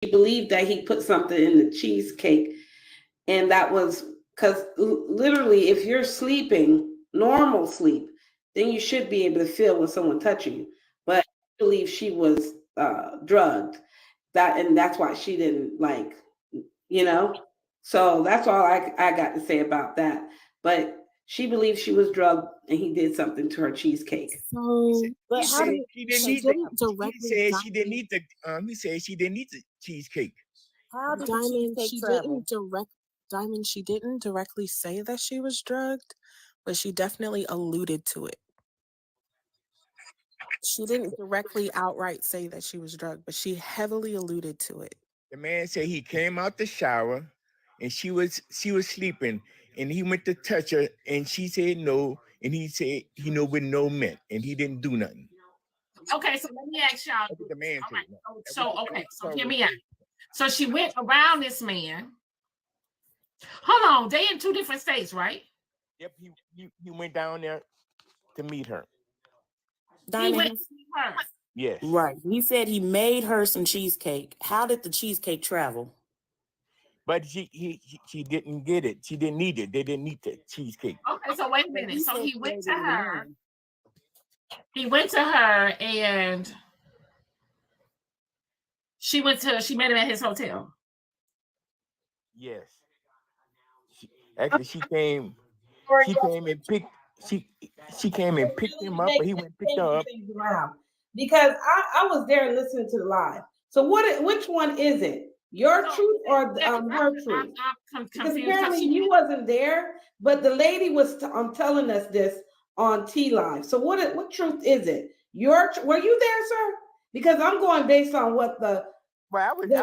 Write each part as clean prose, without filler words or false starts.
she believed that he put something in the cheesecake, and that was because literally, if you're sleeping normal sleep, then you should be able to feel when someone touching you. But I believe she was drugged. And that's why she didn't like, you know. So that's all I got to say about that. But she believed she was drugged, and he did something to her cheesecake. So, But how did she didn't she need didn't the. He directly said she didn't need the. He said she didn't need the cheesecake. how did the Diamond, cheesecake she travel? didn't direct Diamond, she didn't directly say that she was drugged, but she definitely alluded to it. She didn't directly outright say that she was drugged, but she heavily alluded to it. The man said he came out the shower, and she was sleeping, and he went to touch her, and she said no, and he said he know with no meant, and he didn't do nothing. Okay, so let me ask y'all. That's what the man All right. said. So hear me out. So she went around this man. Hold on, they in two different states, right? Yep, he went down there to meet her. He Diamond, went to see her. Yes. Right. He said he made her some cheesecake. How did the cheesecake travel? But she didn't get it. She didn't need it. They didn't need the cheesecake. Okay, so wait a minute. He So said he he went made to it in the her. morning. He went to her and she met him at his hotel. Yes. Actually, she came and picked him up, but he went and picked her up. Because I was there listening to the live. So which one is it? Your truth or her truth? Because apparently you wasn't there, but the lady was telling us this on T Live. So what truth is it? Were you there, sir? Because I'm going based on what the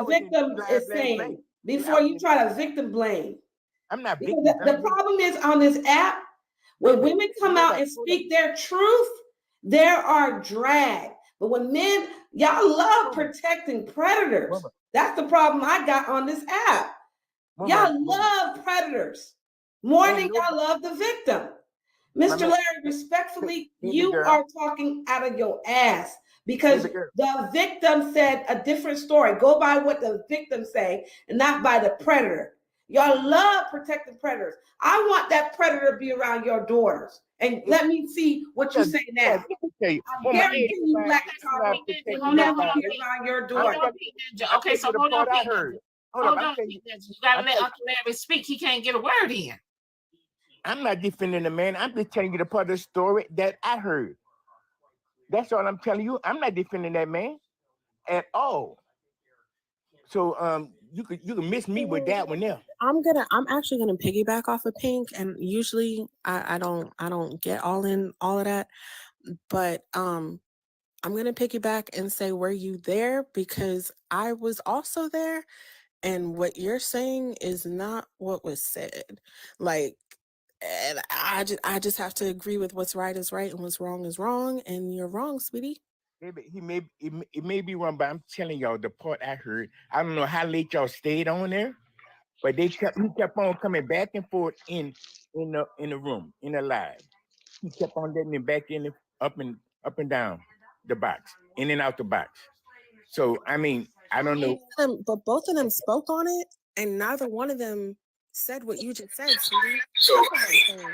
victim is saying before you try to victim blame. I'm not because victim. the problem is on this app, when women come out and speak their truth, there are drag. But when men, y'all love protecting predators. That's the problem I got on this app. Y'all love predators more than y'all love the victim. Mr. Larry, respectfully, you are talking out of your ass because the victim said a different story. Go by what the victim say and not by the predator. Y'all love protecting predators. I want that predator to be around your daughters. And let me see what you say now. I guarantee you, Black Tar will never be around your daughter. Okay, so hold on, Pete. Hold on, Pete. You gotta let Uncle Larry speak. He can't get a word in. I'm not defending the man. I'm just telling you the part of the story that I heard. That's all I'm telling you. I'm not defending that man at all. So you can miss me with that one there. I'm actually gonna piggyback off of Pink, and usually I don't get all of that, but I'm gonna piggyback and say, were you there? Because I was also there, and what you're saying is not what was said. Like, and I just have to agree with what's right is right and what's wrong is wrong, and you're wrong, sweetie. It may be wrong, but I'm telling y'all the part I heard. I don't know how late y'all stayed on there, but he kept on coming back and forth in the room, in the live. He kept on letting him back in up and down the box, in and out the box. So I mean, I don't know. But both of them spoke on it, and neither one of them said what you just said, sweetie. So I don't know.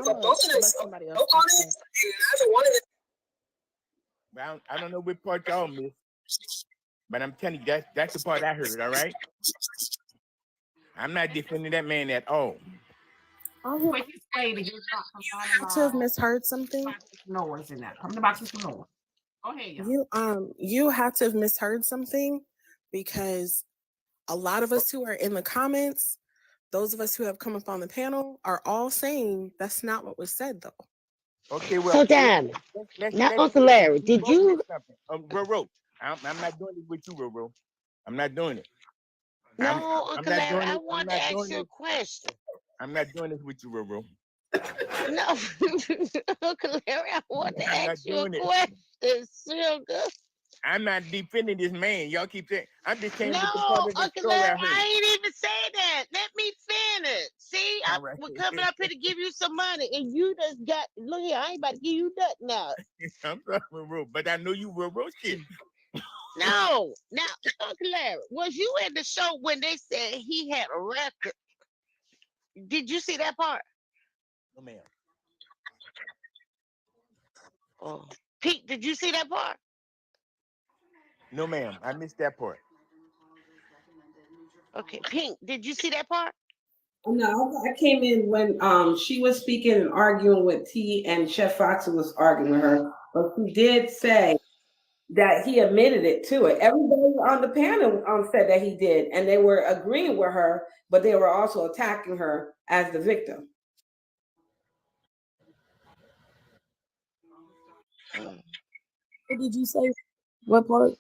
But both of them spoke on it, and neither one of them. Well, I don't know what part y'all missed, but I'm telling you that's the part I heard. All right, I'm not defending that man at all. Quick way to get to have misheard something. Noise in that. Come to box with some noise. Go ahead, you had to have misheard something because a lot of us who are in the comments, those of us who have come up on the panel, are all saying that's not what was said, though. Okay, well. So, Dan, now, Uncle Larry, did you? Roro, I'm not doing it with you, Roro. I'm not doing it. No, Uncle Larry, I want to ask you a question. I'm not doing this with you, Roro. No, Uncle Larry, I want to ask you a question, sugar. I'm not defending this man. Y'all keep saying I'm just saying. No, Uncle Larry, I ain't even say that. Let me finish. See, we're coming up here to give you some money, and you just got. Look here, I ain't about to give you nothing now. I'm sorry, Roro, but I know you will roast it. No. Now, Uncle Larry, was you at the show when they said he had a record? Did you see that part? No, ma'am. Oh, Pete, did you see that part? No, ma'am. I missed that part. Okay, Pink, did you see that part? No, I came in when she was speaking and arguing with T, and Chef Foxy was arguing with her. But she did say that he admitted it to it. Everybody on the panel said that he did, and they were agreeing with her, but they were also attacking her as the victim. What did you say? What part?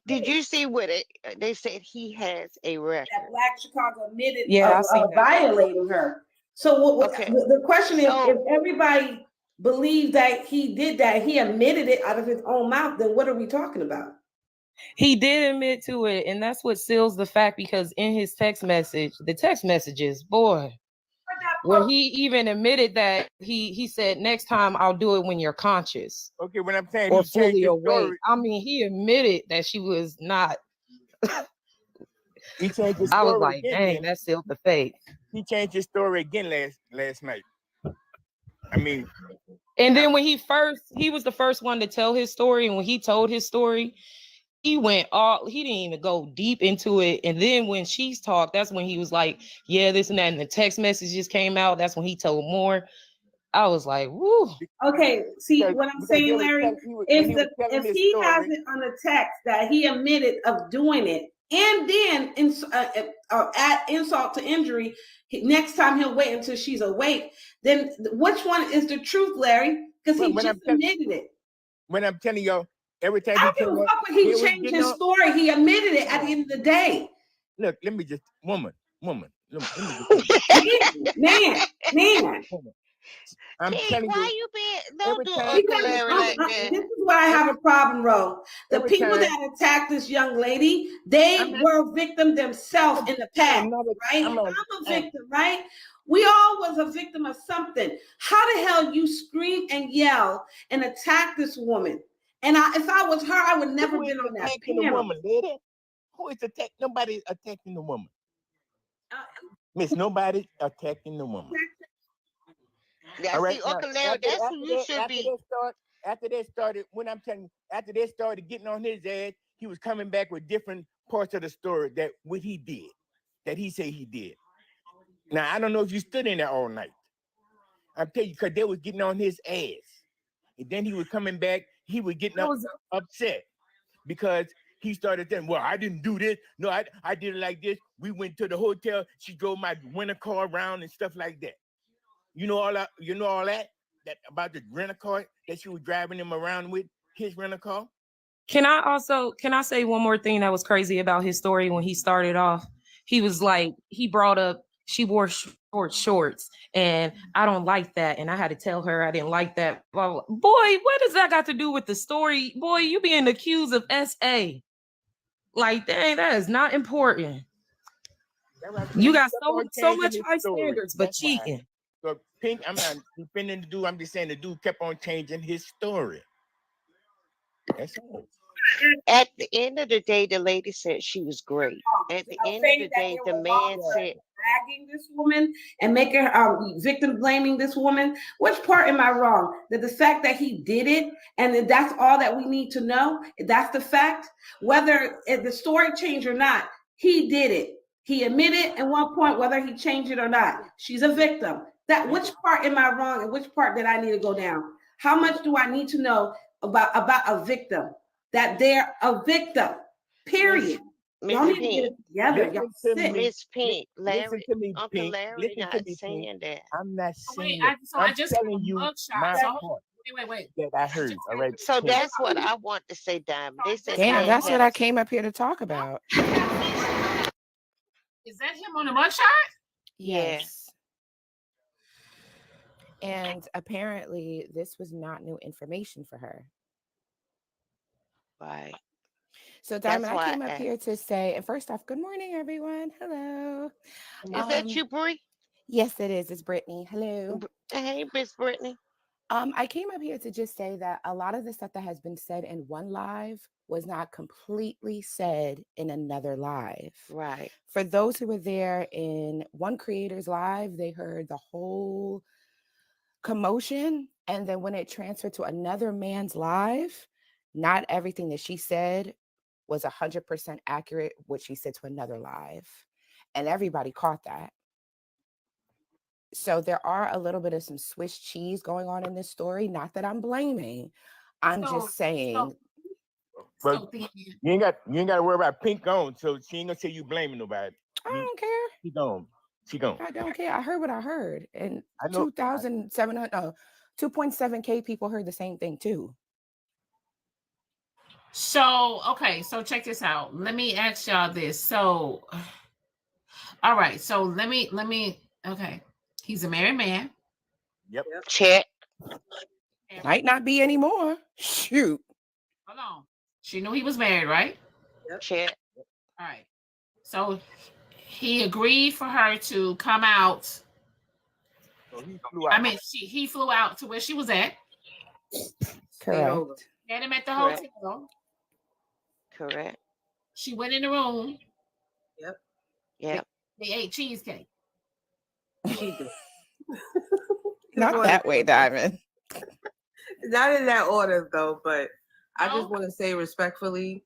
Did you see what they said he has a record? That Black Chicago admitted Yeah, I seen that. violating her. So Okay. the question is, So- if everybody believes that he did that, he admitted it out of his own mouth, then what are we talking about? He did admit to it, and that's what seals the fact, because in his text message, the text messages, boy, where he even admitted that he said, next time I'll do it when you're conscious Okay, when I'm saying or he changed fully his awake. story, I mean, he admitted that she was not. he changed his I was story like, again. dang, Then. that sealed the fate. He changed his story again last night. I mean, And then when he was the first one to tell his story, and when he told his story, he didn't even go deep into it. And then when she's talked, that's when he was like, yeah, this and that. And the text messages came out. That's when he told more. I was like, woo. Okay, see because- what I'm because they saying, was Larry? telling- he was- when he was telling If his he story- has it on the text that he admitted of doing it, and then add insult to injury, next time he'll wait until she's awake. Then which one is the truth, Larry? Because he When just I'm admitted it. When I'm telling y'all, every time I he don't give came a up, fuck when he was changed getting his on- story. He admitted it at the end of the day. Look, let me just woman. Let me Man. I'm Pink, telling why you, you being? Don't every do time- Uncle Because Larry like that. this is why I have a problem, Ro. The Every people time- that attacked this young lady, they were a victim themselves in the past, right? I'm a victim, right? We all was a victim of something. How the hell you scream and yell and attack this woman? And if I was her, I would never Who is been on that attacking the panel. woman, lady? Who is attacking? Nobody attacking the woman. Uh, Miss, nobody attacking the woman. Yeah, All right, see, now, Uncle Larry, that's who you should be. After they started, when I'm telling you, after they started getting on his ass, he was coming back with different parts of the story that what he did, that he said he did. Now I don't know if you stood in there all night. I'm telling you, because they was getting on his ass, and then he was coming back. He was getting upset because he started saying, "Well, I didn't do this. No, I did it like this. We went to the hotel. She drove my rental car around and stuff like that." You know all that. You know all that about the rental car that she was driving him around with, his rental car. Can I say one more thing that was crazy about his story when he started off? He was like, he brought up she wore shorts, and I don't like that. And I had to tell her I didn't like that. Blah, blah. Boy, what does that got to do with the story? Boy, you being accused of SA. Like, dang, that is not important. You got so much high standards, but cheating. So Pink, I'm not defending the dude. I'm just saying the dude kept on changing his story. That's all. At the end of the day, the lady said she was great. At the end of the day, the man said, dragging this woman and making her victim blaming this woman. Which part am I wrong? That the fact that he did it and that's all that we need to know. That's the fact. Whether the story changed or not, he did it. He admitted at one point whether he changed it or not. She's a victim. Which part am I wrong and which part did I need to go down? How much do I need to know about a victim? That they're a victim. Period. Y'all need to get it together. Y'all sick. Miss Pink, Larry, listen to me, Uncle Pink. Larry Listen not to me, saying Pink. that. I'm not saying Wait, that. I'm telling you my part Wait. that I heard. All right. So Pink. that's what I want to say, Diamond. They said Damn, they that's had what a- I came up here to talk about. Is that him on the mugshot? Yes. And apparently this was not new information for her. Right. So Diamond, That's I why came I up asked. here to say, and first off, good morning, everyone. Hello. Is that you, Bree? Yes, it is. It's Brittany. Hello. Hey, Miss Brittany. I came up here to just say that a lot of the stuff that has been said in one live was not completely said in another live. Right. For those who were there in one creator's live, they heard the whole commotion. And then when it transferred to another man's live, not everything that she said was 100% accurate, what she said to another live. And everybody caught that. So there are a little bit of some Swiss cheese going on in this story. Not that I'm blaming. I'm just saying. But you ain't got to worry about Pink on, so she ain't gonna say you blaming nobody. I don't care. She gone. I don't care. I heard what I heard, and 2.7K people heard the same thing too. So okay, so check this out. Let me ask y'all this. So, all right. So let me. Okay, he's a married man. Yep. Check. Might not be anymore. Shoot. Hold on. She knew he was married, right? Yep. Check. All right. So he agreed for her to come out. So he flew out. I mean, he flew out to where she was at. Correct. Met him at the Correct. hotel. Correct. She went in the room. Yep. They ate cheesecake. Not that way, Diamond. Not in that order, though, but I just want to say respectfully,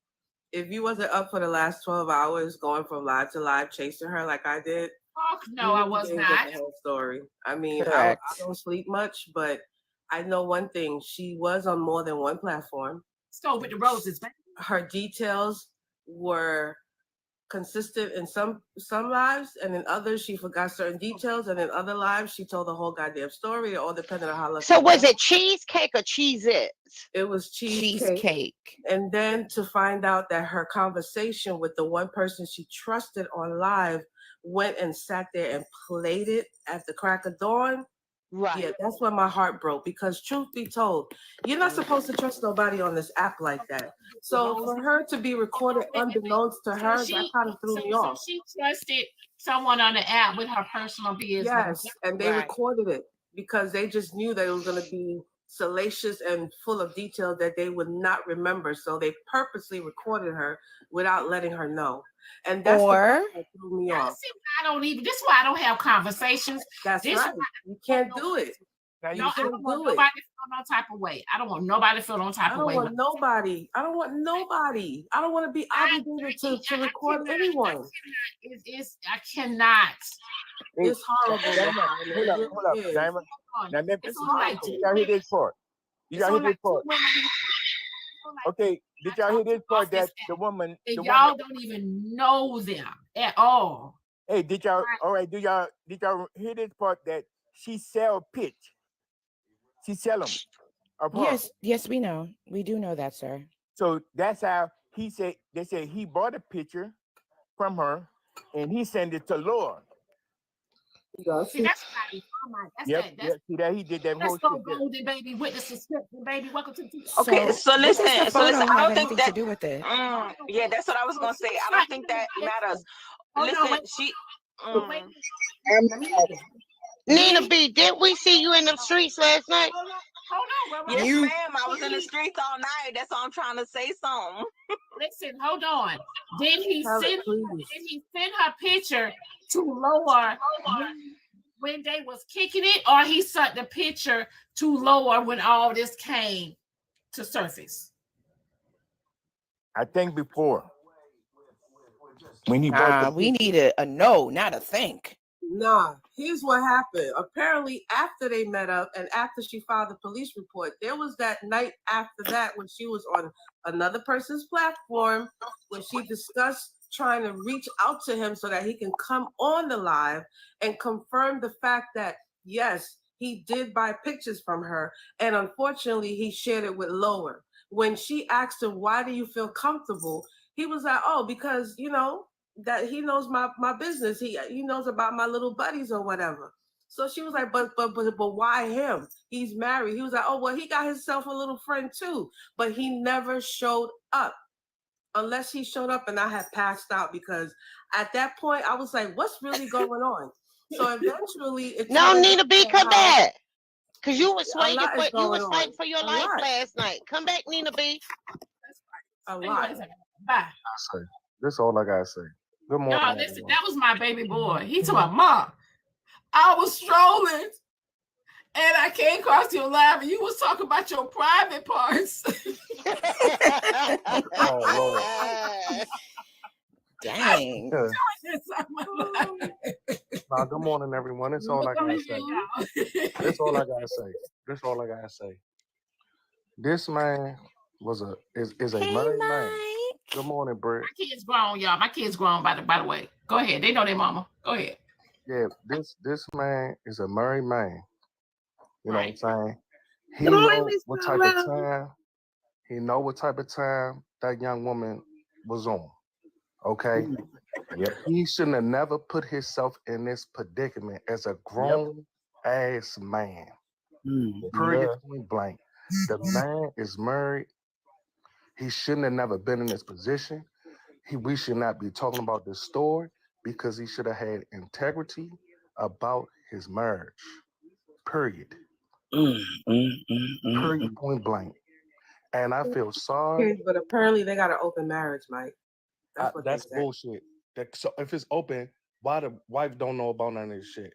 if you wasn't up for the last 12 hours going from live to live chasing her like I did. Oh, no, I was didn't not. get the whole story. I mean, I don't sleep much, but I know one thing. She was on more than one platform. Stole with the roses, man. Her details were consistent in some lives, and in others she forgot certain details, and in other lives she told the whole goddamn story, all depending on how lucky. So was it cheesecake or Cheez-Its? It was cheesecake. And then to find out that her conversation with the one person she trusted on live went and sat there and played it at the crack of dawn. Right. Yeah, that's when my heart broke, because truth be told, you're not supposed to trust nobody on this app like that. So for her to be recorded unbeknownst to her, that kind of threw me off. So she trusted someone on the app with her personal business. Yes, and they recorded it because they just knew that it was going to be salacious and full of detail that they would not remember. So they purposely recorded her without letting her know. And that's what threw me off. This is why I don't have conversations. That's right. You can't do it. No, I don't want nobody to feel no type of way. I don't want nobody to feel no type of way. I don't want nobody. I don't want to be obligated to record anyone. I cannot. It's horrible. Hold up, Diamond. Now, did y'all hear this part? Did y'all hear this part? Okay, did y'all hear this part that the woman... Y'all don't even know them at all. Hey, did y'all hear this part that she sell pitch? She sell them. Yes, we know. We do know that, sir. So that's how they said he bought a picture from her and he sent it to Laura. See, that's Yep. See that he did that whole shit. Let's go, golden baby, witness subscription, baby. Welcome to the Okay, so listen. I don't think that to do with it. Yeah, that's what I was gonna say. I don't think that matters. Nina B, didn't we see you in the streets last night? Hold on, yes, ma'am. I was in the streets all night. That's all I'm trying to say. Something. Listen, hold on. Did he send her picture to Laura when they was kicking it, or he sent the picture to Laura when all this came to surface? I think before. When he we need a no, not a think. Nah, here's what happened. Apparently, after they met up and after she filed the police report, there was that night after that when she was on another person's platform when she discussed trying to reach out to him so that he can come on the live and confirm the fact that, yes, he did buy pictures from her. And unfortunately, he shared it with Lower. When she asked him, why do you feel comfortable? He was like, oh, because, that he knows my business. He knows about my little buddies or whatever. So she was like, but why him? He's married. He was like, oh, well, he got himself a little friend too, but he never showed up. Unless he showed up and I had passed out, because at that point I was like, what's really going on? So eventually Nina B, come back. Cause you was A lot is going on. fighting for your A life lot. last night. Come back, Nina B. A lot. Bye. That's all I gotta say. Good morning. Y'all, listen, that was my baby boy. He told my mom, I was strolling and I came across your live and you was talking about your private parts. Oh, Lord. Dang. Yeah. Nah, good morning, everyone. That's all I gotta say. That's all I gotta say. That's all I gotta say. This man is a married man. Good morning, Brett. My kids grown, y'all. My kids grown, by the way. Go ahead. They know their mama. Go ahead. Yeah, this man is a married man. You know what I'm saying? He Don't know make me what so type of loud. time. He know what type of time that young woman was on. Okay. Yep. He shouldn't have never put himself in this predicament as a grown ass man. Period. Point blank. The man is married. He shouldn't have never been in this position. We should not be talking about this story because he should have had integrity about his marriage. Period. Period. Point blank. And I feel sorry. Okay, but apparently they got an open marriage, Mike. That's what That's they say. bullshit. So if it's open, why the wife don't know about none of this shit?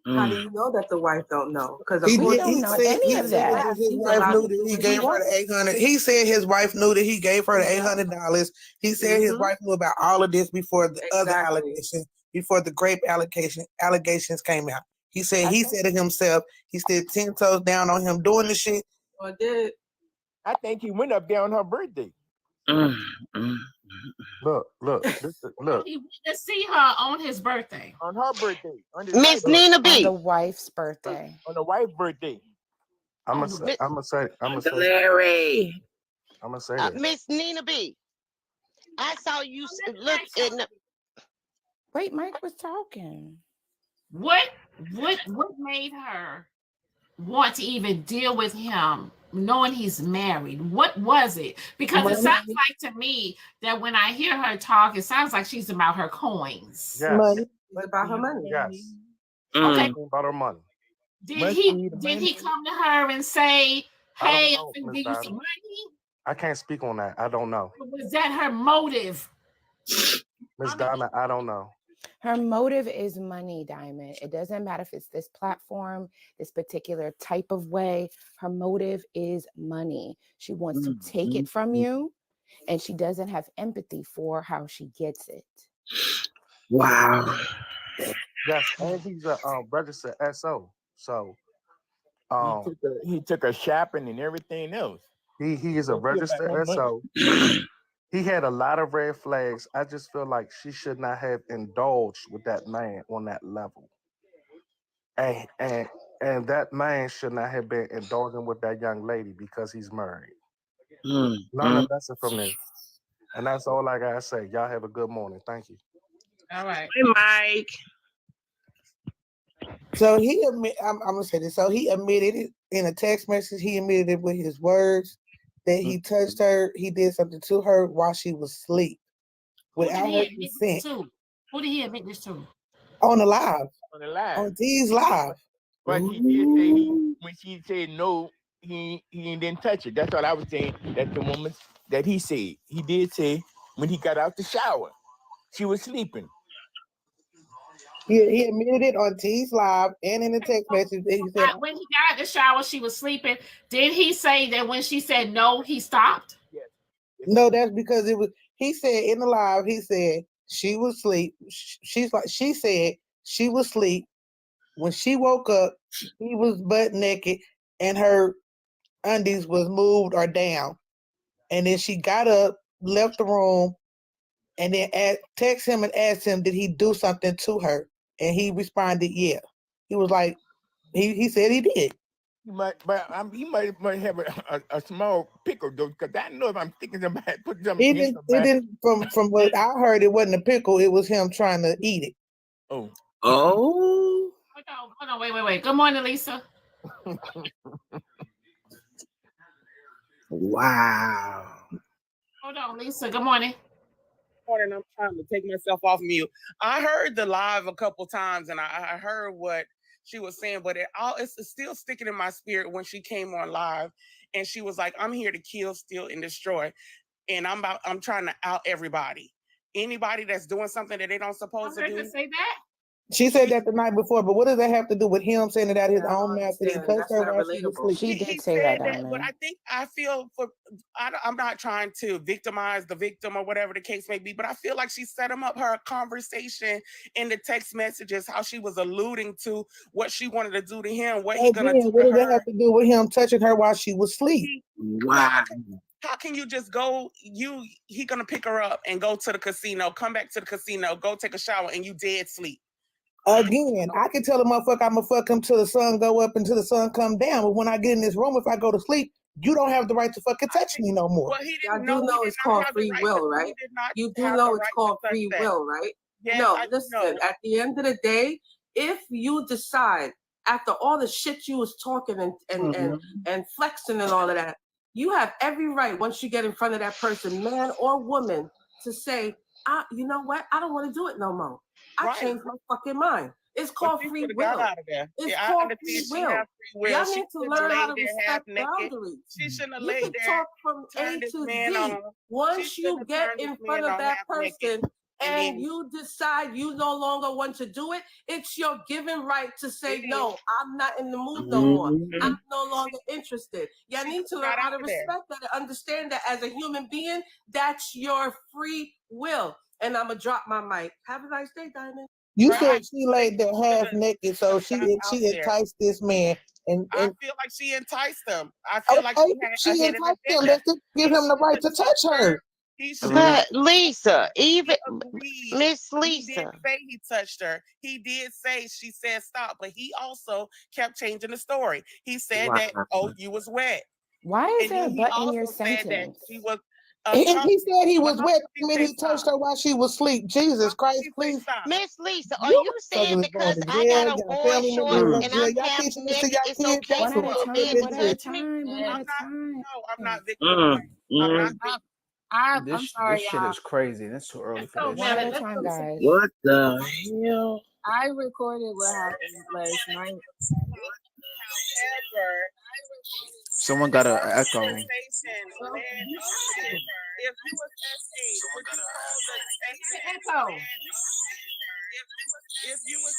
How do you know that the wife don't know? Because He we don't know any of that. His wife knew that he gave her the $800. He said his wife knew that he gave her the $800. He said his wife knew about all of this before the other allegations, before the grape allegations came out. He said he said it himself. He stood 10 toes down on him doing the shit. I did. I think he went up there on her birthday. Look. He went to see her on his birthday. On her birthday. Miss Nina B. On the wife's birthday. On the wife's birthday. I'm gonna say that. Miss Nina B. I saw you look in the. Wait, Mike was talking. What made her want to even deal with him knowing he's married? What was it? Because it sounds like to me that when I hear her talk, it sounds like she's about her coins. Yes. Money. What about her money? Yes. Okay. About her money. Did he come to her and say, hey, I'm gonna give you some money? I can't speak on that. I don't know. Was that her motive? Miss Diamond, I don't know. Her motive is money, Diamond. It doesn't matter if it's this platform, this particular type of way. Her motive is money. She wants to take it from you, and she doesn't have empathy for how she gets it. Wow. Yes, and he's a registered SO. So he took her shopping and everything else. He is a registered SO. He had a lot of red flags. I just feel like she should not have indulged with that man on that level. And that man should not have been indulging with that young lady because he's married. Learn a lesson from this. And that's all I gotta say. Y'all have a good morning. Thank you. All right. Hey, Mike. So I'm gonna say this. So he admitted it in a text message. He admitted it with his words that he touched her. He did something to her while she was asleep without her consent. Who did he admit this to? On the live. On the live. On T's live. But he did say when she said no, he didn't touch it. That's what I was saying. That's the woman that he said. He did say when he got out the shower, she was sleeping. He admitted it on T's live and in the text message. He said when he got out the shower, she was sleeping. Did he say that when she said no, he stopped? Yes. No, that's because it was. He said in the live. He said she was asleep. She said she was asleep. When she woke up, he was butt naked, and her undies was moved or down. And then she got up, left the room, and then text him and asked him, did he do something to her? And he responded, yeah. He was like, he said he did. He might have a small pickle though, because I know if I'm thinking about putting something in somebody. From what I heard, it wasn't a pickle. It was him trying to eat it. Oh. Oh. Hold on, wait. Good morning, Lisa. Wow. Hold on, Lisa. Good morning. And I'm trying to take myself off mute. I heard the live a couple times, and I heard what she was saying, but it's still sticking in my spirit when she came on live and she was like, I'm here to kill, steal, and destroy. And I'm trying to out everybody. Anybody that's doing something that they don't supposed to do. Say that? She said that the night before, but what does that have to do with him saying it out his own mouth that he touched her while she was asleep? She did He say said that, Diamond. but I feel I'm not trying to victimize the victim or whatever the case may be, but I feel like she set him up, her conversation in the text messages, how she was alluding to what she wanted to do to him, what he gonna do What to does that her. have to do with him touching her while she was asleep? Wow. How can you just go? He gonna pick her up and go to the casino, come back to the casino, go take a shower, and you dead sleep. Again, I can tell a motherfucker I'm gonna fuck him till the sun go up until the sun come down. But when I get in this room, if I go to sleep, you don't have the right to fucking touch me no more. Well, he I didn't do know it's called free will, right? He did not You do have know the it's right called to touch free that. will, right? Yes, No, I listen, know. at the end of the day, if you decide after all the shit you was talking and flexing and all of that, you have every right once you get in front of that person, man or woman, to say, you know what? I don't want to do it no more. I changed my fucking mind. It's called free will. It's called free will. Y'all need to learn how to respect boundaries. She shouldn't have You laid can there. talk from A to Z. Once you get in front of that person and you decide you no longer want to do it, it's your given right to say, no, I'm not in the mood no more. I'm no longer interested. Y'all need to learn how to respect that and understand that as a human being, that's your free will. And I'm going to drop my mic. Have a nice day, Diamond. You said she laid there half naked, so she enticed this man. And I feel like she enticed him. I feel like she enticed him. Let's give him the right to touch her. But Lisa, even Miss Lisa, he Lisa, did say he touched her. He did say she said stop, but he also kept changing the story. He said that you was wet. Why is and there a he but in also your said that sentence? she was. And he said he was wet. I mean, he touched her while she was asleep. Jesus Christ, please. Miss Lisa, are you saying because I got a boy shorts and I'm half naked, it's okay for a man to touch me? I'm not victimized. I'm not. I'm sorry, this shit is crazy. It's too early for this. One at a time, guys. What the hell? I recorded what happened last night. Someone got an echo.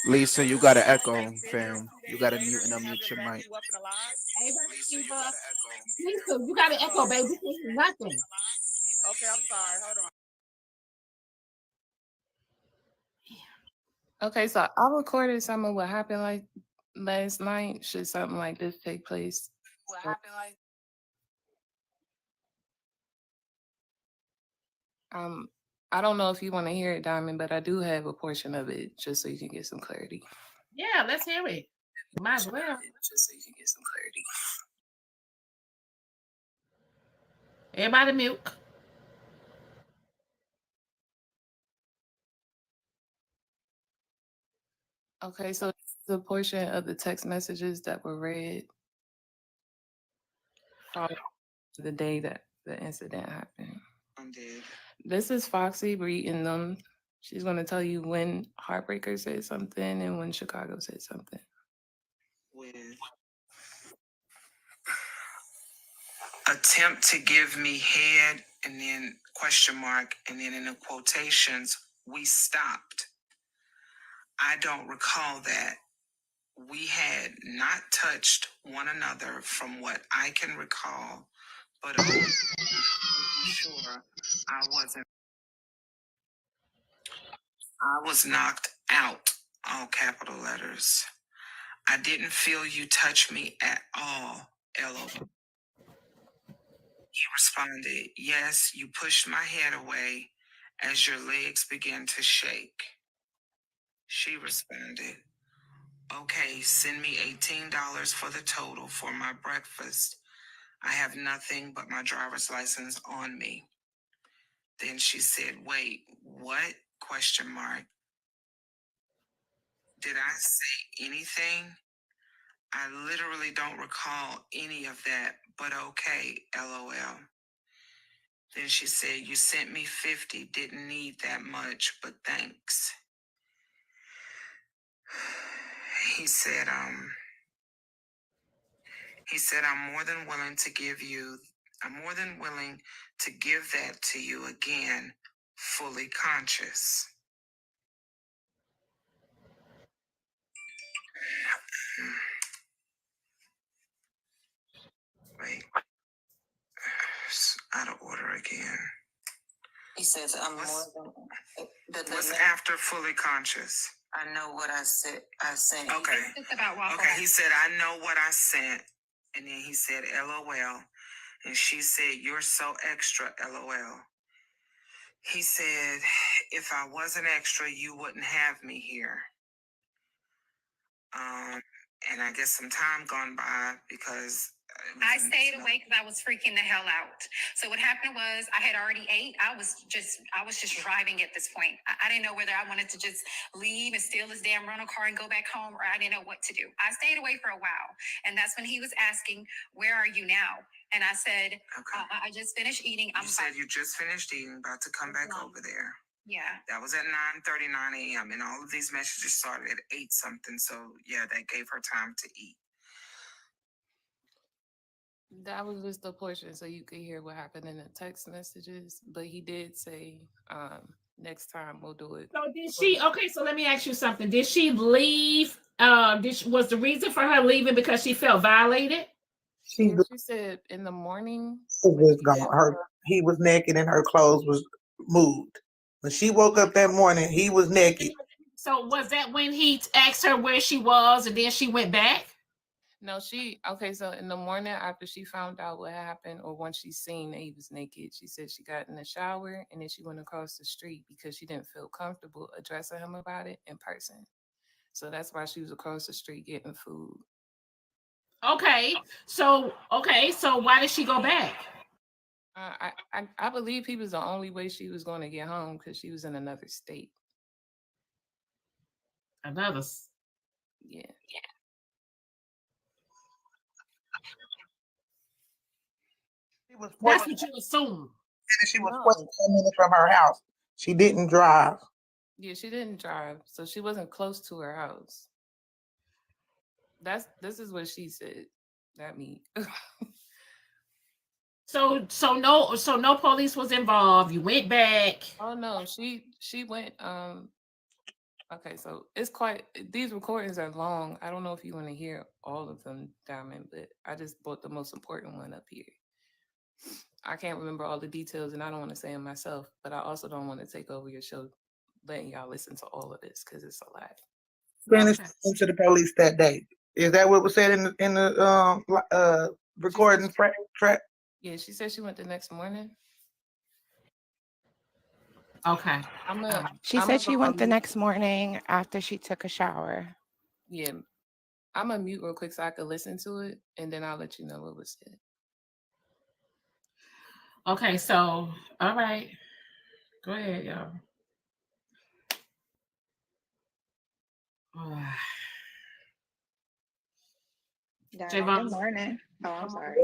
Lisa, you got an echo, fam. You got to mute and unmute your mic. Lisa, you got an echo, baby. This is nothing. Okay, I'm sorry. Hold on. Okay, so I recorded some of what happened like last night. Should something like this take place? What happened like? I don't know if you want to hear it, Diamond, but I do have a portion of it just so you can get some clarity. Yeah, let's hear it. Might as well. Just so you can get some clarity. Everybody mute. Okay, so the portion of the text messages that were read from the day that the incident happened. I'm dead. This is Foxy reading them. She's going to tell you when Heartbreaker said something and when Chicago said something. With attempt to give me head and then question mark and then in the quotations, we stopped. I don't recall that. We had not touched one another from what I can recall, but I'm sure I wasn't. I was knocked out, all capital letters. I didn't feel you touch me at all, LOL. He responded, yes, you pushed my head away as your legs began to shake. She responded, okay, send me $18 for the total for my breakfast. I have nothing but my driver's license on me. Then she said, wait, what? Question mark. Did I say anything? I literally don't recall any of that, but okay, LOL. Then she said, you sent me 50, didn't need that much, but thanks. he said, I'm more than willing to give that to you again, fully conscious. Wait. It's out of order again. He says, I'm more than. What's after fully conscious? I know what I said. Okay. It's about Waffle Okay, House. he said, I know what I sent. And then he said, LOL. And she said, you're so extra, LOL. He said, if I wasn't extra, you wouldn't have me here. And I guess some time gone by because I stayed away because I was freaking the hell out. So what happened was I had already ate. I was just driving at this point. I didn't know whether I wanted to just leave and steal his damn rental car and go back home, or I didn't know what to do. I stayed away for a while. And that's when he was asking, where are you now? And I said, okay. I just finished eating. You said you just finished eating, about to come back over there. Yeah. That was at 9:39 a.m. And all of these messages started at 8 something. So yeah, that gave her time to eat. That was just the portion so you could hear what happened in the text messages. But he did say, next time we'll do it. So did she, okay, so let me ask you something. Did she leave? Was the reason for her leaving because she felt violated? She said in the morning. Was gone. He was naked and her clothes was moved. When she woke up that morning, he was naked. So was that when he asked her where she was and then she went back? No, so in the morning after she found out what happened, or once she seen that he was naked, she said she got in the shower and then she went across the street because she didn't feel comfortable addressing him about it in person. So that's why she was across the street getting food. Okay, so why did she go back? I believe he was the only way she was going to get home because she was in another state. Yeah. That's what you assume. She was 10 minutes from her house. She didn't drive. Yeah, she didn't drive, so she wasn't close to her house. This is what she said. Not me. So no police was involved. You went back. Oh no, she went. Okay, so these recordings are long. I don't know if you want to hear all of them, Diamond, but I just brought the most important one up here. I can't remember all the details and I don't want to say them myself, but I also don't want to take over your show letting y'all listen to all of this because it's a lot. Finished into the police that day. Is that what was said in the recording track? Yeah, she said she went the next morning. Okay. She said she went the next morning after she took a shower. Yeah. I'm gonna mute real quick so I could listen to it and then I'll let you know what was said. Okay, so all right. Go ahead, y'all. Diamond, good morning. Oh, I'm sorry.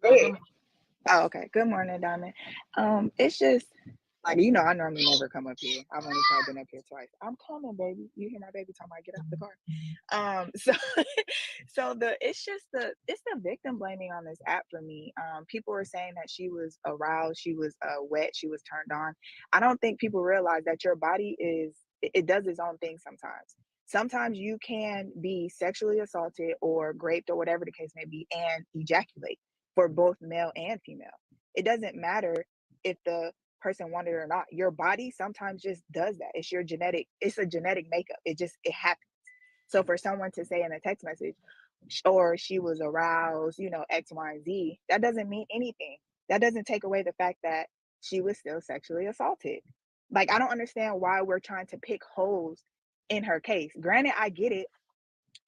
Go ahead. Oh, okay. Good morning, Diamond. It's just like I normally never come up here. I've only probably been up here twice. I'm coming, baby. You hear my baby talking about get out the car. It's the victim blaming on this app for me. People were saying that she was aroused, she was wet, she was turned on. I don't think people realize that your body it does its own thing sometimes. Sometimes you can be sexually assaulted or raped or whatever the case may be and ejaculate for both male and female. It doesn't matter if the person wanted it or not. Your body sometimes just does that. It's a genetic makeup. It happens. So for someone to say in a text message, or she was aroused, X, Y, and Z, that doesn't mean anything. That doesn't take away the fact that she was still sexually assaulted. Like, I don't understand why we're trying to pick holes in her case. Granted, I get it.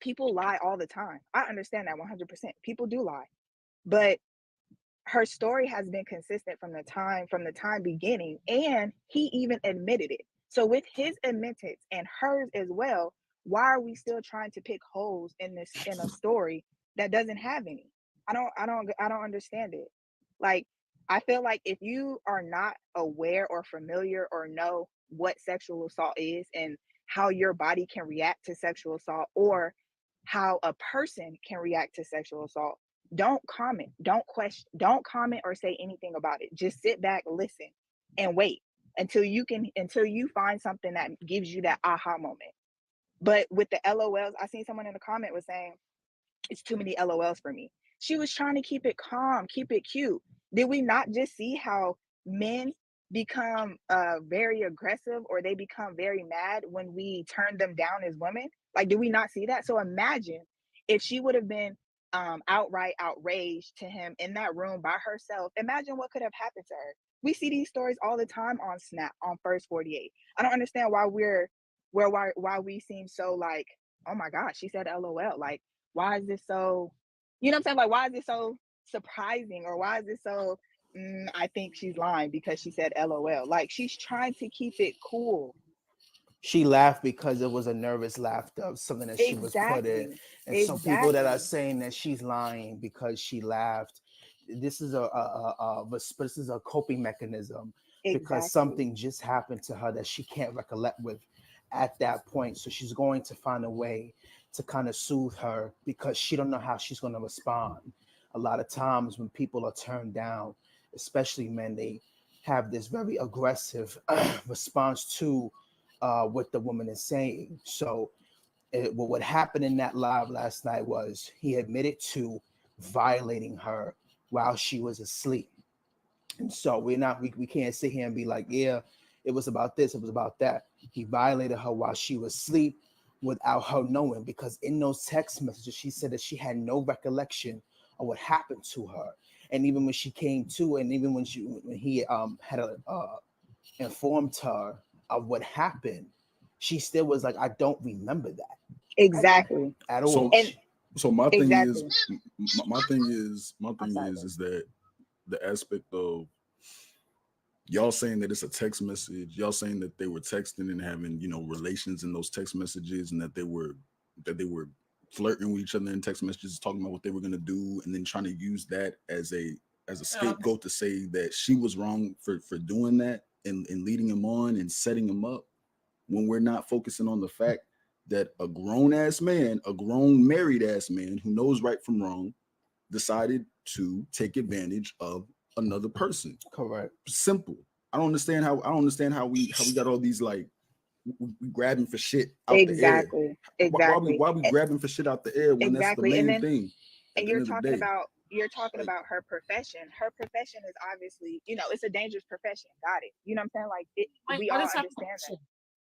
People lie all the time. I understand that 100%. People do lie. But her story has been consistent from the time beginning, and he even admitted it. So with his admittance and hers as well, why are we still trying to pick holes in a story that doesn't have any? I don't understand it. Like, I feel like if you are not aware or familiar or know what sexual assault is and how your body can react to sexual assault, or how a person can react to sexual assault. Don't comment, don't question, don't comment or say anything about it. Just sit back, listen, and wait until you find something that gives you that aha moment. But with the LOLs, I seen someone in the comment was saying, it's too many LOLs for me. She was trying to keep it calm, keep it cute. Did we not just see how men become very aggressive, or they become very mad when we turn them down as women? Like, did we not see that? So imagine if she would have been outright outraged to him in that room by herself. Imagine what could have happened to her. We see these stories all the time on Snap, on First 48. I don't understand why why we seem so like, oh my gosh, she said LOL. Like, why is this so, you know what I'm saying? Like, why is this so surprising? Or why is this so, I think she's lying because she said LOL. Like, she's trying to keep it cool. She laughed because it was a nervous laughter of something that she was put in. And some people that are saying that she's lying because she laughed, this is this is a coping mechanism because something just happened to her that she can't recollect with at that point. So she's going to find a way to kind of soothe her because she don't know how she's going to respond. A lot of times when people are turned down, especially men, they have this very aggressive response to what the woman is saying. So what happened in that live last night was he admitted to violating her while she was asleep. And so we can't sit here and be like, yeah, it was about this, it was about that. He violated her while she was asleep without her knowing, because in those text messages, she said that she had no recollection of what happened to her. And even when she came to, and even when he had informed her of what happened, she still was like, I don't remember that. Exactly. At all. So my thing is that the aspect of y'all saying that it's a text message, y'all saying that they were texting and having, relations in those text messages, and that they were flirting with each other in text messages, talking about what they were going to do, and then trying to use that as a scapegoat to say that she was wrong for doing that and leading him on and setting him up, when we're not focusing on the fact that a grown married ass man who knows right from wrong decided to take advantage of another person. Correct. Simple. I don't understand how we got all these, like, we grabbing for shit out the air. Exactly. Why we grabbing for shit out the air when that's the main thing? And you're talking about her profession. Her profession is obviously, it's a dangerous profession. Got it. You know what I'm saying? Like, we all understand that.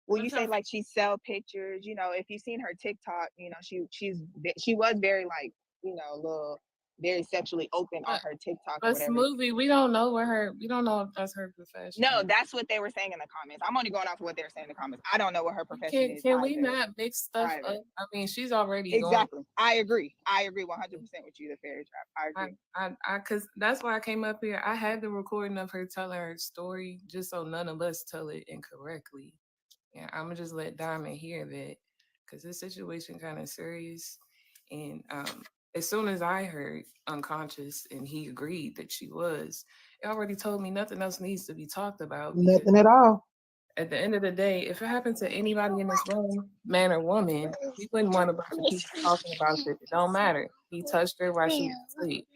Well, you say like she sell pictures. If you've seen her TikTok, she was very, like, a little very sexually open on her TikTok or But whatever. Smoothie, we don't know if that's her profession. No, that's what they were saying in the comments. I'm only going off of what they're saying in the comments. I don't know what her profession is. Can we not mix stuff up? I mean, she's already exactly. I agree 100% with you, the fairy trap. I agree. Because that's why I came up here. I had the recording of her telling her story just so none of us tell it incorrectly. And I'm gonna just let Diamond hear that because this situation kind of serious. And as soon as I heard unconscious and he agreed that she was, it already told me nothing else needs to be talked about. Nothing at all. At the end of the day, if it happened to anybody in this room, man or woman, we wouldn't want a bunch of people talking about it. It don't matter. He touched her while she was asleep.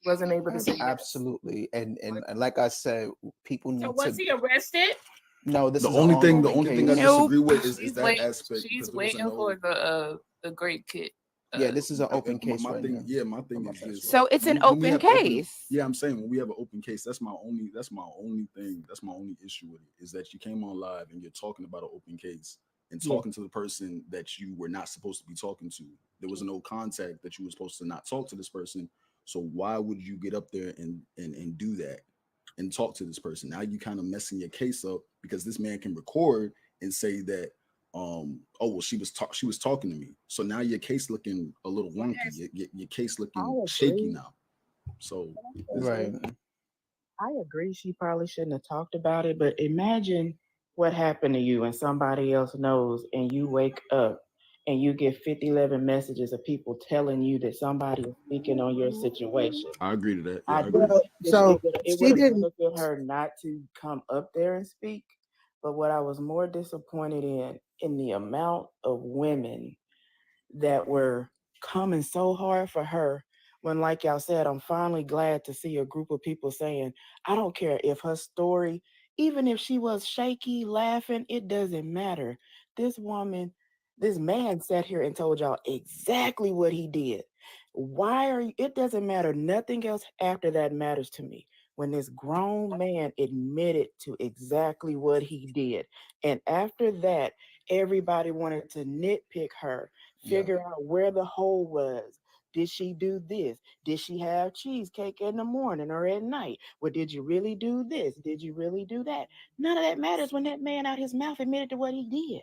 Wasn't able to say absolutely. And like I said, people need to. Was he arrested? No, this the is only thing I nope. disagree with is that aspect. She's waiting for the great kit. Yeah, this is an open case. My thing is this. So it's an open case. I'm saying when we have an open case, that's my only thing. That's my only issue with it, is that you came on live and you're talking about an open case and talking to the person that you were not supposed to be talking to. There was no contact that you were supposed to not talk to this person. So why would you get up there and do that and talk to this person? Now you kind of messing your case up because this man can record and say that, she was talking to me. So now your case looking a little wonky. Your case looking shaky now. So right. I agree. She probably shouldn't have talked about it, but imagine what happened to you and somebody else knows, and you wake up and you get 11 messages of people telling you that somebody is speaking on your situation. I agree to that. I agree. So it would have benefited her not to come up there and speak. But what I was more disappointed in the amount of women that were coming so hard for her when, like y'all said, I'm finally glad to see a group of people saying, I don't care if her story, even if she was shaky, laughing, it doesn't matter. This man sat here and told y'all exactly what he did. Why are you, it doesn't matter. Nothing else after that matters to me. When this grown man admitted to exactly what he did. And after that, everybody wanted to nitpick her, figure out where the hole was. Did she do this? Did she have cheesecake in the morning or at night? Well, did you really do this? Did you really do that? None of that matters when that man out his mouth admitted to what he did.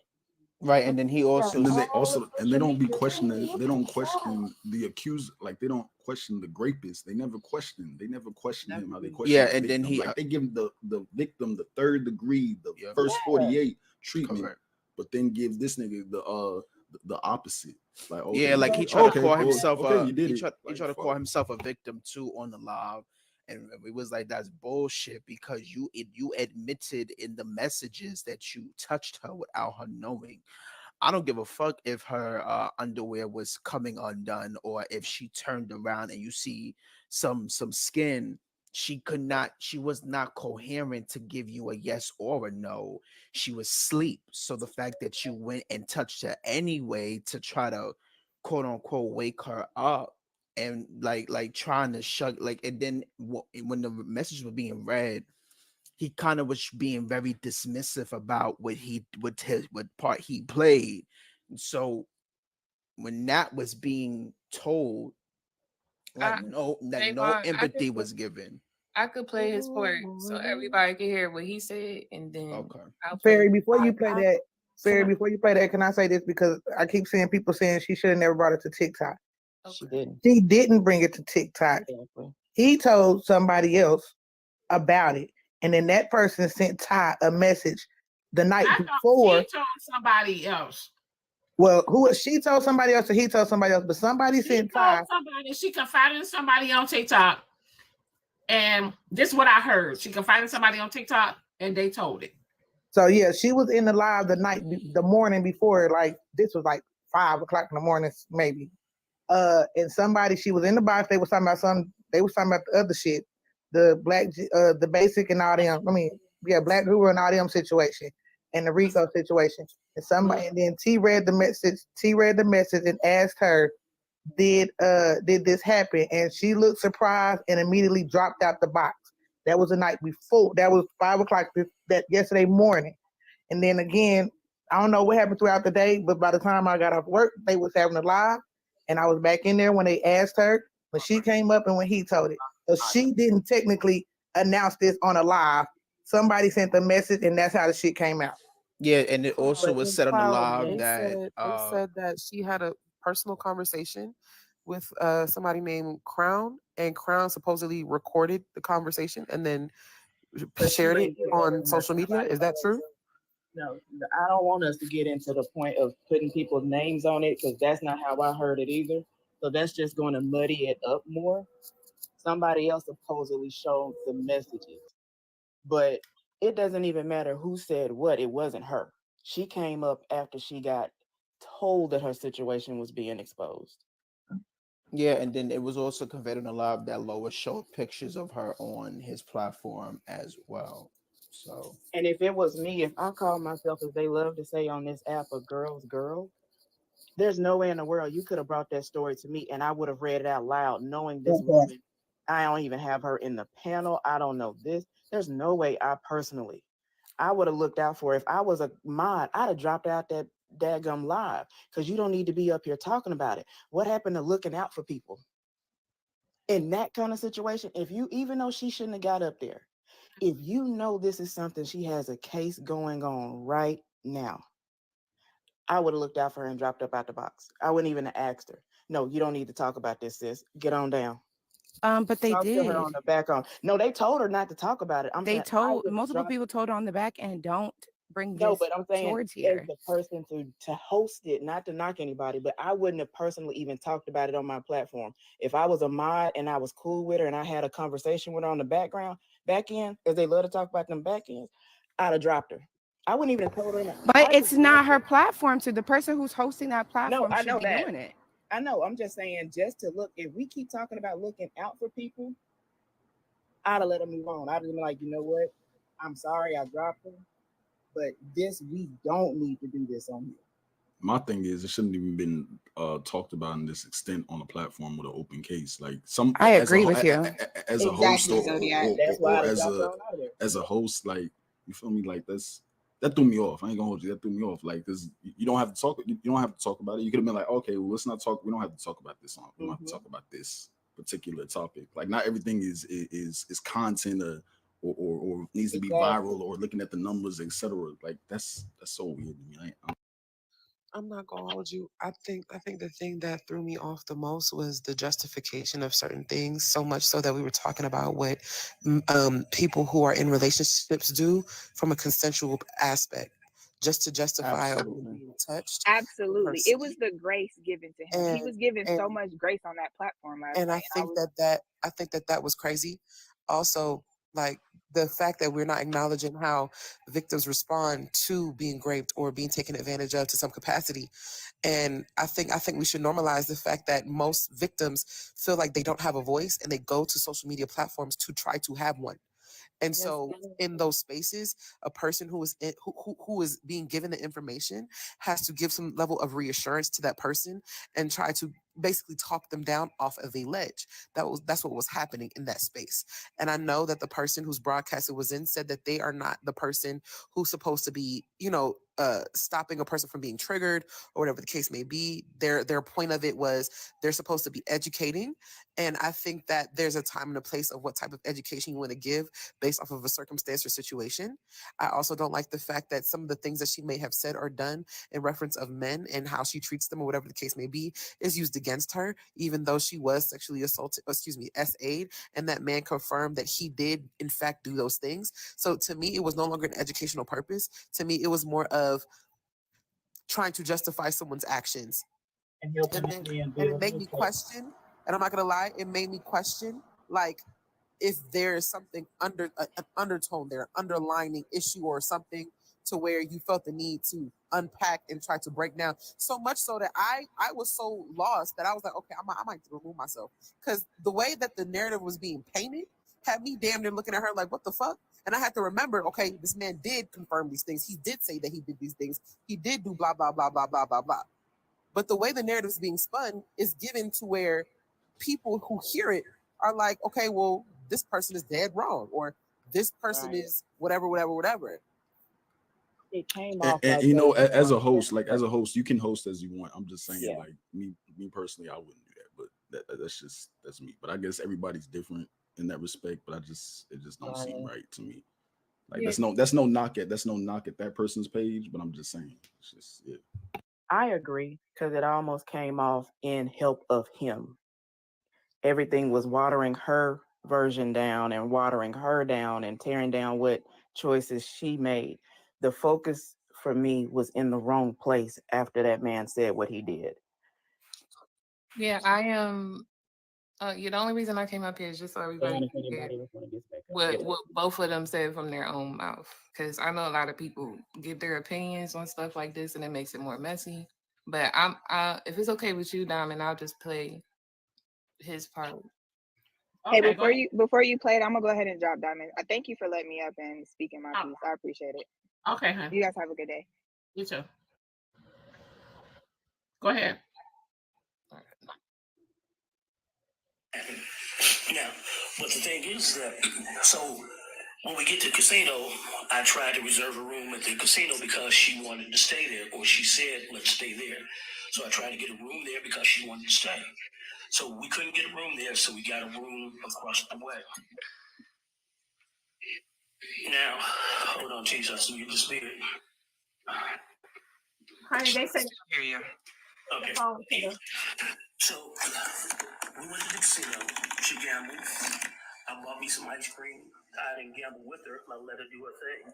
Right, and then he also, and then they don't be questioning. They don't question the accused. Like they don't question the rapist. They never question him. How they question the and then victim. Like they give the victim the third degree, the first 48 treatment, Correct. but then give this nigga the opposite. Like like he tried to call cool. himself you did he it. tried to call himself a victim too on the live, and it was like, that's bullshit, because you admitted in the messages that you touched her without her knowing. I don't give a fuck if her underwear was coming undone or if she turned around and you see some skin. She was not coherent to give you a yes or a no. She was asleep. So the fact that you went and touched her anyway to try to quote unquote wake her up and like trying to shut, like, and then when the message was being read, he kind of was being very dismissive about what part he played. So when that was being told, like no empathy was given. I could play his part so everybody can hear what he said, and then I'll play. Fairy, before you play that, can I say this? Because I keep seeing people saying she should have never brought it to TikTok. She didn't. She didn't bring it to TikTok. Exactly. He told somebody else about it, and then that person sent Ty a message the night before. She told somebody else. Well, she told somebody else, or he told somebody else, but somebody sent Ty. She confided in somebody on TikTok, and this is what I heard. She confided in somebody on TikTok, and they told it. So yeah, she was in the live the morning before, like this was like 5 o'clock in the morning, maybe. And she was in the box. They was talking about the other shit, the basic and all them. Black Guru and all them situation, and the Rico situation. And then T read the message and asked her, did this happen? And she looked surprised and immediately dropped out the box. That was the night before. That was 5 o'clock that yesterday morning. And then again, I don't know what happened throughout the day, but by the time I got off work, they was having a live, and I was back in there when they asked her, when she came up and when he told it. So she didn't technically announce this on a live. Somebody sent the message, and that's how the shit came out. Yeah, and it also was said on the live they that said that she had a personal conversation with somebody named Crown, and Crown supposedly recorded the conversation and then shared it on social media. Is that true? No, I don't want us to get into the point of putting people's names on it, because that's not how I heard it either. So that's just going to muddy it up more. Somebody else supposedly showed the messages, but it doesn't even matter who said what. It wasn't her. She came up after she got told that her situation was being exposed. Yeah, and then it was also conveyed on the live that Lois showed pictures of her on his platform as well. So, and if it was me, if I call myself, as they love to say on this app, a girl's girl, there's no way in the world you could have brought that story to me and I would have read it out loud, knowing this woman. I don't even have her in the panel. I don't know this. There's no way I would have looked out for her. If I was a mod, I'd have dropped out that daggum live, because you don't need to be up here talking about it. What happened to looking out for people in that kind of situation? If you, even though she shouldn't have got up there, if you know this is something, she has a case going on right now, I would have looked out for her and dropped up out the box. I wouldn't even have asked her. No, you don't need to talk about this, sis. Get on down. But they Talk did. to her on the back on. No, they told her not to talk about it. Multiple people told her on the back end, don't bring this. No, but I'm saying towards here. as the person to host it, not to knock anybody, but I wouldn't have personally even talked about it on my platform. If I was a mod and I was cool with her and I had a conversation with her on the back end, as they love to talk about them back ends, I'd have dropped her. I wouldn't even have told her. But it's not her platform. So the person who's hosting that platform should be doing it. I know. I'm just saying, just to look. If we keep talking about looking out for people, I'd have let them move on. I'd have been like, you know what? I'm sorry I dropped them, but we don't need to do this on here. My thing is, it shouldn't even been talked about in this extent on a platform with an open case. Like I agree with you. As a host, or as a host, like, you feel me? Like that threw me off. I ain't gonna hold you. That threw me off. Like, cause you don't have to talk. You don't have to talk about it. You could have been like, okay, well, let's not talk. We don't have to talk about this song. We don't have to talk about this particular topic. Like, not everything is content or needs to be viral or looking at the numbers, etc. Like, that's so weird to me. I'm not gonna hold you. I think the thing that threw me off the most was the justification of certain things. So much so that we were talking about what people who are in relationships do from a consensual aspect, just to justify being touched. Absolutely, it was the grace given to him. He was given so much grace on that platform last and night. I think that was crazy. Also, like, the fact that we're not acknowledging how victims respond to being raped or being taken advantage of to some capacity. And I think we should normalize the fact that most victims feel like they don't have a voice and they go to social media platforms to try to have one. And so in those spaces, a person who is being given the information has to give some level of reassurance to that person and try to basically talk them down off of a ledge. That's what was happening in that space. And I know that the person whose broadcast it was in said that they are not the person who's supposed to be, stopping a person from being triggered or whatever the case may be. Their point of it was they're supposed to be educating. And I think that there's a time and a place of what type of education you want to give based off of a circumstance or situation. I also don't like the fact that some of the things that she may have said or done in reference of men and how she treats them or whatever the case may be is used against her, even though she was sexually assaulted, SA'd, and that man confirmed that he did in fact do those things. So to me, it was no longer an educational purpose. To me, it was more of trying to justify someone's actions. And it made me question, and I'm not gonna lie, it made me question, like, if there's something an undertone there, underlining issue or something to where you felt the need to unpack and try to break down. So much so that I was so lost that I was like, okay, I might remove myself. Because the way that the narrative was being painted had me damn near looking at her like, what the fuck? And I had to remember, okay, this man did confirm these things. He did say that he did these things. He did do blah, blah, blah, blah, blah, blah, blah. But the way the narrative is being spun is given to where people who hear it are like, okay, well, this person is dead wrong, or this person is whatever. It came off like as a host, you can host as you want. I'm just saying, like, me personally, I wouldn't do that. But that's me. But I guess everybody's different in that respect. But it just don't seem right to me. Like, that's no knock at that person's page. But I'm just saying, it's just I agree, because it almost came off in help of him. Everything was watering her version down and watering her down and tearing down what choices she made. The focus for me was in the wrong place after that man said what he did. Yeah, I am. The only reason I came up here is just so everybody can hear what both of them said from their own mouth. Because I know a lot of people give their opinions on stuff like this, and it makes it more messy. But if it's okay with you, Diamond, I'll just play his part. Hey, before you play it, I'm gonna go ahead and drop Diamond. I thank you for letting me up and speaking my piece. I appreciate it. Okay, honey. You guys have a good day. You too. Go ahead. Now, but the thing is that, so when we get to the casino, I tried to reserve a room at the casino because she wanted to stay there, or she said, let's stay there. So I tried to get a room there because she wanted to stay. So we couldn't get a room there, so we got a room across the way. Now, hold on, Jesus, you just be it. Honey, they say. Hear you. Okay. So we went to the casino. She gambled. I bought me some ice cream. I didn't gamble with her. I let her do her thing.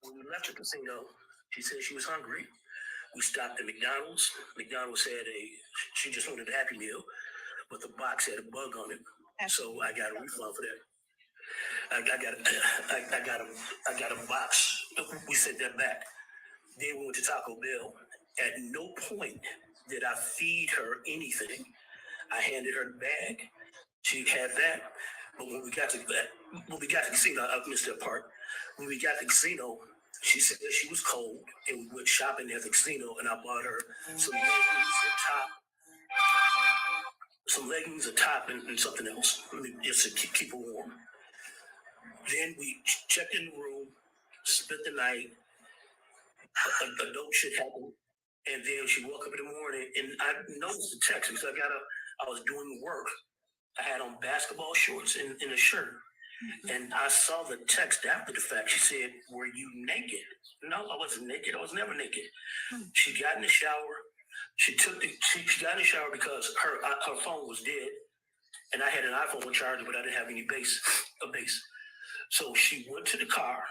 When we left the casino, she said she was hungry. We stopped at McDonald's. McDonald's she just wanted a Happy Meal, but the box had a bug on it. So I got a refund for that. I got a box. We sent that back. Then we went to Taco Bell. At no point Did I feed her anything? I handed her the bag. She had that. But when we got to the casino, I missed that part. When we got to the casino, she said that she was cold, and we went shopping at the casino, and I bought her some leggings, a top, and something else, just to keep her warm. Then we checked in the room, spent the night. Adult shit happened, and then she woke up in the morning, and I noticed the text because I was doing work. I had on basketball shorts and a shirt, and I saw the text after the fact. She said, "Were you naked?" No, I wasn't naked. I was never naked. She got in the shower. She got in the shower because her phone was dead, and I had an iPhone charger, but I didn't have any base. So she went to the car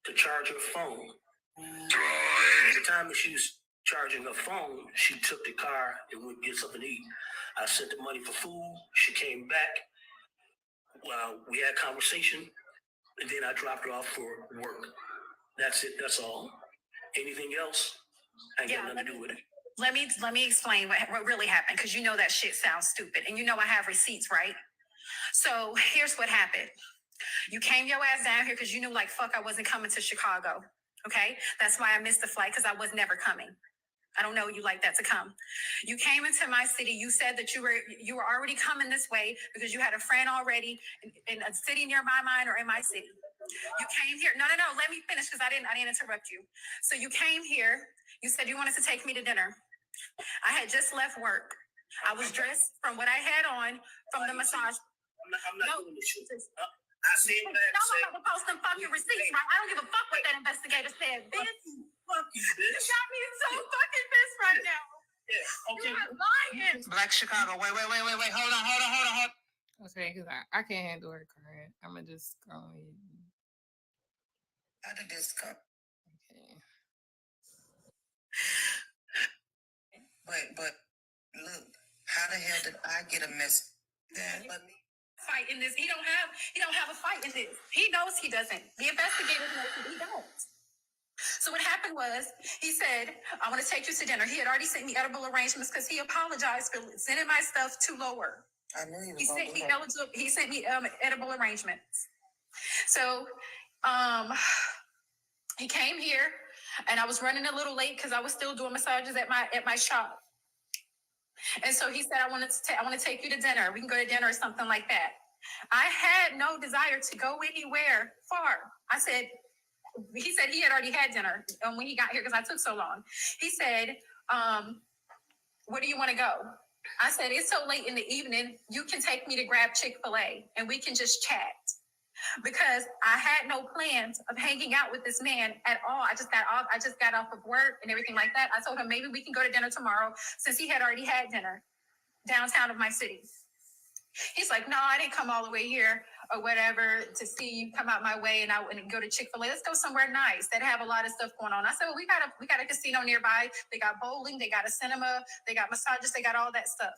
to charge her phone. At the time that she was charging her phone, she took the car and went get something to eat. I sent the money for food. She came back. Well, we had a conversation, and then I dropped her off for work. That's it. That's all. Anything else? I ain't got nothing to do with it. Let me explain what really happened, because you know that shit sounds stupid, and you know I have receipts, right? So here's what happened. You came your ass down here because you knew like fuck I wasn't coming to Chicago. Okay, that's why I missed the flight, because I was never coming. I don't know you like that to come. You came into my city. You said that you were already coming this way because you had a friend already in a city near my mind or in my city. You came here. No. Let me finish because I didn't interrupt you. So you came here. You said you wanted to take me to dinner. I had just left work. I was dressed from what I had on from the massage. I'm not doing this shit. I see it. I'm about to post some fucking receipts, right? I don't give a fuck what that investigator said, bitch. Fuck you, bitch. You got me so fucking pissed right now. Yeah, okay. You're lying. Black Chicago. Wait. Hold on. Okay, because I can't handle her crying. I'm gonna just go ahead. How did this come? Okay. But look, how the hell did I get a mess? Let me Fight in this. He don't have a fight in this. He knows he doesn't. The investigators know he don't. So what happened was he said, I want to take you to dinner. He had already sent me edible arrangements because he apologized for sending my stuff too lower. I knew he was going to do that. He sent me edible arrangements. So he came here and I was running a little late because I was still doing massages at my shop. And so he said, I want to take you to dinner. We can go to dinner or something like that. I had no desire to go anywhere far. He said he had already had dinner when he got here because I took so long. He said, where do you want to go? I said, it's so late in the evening. You can take me to grab Chick-fil-A and we can just chat. Because I had no plans of hanging out with this man at all. I just got off of work and everything like that. I told him maybe we can go to dinner tomorrow since he had already had dinner downtown of my city. He's like, no, I didn't come all the way here or whatever to see you come out my way and I wouldn't go to Chick-fil-A. Let's go somewhere nice that have a lot of stuff going on. I said, well, we got a casino nearby. They got bowling, they got a cinema, they got massages, they got all that stuff.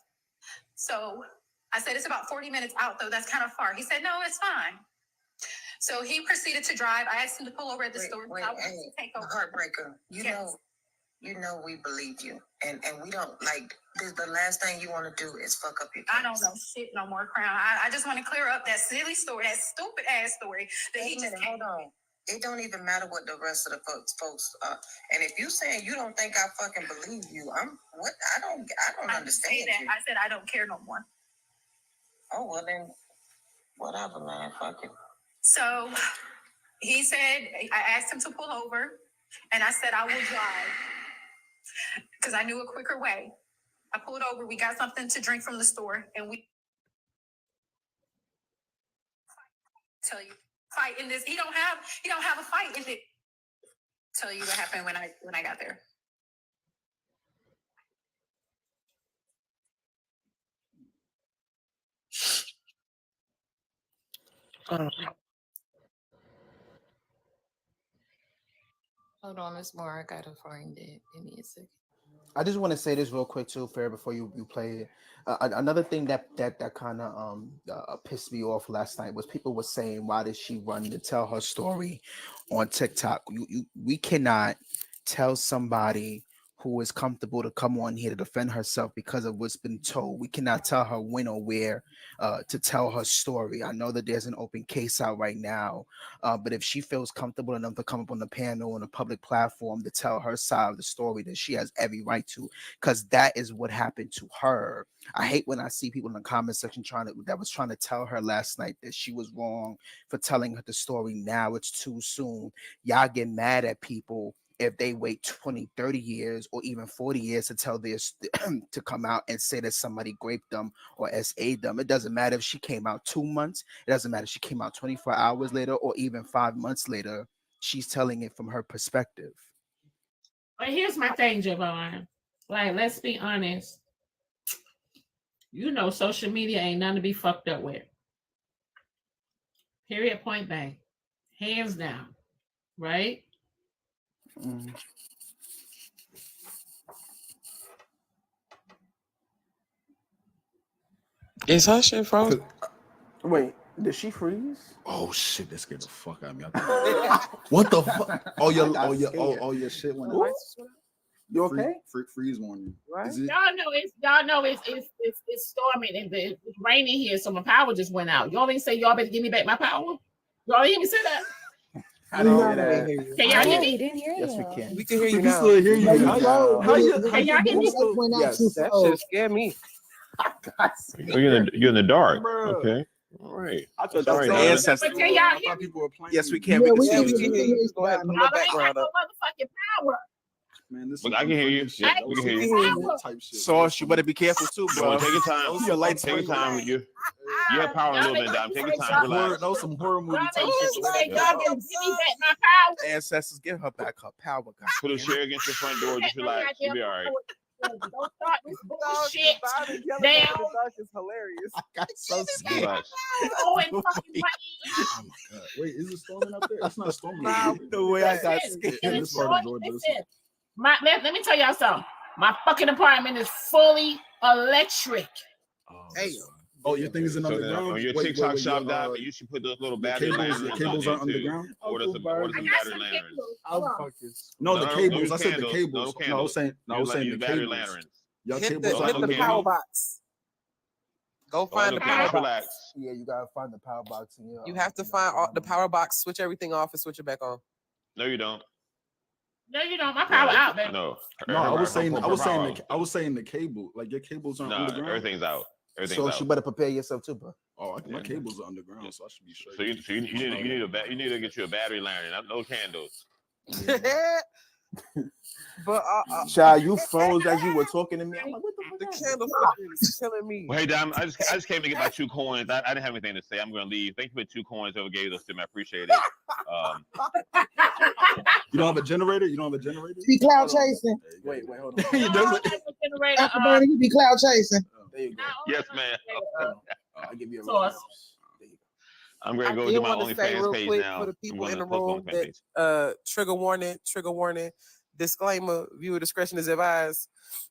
So I said, it's about 40 minutes out though. That's kind of far. He said, no, it's fine. So he proceeded to drive. I asked him to pull over at the store. Heartbreaker. You know we believe you. And we don't like this. The last thing you want to do is fuck up your case. I don't know shit no more, Crown. I just want to clear up that silly story, that stupid ass story that he just hold on. It don't even matter what the rest of the folks are. And if you saying you don't think I fucking believe you, I don't understand that. you. I said I don't care no more. Oh well then whatever, man. Fuck it. So he said, I asked him to pull over and I said, I will drive because I knew a quicker way. I pulled over. We got something to drink from the store and we tell you fight in this. He don't have a fight in it. Tell you what happened when I got there. Hold on, there's more. I gotta find it. Give me a second. I just want to say this real quick too, Fair, before you play it. Another thing that kind of pissed me off last night was people were saying, why did she run to tell her story on TikTok? We cannot tell somebody who is comfortable to come on here to defend herself because of what's been told. We cannot tell her when or where to tell her story. I know that there's an open case out right now, but if she feels comfortable enough to come up on the panel on a public platform to tell her side of the story, then she has every right to, because that is what happened to her. I hate when I see people in the comment section trying to tell her last night that she was wrong for telling her the story. Now it's too soon. Y'all get mad at people if they wait 20, 30 years or even 40 years to tell this to come out and say that somebody raped them or SA'd them. It doesn't matter if she came out 2 months. It doesn't matter if she came out 24 hours later or even 5 months later. She's telling it from her perspective. But here's my thing, Javon. Like, let's be honest. You know, social media ain't nothing to be fucked up with. Period, point blank. Hands down. Right? Mm. Is her shit frozen? Wait, did she freeze? Oh shit, that scared the fuck out of me. What the fuck? Oh your shit went out. You okay? Freeze warning. Right? Y'all know it's storming and it's raining here, so my power just went out. Y'all didn't say y'all better give me back my power? Y'all didn't even say that? I don't hear that. Can y'all hear me? We didn't hear you. Yes, we can. We can hear you We now. can still hear you. Can y'all hear me? Yes, that shit scared me. You're in the dark. Bruh. Okay. All right. I thought Sorry, that was Donna. the ancestors. But can y'all hear me? People were playing. Yes, we can. Yeah, We we can can see you. hear you. Go ahead and put Y'all the ain't got background no up. motherfucking power. Man, this Look, I can hear you. Yeah, we can hear you. Sauce, you better be careful too, bro. Take your time. Those are lights. Take your time. You have power a little bit, Dom. Take your time. Relax. That was some horror movie type Y'all shit. say y'all better give me back my power. Ancestors, give her back her power, guys. Put a chair against your front door. Just relax. You'll be all right. Don't start this bullshit now. Is hilarious. I got so scared. Relax. Oh, and fucking rain. Oh my god! Wait, is it storming up there? It's not storming. The way I got Listen, scared. In this part of Georgia. listen, let me tell y'all something. My fucking apartment is fully electric. Hey, oh, your thing is in So underground. on your TikTok shop, Dom, you should put those little battery lanterns. Your cables on are there, underground. too. Order some battery lanterns. No, the No cables. I said the candles, cables. no No, I was saying use the battery cables. lanterns. Your hit cables are the underground. power box. Go find the power box. Relax. Yeah, you gotta find the power box in your. You have to find the power box, switch everything off, and switch it back on. No, you don't. No, you don't. My power out, baby. No. I was saying the cable. Like your cables aren't underground. Everything's out. So you better prepare yourself too, bro. Oh, my cables are underground, so I should be straight. So you need to get you a battery lantern, not no candles. But Child, you froze as you were talking to me. I'm like, what the candle flame is killing me. Well, hey, Dom, I just came to get my 2 coins. I didn't have anything to say. I'm going to leave. Thank you for 2 coins over gave us to me. I appreciate it. You don't have a generator? You don't have a generator? Be cloud chasing. Wait, hold on. He doesn't. After burning, you be cloud chasing. There you go. Yes, man. I'll give you a Sauce. I'm going to go I do my want to say real OnlyFans page quick now. for the people in the room that trigger warning, disclaimer, viewer discretion is advised.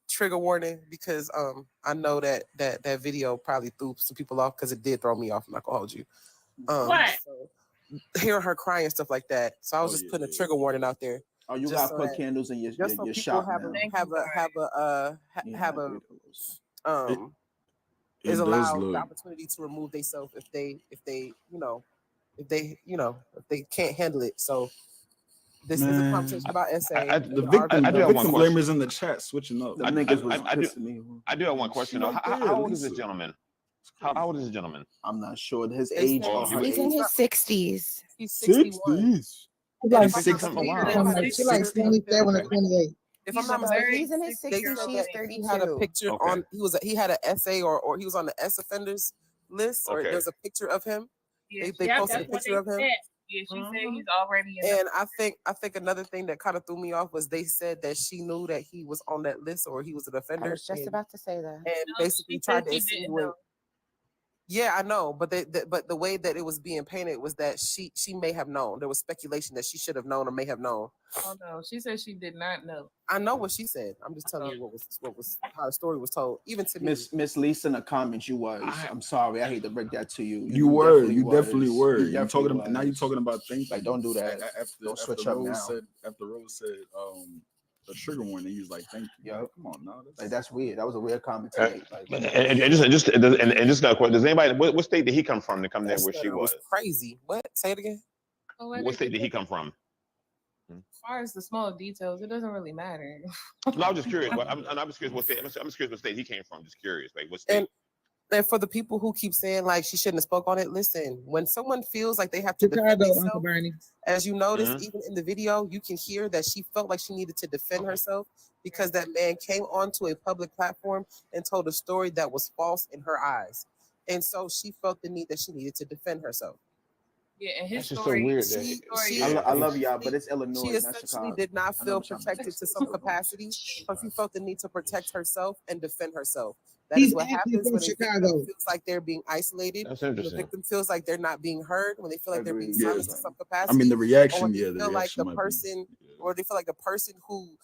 Trigger warning, because I know that video probably threw some people off, because it did throw me off. I'm not gonna hold you. What? So, hearing her crying and stuff like that. So I was just putting a trigger warning out there. Oh, you gotta put candles in your shop is allowed the opportunity to remove themselves if they can't handle it. So this is a conversation about SA. The victim blamers in the chat switching up. I do have one question. How old is this gentleman? How old is this gentleman? I'm not sure his age. He's in his 60s. He's 61. He's like 60. She's like 27 or 28. If I'm not mistaken, He's in his 60s. She's 32. He had a picture on. He had an essay, or he was on the S offenders list, or there's a picture of him. Yeah, they posted a picture of him. Yeah, she said he's already in. And I think another thing that kind of threw me off was they said that she knew that he was on that list, or he was an offender. I was just about to say that. And basically tried to insinuate. Yeah, I know, but but the way that it was being painted was that she may have known. There was speculation that she should have known or may have known. Oh no, she said she did not know. I know what she said. I'm just telling you what was how the story was told. Even to me, Miss Lisa in the comments, you was. I'm sorry, I hate to break that to you. You definitely were. You're talking about now. You're talking about things like don't do that. After don't switch after up Rose now. said, after Rose said, trigger warning. He was like, "Thank you." Yep. Come on, now. Like that's weird. That was a weird comment to make. Like, and just not quite. Does anybody? What state did he come from to come there where she was? Crazy. What? Say it again. What state did he come from? As far as the small details, it doesn't really matter. No, I'm just curious. I'm just curious what state. I'm just curious what state he came from. Just curious, like what state. And for the people who keep saying like she shouldn't have spoke on it, listen. When someone feels like they have to defend Chicago, themselves, Uncle Bernie. as you notice, even in the video, you can hear that she felt like she needed to defend herself because that man came onto a public platform and told a story that was false in her eyes, and so she felt the need that she needed to defend herself. Yeah, and his That's story. just so weird. I love y'all, but it's Illinois, She not essentially Chicago. did not feel protected to some capacity, but she felt the need to protect herself and defend herself. That He's is what actually happens from when a Chicago. victim feels like they're being isolated. That's When the interesting. victim feels like they're not being heard, when they feel like they're being Yeah. silenced to some capacity. I mean, the or reaction, when they yeah, the feel like reaction the might person, or they feel like the person who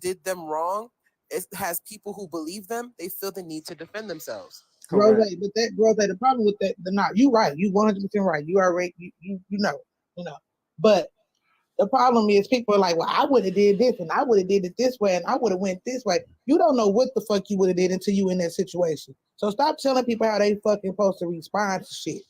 did them wrong, it has people who believe them. They feel the need to defend themselves. Rose, but that Rose, the problem with that, you right, you 100% right. You already, you know. But the problem is people are like, well, I would have did this and I would have did it this way and I would have went this way. You don't know what the fuck you would have did until you in that situation. So stop telling people how they fucking supposed to respond to shit.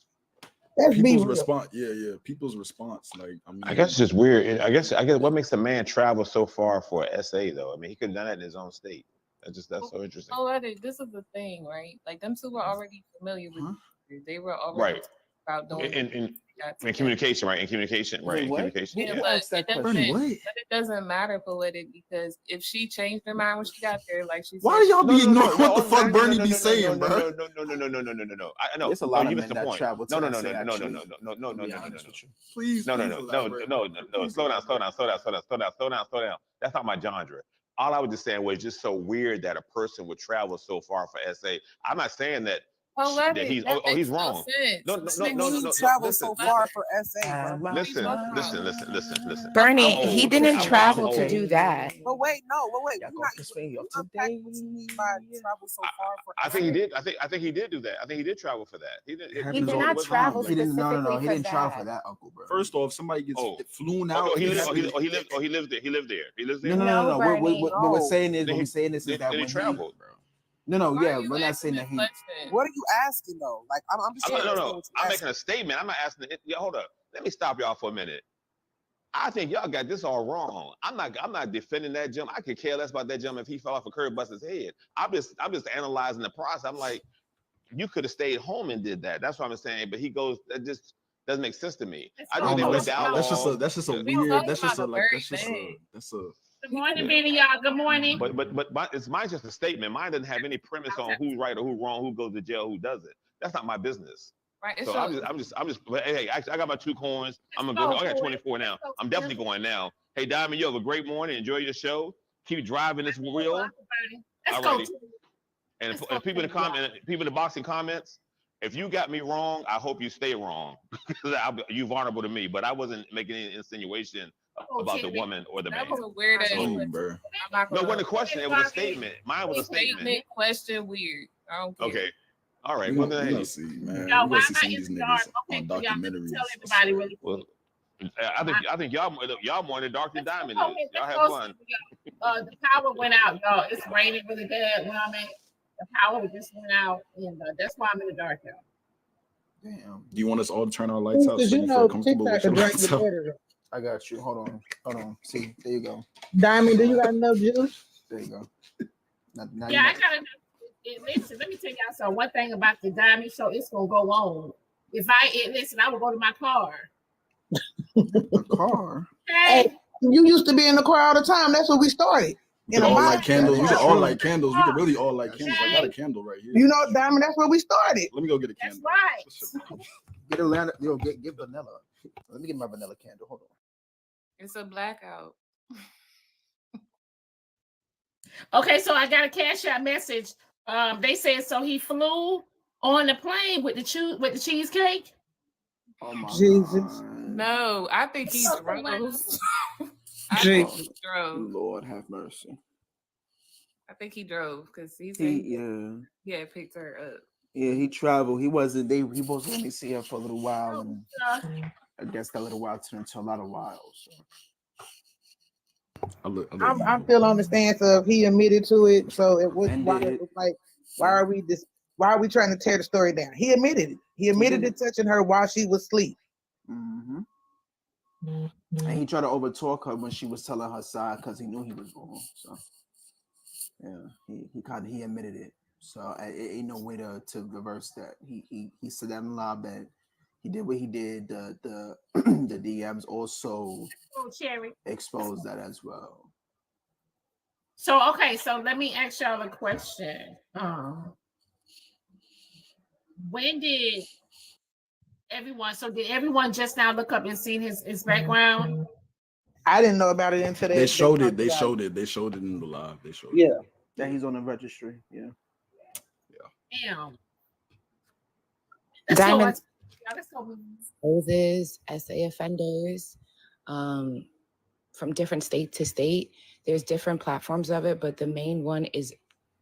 That's people's response. Yeah. People's response. Like, I mean, I guess it's just weird. I guess what makes a man travel so far for an SA though? I mean, he could have done that in his own state. That's so interesting. Oh, this is the thing, right? Like them two were already familiar with each other. They were already Right. about doing in communication, right? In communication, right? In communication. Yeah, Yeah. but it doesn't matter Poetic because if she changed her mind when she got there, like she said, why do y'all be ignoring what the fuck No, Bernie be saying, bro? No. I know. There's a lot of you men missed the that point. travel to No. SA, actually. Please, No. elaborate. Slow down. That's not my genre. All I was just saying was just so weird that a person would travel so far for SA. I'm not saying that he's he's wrong. No. Travel so far for SA, bro. Listen. Bernie, I'm he old. didn't I'm travel to old. do that. But wait, no. We're not unpack what you mean by travel so far for I think SA. he did. I think he did do that. I think he did travel for that. He did not travel He didn't. No. specifically He for didn't travel that. for that, Uncle Bro. First off, somebody gets flown out. He lived there. He lives there. No. Bernie. What we're saying is, is that he when traveled, bro. No, yeah, we're not saying that he. What are you asking though? Like I'm just No. I'm making a statement. I'm not asking. Hold up. Let me stop y'all for a minute. I think y'all got this all wrong. I'm not defending that jump. I could care less about that jump if he fell off a curb, bust his head. I'm just analyzing the process. I'm like, you could have stayed home and did that. That's what I'm saying. But he goes, that just doesn't make sense to me. I think they went down. That's just a weird. Good morning, Benny, y'all. Good morning. But mine's just a statement. Mine doesn't have any premise on who's right or who's wrong, who goes to jail, who doesn't. That's not my business. Right. So I'm just. Hey, I got my 2 coins. I'm gonna go. I got 24 now. I'm definitely going now. Hey, Diamond, you have a great morning. Enjoy your show. Keep driving this wheel. Alrighty. And people in the box in comments, if you got me wrong, I hope you stay wrong. You're vulnerable to me, but I wasn't making any insinuation about the woman or the man. That was a weird ass question. No, it wasn't a question. It was a statement. Mine was a statement. Question weird. I don't care. Okay. All right. We're gonna see, man. We're gonna see some of these niggas on documentaries. Well, I think y'all more in the dark than Diamond is. Y'all have fun. The power went out, y'all. It's raining really bad where I'm at. The power just went out, and that's why I'm in the dark now. Damn. Do you want us all to turn our lights out so you feel comfortable with your lights out? I got you. Hold on. See, there you go. Diamond, do you got enough juice? There you go. Now Yeah, I gotta listen. Let me tell y'all something. One thing about the Diamond Show, it's gonna go on. If I would go to my car. Car. Hey, you used to be in the car all the time. That's what we started. We could all light candles. We could all light candles. We could really all light candles. I got a candle right here. You know, Diamond, that's where we started. Let me go get a candle. That's right. Get a get vanilla. Let me get my vanilla candle. Hold on. It's a blackout. Okay, so I got a CashApp message. They said so he flew on the plane with the cheesecake. Oh my Jesus. God. No, I think he drove. Lord have mercy. I think he drove because he had picked her up. Yeah, he traveled. He wasn't. He was only see her for a little while, and I guess that little while turned into a lot of while. So. I'm still on the stance of he admitted to it, so it was why Ended it. it's like why are we trying to tear the story down? He admitted it. He admitted to touching her while she was asleep. Mm-hmm. And he tried to overtalk her when she was telling her side because he knew he was wrong. So yeah, he admitted it. So it ain't no way to reverse that. He said that in live that he did what he did. The the DMs also exposed that as well. So okay, so let me ask y'all a question. When did everyone just now look up and seen his background? I didn't know about it until They showed it. They talked showed about it. They showed it in the live. They showed Yeah. it. That he's on the registry. Yeah. Damn. Diamonds, That's so exposes SA offenders from different state to state. There's different platforms of it, but the main one is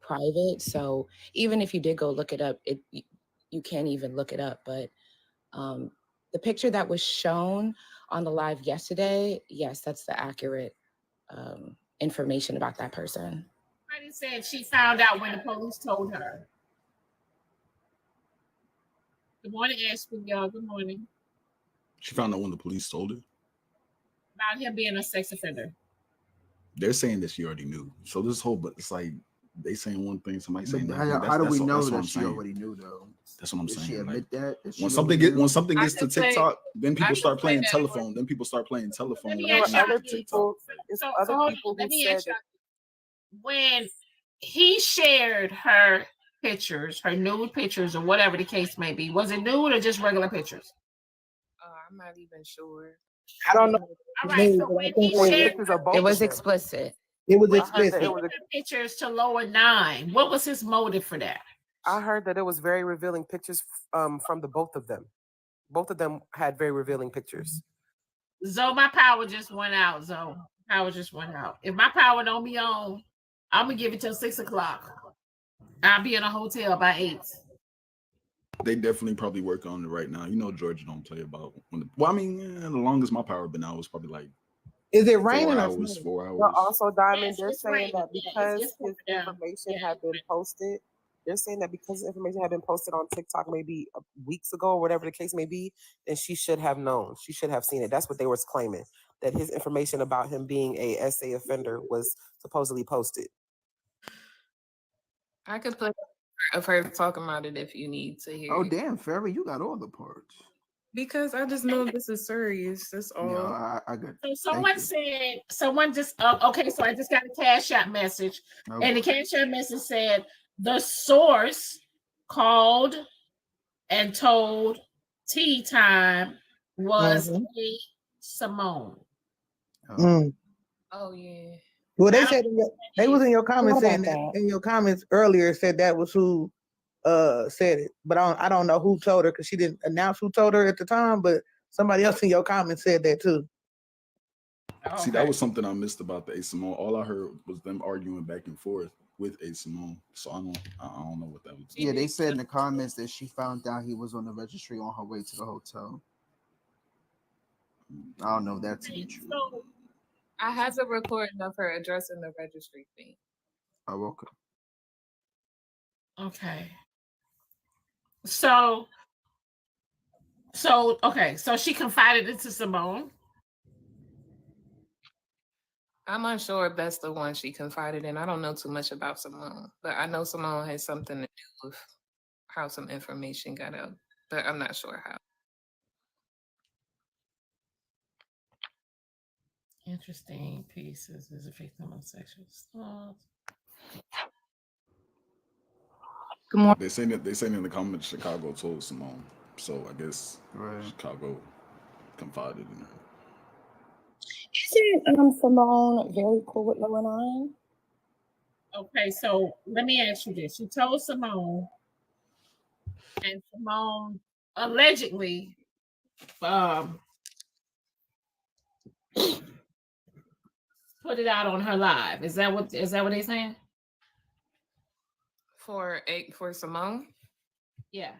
private. So even if you did go look it up, you can't even look it up. But the picture that was shown on the live yesterday, yes, that's the accurate information about that person. Somebody said she found out when the police told her. Good morning, Ashley, y'all. Good morning. She found out when the police told her. About him being a sex offender. They're saying that she already knew. So this whole, but it's like they saying one thing, somebody saying But another thing. how do we know that's what that I'm she saying. already knew though? That's what I'm Did saying. she admit that? Did she When already something know? gets to TikTok, then people start playing telephone. Then people start playing telephone. Let me when ask it y'all comes this. to TikTok. So hold on, let me ask y'all. When he shared her pictures, her nude pictures, or whatever the case may be, was it nude or just regular pictures? I'm not even sure. I don't know. All right, so when he shared it was explicit. It was when explicit. he shared her pictures to lower 9, what was his motive for that? I heard that it was very revealing pictures from the both of them. Both of them had very revealing pictures. Zoe, my power just went out. Zoe, power just went out. If my power don't be on, I'm gonna give it till 6 o'clock. I'll be in a hotel by 8. They definitely probably work on it right now. You know, Georgia don't play about when. The longest my power been out was probably like. Is it 4 raining or hours? snowing? 4 hours. But also, Diamond, Yes, they're it's saying raining. that Yeah, because it's his down. information had been posted, they're saying that because his information had been posted on TikTok maybe weeks ago or whatever the case may be, then she should have known. She should have seen it. That's what they were claiming, that his information about him being a SA offender was supposedly posted. I could play of her talking about it if you need to hear. Oh it. damn, Ferry, you got all the parts. Because I just know this is serious. That's all. Yeah, I got. So someone just okay. So I just got a CashApp message, and the CashApp message said the source called and told Tea Time was A. Simone. Oh yeah. Well, they said they was in your comments saying that that. in your comments earlier said that was who said it, but I don't know who told her because she didn't announce who told her at the time. But somebody else in your comments said that too. See, that was something I missed about the A Simone. All I heard was them arguing back and forth with A Simone. So I don't know what that was. Yeah, they said in the comments that she found out he was on the registry on her way to the hotel. I don't know if that to be true. So I have a recording of her addressing the registry thing. Oh, okay. Okay. So okay. So she confided it to Simone. I'm unsure if that's the one she confided in. I don't know too much about Simone, but I know Simone has something to do with how some information got out, but I'm not sure how. Interesting pieces is a victim of sexual assault. Good morning. They say in the comments Chicago told Simone. So I guess Chicago confided in her. Isn't Simone very cool with Low and I? Okay, so let me ask you this. She told Simone, and Simone allegedly put it out on her live. Is that what they're saying? For Simone? Yeah.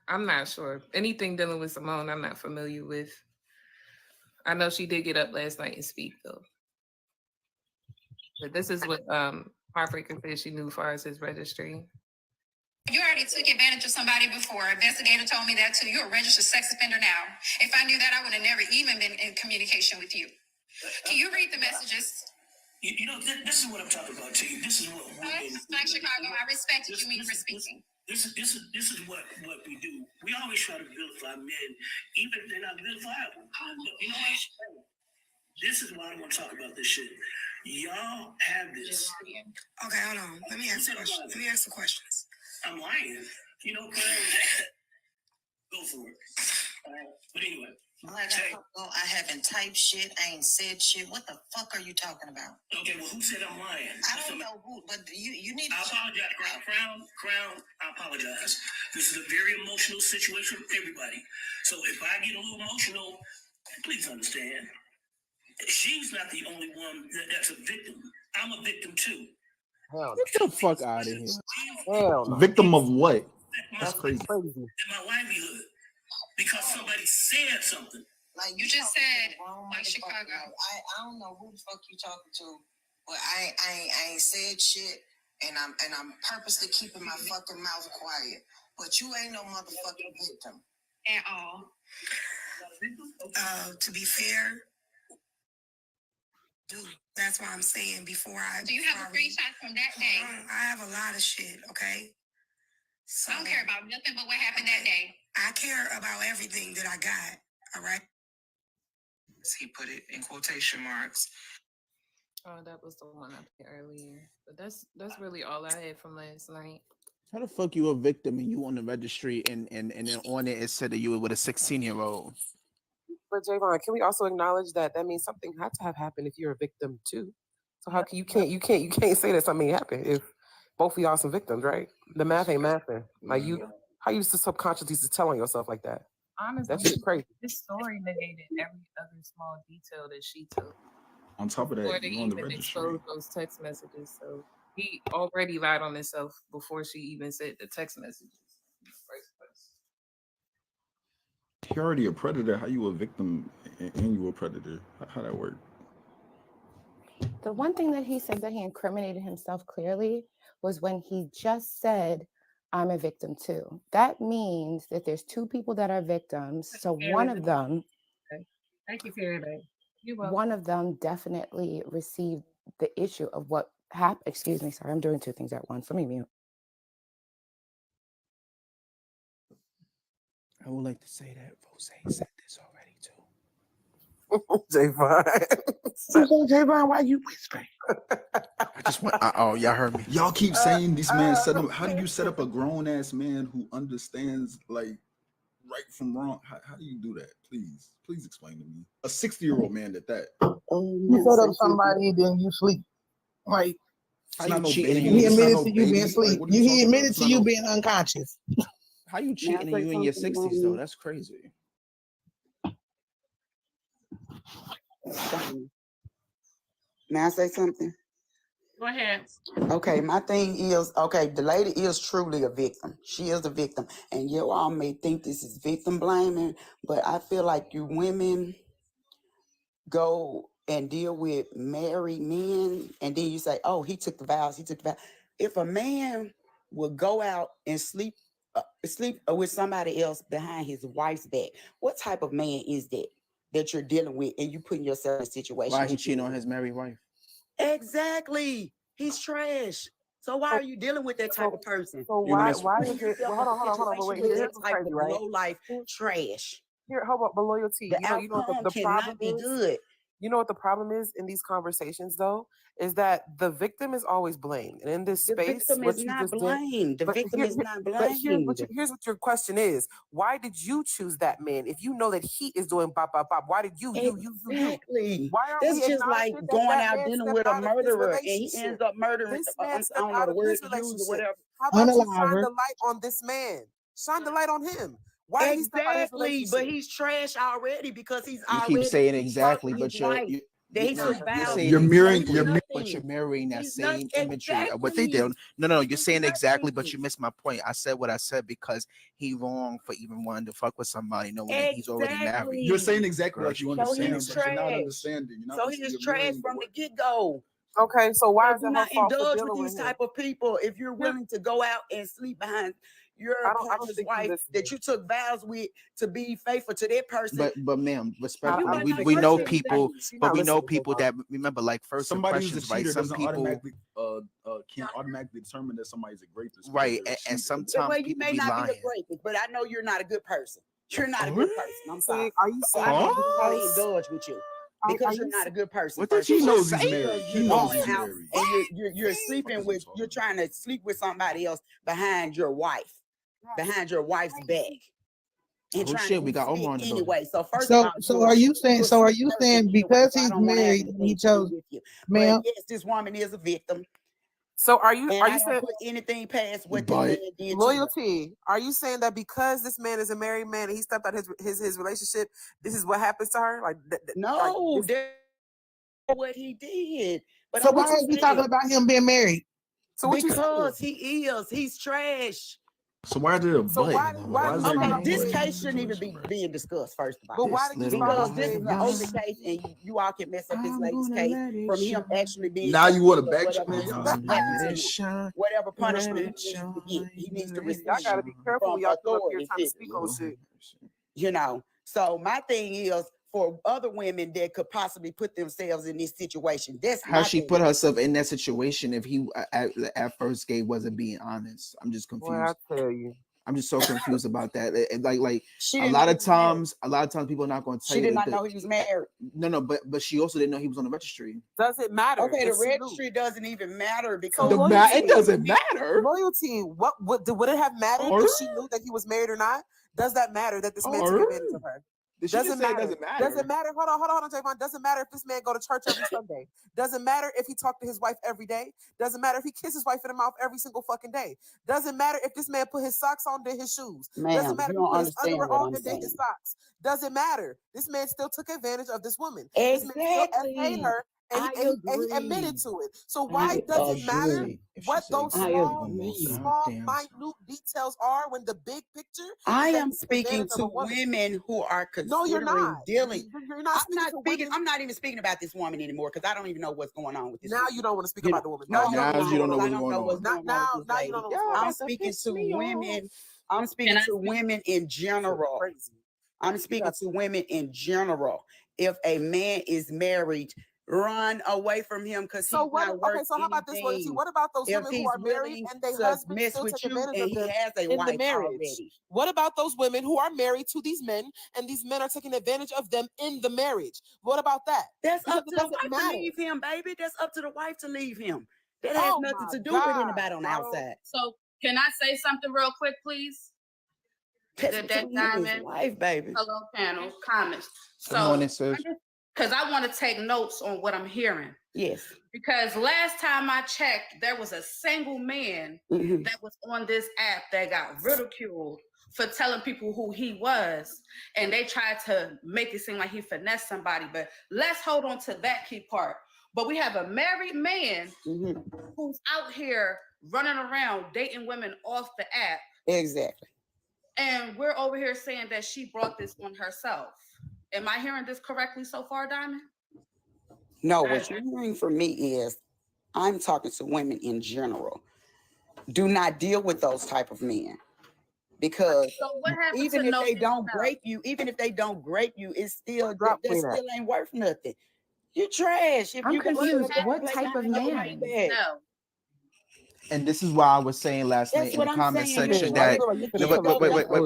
I'm not sure. Anything dealing with Simone, I'm not familiar with. I know she did get up last night and speak though. But this is what Heartbreaker said she knew as far as his registry. You already took advantage of somebody before. Investigator told me that too. You're a registered sex offender now. If I knew that, I would have never even been in communication with you. Can you read the messages? You know, this is what I'm talking about, T. This is what women. Like Chicago, I respect you when you were speaking. This is what we do. We always try to vilify men, even if they're not vilifiable. But you know what? This is why I don't want to talk about this shit. Y'all have this. Okay, hold on. Let me ask questions. Let me ask the questions. I'm lying. You know, go for it. But anyway. I haven't typed shit. I ain't said shit. What the fuck are you talking about? Okay, well, who said I'm lying? I don't know who, but you need to. I apologize, Crown. I apologize. This is a very emotional situation for everybody. So if I get a little emotional, please understand. She's not the only one that's a victim. I'm a victim too. Get the fuck out of here. Hell no. Victim of what? That's crazy. In my livelihood. Because somebody said something. Like You just said, like Chicago. I don't know who the fuck you talking to, but I ain't said shit, and I'm purposely keeping my fucking mouth quiet. But you ain't no motherfucking victim At all. To be fair, dude, that's why I'm saying before I. Do you have a screenshot from that day? I have a lot of shit. Okay. So, I don't care about nothing but what happened that day. I care about everything that I got. All right. He put it in quotation marks. Oh, that was the one up here earlier. But that's really all I had from last night. How the fuck you a victim and you on the registry and then on it said that you were with a 16-year-old? But Javon, can we also acknowledge that means something had to have happened if you're a victim too? So how can you can't say that something happened if both of y'all some victims, right? The math ain't mathing. Like how you just subconsciously just telling yourself like that? Honestly, That's just crazy. This story negated every other small detail that she took. On top of Before that, they you're on the even registry. exposed those text messages, so he already lied on himself before she even said the text messages in the first place. You're already a predator. How you a victim and you a predator? How that work? The one thing that he said that he incriminated himself clearly was when he just said, I'm a victim too. That means that there's two people that are victims. So one of them, Thank you, Fairy Babe. one of them definitely received the issue of what happened. Excuse me, sorry, I'm doing two things at once. Let me mute. I would like to say that Rose said this already too. Javon, why you whispering? I just want. Oh, y'all heard me. Y'all keep saying this man set up. How do you set up a grown ass man who understands like right from wrong? How do you do that? Please explain to me. A 60-year-old man at that. You set up somebody, then you sleep. Like How you cheating? He admitted to you being asleep. He admitted to you being unconscious. How you cheating and you in your 60s though? That's crazy. May I say something? Go ahead. Okay, my thing is, okay, the lady is truly a victim. She is a victim. And you all may think this is victim blaming, but I feel like you women go and deal with married men, and then you say, oh, he took the vows. If a man would go out and sleep with somebody else behind his wife's back, what type of man is that you're dealing with and you putting yourself in a situation? Why he cheating on his married wife? Exactly. He's trash. So why are you dealing with that type of person? So why is it? Well, hold on. Wait, here's what's crazy, right? Low life trash. Here, hold on, but loyalty. The You know what the problem be is? good. You know what the problem is in these conversations, though, is that the victim is always blamed, and in this space, the victim is not blamed. The victim is not blamed. Here's what your question is: why did you choose that man? If you know that he is doing bop bop bop, why did you? Exactly. Why aren't That's we just like acknowledging going that out man dinner stepped with a out of his murderer and he relationship? ends up murdering. This man I stepped don't know out the of word his to use or relationship. whatever. How about you shine the light on this man? Shine the light on him. Why did he step out of his relationship? But he's trash already because he's You already keep saying exactly, his but wife. You're mirroring. But you're mirroring that same imagery of what they did. No, you're saying exactly, but you missed my point. I said what I said because he wrong for even wanting to fuck with somebody knowing that he's already married. You're saying exactly what you So understand, he's but you're not trash. understanding. So he's trash from the get-go. Okay, so why is Do it her not fault for indulge dealing with with these him? type of people if you're willing to go out and sleep behind your I don't partner's think wife you that you took vows with to be faithful to that person. But ma'am, respectfully, might not we know person people, that- but we know people that remember like first Somebody who's a impressions, right? cheater Some doesn't people, automatically can't automatically determine that somebody's a rapist. right? because they're a And cheater. Well, sometimes you people may be not lying. be a rapist, but I know you're not a good person. You're not a good person. I'm sorry. Are you So saying I don't because- want to indulge with you because you're not a good person. What did First he of all. knows he's married? Because He you're knows going he's out married. and you're sleeping with, you're trying to sleep with somebody else behind your wife, behind your wife's back. And Oh trying shit, to we got be Omar on sick the building. anyway. So first of all, So are you saying? you're a So are sick you person saying anyway, because so I he's don't want to have married, anything he to do chose, with you. ma'am? But yes, this woman is a victim. So are you And are I you don't saying put anything past what this But- man did to her. loyalty? Are you saying that because this man is a married man and he stepped out his relationship, this is what happens to her? Like No, that's what he did. But So I'm why just is he saying, talking about him being married? So what you because he is. He's trash. So why did it So but? why is did there Okay, even a this but? case shouldn't even be being discussed, first of all. But why did you start Because off this is saying an older case, and you all can mess up this lady's case from him actually being Now you want to whatever backtrack? happened to him. Whatever punishment he needs to get, he needs to receive Y'all gotta be careful when from y'all come up here authority trying to figures. speak on shit. You know, so my thing is for other women that could possibly put themselves in this situation. That's How my she thing. put herself in that situation if he at first gay wasn't being honest? I'm just confused. Well, I tell you. I'm just so confused about that. Like She a didn't lot know of he was married. times people are not going to tell She you did that not know he was married. No, but she also didn't know he was on the registry. Does it matter? Okay, the if she knew? registry doesn't even matter So because loyalty, it doesn't matter. Loyalty. What would it have mattered if she knew that he was married or not? Does that matter that this man took advantage of her? Did she just say it doesn't matter? Doesn't matter. Hold on, Javon. Doesn't matter if this man go to church every Sunday. Doesn't matter if he talk to his wife every day. Doesn't matter if he kiss his wife in the mouth every single fucking day. Doesn't matter if this man put his socks on than his shoes. Ma'am, Doesn't matter you if he don't put his understand underwear what on I'm and then his saying. socks. Doesn't matter. This man still took advantage of this woman. This man still paid her. And he admitted to it. So why does it matter what those small, minute details are when the big picture? I is am that speaking to woman? women who are No, you're considering not. dealing. You're not I'm not even speaking about this woman anymore because I don't even know what's going on with this. Now woman. you don't want to speak You about know, the woman. No, Right, now you don't know what's I don't going know on. what's going on Now with this lady. you don't know what's going on. I'm speaking to women. I'm speaking to women in general. I'm speaking to women in general. If a man is married, run away from him because he's not worth so how about this, Loyalty? anything. what about those If women who he's are married willing and their to husbands mess still with take you advantage and of he them has a in the wife marriage? already. What about those women who are married to these men and these men are taking advantage of them in the marriage? What about that? That's Because up it to the doesn't wife to matter. leave him, baby. That's up to the wife to leave him. That has nothing to do with anybody on the outside. So can I say something real quick, please? That's That between him and his diamond. wife, baby. Hello, panel comments. Good morning, sis. Because I want to take notes on what I'm hearing. Yes. Because last time I checked, there was a single man that was on this app that got ridiculed for telling people who he was, and they tried to make it seem like he finessed somebody. But let's hold on to that key part. But we have a married man who's out here running around dating women off the app. Exactly. And we're over here saying that she brought this on herself. Am I hearing this correctly so far, Diamond? No, what you're hearing from me is I'm talking to women in general. Do not deal with those type of men. Because so what happened even to if know they this don't now? grape you, it's still Drop that me that. still ain't worth nothing. You trash. If I'm you can confused. sit up What and play type of behind your man? back. No. And this is why I was saying last That's night in what the I'm comment saying. section Why that you don't wait, hold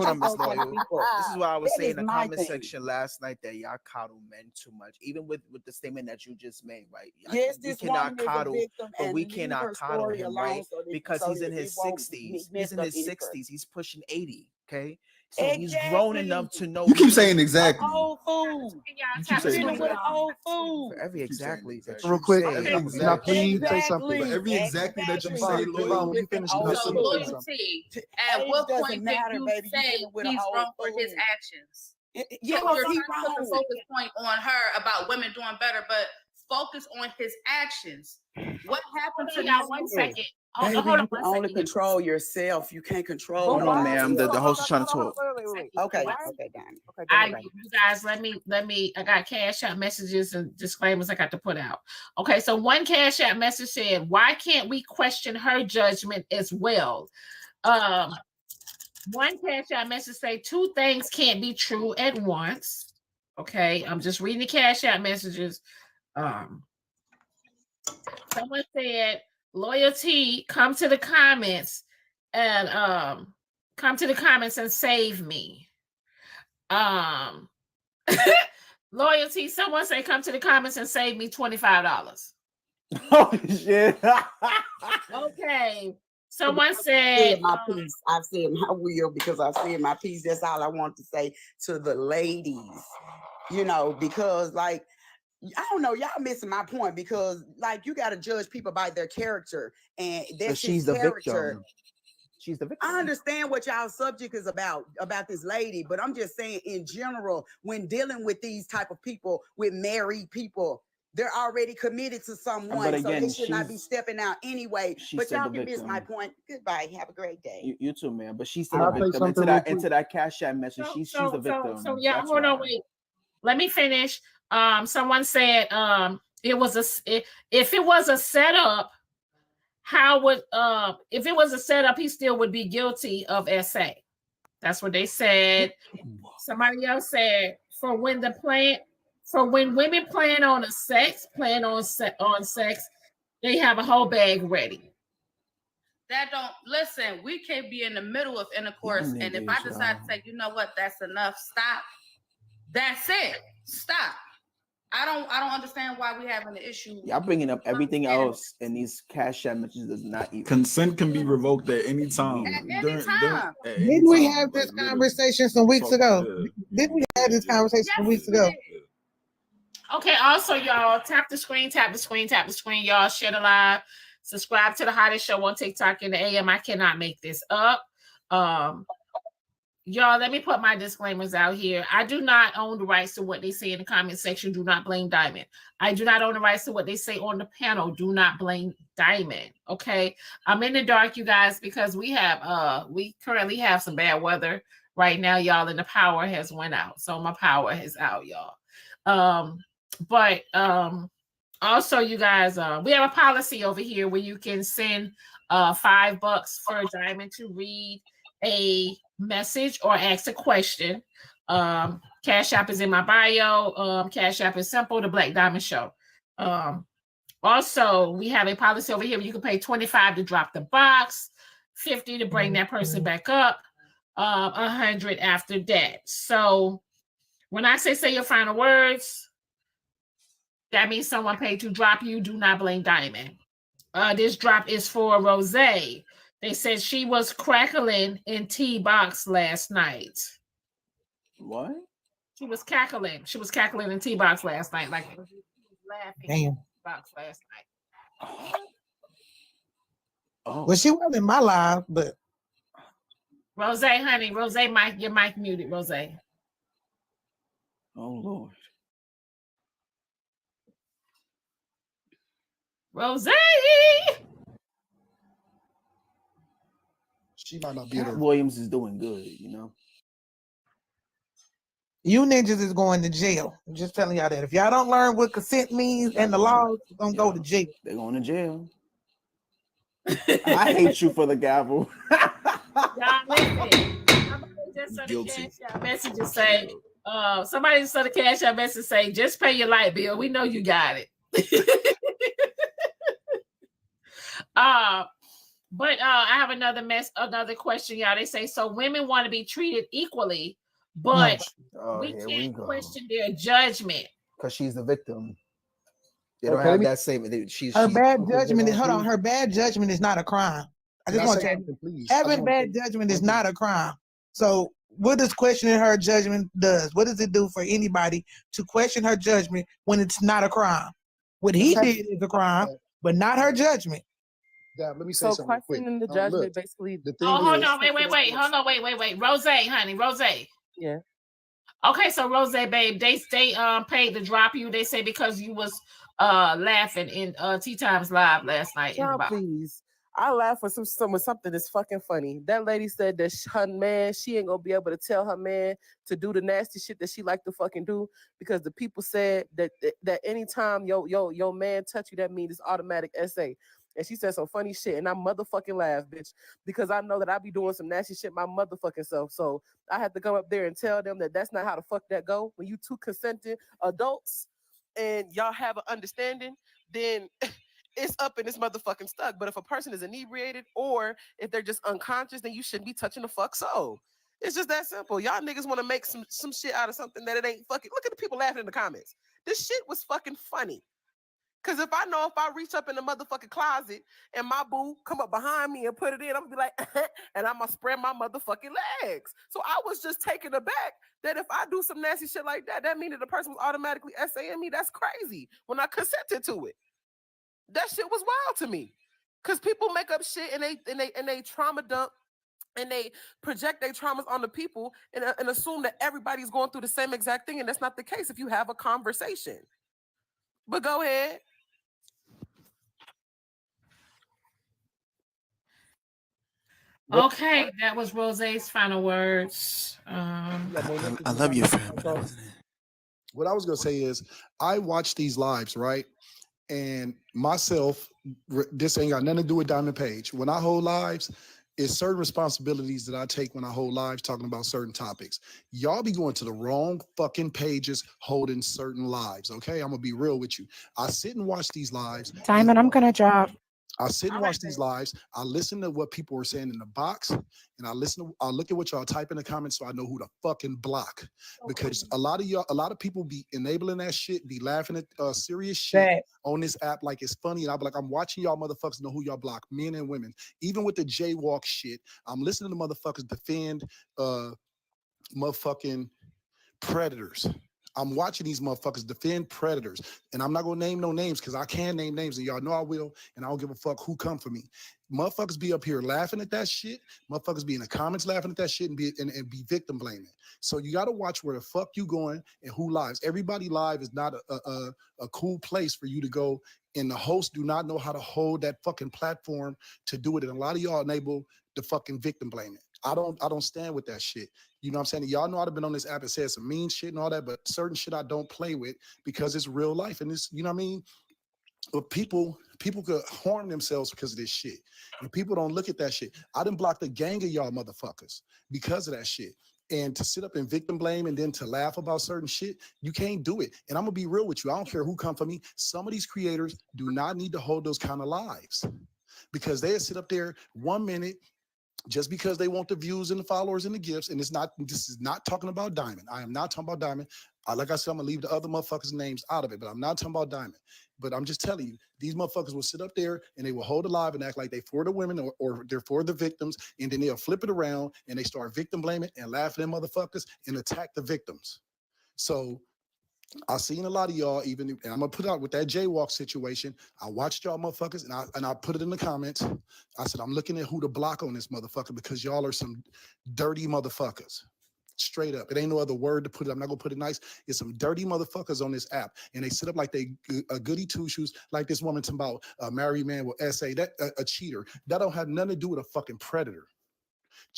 on, Miss indulge Loyal. people. This is why I was That saying is in the my comment thing. section last night that y'all coddle men too much, even with the statement that you just made, right? Yes, We this cannot woman is a coddle, victim, but and we leave cannot her coddle story him, alone right? because He's in it his won't 60s. mess He's in up his any 60s. He's pushing 80. Okay, so he's Exactly. grown enough to know. You keep saying exactly. Old fool. You keep saying Dealing with an exactly. old fool. For every exactly that Real you quick, say, Every can I please say Exactly. something? But every exactly that you say, Exactly. Loyal, when you finish, Old just So let me say fool. something. loyalty. Age At what doesn't point matter, did you baby. You say dealing with a he's whole wrong for his fool. actions? Yes, So you're he trying to put the wrong. focus point on her about women doing better, but focus on his actions. What happened to y'all these 1 women? second. Baby, hold on you can only control yourself. You can't control Hold on, ma'am. The host is trying to talk. Okay, okay, Diamond. You guys, let me. I got Cash App messages and disclaimers I got to put out. Okay, so one Cash App message said, "Why can't we question her judgment as well?" One Cash App message say, "Two things can't be true at once." Okay, I'm just reading the Cash App messages. Someone said, "Loyalty, come to the comments and save me." Loyalty, someone say, "Come to the comments and save me $25." Oh shit. Okay. Someone said, my piece. I've said my will because I've said my piece. That's all I want to say to the ladies. You know, because like, I don't know, y'all missing my point because like you got to judge people by their character, and that's she's his the character. victim. She's the victim. I understand what y'all subject is about this lady, but I'm just saying in general, when dealing with these type of people, with married people, they're already committed to someone, But again, so they should not be stepping out anyway. But y'all can miss my point. Goodbye. Have a great day. You too, man. But she's still a victim. Into that Cash App message, she's the victim. So yeah, hold on, wait. Let me finish. Someone said it was if it was a setup, how would if it was a setup, he still would be guilty of SA. That's what they said. Somebody else said for when women plan on sex, they have a whole bag ready. That don't listen. We can't be in the middle of intercourse, and if I decide to say, you know what, that's enough, stop. That's it. Stop. I don't understand why we having the issue. Y'all bringing up everything else, and these Cash App messages does not even. Consent can be revoked at any time. Didn't we have this conversation some weeks ago? Didn't we have this conversation some weeks ago? Okay, also, y'all, tap the screen, y'all. Share the live. Subscribe to the hottest show on TikTok in the AM. I cannot make this up. Y'all, let me put my disclaimers out here. I do not own the rights to what they say in the comment section. Do not blame Diamond. I do not own the rights to what they say on the panel. Do not blame Diamond. Okay. I'm in the dark, you guys, because we currently have some bad weather right now, y'all, and the power has went out. So my power is out, y'all. But also, you guys, we have a policy over here where you can send $5 for Diamond to read a message or ask a question. Cash App is in my bio. Cash App is simple, The Black Diamond Show. Also, we have a policy over here where you can pay $25 to drop the box, $50 to bring that person back up, $100 after that. So when I say your final words, that means someone paid to drop you. Do not blame Diamond. This drop is for Rose. They said she was crackling in T-Box last night. What? She was cackling. She was cackling in T-Box last night. Like, she was laughing in T-Box last night. Oh. Well, she wasn't in my live, but. Rose, honey. Rose, your mic muted, Rose. Oh, Lord. Rose. She might not be Cat Williams is doing good, you know. You ninjas is going to jail. I'm just telling y'all that. If y'all don't learn what consent means and the laws, you're going to go to jail. They're going to jail. I hate you for the gavel. Y'all listen. Messages say, somebody just saw the Cash App message say, just pay your light bill. We know you got it. But I have another question, y'all. They say, so women want to be treated equally, but we can't question their judgment. Because she's the victim. They don't have that same. Her bad judgment is, her bad judgment is not a crime. I just want to tell you, having bad judgment is not a crime. So what does questioning her judgment does? What does it do for anybody to question her judgment when it's not a crime? What he did is a crime, but not her judgment. Yeah, let me say something quick. Questioning the judgment, basically. The thing hold on, wait. Hold on, wait. Rose, honey, Rose. Yeah. Okay, so Rose, babe, they paid to drop you. They say because you was laughing in Tea Times Live last night. Y'all, please. I laugh with something that's fucking funny. That lady said that her man, she ain't gonna be able to tell her man to do the nasty shit that she like to fucking do because the people said that anytime your man touch you, that means it's automatic SA. And she said some funny shit, and I motherfucking laugh, bitch, because I know that I be doing some nasty shit my motherfucking self. So I had to come up there and tell them that that's not how the fuck that go. When you two consenting adults and y'all have an understanding, then it's up and it's motherfucking stuck. But if a person is inebriated or if they're just unconscious, then you shouldn't be touching the fuck soul. It's just that simple. Y'all niggas want to make some shit out of something that it ain't fucking. Look at the people laughing in the comments. This shit was fucking funny. Cause if I reach up in the motherfucking closet and my boo come up behind me and put it in, I'm gonna be like, and I'm gonna spread my motherfucking legs. So I was just taken aback that if I do some nasty shit like that, that means that the person was automatically SAing me. That's crazy when I consented to it. That shit was wild to me. Cause people make up shit and they trauma dump and they project their traumas on the people and assume that everybody's going through the same exact thing. And that's not the case if you have a conversation. But go ahead. Okay, that was Rose's final words. I love you, fam. What I was gonna say is, I watch these lives, right? And myself, this ain't got nothing to do with Diamond Page. When I hold lives, it's certain responsibilities that I take when I hold lives talking about certain topics. Y'all be going to the wrong fucking pages holding certain lives, okay? I'm gonna be real with you. I sit and watch these lives. Diamond, I'm gonna drop. I sit and watch these lives. I listen to what people are saying in the box, and I look at what y'all type in the comments so I know who to fucking block. Because a lot of people be enabling that shit, be laughing at serious shit on this app like it's funny. And I'll be like, I'm watching y'all motherfuckers know who y'all block, men and women. Even with the jaywalk shit, I'm listening to motherfuckers defend motherfucking predators. I'm watching these motherfuckers defend predators, and I'm not gonna name no names because I can name names, and y'all know I will, and I don't give a fuck who come for me. Motherfuckers be up here laughing at that shit. Motherfuckers be in the comments laughing at that shit and be victim blaming. So you got to watch where the fuck you going and who lives. Everybody live is not a cool place for you to go, and the hosts do not know how to hold that fucking platform to do it, and a lot of y'all enable the fucking victim blaming. I don't stand with that shit. You know what I'm saying? Y'all know I've been on this app and said some mean shit and all that, but certain shit I don't play with because it's real life. And it's, you know what I mean? But people could harm themselves because of this shit. And people don't look at that shit. I done blocked a gang of y'all motherfuckers because of that shit. And to sit up and victim blame and then to laugh about certain shit, you can't do it. And I'm gonna be real with you. I don't care who come for me. Some of these creators do not need to hold those kind of lives because they'll sit up there 1 minute just because they want the views and the followers and the gifts. And this is not talking about Diamond. I am not talking about Diamond. Like I said, I'm gonna leave the other motherfuckers' names out of it, but I'm not talking about Diamond. But I'm just telling you, these motherfuckers will sit up there and they will hold it live and act like they for the women or they're for the victims, and then they'll flip it around and they start victim blaming and laughing at motherfuckers and attack the victims. So I've seen a lot of y'all, and I'm gonna put out with that jaywalk situation. I watched y'all motherfuckers, and I put it in the comments. I said I'm looking at who to block on this motherfucker because y'all are some dirty motherfuckers. Straight up, it ain't no other word to put it. I'm not gonna put it nice. It's some dirty motherfuckers on this app, and they sit up like they a goody two shoes, like this woman talking about a married man with SA. That a cheater. That don't have nothing to do with a fucking predator.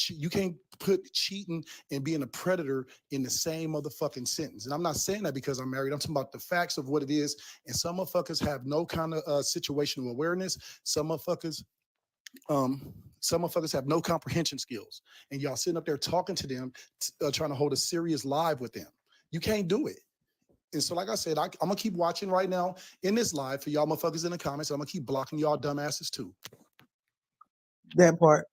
You can't put cheating and being a predator in the same motherfucking sentence. And I'm not saying that because I'm married. I'm talking about the facts of what it is. And some motherfuckers have no kind of situational awareness. Some motherfuckers have no comprehension skills. And y'all sitting up there talking to them, trying to hold a serious live with them. You can't do it. And so, like I said, I'm going to keep watching right now in this live for y'all motherfuckers in the comments. I'm going to keep blocking y'all dumbasses too. That part.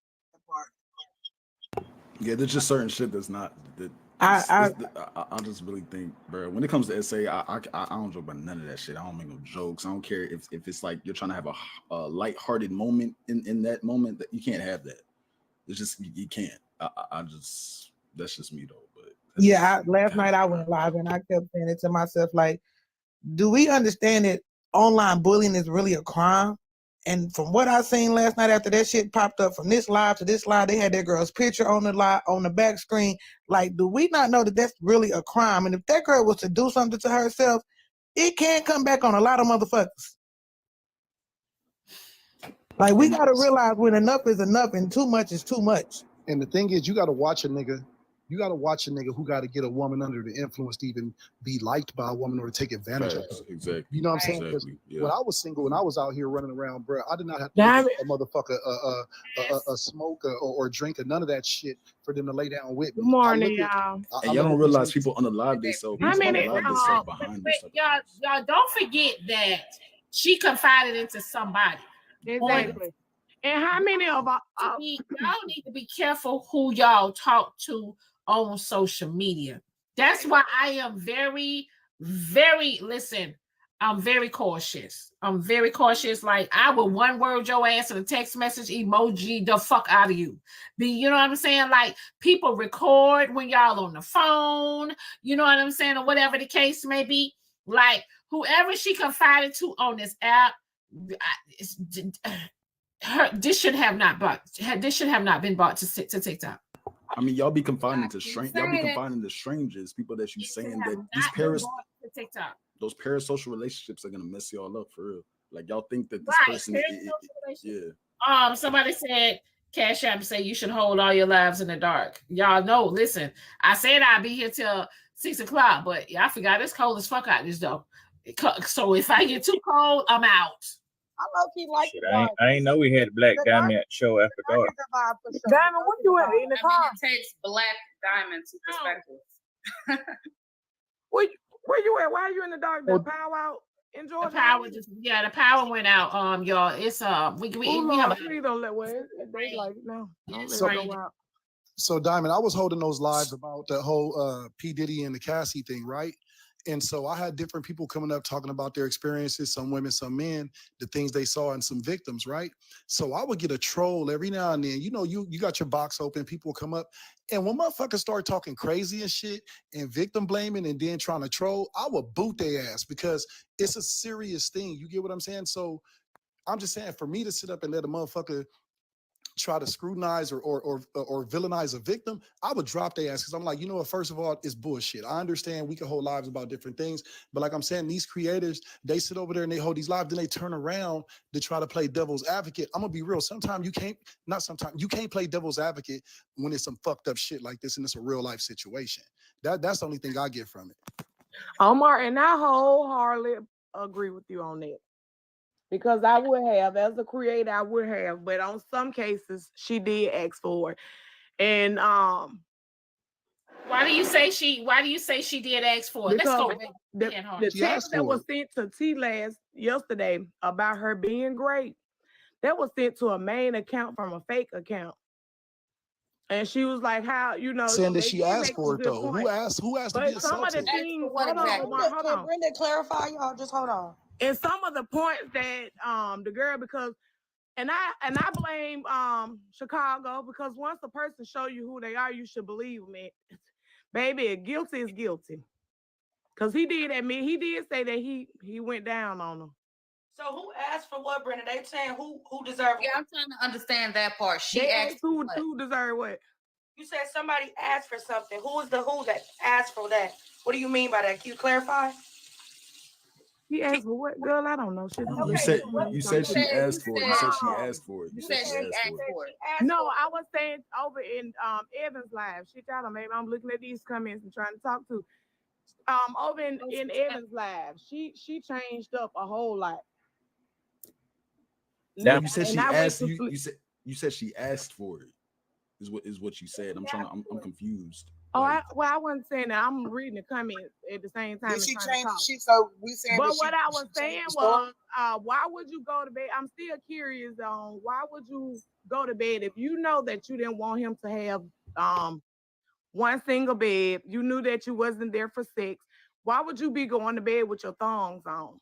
Yeah, there's just certain shit that's not that. I just really think, bro. When it comes to SA, I don't joke about none of that shit. I don't make no jokes. I don't care if it's like you're trying to have a lighthearted moment in that moment. That you can't have that. It's just you can't. I just that's just me though. But yeah, last night I went live and I kept saying it to myself like, do we understand that online bullying is really a crime? And from what I seen last night after that shit popped up from this live to this live, they had that girl's picture on the live on the back screen. Like, do we not know that that's really a crime? And if that girl was to do something to herself, it can come back on a lot of motherfuckers. Like we gotta realize when enough is enough and too much is too much. And the thing is, you gotta watch a nigga. You gotta watch a nigga who gotta get a woman under the influence to even be liked by a woman or to take advantage of her. Exactly. You know what I'm saying? Exactly. Yeah. When I was single and I was out here running around, bro, I did not have to Damn give a motherfucker a smoke or drink or none of that shit for them to lay down with me. Good morning, y'all. And y'all don't realize people unalive themselves. How many? Unalive themselves behind this stuff. Y'all don't forget that she confided into somebody. Exactly. And how many of y'all need to be careful who y'all talk to on social media. That's why I am very, very I'm very cautious. I'm very cautious. Like I will one word your ass in a text message emoji the fuck out of you. You know what I'm saying? Like people record when y'all on the phone, you know what I'm saying, or whatever the case may be. Like whoever she confided to on this app, this should have not been bought to TikTok. I mean, y'all be confining to strangers, people that you saying that those parasocial relationships are gonna mess y'all up for real. Like y'all think that this person, yeah. Somebody said CashApp say you should hold all your lives in the dark. Y'all know. Listen, I said I'd be here till 6 o'clock, but I forgot it's cold as fuck out this though. So if I get too cold, I'm out. I low-key like it. I ain't know we had a Black Diamond show after dark. Diamond, what you at in the car? It takes Black Diamond to perspective. Where you at? Why are you in the dark? The power out in Georgia? The power went out. Y'all, it's we have. Please don't let they like no. Don't let it go out. So Diamond, I was holding those lives about the whole P. Diddy and the Cassie thing, right? And so I had different people coming up talking about their experiences, some women, some men, the things they saw and some victims, right? So I would get a troll every now and then. You know, you got your box open, people come up. And when motherfuckers start talking crazy and shit and victim blaming and then trying to troll, I would boot their ass because it's a serious thing. You get what I'm saying? So I'm just saying for me to sit up and let a motherfucker try to scrutinize or villainize a victim, I would drop their ass because I'm like, you know what, first of all, it's bullshit. I understand we can hold lives about different things, but like I'm saying, these creators, they sit over there and they hold these lives, then they turn around to try to play devil's advocate. I'm gonna be real. You can't play devil's advocate when it's some fucked up shit like this and it's a real life situation. That's the only thing I get from it. Omar, and I wholeheartedly agree with you on that. Because I would have, as a creator, I would have, but on some cases, she did ask for it. And why do you say she did ask for it? Let's go. The text that was sent to T yesterday about her being great, that was sent to a main account from a fake account. And she was like, "How saying that she asked for it though? Who asked to be assaulted?" Hold on. Brenda, clarify, y'all. Just hold on. And some of the points that the girl, because and I blame Chicago, because once a person show you who they are, you should believe them. Baby, guilty is guilty. Because he did admit, he did say that he went down on them. So who asked for what, Brenda? They saying who deserved Yeah, I'm trying to understand that part. She they asked who deserved what? You said somebody asked for something. Who that asked for that? What do you mean by that? Can you clarify? He asked for what, girl? I don't know. Shit. You said she asked for it. You said she asked for it. You said she asked for it. No, I was saying over in Evans Live. Shit, y'all don't maybe I'm looking at these comments and trying to talk to. Over in Evans Live, she changed up a whole lot. Now you said she asked you said she asked for it. Is what you said. I'm confused. Oh, I wasn't saying that. I'm reading the comments at the same time. Did she change the shit? So we saying. But what I was saying was, why would you go to bed? I'm still curious on why would you go to bed if you know that you didn't want him to have one single bed, you knew that you wasn't there for sex. Why would you be going to bed with your thongs on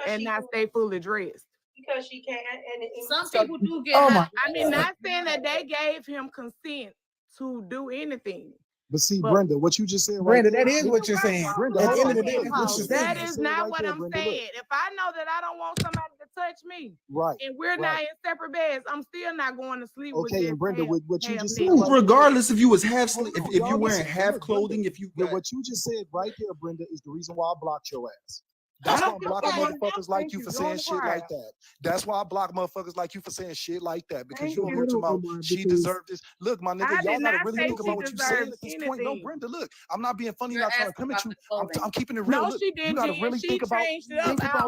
and not stay fully dressed? Because she can. And some people do get. I mean, not saying that they gave him consent to do anything. But see, Brenda, what you just said, Brenda, that is what you're saying. Brenda, at the end of the day, that is not what I'm saying. If I know that I don't want somebody to touch me, right, and we're not in separate beds, I'm still not going to sleep with okay, and Brenda, with what you just said, regardless if you was half sleep, if you're wearing half clothing, what you just said right there, Brenda, is the reason why I blocked your ass. That's why I block motherfuckers like you for saying shit like that. That's why I block motherfuckers like you for saying shit like that. Because you here tomorrow, she deserved this. Look, my nigga, y'all gotta really think about what you're saying at this point. No, Brenda, look, I'm not being funny, not trying to come at you. I'm keeping it real. No, Look, she you didn't. gotta really think about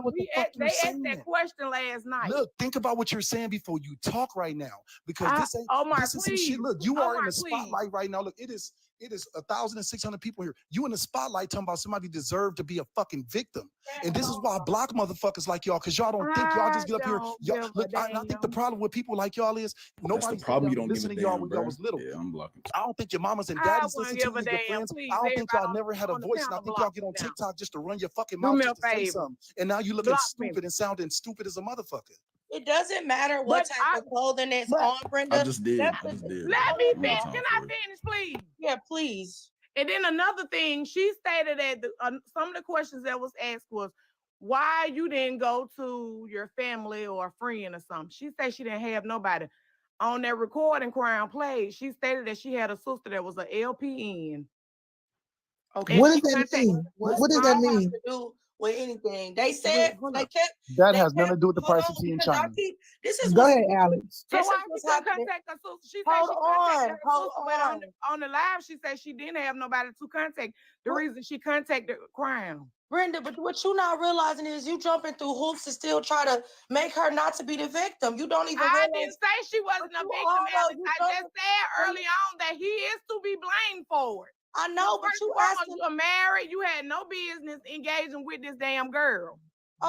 what the fuck you're They asked saying. that question last night. Look, think about what you're saying before you talk right now. Because this ain't Omar, this is some shit. please. Look, you are Omar, in the spotlight right now. Look, it is 1,600 people here. You in the spotlight talking about somebody deserved to be a fucking victim. And this is why I block motherfuckers like y'all, because y'all don't think y'all just get up here. Y'all, look, I think the problem with people like y'all is nobody problem. You don't listening to y'all when y'all was little. Yeah, I'm blocking. I don't think your mamas and daddies listen to you, your friends. I don't think y'all never had a voice, and I think y'all get on TikTok just to run your fucking mouth just to say something. And now you looking stupid and sounding stupid as a motherfucker. It doesn't matter what type of clothing it's on, Brenda. I just did. Let me finish. Can I finish, please? Yeah, please. And then another thing, she stated that some of the questions that was asked was, why you didn't go to your family or a friend or something. She said she didn't have nobody. On that recording Crown played, she stated that she had a sister that was an LPN. Okay. What does that mean? What does that mean? To do with anything? They said they kept. That has nothing to do with the price of tea in China. This is Go ahead, Alex. So This why is what's she couldn't happening. contact her sister? She said Hold she on, contacted her hold sister, but on. on the live, she said she didn't have nobody to contact. The reason she contacted Crown. Brenda, but what you not realizing is you jumping through hoops to still try to make her not to be the victim. You don't even I realize. didn't say she wasn't a victim, Alex. I just said early on that he is to be blamed for it. I know, but you asking. You were married. You had no business engaging with this damn girl.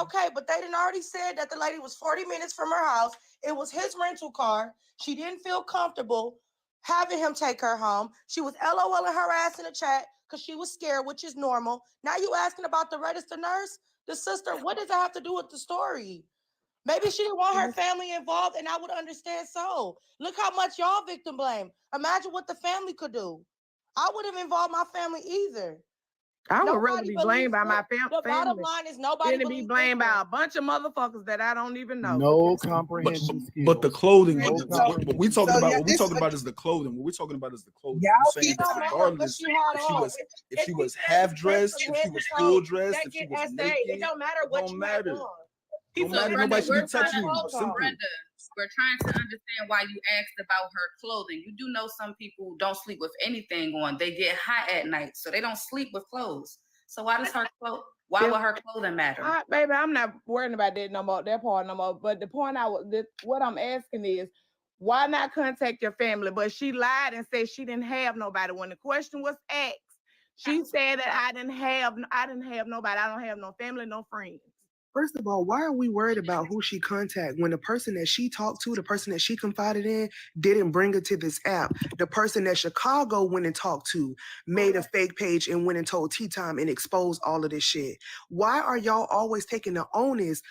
Okay, but they didn't already said that the lady was 40 minutes from her house. It was his rental car. She didn't feel comfortable having him take her home. She was LOLing her ass in the chat because she was scared, which is normal. Now you asking about the registered nurse, the sister. What does that have to do with the story? Maybe she didn't want her family involved, and I would understand so. Look how much y'all victim blame. Imagine what the family could do. I wouldn't involve my family either. I would really be blamed by my family. The bottom line is nobody Then be blamed by a bunch of motherfuckers that I don't even know. No comprehension skills. But the clothing, No what we talking So, about, yeah, what we this- talking about is the clothing. What we talking about is the clothing. Y'all I'm saying keep that regardless, if she was half dressed, if she was full dressed, if she was naked, it don't matter what you had on. Don't So, matter. Brenda, Nobody should be we're trying touching to- you. Simple. Brenda, we're trying to understand why you asked about her clothing. You do know some people don't sleep with anything on. They get hot at night, so they don't sleep with clothes. So why does why would her clothing matter? Baby, I'm not worrying about that no more. That part no more. But the point what I'm asking is, why not contact your family? But she lied and said she didn't have nobody. When the question was asked, she said that I didn't have nobody. I don't have no family, no friends. First of all, why are we worried about who she contact when the person that she talked to, the person that she confided in, didn't bring her to this app? The person that Chicago went and talked to made a fake page and went and told Tea Time and exposed all of this shit. Why are y'all always taking the onus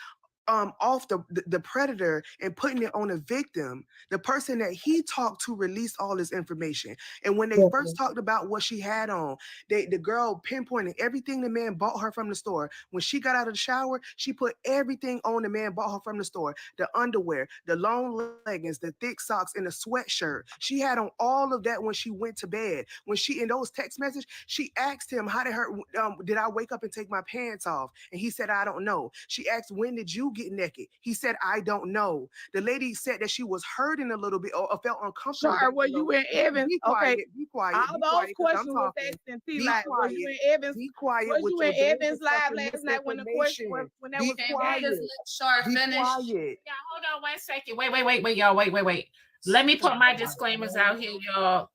off the predator and putting it on a victim? The person that he talked to released all this information. And when they first talked about what she had on, the girl pinpointed everything the man bought her from the store. When she got out of the shower, she put everything on the man bought her from the store. The underwear, the long leggings, the thick socks, and the sweatshirt. She had on all of that when she went to bed. When she, in those text messages, she asked him, did I wake up and take my pants off? And he said, I don't know. She asked, when did you get naked? He said, I don't know. The lady said that she was hurting a little bit or felt uncomfortable. Sorry, were you in Evans? Be quiet, Okay. be quiet. All be those quiet, 'cause questions I'm was talking. asked in Be T-Live. quiet. Was you in Evans? Be quiet. Was with you your in Evans dangerous live fucking last night when the question when that Be was quiet. Just let Shar Be finish. quiet. Yeah, hold on 1 second. Wait, y'all. Wait. Let me put my disclaimers out here, y'all.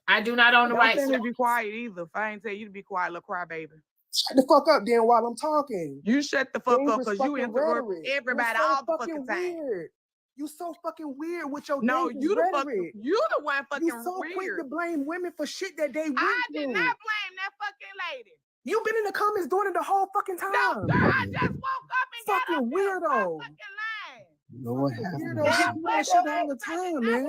I do not own the Don't rights. tell me to be quiet either. If I ain't tell you to be quiet, little crybaby. Shut the fuck up then while I'm talking. You shut the fuck up Dangerous because you fucking interrupt rhetoric. everybody You're so all the fucking fucking time. weird. You so fucking weird with your No, dangerous you the rhetoric. you the one fucking You so quick weird. to blame women for shit that they went I did through. not blame that fucking lady. You've been in the comments doing it the whole fucking time. No, girl, I just woke up and got Fucking up there. weirdo. Fucking lying. Lord have Weirdo, mercy. you do that shit all the time, man.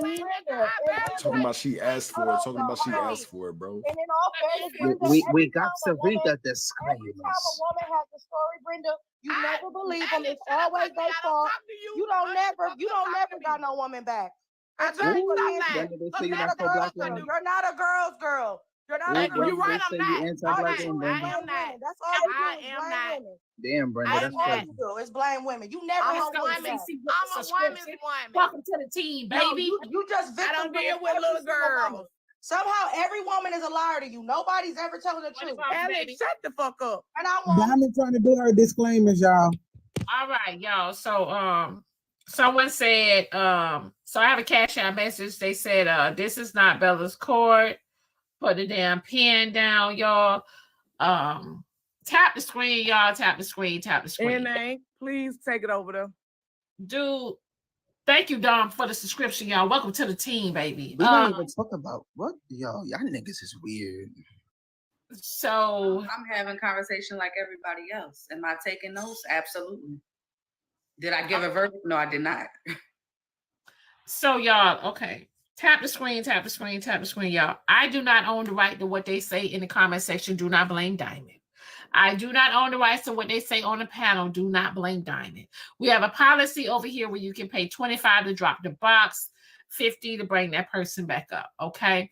Talking about she asked for it. Talking about she asked for it, bro. And in all fairness, Brenda, We got to every read time the a woman has a story, Brenda, you never believe them. It's always their fault. You don't never got no woman back. I Until you Ooh, admit Brenda, it. they say You're you're not not a so girl's black girl. woman. You're not a girl's girl. You're What not you you're right. say you anti-black women, Brenda? I am not. That's all you do is blame women. Damn, Brenda, That's that's all crazy. you do is blame women. You never I'm have a to woman. accept. I'm a woman's woman. Welcome to the team, No, baby. you just I don't victim blame deal with every little single girls. woman. Somehow every woman is a liar to you. Nobody's ever telling the truth. Alex, shut the fuck up. And I won't. Diamond trying to do her disclaimers, y'all. All right, y'all. So someone said, so I have a CashApp message. They said, this is not Bella's court. Put the damn pen down, y'all. Tap the screen, y'all. Tap the screen, tap the screen. And please take it over there. Dude, thank you, Dom, for the subscription, y'all. Welcome to the team, baby. We don't even talk about what y'all niggas is weird. So I'm having conversation like everybody else. Am I taking notes? Absolutely. Did I give a verdict? No, I did not. So y'all, okay. Tap the screen, tap the screen, tap the screen, y'all. I do not own the right to what they say in the comment section. Do not blame Diamond. I do not own the rights to what they say on the panel. Do not blame Diamond. We have a policy over here where you can pay $25 to drop the box, $50 to bring that person back up. Okay.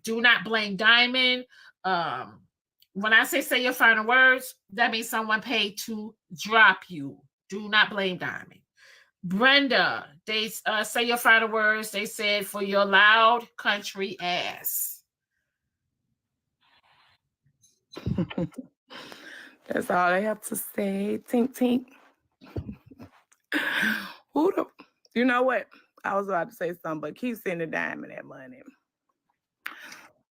Do not blame Diamond. When I say your final words, that means someone paid to drop you. Do not blame Diamond. Brenda, they say your final words. They said for your loud country ass. That's all I have to say. Tink, tink. You know what? I was about to say something, but keep sending Diamond that money.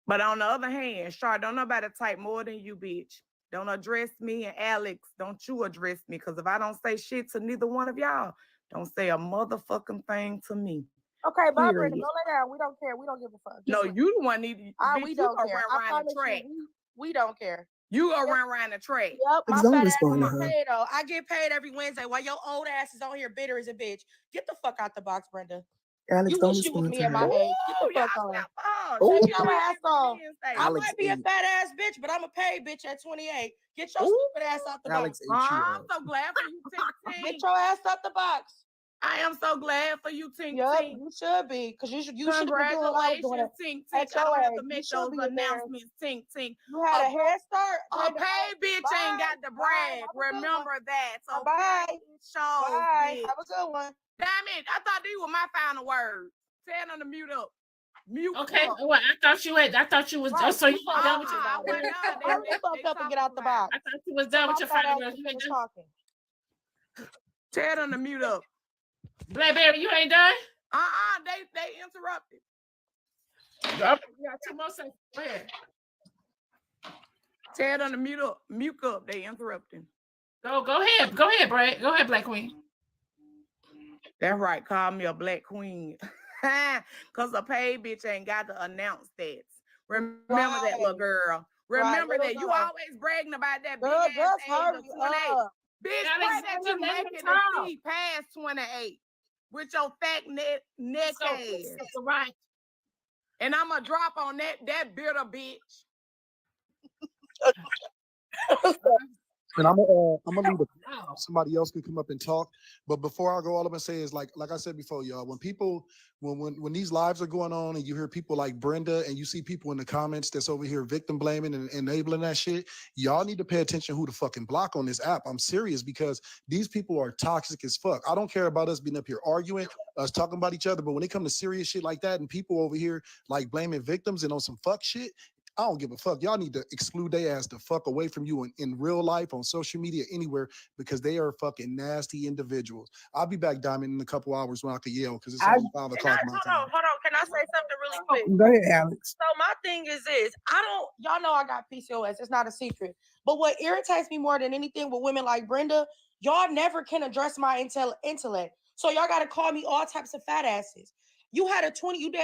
But on the other hand, Char, don't nobody type more than you, bitch. Don't address me, and Alex, don't you address me, because if I don't say shit to neither one of y'all, don't say a motherfucking thing to me. Okay, bye, Period. Brenda. Go lay down. We don't care. We don't give a fuck. No, you the one need to. We don't care. I promise you, we don't care. You gonna run around the track. Yep, my Don't fat ass respond to get her. paid though. I get paid every Wednesday while your old ass is on here bitter as a bitch. Get the fuck out the box, Brenda. Alex, You don't wish you was respond me to at my her. age. Get the fuck on. Oh. Take your ass on. I Alex might be a ate. fat ass bitch, but I'm a paid bitch at 28. Get your stupid ass out the Alex box. ate you I'm up. so glad for you, Tink Tink. Get your ass out the box. I am so glad for you, Tink Yup, Tink. you should be, because you should have been doing what I was doing Congratulations, at Tink Tink. I your don't have age. to You make should those be embarrassed. announcements, Tink Tink. You had a head start. A paid bitch ain't got to brag. Remember that. So Bye. shows, Bye. bitch. Have a good one. Damn it. I thought these were my final words. Tell them to mute up. Mute Okay. up. Well, I thought you was. Right, Oh, so you fuck done with up. your. I went down. Hurry the fuck up and get out the box. I thought you was done with your final words. You ain't done. Talking. Tell them to mute up. Blackberry, you ain't done. They interrupted. You got 2 more seconds. Go ahead. Tell them to mute up. Mute up. They interrupting. Go ahead. Go ahead, Brad. Go ahead, Black Queen. That's right. Call me a black queen. Because a paid bitch ain't got to announce that. Remember that, little girl. Remember that. You always bragging about that big ass age of 28. Bitch, pray that you make it to see past 28 with your fat neck ass. Right. And I'm going to drop on that bitter bitch. And I'm gonna leave it. Somebody else could come up and talk. But before I go, all I'm gonna say is like I said before, y'all. When these lives are going on and you hear people like Brenda and you see people in the comments that's over here victim blaming and enabling that shit, y'all need to pay attention who to fucking block on this app. I'm serious, because these people are toxic as fuck. I don't care about us being up here arguing, us talking about each other, but when it comes to serious shit like that and people over here like blaming victims and on some fuck shit, I don't give a fuck. Y'all need to exclude their ass the fuck away from you in real life, on social media, anywhere, because they are fucking nasty individuals. I'll be back, Diamond, in a couple hours when I can yell, because it's only 5 o'clock my time. Hold on. Can I say something really quick? Go ahead, Alex. So my thing is this. Y'all know I got PCOS. It's not a secret. But what irritates me more than anything with women like Brenda, y'all never can address my intellect. So y'all got to call me all types of fat asses. You damn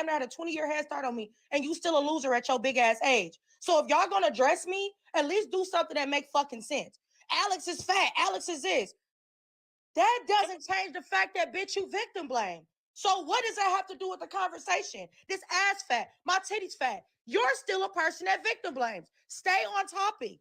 near had a 20-year head start on me, and you still a loser at your big ass age. So if y'all gonna address me, at least do something that make fucking sense. Alex is fat. Alex is this. That doesn't change the fact that, bitch, you victim blame. So what does that have to do with the conversation? This ass fat, my titties fat. You're still a person that victim blames. Stay on topic.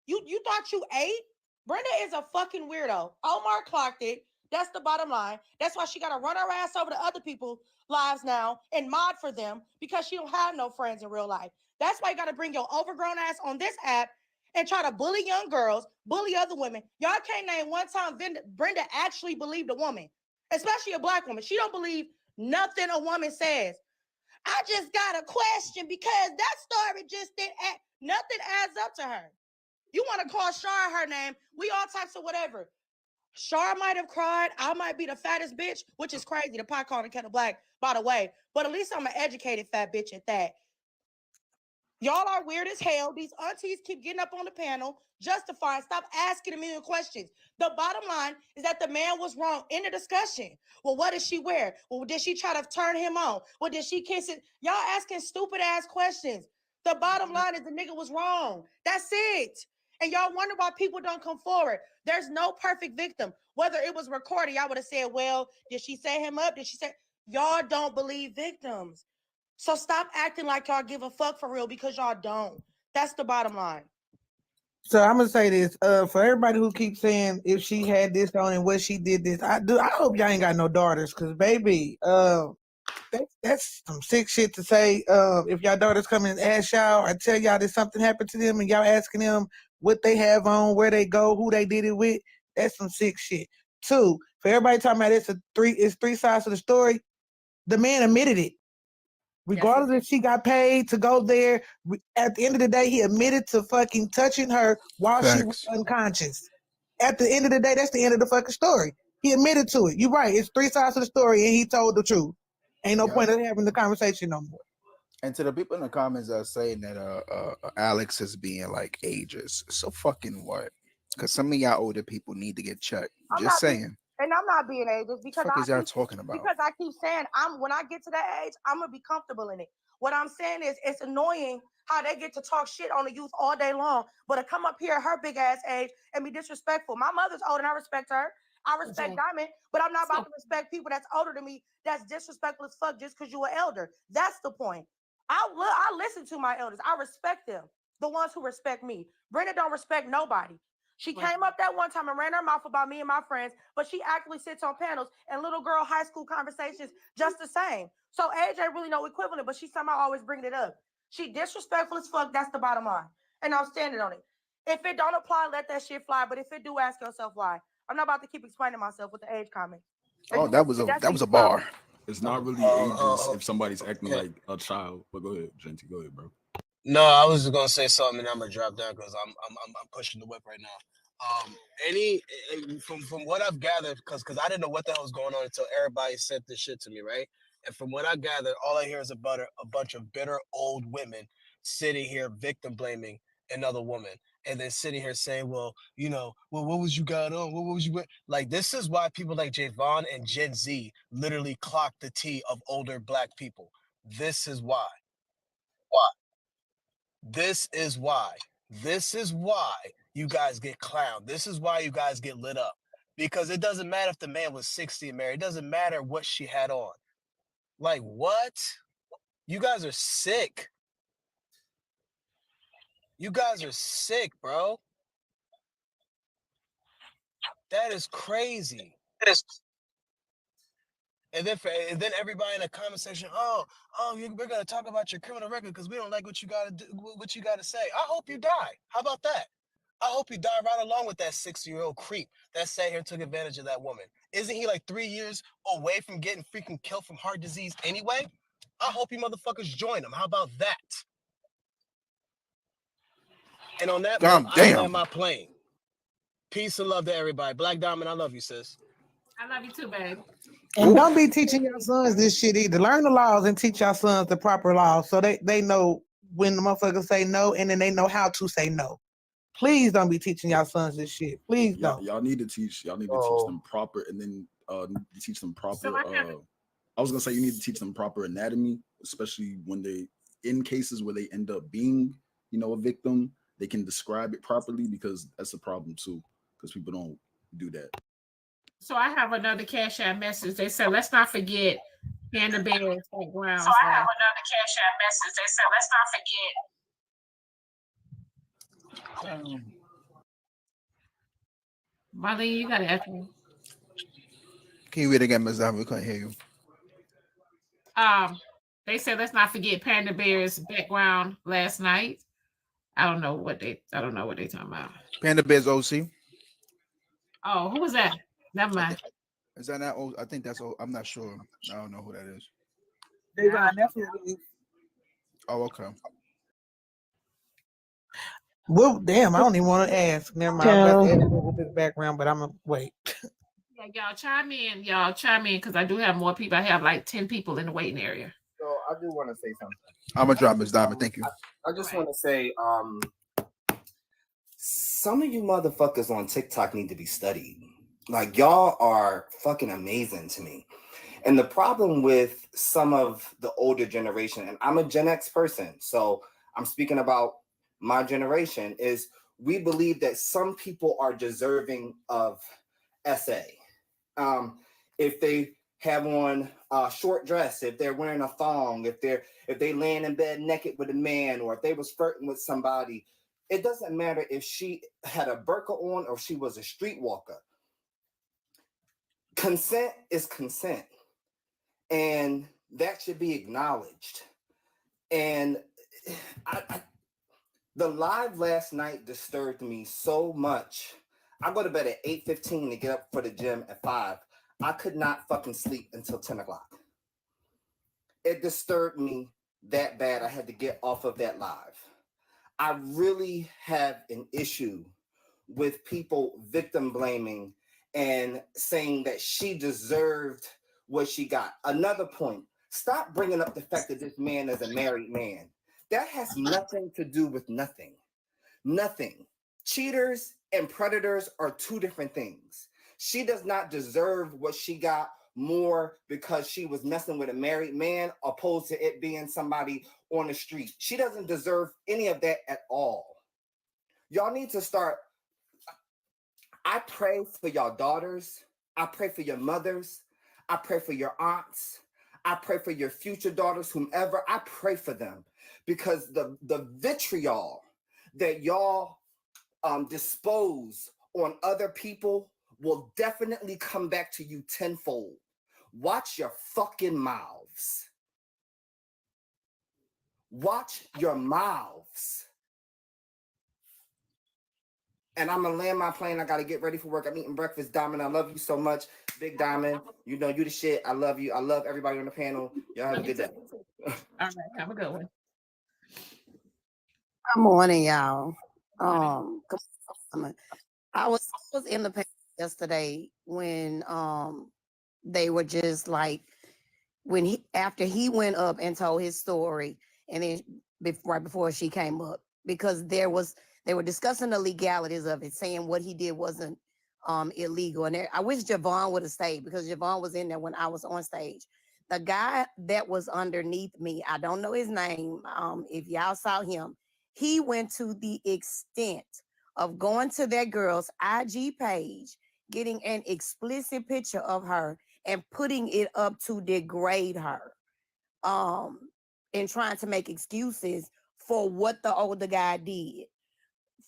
You thought you ate? Brenda is a fucking weirdo. Omar clocked it. That's the bottom line. That's why she got to run her ass over to other people's lives now and mod for them because she don't have no friends in real life. That's why you got to bring your overgrown ass on this app and try to bully young girls, bully other women. Y'all can't name one time Brenda actually believed a woman, especially a black woman. She don't believe nothing a woman says. I just got a question because that story just didn't add, nothing adds up to her. You want to call Shar her name, we all types of whatever. Shar might have cried. I might be the fattest bitch, which is crazy. The pot calling the kettle black, by the way. But at least I'm an educated fat bitch at that. Y'all are weird as hell. These aunties keep getting up on the panel, justifying. Stop asking a million questions. The bottom line is that the man was wrong in the discussion. Well, what did she wear? Well, did she try to turn him on? Well, did she kiss it? Y'all asking stupid ass questions. The bottom line is the nigga was wrong. That's it. And y'all wonder why people don't come forward. There's no perfect victim. Whether it was recorded, y'all would have said, well, did she set him up? Did she say? Y'all don't believe victims. So stop acting like y'all give a fuck for real because y'all don't. That's the bottom line. So I'm gonna say this for everybody who keeps saying if she had this on and what she did this. I hope y'all ain't got no daughters, cause baby, that's some sick shit to say. If y'all daughters come and ask y'all or tell y'all that something happened to them and y'all asking them what they have on, where they go, who they did it with, that's some sick shit. Two, for everybody talking about it's three sides to the story. The man admitted it. Regardless if she got paid to go there, at the end of the day, he admitted to fucking touching her while she was unconscious. At the end of the day, that's the end of the fucking story. He admitted to it. You're right. It's three sides to the story, and he told the truth. Ain't no point in having the conversation no more. And to the people in the comments that are saying that Alex is being like ages, so fucking what? Because some of y'all older people need to get checked. Just saying. And I'm not being ageist because What the fuck is y'all talking about? Because I keep saying when I get to that age, I'm gonna be comfortable in it. What I'm saying is it's annoying how they get to talk shit on the youth all day long, but to come up here at her big ass age and be disrespectful. My mother's old and I respect her. I respect Diamond, but I'm not about to respect people that's older than me that's disrespectful as fuck just because you're an elder. That's the point. I listen to my elders. I respect them. The ones who respect me. Brenda don't respect nobody. She came up that one time and ran her mouth about me and my friends, but she actually sits on panels and little girl high school conversations just the same. So age ain't really no equivalent, but she somehow always bringing it up. She disrespectful as fuck. That's the bottom line. And I'm standing on it. If it don't apply, let that shit fly. But if it do, ask yourself why. I'm not about to keep explaining myself with the age comment. Oh, that was a bar. It's not really ages if somebody's acting like a child. But go ahead, Genty. Go ahead, bro. No, I was just gonna say something, and I'm gonna drop down because I'm pushing the whip right now. From what I've gathered, because I didn't know what the hell was going on until everybody sent this shit to me, right? And from what I gathered, all I hear is about a bunch of bitter old women sitting here victim blaming another woman, and then sitting here saying, "Well, what was you got on? What was you with?" Like, this is why people like Javon and Gen Z literally clock the T of older black people. This is why. Why? This is why. This is why you guys get clowned. This is why you guys get lit up. Because it doesn't matter if the man was 60 and married. It doesn't matter what she had on. Like, what? You guys are sick. You guys are sick, bro. That is crazy. And then everybody in the comment section, we're gonna talk about your criminal record because we don't like what you gotta say. I hope you die. How about that? I hope you die right along with that 60-year-old creep that sat here and took advantage of that woman. Isn't he like 3 years away from getting freaking killed from heart disease anyway? I hope you motherfuckers join him. How about that? And on that note, I land my plane. Peace and love to everybody. Black Diamond, I love you, sis. I love you too, babe. And don't be teaching your sons this shit either. Learn the laws and teach your sons the proper laws so they know when the motherfuckers say no and then they know how to say no. Please don't be teaching your sons this shit. Please don't. Y'all need to teach them proper, and then teach them proper. I was gonna say you need to teach them proper anatomy, especially when they in cases where they end up being, a victim. They can describe it properly because that's a problem too. Because people don't do that. So I have another CashApp message. They said, let's not forget Panda Bear's background. So I have another CashApp message. They said, let's not forget. Marlene, you got to echo. Can you read again, Ms. Diamond? We couldn't hear you. They said let's not forget Panda Bear's background last night. I don't know what they talking about. Panda Bear's OC. Oh, who was that? Never mind. Is that not? I think that's. I'm not sure. I don't know who that is. Oh, okay. Well, damn, I don't even want to ask. Never mind. I was about to ask with this background, but I'm gonna wait. Yeah, y'all chime in. Y'all chime in because I do have more people. I have like 10 people in the waiting area. So I do want to say something. I'm gonna drop Ms. Diamond. Thank you. I just want to say, some of you motherfuckers on TikTok need to be studied. Like, y'all are fucking amazing to me. And the problem with some of the older generation, and I'm a Gen X person, so I'm speaking about my generation, is we believe that some people are deserving of SA. If they have on a short dress, if they're wearing a thong, if they laying in bed naked with a man, or if they was flirting with somebody, it doesn't matter if she had a burqa on or she was a streetwalker. Consent is consent, and that should be acknowledged. And the live last night disturbed me so much. I go to bed at 8:15 to get up for the gym at 5. I could not fucking sleep until 10 o'clock. It disturbed me that bad. I had to get off of that live. I really have an issue with people victim blaming and saying that she deserved what she got. Another point, stop bringing up the fact that this man is a married man. That has nothing to do with nothing. Nothing. Cheaters and predators are two different things. She does not deserve what she got more because she was messing with a married man opposed to it being somebody on the street. She doesn't deserve any of that at all. Y'all need to start. I pray for y'all daughters. I pray for your mothers. I pray for your aunts. I pray for your future daughters, whomever. I pray for them because the vitriol that y'all dispose on other people will definitely come back to you tenfold. Watch your fucking mouths. Watch your mouths. And I'm gonna land my plane. I gotta get ready for work. I'm eating breakfast. Diamond, I love you so much. Big Diamond, you know you the shit. I love you. I love everybody on the panel. Y'all have a good day. All right, have a good one. Good morning, y'all. I was in the panel yesterday when they were just like after he went up and told his story, and then right before she came up, because they were discussing the legalities of it, saying what he did wasn't illegal. And I wish Javon would have stayed, because Javon was in there when I was on stage. The guy that was underneath me, I don't know his name. If y'all saw him, he went to the extent of going to that girl's IG page, getting an explicit picture of her and putting it up to degrade her, and trying to make excuses for what the older guy did.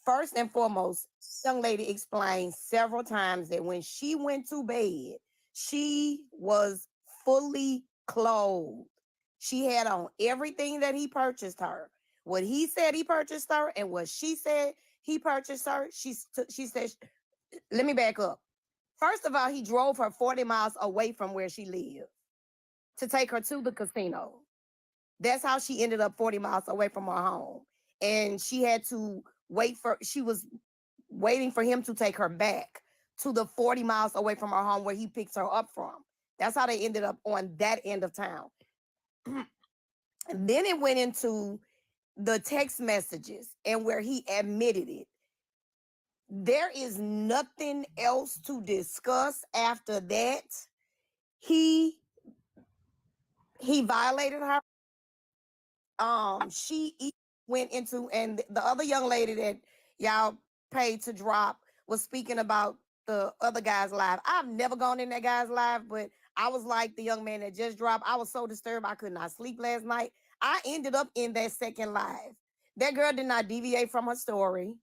First and foremost, young lady explained several times that when she went to bed, she was fully clothed. She had on everything that he purchased her. What he said he purchased her and what she said he purchased her, she said, let me back up. First of all, he drove her 40 miles away from where she lived to take her to the casino. That's how she ended up 40 miles away from her home. And she had to she was waiting for him to take her back to the 40 miles away from her home where he picks her up from. That's how they ended up on that end of town. And then it went into the text messages and where he admitted it. There is nothing else to discuss after that. He violated her. She went into, and the other young lady that y'all paid to drop was speaking about the other guy's live. I've never gone in that guy's live, but I was like the young man that just dropped. I was so disturbed I could not sleep last night. I ended up in that second live. That girl did not deviate from her story.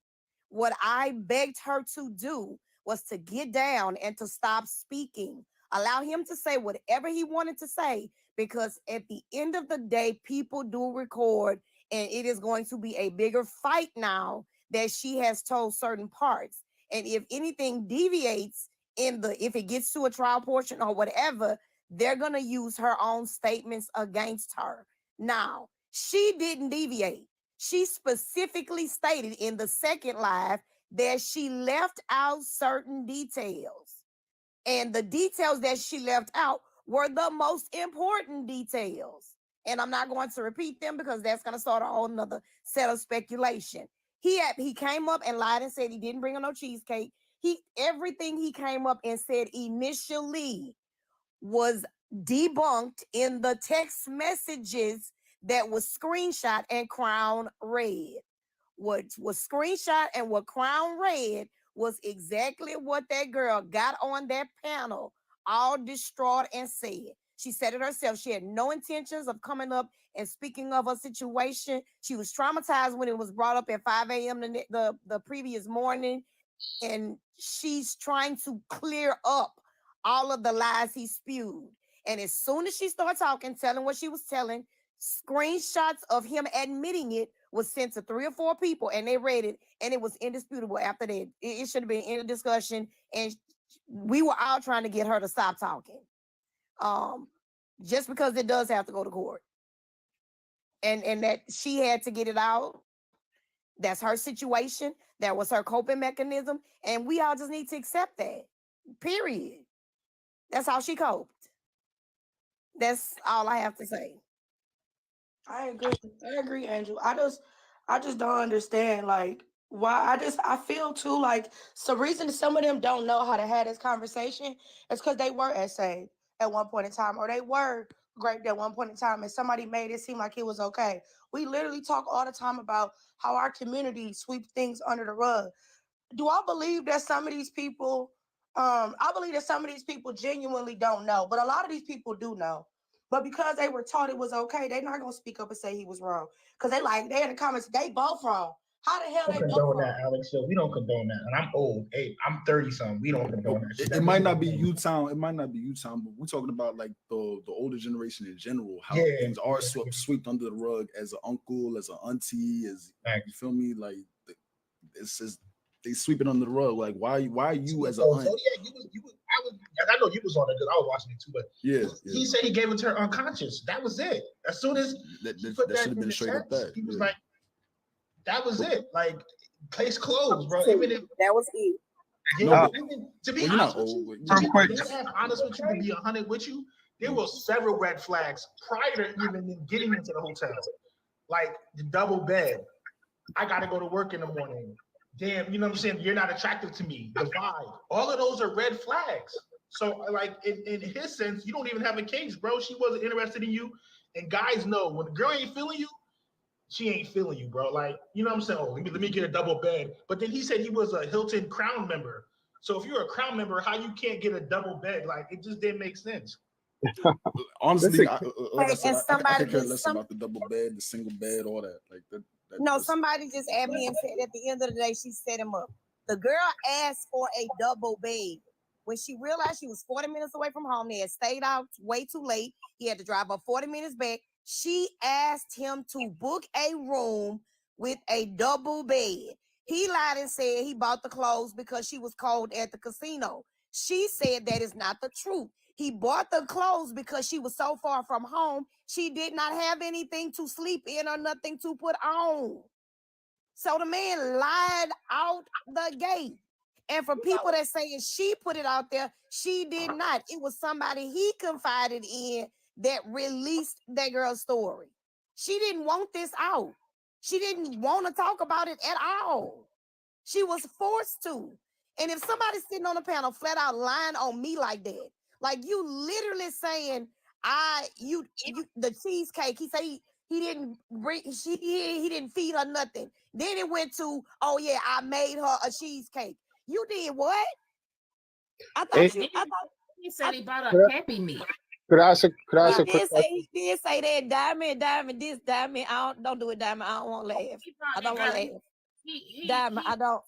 What I begged her to do was to get down and to stop speaking Allow him to say whatever he wanted to say, because at the end of the day, people do record, and it is going to be a bigger fight now that she has told certain parts. And if anything deviates if it gets to a trial portion or whatever, they're going to use her own statements against her. Now, she didn't deviate. She specifically stated in the second live that she left out certain details. And the details that she left out were the most important details. And I'm not going to repeat them because that's going to start a whole nother set of speculation. He came up and lied and said he didn't bring her no cheesecake. Everything he came up and said initially was debunked in the text messages that was screenshot and Crown read. What was screenshot and what Crown read was exactly what that girl got on that panel, all distraught, and said. She said it herself. She had no intentions of coming up and speaking of her situation. She was traumatized when it was brought up at 5 a.m. the previous morning, and she's trying to clear up all of the lies he spewed. And as soon as she started talking, telling what she was telling, screenshots of him admitting it was sent to 3 or 4 people, and they read it, and it was indisputable after that. It should have been in a discussion, and we were all trying to get her to stop talking. Just because it does have to go to court. And that she had to get it out. That's her situation. That was her coping mechanism. And we all just need to accept that. Period. That's how she coped. That's all I have to say. I agree, Angel. I just don't understand, like, why. I feel too like the reason some of them don't know how to have this conversation is because they were essayed at one point in time, or they were great at one point in time, and somebody made it seem like it was okay. We literally talk all the time about how our community sweeps things under the rug. Do I believe that some of these people, I believe that some of these people genuinely don't know, but a lot of these people do know. But because they were taught it was okay, they're not gonna speak up and say he was wrong. Because they in the comments, they both wrong. How the hell they both condone wrong? that, Alex? So we don't condone that. And I'm old. Hey, I'm 30-something. We don't condone that shit. It might not be U-Town. It might not be U-Town, but we're talking about like the older generation in general. How things are swept under the rug as an uncle, as an auntie, as you feel me? Like it's just they sweep it under the rug. Like why you as an aunt? So I know you was on it because I was watching it too. But he said he gave it to her unconscious. That was it. As soon as that should have been straight up that. He was like, that was it. Like case closed, bro. Even if that was it. Yeah, to be honest with you, to be honest with you, to be 100 with you, there were several red flags prior to even getting into the hotel. Like the double bed. I gotta go to work in the morning. Damn, you know what I'm saying? You're not attractive to me. The vibe. All of those are red flags. So, like, in his sense, you don't even have a case, bro. She wasn't interested in you. And guys know when the girl ain't feeling you, she ain't feeling you, bro. Like, you know what I'm saying? Oh, let me get a double bed. But then he said he was a Hilton Crown member. So if you're a Crown member, how you can't get a double bed? Like, it just didn't make sense. Honestly, like I said, I could care less about the double bed, the single bed, all that. Like that. No, somebody just asked me and said at the end of the day, she set him up. The girl asked for a double bed. When she realized she was 40 minutes away from home, they had stayed out way too late. He had to drive up 40 minutes back. She asked him to book a room with a double bed. He lied and said he bought the clothes because she was cold at the casino. She said that is not the truth. He bought the clothes because she was so far from home. She did not have anything to sleep in or nothing to put on. So the man lied out the gate. And for people that saying she put it out there, she did not. It was somebody he confided in that released that girl's story. She didn't want this out. She didn't want to talk about it at all. She was forced to. And if somebody's sitting on the panel flat out lying on me like that, like you literally saying, the cheesecake, he said he didn't bring, he didn't feed her nothing. Then it went to, oh yeah, I made her a cheesecake. You did what? I thought he said he bought a Happy Meal. Could I ask a quick question? He did say that Diamond, this Diamond. Don't do it, Diamond. I don't want to laugh. I don't want to laugh. Diamond, I don't.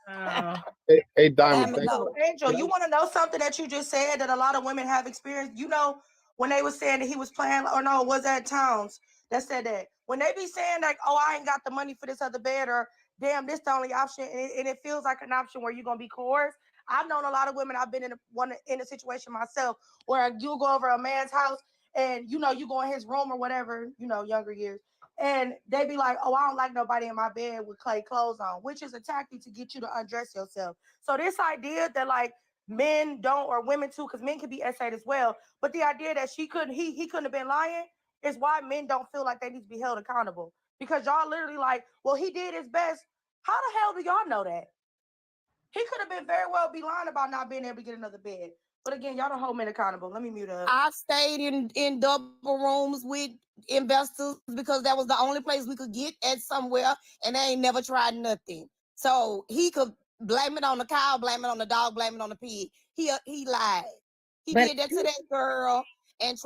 Hey, Diamond, thank So, Angel, you want to know something that you just said that a lot of women have experienced? You know, when they were saying that he was playing, or no, was that Towns that said that? When they be saying like, oh, I ain't got the money for this other bed, or damn, this the only option, and it feels like an option where you're going to be coerced. I've known a lot of women, I've been in a situation myself where you go over a man's house and, you know, you go in his room or whatever, you know, younger years. And they be like, oh, I don't like nobody in my bed with clay clothes on, which is a tactic to get you to undress yourself. So this idea that like men don't, or women too, because men can be essayed as well, but the idea that he couldn't have been lying is why men don't feel like they need to be held accountable. Because y'all literally like, well, he did his best. How the hell do y'all know that? He could have been very well be lying about not being able to get another bed. But again, y'all don't hold men accountable. Let me mute up. I stayed in double rooms with investors because that was the only place we could get at somewhere, and they ain't never tried nothing. So he could blame it on the cow, blame it on the dog, blame it on the pig. He lied. He did that to that girl and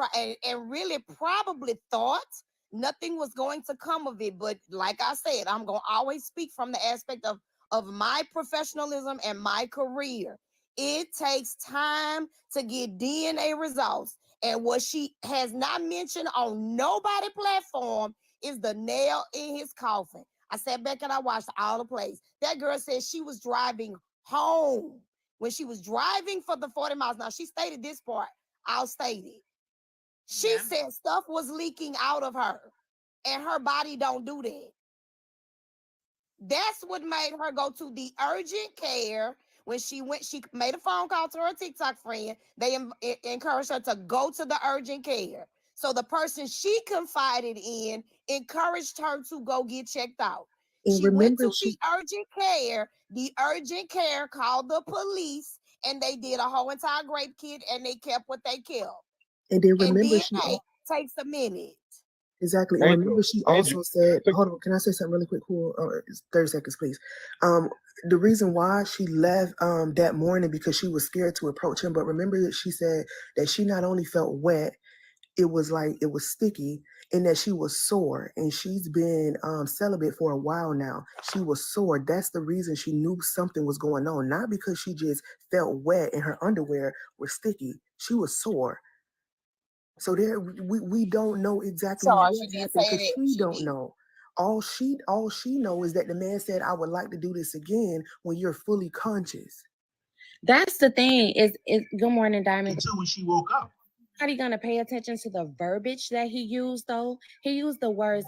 really probably thought nothing was going to come of it. But like I said, I'm gonna always speak from the aspect of my professionalism and my career. It takes time to get DNA results. And what she has not mentioned on nobody platform is the nail in his coffin. I sat back and I watched all the plays. That girl said she was driving home. When she was driving for the 40 miles, now she stated this part, I'll state it. She said stuff was leaking out of her, and her body don't do that. That's what made her go to the urgent care. When she went, she made a phone call to her TikTok friend. They encouraged her to go to the urgent care. So the person she confided in encouraged her to go get checked out. And She went remember, to the urgent care. The urgent care called the police, and they did a whole entire grape kit, and they kept what they kept. and then And remember, DNA takes a minute. exactly. And remember, she also said, hold on, can I say something really quick? Cool. 30 seconds, please. The reason why she left that morning because she was scared to approach him. But remember that she said that she not only felt wet, it was sticky, and that she was sore. And she's been celibate for a while now. She was sore. That's the reason she knew something was going on. Not because she just felt wet and her underwear was sticky. She was sore. So there, we don't know exactly what happened because she don't know. All she knows is that the man said, "I would like to do this again when you're fully conscious." That's the thing. Is good morning, Diamond. Until when she woke up. How are you gonna pay attention to the verbiage that he used though? He used the words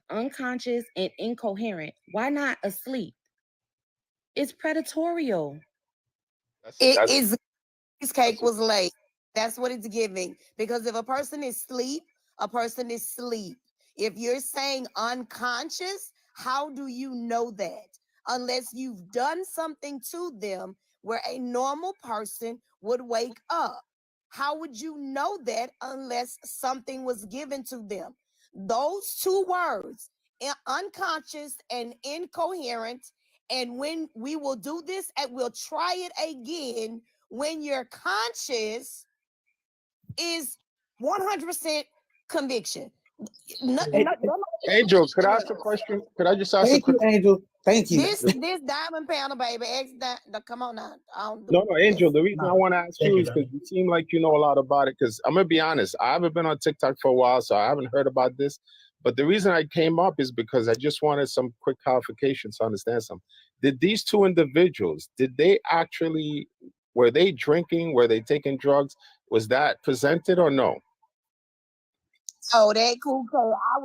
unconscious and incoherent. Why not asleep? It's predatorial. His cake was late. That's what it's giving. Because if a person is asleep, a person is asleep. If you're saying unconscious, how do you know that? Unless you've done something to them where a normal person would wake up. How would you know that unless something was given to them? Those two words, unconscious and incoherent, and when we will do this and we'll try it again, when you're conscious, is 100% conviction. Angel, could I ask a question? Could I just ask a Thank quick you, Angel. Thank you. This diamond panel, baby. Come on now. No, Angel, the reason I want to ask you is because you seem like you know a lot about it. Because I'm going to be honest, I haven't been on TikTok for a while, so I haven't heard about this. But the reason I came up is because I just wanted some quick clarifications to understand something. Did these two individuals, were they drinking? Were they taking drugs? Was that presented or no? Oh, that cool.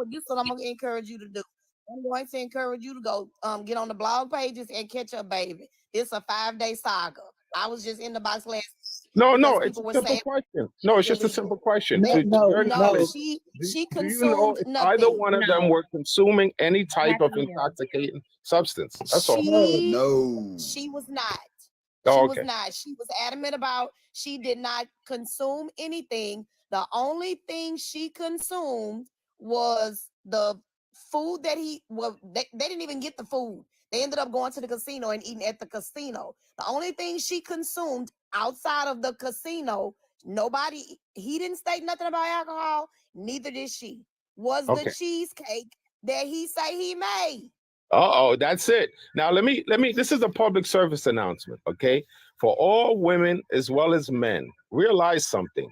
This is what I'm going to encourage you to do. I'm going to encourage you to go get on the blog pages and catch up, baby. It's a 5-day saga. I was just in the box last. No, it's a simple question. No, it's just a simple question. She Do you know if either one of them were consuming any type of intoxicating substance? That's all. She was not. Oh, was not. She was adamant about she did not consume anything. The only thing she consumed was the food that they didn't even get the food. They ended up going to the casino and eating at the casino. The only thing she consumed outside of the casino, he didn't state nothing about alcohol, neither did she, was the cheesecake that he say he made. Uh-oh, that's it. Now let me this is a public service announcement, okay? For all women as well as men, realize something.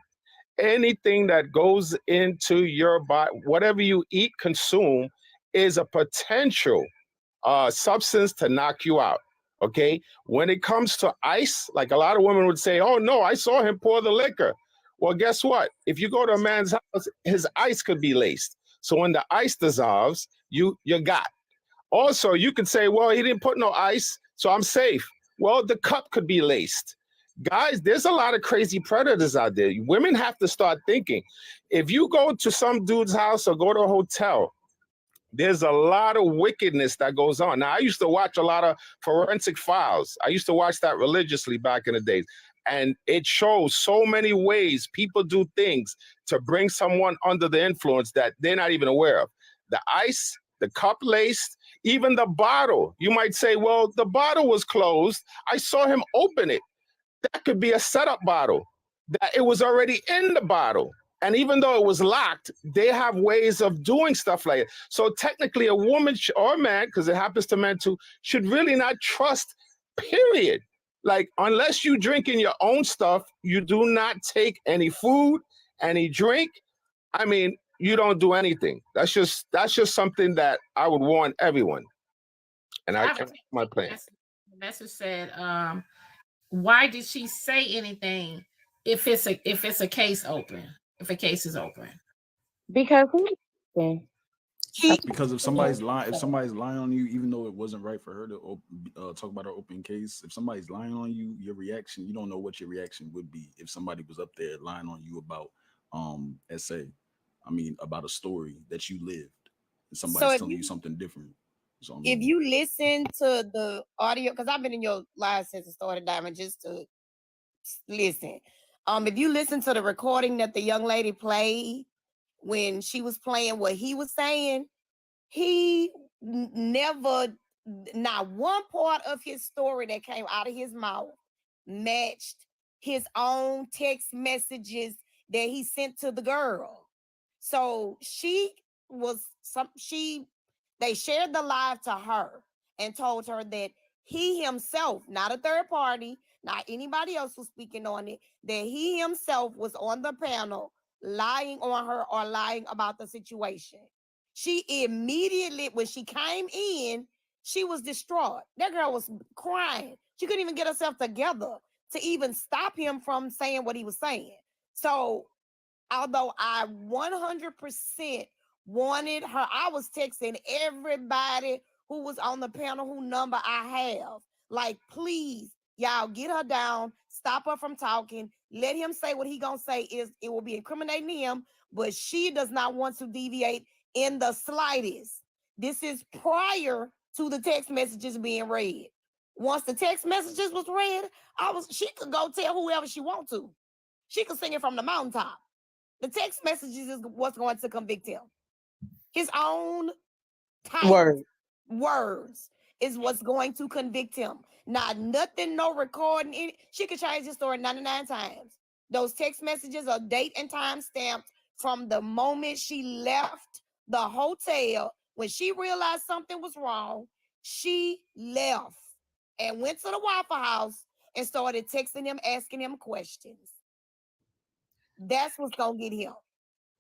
Anything that goes into your body, whatever you eat, consume, is a potential substance to knock you out. Okay. When it comes to ice, like a lot of women would say, oh no, I saw him pour the liquor. Well, guess what? If you go to a man's house, his ice could be laced. So when the ice dissolves, you got. Also, you could say, well, he didn't put no ice, so I'm safe. Well, the cup could be laced. Guys, there's a lot of crazy predators out there. Women have to start thinking. If you go to some dude's house or go to a hotel, there's a lot of wickedness that goes on. Now, I used to watch a lot of Forensic Files. I used to watch that religiously back in the days. And it shows so many ways people do things to bring someone under the influence that they're not even aware of. The ice, the cup laced, even the bottle. You might say, well, the bottle was closed. I saw him open it. That could be a setup bottle, that it was already in the bottle. And even though it was locked, they have ways of doing stuff like it. So technically a woman or a man, because it happens to men too, should really not trust, period. Like, unless you drinking your own stuff, you do not take any food, any drink. I mean, you don't do anything. That's just something that I would warn everyone. And that's my plan. The message said, why did she say anything if it's a case open? If a case is open, because if somebody's lying on you, even though it wasn't right for her to talk about her open case, if somebody's lying on you, your reaction, you don't know what your reaction would be if somebody was up there lying on you about about a story that you lived and somebody's telling you something different. So, if you listen to the audio, because I've been in your live since it started, Diamond, just to listen. If you listen to the recording that the young lady played when she was playing what he was saying, he never, not one part of his story that came out of his mouth matched his own text messages that he sent to the girl. So they shared the live to her and told her that he himself, not a third party, not anybody else was speaking on it, that he himself was on the panel lying on her or lying about the situation. She immediately, when she came in, she was distraught. That girl was crying. She couldn't even get herself together to even stop him from saying what he was saying. So, although I 100% wanted her, I was texting everybody who was on the panel, who number I have. Like, please, y'all get her down, stop her from talking, let him say what he gonna say. It will be incriminating him, but she does not want to deviate in the slightest. This is prior to the text messages being read. Once the text messages was read, she could go tell whoever she want to. She could sing it from the mountaintop. The text messages is what's going to convict him. His own words is what's going to convict him. Not nothing, no recording. She could change his story 99 times. Those text messages are date and time stamped from the moment she left the hotel. When she realized something was wrong, she left and went to the Waffle House and started texting him, asking him questions. That's what's going to get him.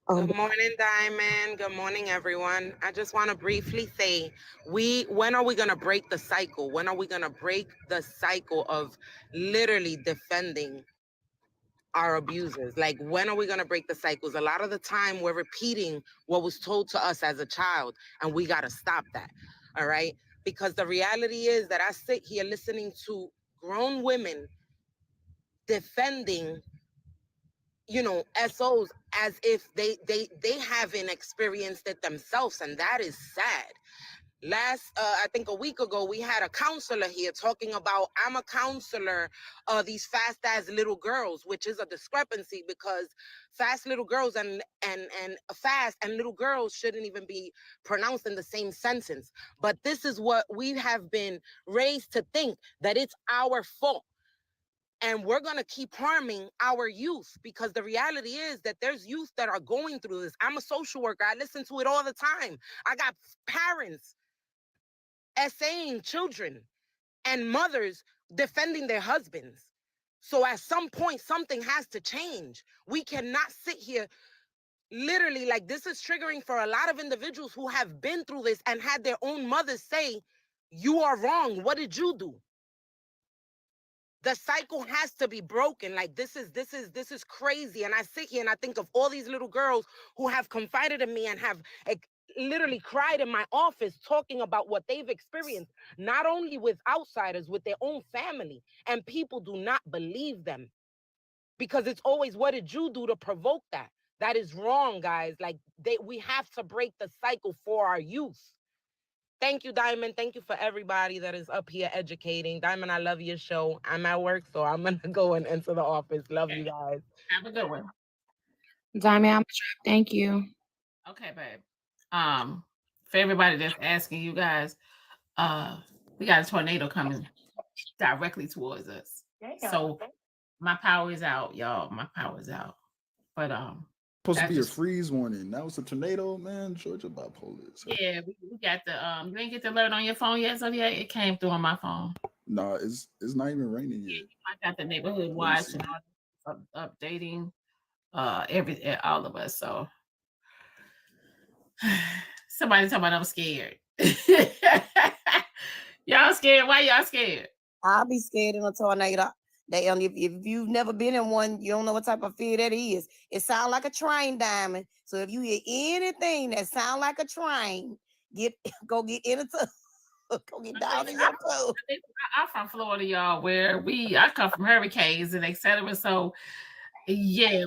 Good morning, Diamond. Good morning, everyone. I just want to briefly say, when are we going to break the cycle? When are we going to break the cycle of literally defending our abusers? Like, when are we going to break the cycles? A lot of the time we're repeating what was told to us as a child, and we got to stop that. All right. Because the reality is that I sit here listening to grown women defending, SOs as if they haven't experienced it themselves, and that is sad. I think a week ago, we had a counselor here talking about, I'm a counselor of these fast as little girls, which is a discrepancy because fast little girls and fast and little girls shouldn't even be pronounced in the same sentence. But this is what we have been raised to think, that it's our fault. And we're going to keep harming our youth, because the reality is that there's youth that are going through this. I'm a social worker. I listen to it all the time. I got parents essaying children and mothers defending their husbands. So at some point, something has to change. We cannot sit here literally, like, this is triggering for a lot of individuals who have been through this and had their own mothers say, you are wrong. What did you do? The cycle has to be broken. Like, this is crazy. And I sit here and I think of all these little girls who have confided in me and have literally cried in my office talking about what they've experienced, not only with outsiders, with their own family. And people do not believe them because it's always, what did you do to provoke that? That is wrong, guys. Like, we have to break the cycle for our youth. Thank you, Diamond. Thank you for everybody that is up here educating. Diamond, I love your show. I'm at work, so I'm going to go and enter the office. Love you guys. Have a good one. Diamond, thank you. Okay, babe. For everybody that's asking you guys, we got a tornado coming directly towards us. So my power is out, y'all. My power is out. But supposed to be a freeze warning. Now it's a tornado, man. Georgia bipolar. So. Yeah, we got the you didn't get the alert on your phone yet, so yeah, it came through on my phone. No, it's not even raining yet. I got the neighborhood watch and all updating all of us. So somebody talking about I'm scared. Y'all scared? Why y'all scared? I'll be scared in a tornado. If you've never been in one, you don't know what type of fear that is. It sounds like a train, Diamond. So if you hear anything that sounds like a train, go get in go get down in your toe. I'm from Florida, y'all, where I come from hurricanes and etc. So yeah,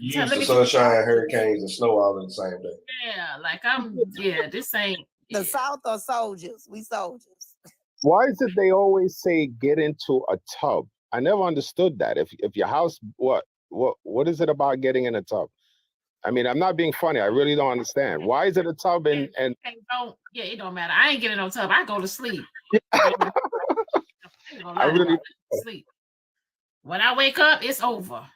used to sunshine, hurricanes, and snow all in the same day. Yeah, this ain't the South are soldiers. We soldiers. Why is it they always say get into a tub? I never understood that. If your house, what is it about getting in a tub? I mean, I'm not being funny. I really don't understand. Why is it a tub and it don't matter. I ain't getting no tub. I go to sleep. I really sleep. When I wake up, it's over.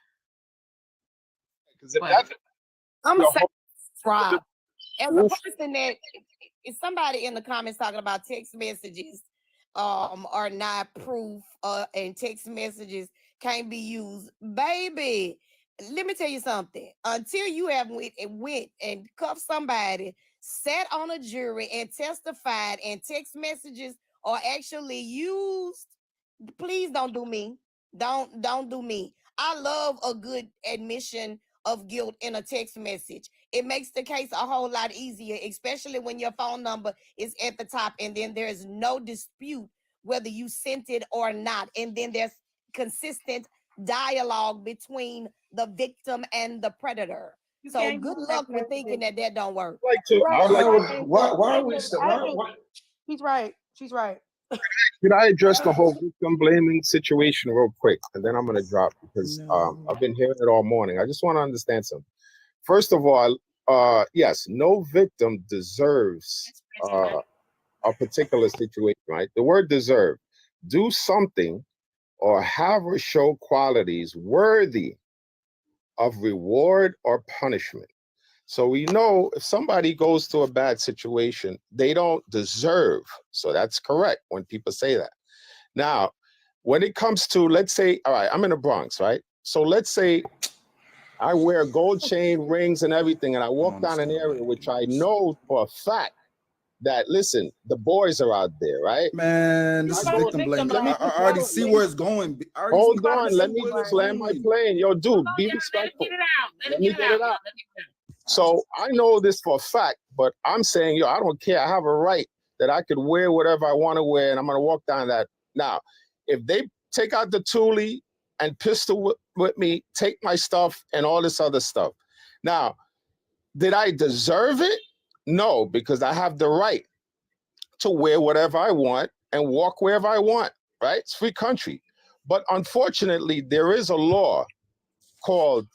I'm saying, Rob, as a person that is somebody in the comments talking about text messages are not proof and text messages can't be used. Baby, let me tell you something. Until you have went and cuffed somebody, sat on a jury and testified and text messages are actually used, please don't do me. Don't do me. I love a good admission of guilt in a text message. It makes the case a whole lot easier, especially when your phone number is at the top and then there's no dispute whether you sent it or not. And then there's consistent dialogue between the victim and the predator. So good luck with thinking that don't work. Why are we still? He's right. She's right. Could I address the whole victim blaming situation real quick, and then I'm going to drop because I've been hearing it all morning. I just want to understand something. First of all, yes, no victim deserves a particular situation, right? The word deserve. Do something or have or show qualities worthy of reward or punishment. So we know if somebody goes through a bad situation, they don't deserve. So that's correct when people say that. Now, when it comes to, let's say, all right, I'm in the Bronx, right? So let's say I wear gold chain, rings, and everything, and I walk down an area which I know for a fact that, listen, the boys are out there, right? Man, this is victim blame. I already see where it's going. Hold on, let me just land my plane. Yo, dude, be respectful. Let me get it out. So I know this for a fact, but I'm saying, yo, I don't care. I have a right that I could wear whatever I want to wear, and I'm going to walk down that. Now, if they take out the toolie and pistol with me, take my stuff and all this other stuff. Now, did I deserve it? No, because I have the right to wear whatever I want and walk wherever I want, right? It's a free country. But unfortunately, there is a law called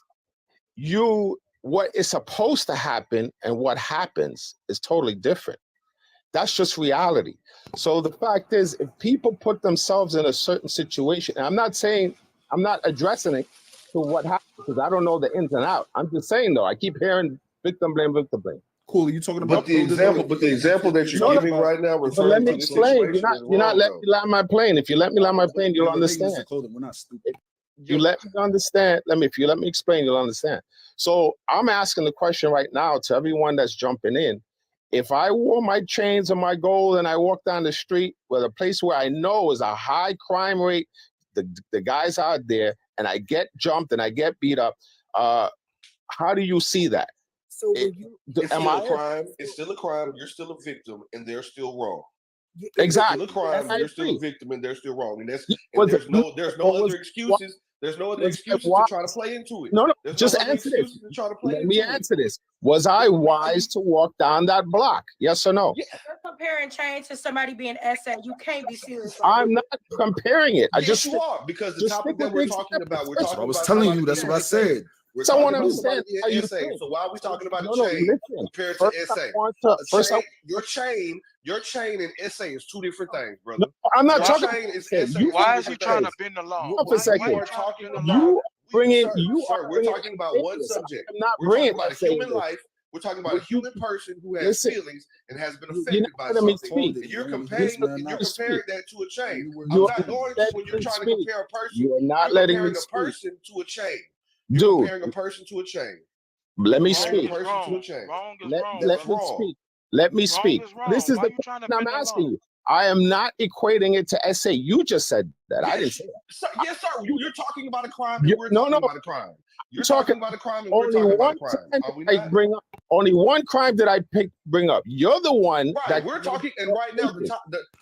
what is supposed to happen and what happens is totally different. That's just reality. So the fact is, if people put themselves in a certain situation, and I'm not addressing it to what happened because I don't know the ins and outs. I'm just saying though, I keep hearing victim blame, victim blame. Cool. Are you talking But about? the example that you're giving right now But referring let me to this explain. situation You're is not wrong, letting me though. land my plane. If you let me land my plane, you'll Hey, understand. Mr. Clothing, we're not stupid. You let me understand. If you let me explain, you'll understand. So I'm asking the question right now to everyone that's jumping in. If I wore my chains and my gold and I walk down the street with a place where I know is a high crime rate, the guys out there, and I get jumped and I get beat up, how do you see that? So It's still a crime. It's still a crime. You're still a victim, and they're still wrong. Exactly. It's still a crime. I You're still a agree. victim, and they're still wrong. And Was there's it- no was- other excuses. There's no other was I excuses to wise? try to play into it. No, There's just no other answer this. excuses to try to play Let into me it. answer this. Was I wise to walk down that block? Yes or no? You're comparing change to somebody being SA. You can't be serious. I'm not comparing it. I Yes, just you are, because the just topic stick that with we're the talking about, we're example. talking I was about telling somebody you. That's being what I SA. said. We're So I talking want to about somebody understand how being you SA. think. So why are we talking about No, a no, chain listen. compared First, to SA? I want to. First, Your chain and SA is two different things, brother. no, I'm not Your talking. chain is Okay, SA. you, is two Why is he different trying to things. bend the law? Hold on for a Why second. you are trying to talking bend the law? You bringing. Sir, we're talking about one this. subject. I'm not We're talking bringing about a SA in human this. life. We're talking about a human person who has Listen, feelings and has been you're affected not by letting me something. speak. And you're Man, comparing man, not that to a chain. I'm You're not not going to letting when you're me trying to speak. compare a person. You're not You're letting me comparing a speak. person to a chain. You're Dude, comparing a person to a chain. let me You're comparing speak. a person to a chain. Wrong is Let wrong, That's me brother. wrong. speak. Let me Wrong speak. is This wrong. is Why the you trying to question I'm bend the asking law? you. I am not equating it to SA. You just said that. I didn't Yes, say that. sir. Yes, sir. You're talking about a crime, and we're No, talking about a crime. You're talking talking about a crime, and we're only talking about a one crime. time Are we did I not? bring up. Only one crime did I bring up. You're the one Right. that We're talking, and right now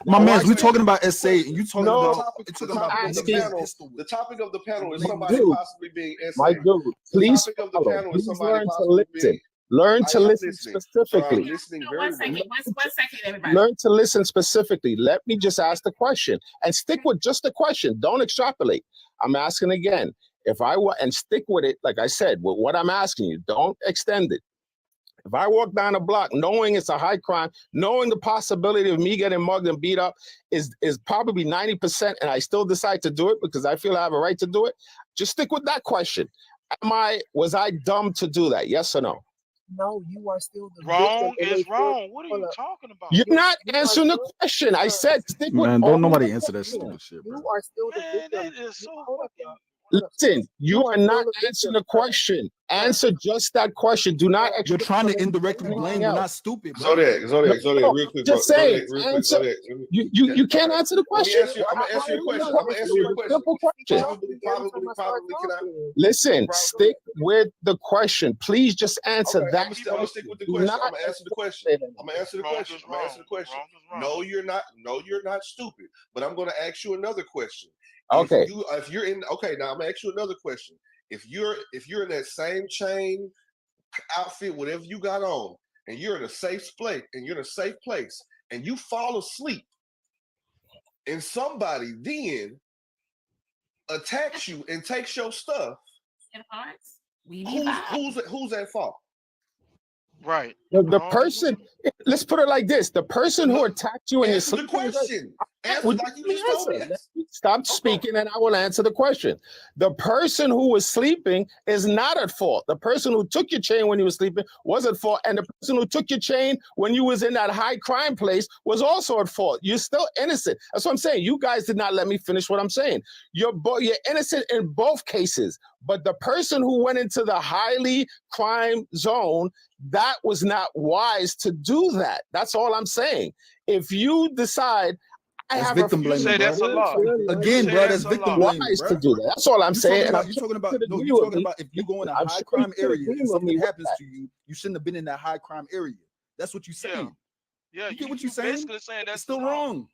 My So man, I we said, talking about SA, and you talking no, about the talking about topic of the niggas panel. pistol whip. The topic of the panel is my somebody dude, possibly being SA. my dude, The please topic of the follow. panel is Please somebody learn to possibly listen. being. Learn I to am listen listening, sir. I'm specifically. listening No, very one second. well. One second, everybody. Learn to listen specifically. Let me just ask the question and stick with just the question. Don't extrapolate. I'm asking again. If I and stick with it, like I said, with what I'm asking you, don't extend it. If I walk down a block knowing it's a high crime, knowing the possibility of me getting mugged and beat up is probably 90%, and I still decide to do it because I feel I have a right to do it, just stick with that question. Was I dumb to do that? Yes or no? No, you are still the Wrong victim. is wrong. What are you talking about? You're not answering the question. I said stick with Man, all don't nobody the answer that questions. stupid shit, bro. You are still the Man, victim. that is so Hold up, fucking. y'all. Listen, you are not still the answering victim. the question. Answer just that question. Do not You're trying to extrapolate indirectly blame. anything You're else. not stupid, bro. Zodiac, No, real quick, just bro. saying. Zodiac, real quick, Answer. Zodiac. You can't Okay. answer the Let me question. ask you. I'm gonna answer your question. I'm gonna answer It your was a question. simple question. Probably. Listen, stick with the question. Please just answer Okay, that. I'm gonna stick with the Do question. not I'm gonna answer the question. I'm gonna answer the Wrong question. is I'm gonna answer the question. No, you're not. No, you're not stupid. But I'm gonna ask you another question. Okay. If you're in, okay, now I'm gonna ask you another question. If you're in that same chain outfit, whatever you got on, and you're in a safe place, and you fall asleep, and somebody then attacks you and takes your stuff, who's at fault? Right. The person, let's put it like this. The person who attacked you in your Answer the sleep. question. Answer Would like you you just told me. answer? Stop speaking and I will answer the question. The person who was sleeping is not at fault. The person who took your chain when you were sleeping was at fault. And the person who took your chain when you was in that high crime place was also at fault. You're still innocent. That's what I'm saying. You guys did not let me finish what I'm saying. You're innocent in both cases. But the person who went into the highly crime zone, that was not wise to do that. That's all I'm saying. If you decide That's victim blaming, say that's a law. Again, bro, that's victim blaming, wise bro. to do that. That's all I'm saying. You're talking about if you go in a high crime area and something happens to you, you shouldn't have been in that high crime area. That's what you're saying. Yeah, you get what you're saying? Basically saying that's still wrong.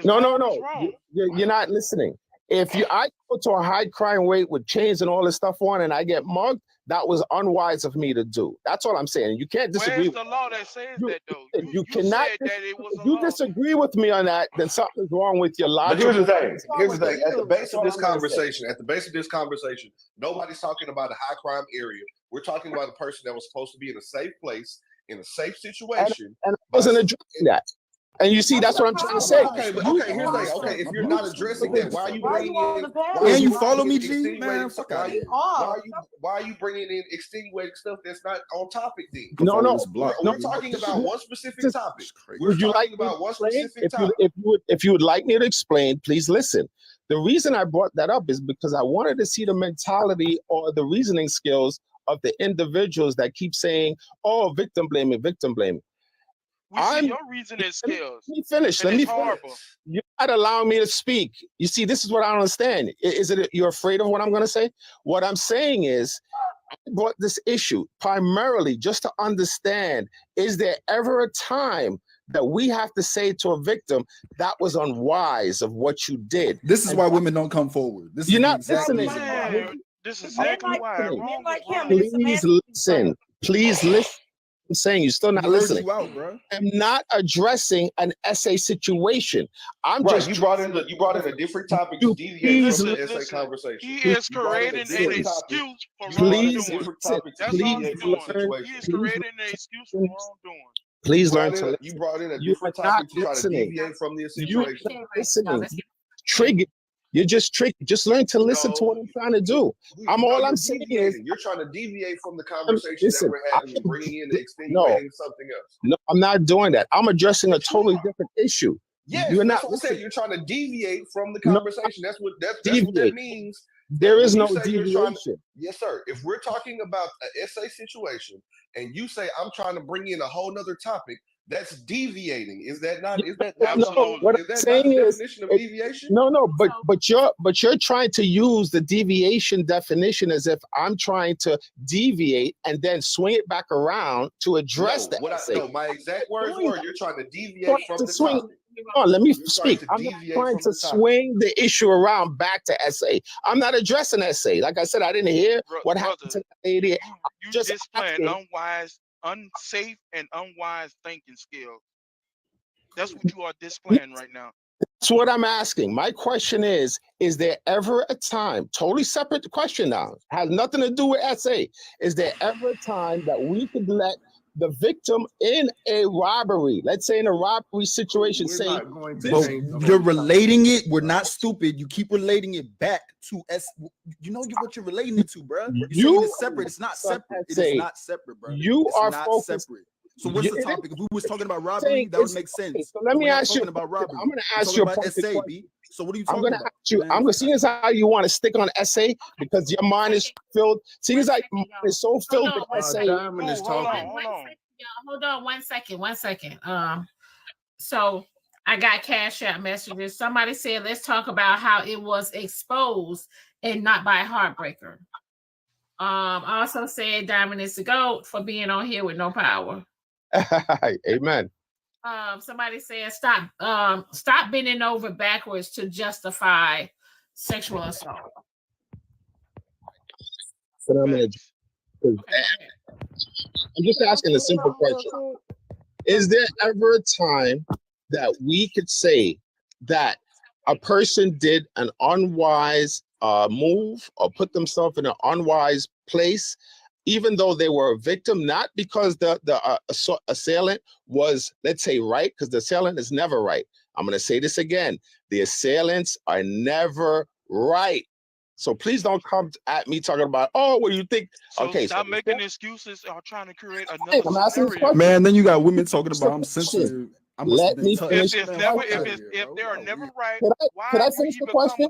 No. You're not listening. If I go to a high crime rate with chains and all this stuff on and I get mugged, that was unwise of me to do. That's all I'm saying. You can't disagree. Where's the law that says that though? You cannot. said that it was if you disagree with me on that, then something's wrong with your But logic. here's the thing. At the base of this conversation, nobody's talking about a high crime area. We're talking about a person that was supposed to be in a safe place, in a safe situation. And I wasn't addressing that. And you see, that's what I'm trying to say. Okay, but okay, here's the thing. Okay, if you're not addressing that, why are you bringing in? And you follow me, G? Man, fuck out of here. Why are you bringing in extenuating stuff that's not on topic? Then No. We're talking about one specific topic. Would you like about one explain? specific topic. If you would like me to explain, please listen. The reason I brought that up is because I wanted to see the mentality or the reasoning skills of the individuals that keep saying, "Oh, victim blaming, victim blaming." We see your reasoning skills. Let me finish. You're not allowing me to speak. You see, this is what I don't understand. Is it you're afraid of what I'm going to say? What I'm saying is, I brought this issue primarily just to understand, is there ever a time that we have to say to a victim, that was unwise of what you did? This is why women don't come forward. You're not listening. This is exactly why. Please listen. Please listen. I'm saying you're still not listening. I'm not addressing an essay situation. I'm just you brought in a different topic to deviate from the essay conversation. He is creating an excuse for wrongdoing. That's all he's doing. He is creating an excuse for wrongdoing. Please learn to. You brought in a different topic to try to deviate from the situation. You're not listening. Triggered. You're just tricky. Just learn to listen to what I'm trying to do. All I'm saying is you're trying to deviate from the conversation that we're having and bringing in the extenuating something else. No, I'm not doing that. I'm addressing a totally different issue. Yes, you're that's not what I said. You're trying to deviate from the conversation. That's what that means. There is no deviation. Yes, sir. If we're talking about an essay situation and you say I'm trying to bring in a whole nother topic, that's deviating. Is that not? Is that not the definition of deviation? No. But you're trying to use the deviation definition as if I'm trying to deviate and then swing it back around to address that. No, my exact words were you're trying to deviate from the topic. Oh, let me speak. I'm not trying to swing the issue around back to essay. I'm not addressing essay. Like I said, I didn't hear what happened to that lady. You just displaying unsafe and unwise thinking skills. That's what you are displaying right now. That's what I'm asking. My question is there ever a time, totally separate question now, has nothing to do with essay. Is there ever a time that we could let the victim in a robbery, let's say in a robbery situation, say, you're relating it. We're not stupid. You keep relating it back to you know what you're relating it to, bro. You're saying it's separate. It's not separate. It is not separate, bro. It's not separate. So what's the topic? If we was talking about robbery, that would make sense. So let me ask you. About robbery. I'm going to ask you about essay, B. So what are you talking about? I'm going to see how you want to stick on essay because your mind is filled. Seems like your mind is so filled with essay. Hold on 1 second. 1 second. So I got CashApp messages. Somebody said, let's talk about how it was exposed and not by a heartbreaker. I also said Diamond is the GOAT for being on here with no power. Amen. Somebody said stop bending over backwards to justify sexual assault. But I'm just asking a simple question. Is there ever a time that we could say that a person did an unwise move or put themselves in an unwise place, even though they were a victim, not because the assailant was, let's say, right, because the assailant is never right. I'm going to say this again. The assailants are never right. So please don't come at me talking about, oh, what do you think? So okay, stop making excuses or trying to create another scenario. Man, then you got women talking about I'm sensitive. Let me finish. If they are never right, could I finish the question?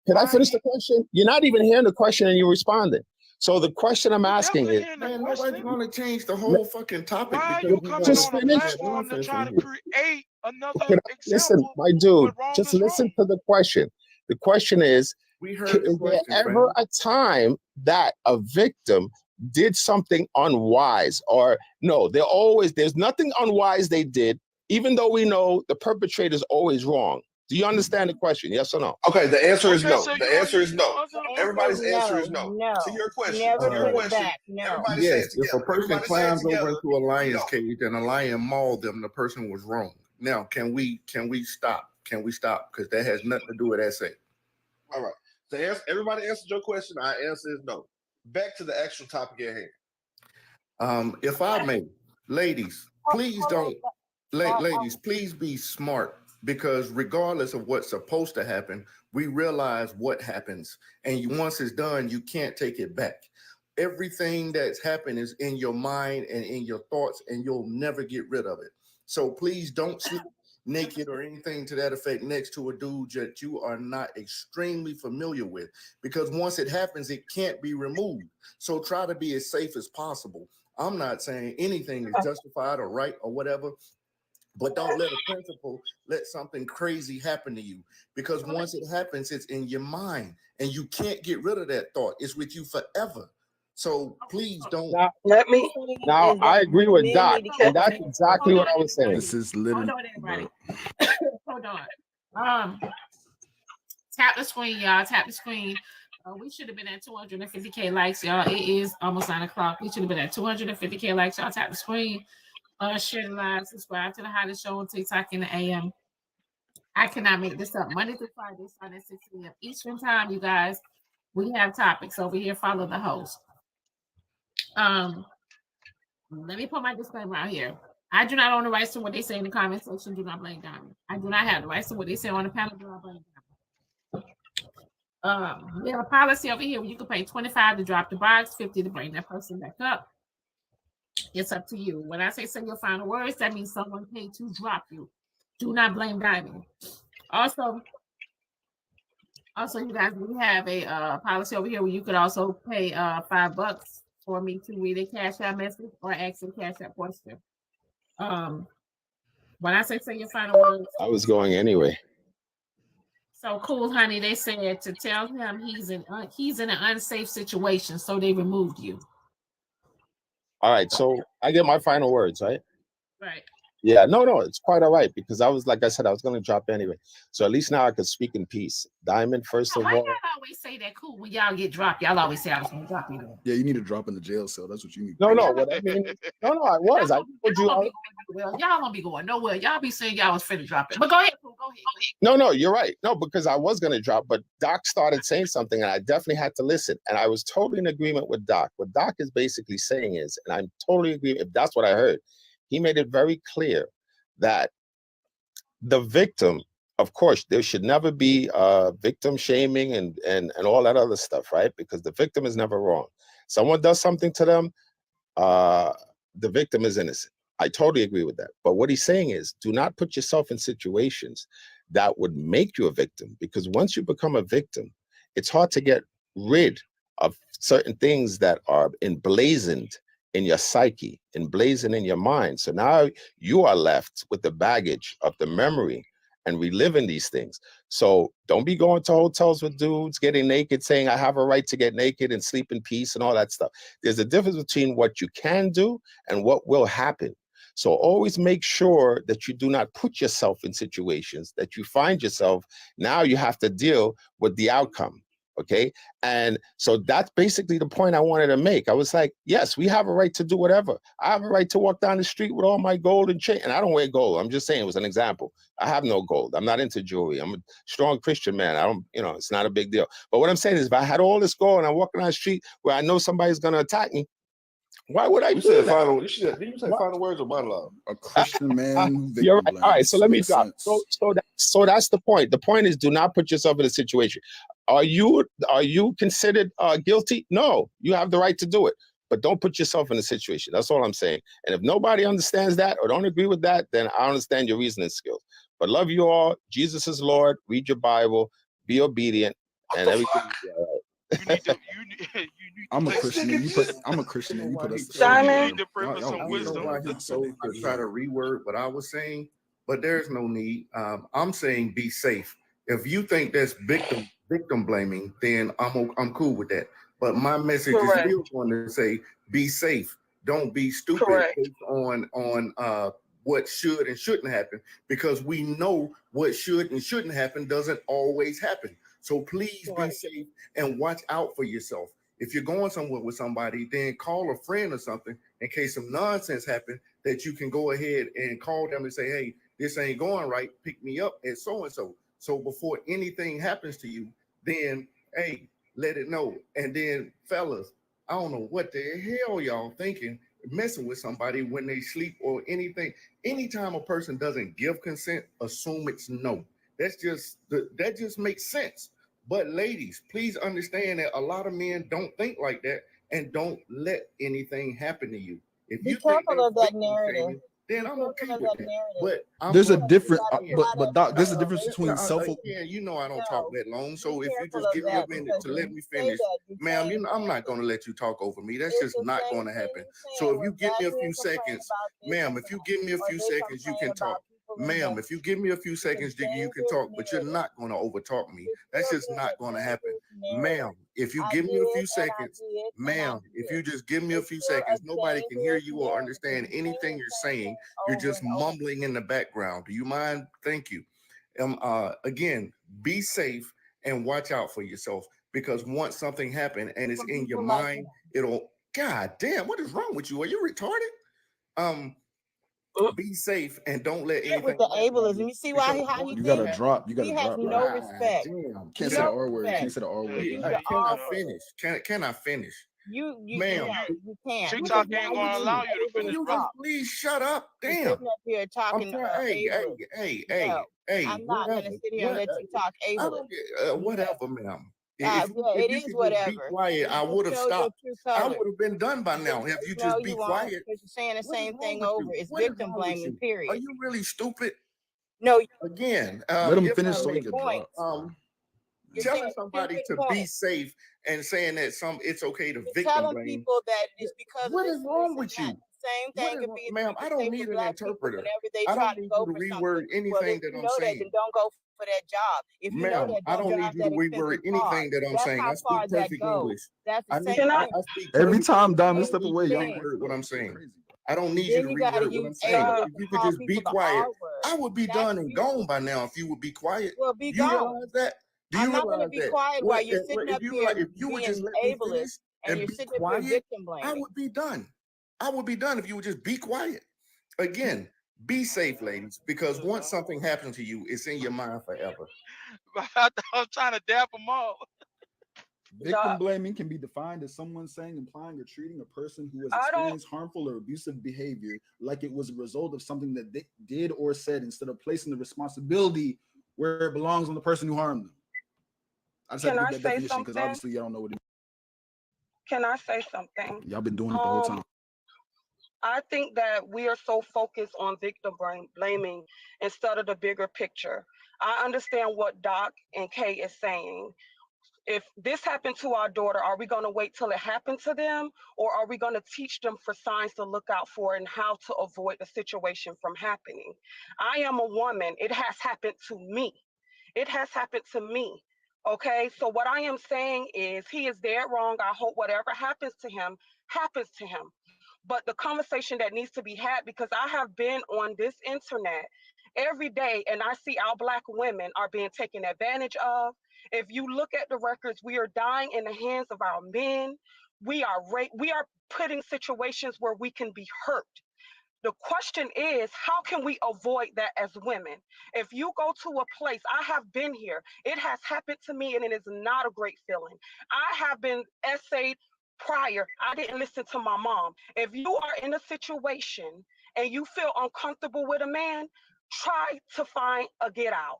Could I finish the question? You're not even hearing the question and you're responding. So the question I'm asking is, man, nobody's going to change the whole fucking topic. Why are you coming on a platform to try to create another example? Listen, my dude, just listen to the question. The question is there ever a time that a victim did something unwise? Or no, there's nothing unwise they did, even though we know the perpetrator is always wrong. Do you understand the question? Yes or no? Okay, the answer is no. The answer is no. Everybody's answer is no. To your question. Everybody says if a person climbs over into a lion's cage and a lion mauled them, the person was wrong. Now, can we stop? Can we stop? Because that has nothing to do with essay. All right. So everybody answered your question. Our answer is no. Back to the actual topic at hand. If I may, ladies, please don't Ladies, please be smart, because regardless of what's supposed to happen, we realize what happens. And once it's done, you can't take it back. Everything that's happened is in your mind and in your thoughts, and you'll never get rid of it. So please don't sleep naked or anything to that effect next to a dude that you are not extremely familiar with, because once it happens, it can't be removed. So try to be as safe as possible. I'm not saying anything is justified or right or whatever, but don't let a principal let something crazy happen to you, because once it happens, it's in your mind and you can't get rid of that thought. It's with you forever. So please don't. Now I agree with Doc, and that's exactly what I was saying. This is literally. Hold on, everybody. Hold on. Tap the screen, y'all. Tap the screen. We should have been at 250K likes, y'all. It is almost 9 o'clock. We should have been at 250K likes, y'all. Tap the screen. Share the live. Subscribe to the hottest show on TikTok in the AM. I cannot make this up. Monday through Friday, starting at 6 p.m. Eastern time, you guys. We have topics over here. Follow the host. Let me put my disclaimer out here. I do not own the rights to what they say in the comment section. Do not blame Diamond. I do not have the rights to what they say on the panel. Do not blame Diamond. We have a policy over here where you can pay $25 to drop the box, $50 to bring that person back up. It's up to you. When I say your final words, that means someone paid to drop you. Do not blame Diamond. Also, you guys, we have a policy over here where you could also pay $5 for me to read a CashApp message or ask a CashApp question. When I say your final words, I was going anyway. So cool, honey. They said to tell him he's in an unsafe situation, so they removed you. All right, so I get my final words, right? Right. Yeah, no, it's quite all right, because I was, like I said, I was going to drop anyway. So at least now I could speak in peace. Diamond, first of Why all. y'all always say that cool when y'all get dropped? Y'all always say I was going to drop you. Yeah, you need to drop in the jail cell. That's what you need. No, what I mean is, I was. I told you. Y'all don't be going nowhere. Y'all be saying y'all was finna drop it. But go ahead, Pooh. Go ahead. No, you're right. No, because I was going to drop, but Doc started saying something, and I definitely had to listen. And I was totally in agreement with Doc. What Doc is basically saying is, and I'm totally agreeing, if that's what I heard, he made it very clear that the victim, of course, there should never be victim shaming and all that other stuff, right? Because the victim is never wrong. Someone does something to them, the victim is innocent. I totally agree with that. But what he's saying is, do not put yourself in situations that would make you a victim, because once you become a victim, it's hard to get rid of certain things that are emblazoned in your psyche, emblazoned in your mind. So now you are left with the baggage of the memory and reliving these things. So don't be going to hotels with dudes, getting naked, saying, I have a right to get naked and sleep in peace and all that stuff. There's a difference between what you can do and what will happen. So always make sure that you do not put yourself in situations that you find yourself, now you have to deal with the outcome. Okay. And so that's basically the point I wanted to make. I was like, yes, we have a right to do whatever. I have a right to walk down the street with all my gold and chain. And I don't wear gold. I'm just saying, it was an example. I have no gold. I'm not into jewelry. I'm a strong Christian man. I don't, it's not a big deal. But what I'm saying is, if I had all this gold and I'm walking down the street where I know somebody's going to attack me, why would I do that? Did you say final words or monologue? A Christian man. You're right. All right, so let me drop. So that's the point. The point is, do not put yourself in a situation. Are you considered guilty? No, you have the right to do it, but don't put yourself in a situation. That's all I'm saying. And if nobody understands that or don't agree with that, then I understand your reasoning skills. But love you all. Jesus is Lord. Read your Bible. Be obedient, and everything will be all right. I'm a Christian. I'm a Christian, and you put us. Simon, I don't know why he chose to try to reword what I was saying, but there's no need. I'm saying be safe. If you think that's victim blaming, then I'm cool with that. But my message is still going to say be safe. Don't be stupid based on what should and shouldn't happen, because we know what should and shouldn't happen doesn't always happen. So please be safe and watch out for yourself. If you're going somewhere with somebody, then call a friend or something in case some nonsense happens, that you can go ahead and call them and say, hey, this ain't going right. Pick me up at so-and-so. So before anything happens to you, then, hey, let it know. And then, fellas, I don't know what the hell y'all thinking. messing with somebody when they sleep or anything. Anytime a person doesn't give consent, assume it's no. That just makes sense. But ladies, please understand that a lot of men don't think like that and don't let anything happen to you. If Be you think careful of that's that narrative. shaming, then Be I'm careful okay of with that that. narrative. But There's a You difference, gotta but Doc, there's a difference between self. yeah, you know I don't talk that long. Be So if you careful just of give me a that minute because to when let you me say finish, that, you're ma'am, saying I'm not going to let you talk over me. That's it's just the not same going to thing happen. you're So saying if you when give me a black few men complain seconds, about this ma'am, if you give me a or few they seconds, you complain can about talk. people in Ma'am, the if you give me a few it's seconds, the you can dangerous talk, but you're narrative. not going to overtalk me. You're That's still just being not a going to happen. dangerous narrative. Ma'am, if you I give me a did few and I seconds, did and I ma'am, if you did. just give me a It's few still a seconds, nobody can hear dangerous you or narrative. understand You're saying anything the you're same saying. thing You're over just and over. mumbling in the background. Do you mind? Thank you. Again, be safe and watch out for yourself, because once something happened and it's From in your people like mind, it'll, God damn, what is wrong with you? Are you retarded? Be safe and don't let anything with the happen to ableism. you, You see because why how he once You it gotta thinks? drop. You happens, gotta He has drop, no bro. respect. damn. Can't say the No R word. respect. Can't say the R word. He's Bro. an Can I offer. finish? Can I finish? You Ma'am, you can't TikTok because ain't now gonna you're allow not you to able can finish, to you bro. just talk. please shut up? You're Damn. sitting up here I'm talking trying, ableist. No, I'm not whatever, gonna sit here and let you talk I ableist. don't get, whatever, ma'am. Yeah, If it you is could just be whatever. quiet, I You would just have showed your stopped. true I colors. would have been done by now. If you No, just be you won't, quiet. because you're saying the What is same wrong thing with over. you? It's What is victim wrong with blaming, you? Are period. you really stupid? No, Again, Let him you're finish so he stupid can drop. points. You're telling saying somebody stupid to be points. safe and saying that it's okay to You're victim telling blame. people that it's because of What this, is wrong this, and with that. you? Same What thing is could wrong, be ma'am? you I could don't say need with an black people interpreter. whenever they I try don't to need you go to for reword something. Well, anything if that you I'm know that, saying. then don't go for that job. If you know Ma'am, that, I don't don't need drive you to that reword expensive car. anything that I'm That's saying. how I speak far that perfect goes. English. That's the I same thing. speak Every perfect time English. Dom, I this don't step need away, you to y'all. reword what I'm saying. Crazy. I don't need you Then to you gotta reword what use I'm saying. ableist If to you could call just be people the quiet, R word. I would be That's done and you. gone by now if you would be quiet. Well, be Do you gone. realize that? Do I'm you not gonna realize be that? quiet while you're sitting up If here you would being just let me finish ableist and and you're be sitting up here quiet, victim I blaming. would be done. I would be done if you would just be quiet. Again, be safe, ladies, because once something happens to you, it's in your mind forever. I'm trying to dap them all. Victim blaming can be defined as someone saying, implying, or treating a person who has I don't- experienced harmful or abusive behavior like it was a result of something that they did or said, instead of placing the responsibility where it belongs on the person who harmed them. I just had Can to I give that say definition because something? obviously y'all don't know what it Can I say something? means. Y'all been doing it the whole time. I think that we are so focused on victim blaming instead of the bigger picture. I understand what Doc and Kay is saying. If this happened to our daughter, are we going to wait till it happened to them, or are we going to teach them for signs to look out for and how to avoid the situation from happening? I am a woman. It has happened to me. It has happened to me. Okay, so what I am saying is he is dead wrong. I hope whatever happens to him happens to him. But the conversation that needs to be had, because I have been on this internet every day and I see our Black women are being taken advantage of. If you look at the records, we are dying in the hands of our men. We are putting situations where we can be hurt. The question is, how can we avoid that as women? If you go to a place, I have been here, it has happened to me and it is not a great feeling. I have been essayed prior. I didn't listen to my mom. If you are in a situation and you feel uncomfortable with a man, try to find a get out.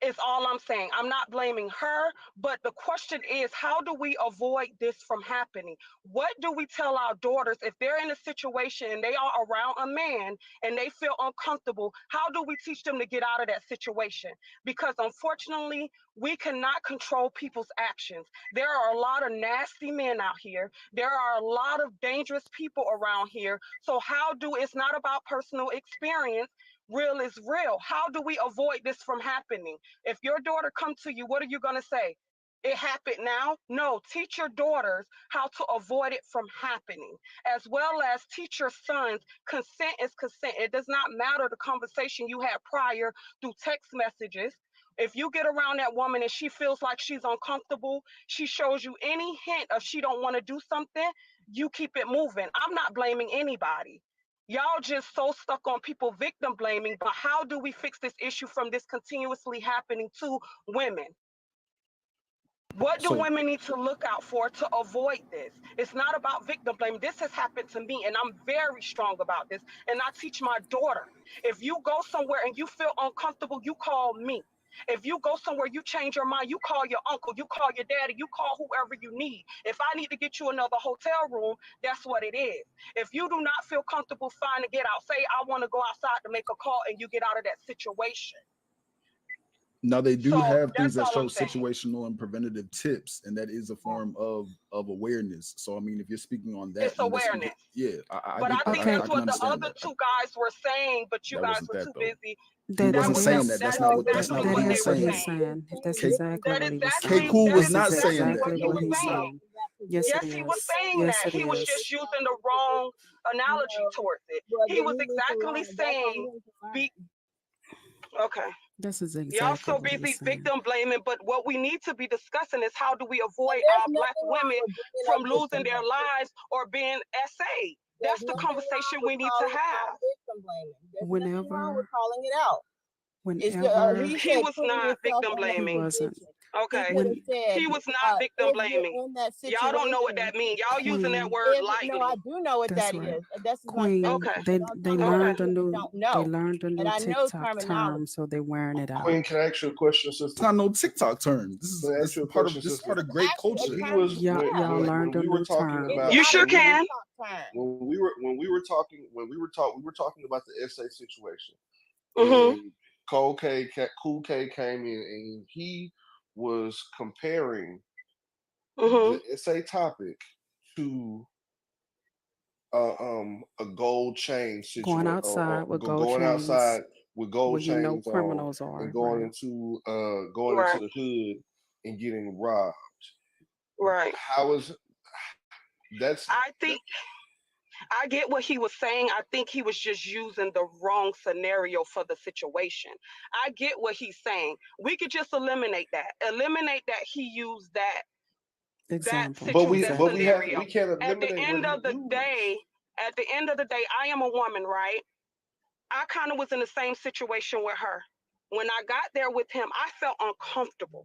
Is all I'm saying. I'm not blaming her, but the question is, how do we avoid this from happening? What do we tell our daughters if they're in a situation and they are around a man and they feel uncomfortable? How do we teach them to get out of that situation? Because unfortunately, we cannot control people's actions. There are a lot of nasty men out here. There are a lot of dangerous people around here. So it's not about personal experience. Real is real. How do we avoid this from happening? If your daughter comes to you, what are you going to say? It happened now? No, teach your daughters how to avoid it from happening, as well as teach your sons consent is consent. It does not matter the conversation you had prior through text messages. If you get around that woman and she feels like she's uncomfortable, she shows you any hint of she don't want to do something, you keep it moving. I'm not blaming anybody. Y'all just so stuck on people victim blaming, but how do we fix this issue from this continuously happening to women? What do So women need to look out for to avoid this? It's not about victim blame. This has happened to me, and I'm very strong about this. And I teach my daughter. If you go somewhere and you feel uncomfortable, you call me. If you go somewhere, you change your mind, you call your uncle, you call your daddy, you call whoever you need. If I need to get you another hotel room, that's what it is. If you do not feel comfortable, fine to get out. Say, I want to go outside to make a call, and you get out of that situation. now they do So have things that's that all show I'm saying. situational and preventative tips, and that is a form of awareness. So I mean, if you're speaking on that, It's then that's, awareness. yeah, I But get I that. think I that's can what the understand other that. two guys were saying, but you That guys wasn't were that too though. busy. He That wasn't is saying that. That's not what. That's not that what he is was what saying. he's saying. That's K, exactly That what is he was K saying. Cool that was is not saying that. exactly Exactly what he what was he's saying. saying. Yes, Yes, it he was is. saying Yes, that. it He was is. just using the wrong analogy towards it. He was exactly saying, be okay. This is Y'all exactly so what busy he's saying. victim blaming, but what we need to be discussing is how do we avoid our Black women from losing their lives or being SA? That's the conversation we need to have. Whenever, He was not victim he blaming. wasn't. Okay. When He was not victim blaming. Y'all don't know what that means. Y'all using that Queen, word lightly. that's right. Queen, Okay. they Okay. learned a new TikTok term, so they're wearing it out. Queen, can I ask you a question, It's sister? not no TikTok term. This Can I is ask you a part question, of this is sister? part of great culture. When he was Y'all learned a when we were new talking term. about You sure can. when we were talking about the SA situation. Mm-hmm. And Cool K came in and he was comparing Mm-hmm. the SA topic to a gold chain situation, Going outside with gold going chains, outside with gold where you know chains on criminals are, and going right? into Right. the hood and getting robbed. Right. How is that's I think I get what he was saying. I think he was just using the wrong scenario for the situation. I get what he's saying. We could just eliminate that. Eliminate that he used that Example. scenario. we can't At the eliminate what end he of the used. day, I am a woman, right? I kind of was in the same situation with her. When I got there with him, I felt uncomfortable.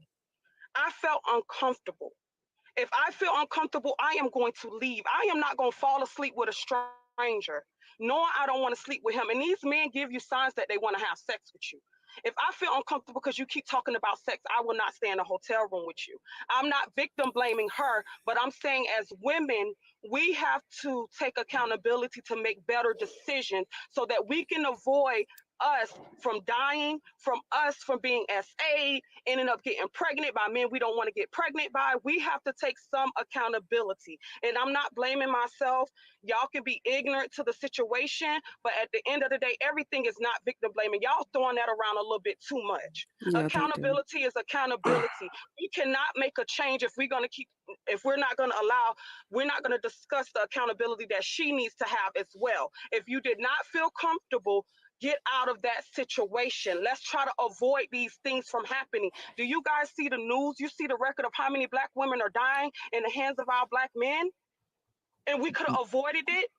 If I feel uncomfortable, I am going to leave. I am not going to fall asleep with a stranger, knowing I don't want to sleep with him. And these men give you signs that they want to have sex with you. If I feel uncomfortable because you keep talking about sex, I will not stay in a hotel room with you. I'm not victim blaming her, but I'm saying as women, we have to take accountability to make better decisions so that we can avoid us from dying, from us from being SA, ending up getting pregnant by men we don't want to get pregnant by. We have to take some accountability. And I'm not blaming myself. Y'all can be ignorant to the situation, but at the end of the day, everything is not victim blaming. Y'all throwing that around a little bit too much. Yeah, Accountability is accountability. We cannot make a change if we're not going to discuss the accountability that she needs to have as well. If you did not feel comfortable, get out of that situation. Let's try to avoid these things from happening. Do you guys see the news? You see the record of how many Black women are dying in the hands of our Black men? And we could have avoided it.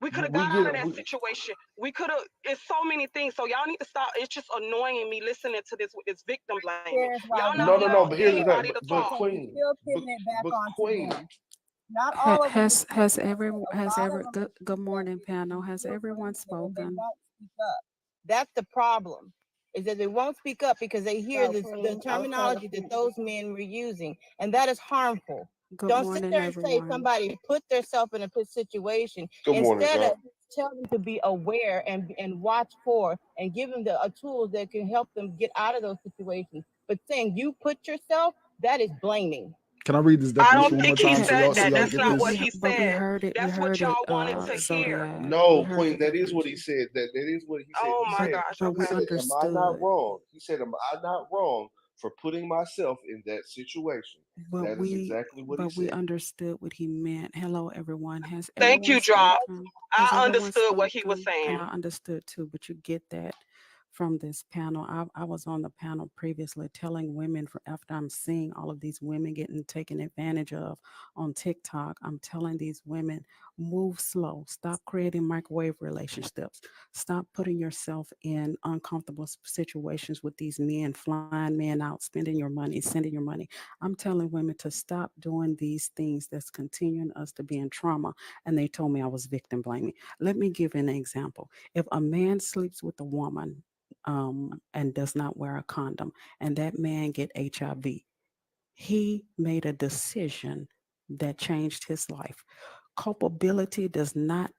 We could have got out of that situation. We could have, it's so many things. So y'all need to stop. It's just annoying me listening to this with this victim blaming. Y'all not no, but here's the thing. anybody to But talk. Queen, but Queen, Not all of them. Has good morning panel. Has everyone spoken? That's the problem, is that they won't speak up because they hear the terminology that those men were using, and that is harmful. Don't sit there and say somebody put themselves in a situation. Instead of tell them to be aware and watch for and give them the tools that can help them get out of those situations. But saying you put yourself, that is blaming. Can I read this I definition don't one more think he time said that. That's get not this? what he But we said. heard it. That's what y'all wanted to hear. no, Queen, that is what he said. That is what he said. Oh He my said, gosh. But he we said, am I not understood. wrong? He said, am I not wrong for putting myself in that situation? But That is exactly what he we said. understood what he meant. Hello, everyone. Has Thank everyone you, Drop. spoken? Has I everyone understood what he was spoken? And saying. I understood too. But you get that from this panel. I was on the panel previously telling women, after I'm seeing all of these women getting taken advantage of on TikTok, I'm telling these women, move slow. Stop creating microwave relationships. Stop putting yourself in uncomfortable situations with these men, flying men out, spending your money, sending your money. I'm telling women to stop doing these things that's continuing us to be in trauma. And they told me I was victim blaming. Let me give an example. If a man sleeps with a woman and does not wear a condom, and that man get HIV, he made a decision that changed his life. Culpability does not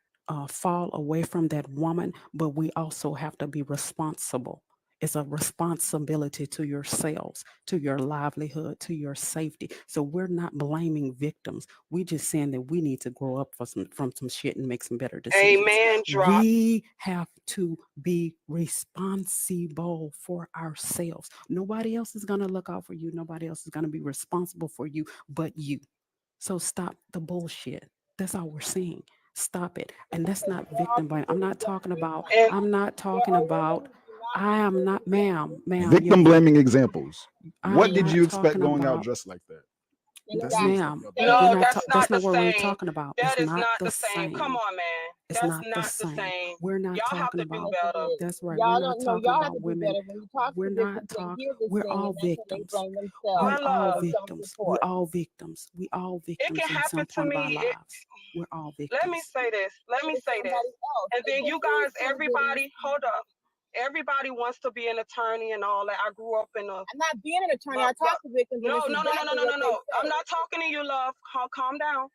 fall away from that woman, but we also have to be responsible. It's a responsibility to yourselves, to your livelihood, to your safety. So we're not blaming victims. We're just saying that we need to grow up from some shit and make some better decisions. Amen. Drop. We have to be responsible for ourselves. Nobody else is going to look out for you. Nobody else is going to be responsible for you but you. So stop the bullshit. That's all we're saying. Stop it. And that's not victim blame. I'm not talking about, I am not, ma'am. Victim blaming examples. What did you expect talking going out about- dressed like that? Ma'am, No, that's not that's the not what we're same. talking about. That It's is not the same. Come on, man. It's That's not not the the same. We're not Y'all have talking to do about. better. That's right. Y'all We're not don't know. talking Y'all have about to do women. better. When you talk We're to not victims, they talking. hear this We're thing, all and that's when they victims. blame themselves. We're My all love. victims. We all victims. We all It victims can in some happen to point of our me. lives. We're all victims. Let me say this. Let me It's say this. somebody else. And then They you just guys, so good. everybody, hold up. Everybody wants to be an attorney and all that. I grew up in a. I'm not being an attorney. I talk to victims. No, and no, it's no, no, no, exactly no, no, what they no. say. I'm not talking to you, love. Calm down.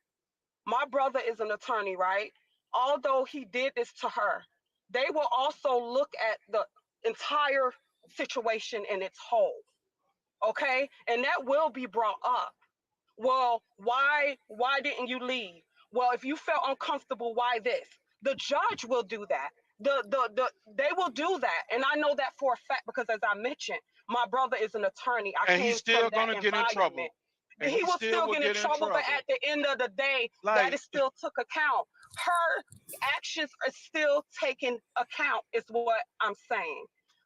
My brother is an attorney, right? Although he did this to her, they will also look at the entire situation in its whole. Okay? And that will be brought up. Well, why didn't you leave? Well, if you felt uncomfortable, why this? The judge will do that. They will do that. And I know that for a fact because as I mentioned, my brother is an attorney. I And came he's still from that gonna get in trouble. environment. And He will still get in trouble, but at the end of the day, that is still took account. Her actions are still taken account, is what I'm saying.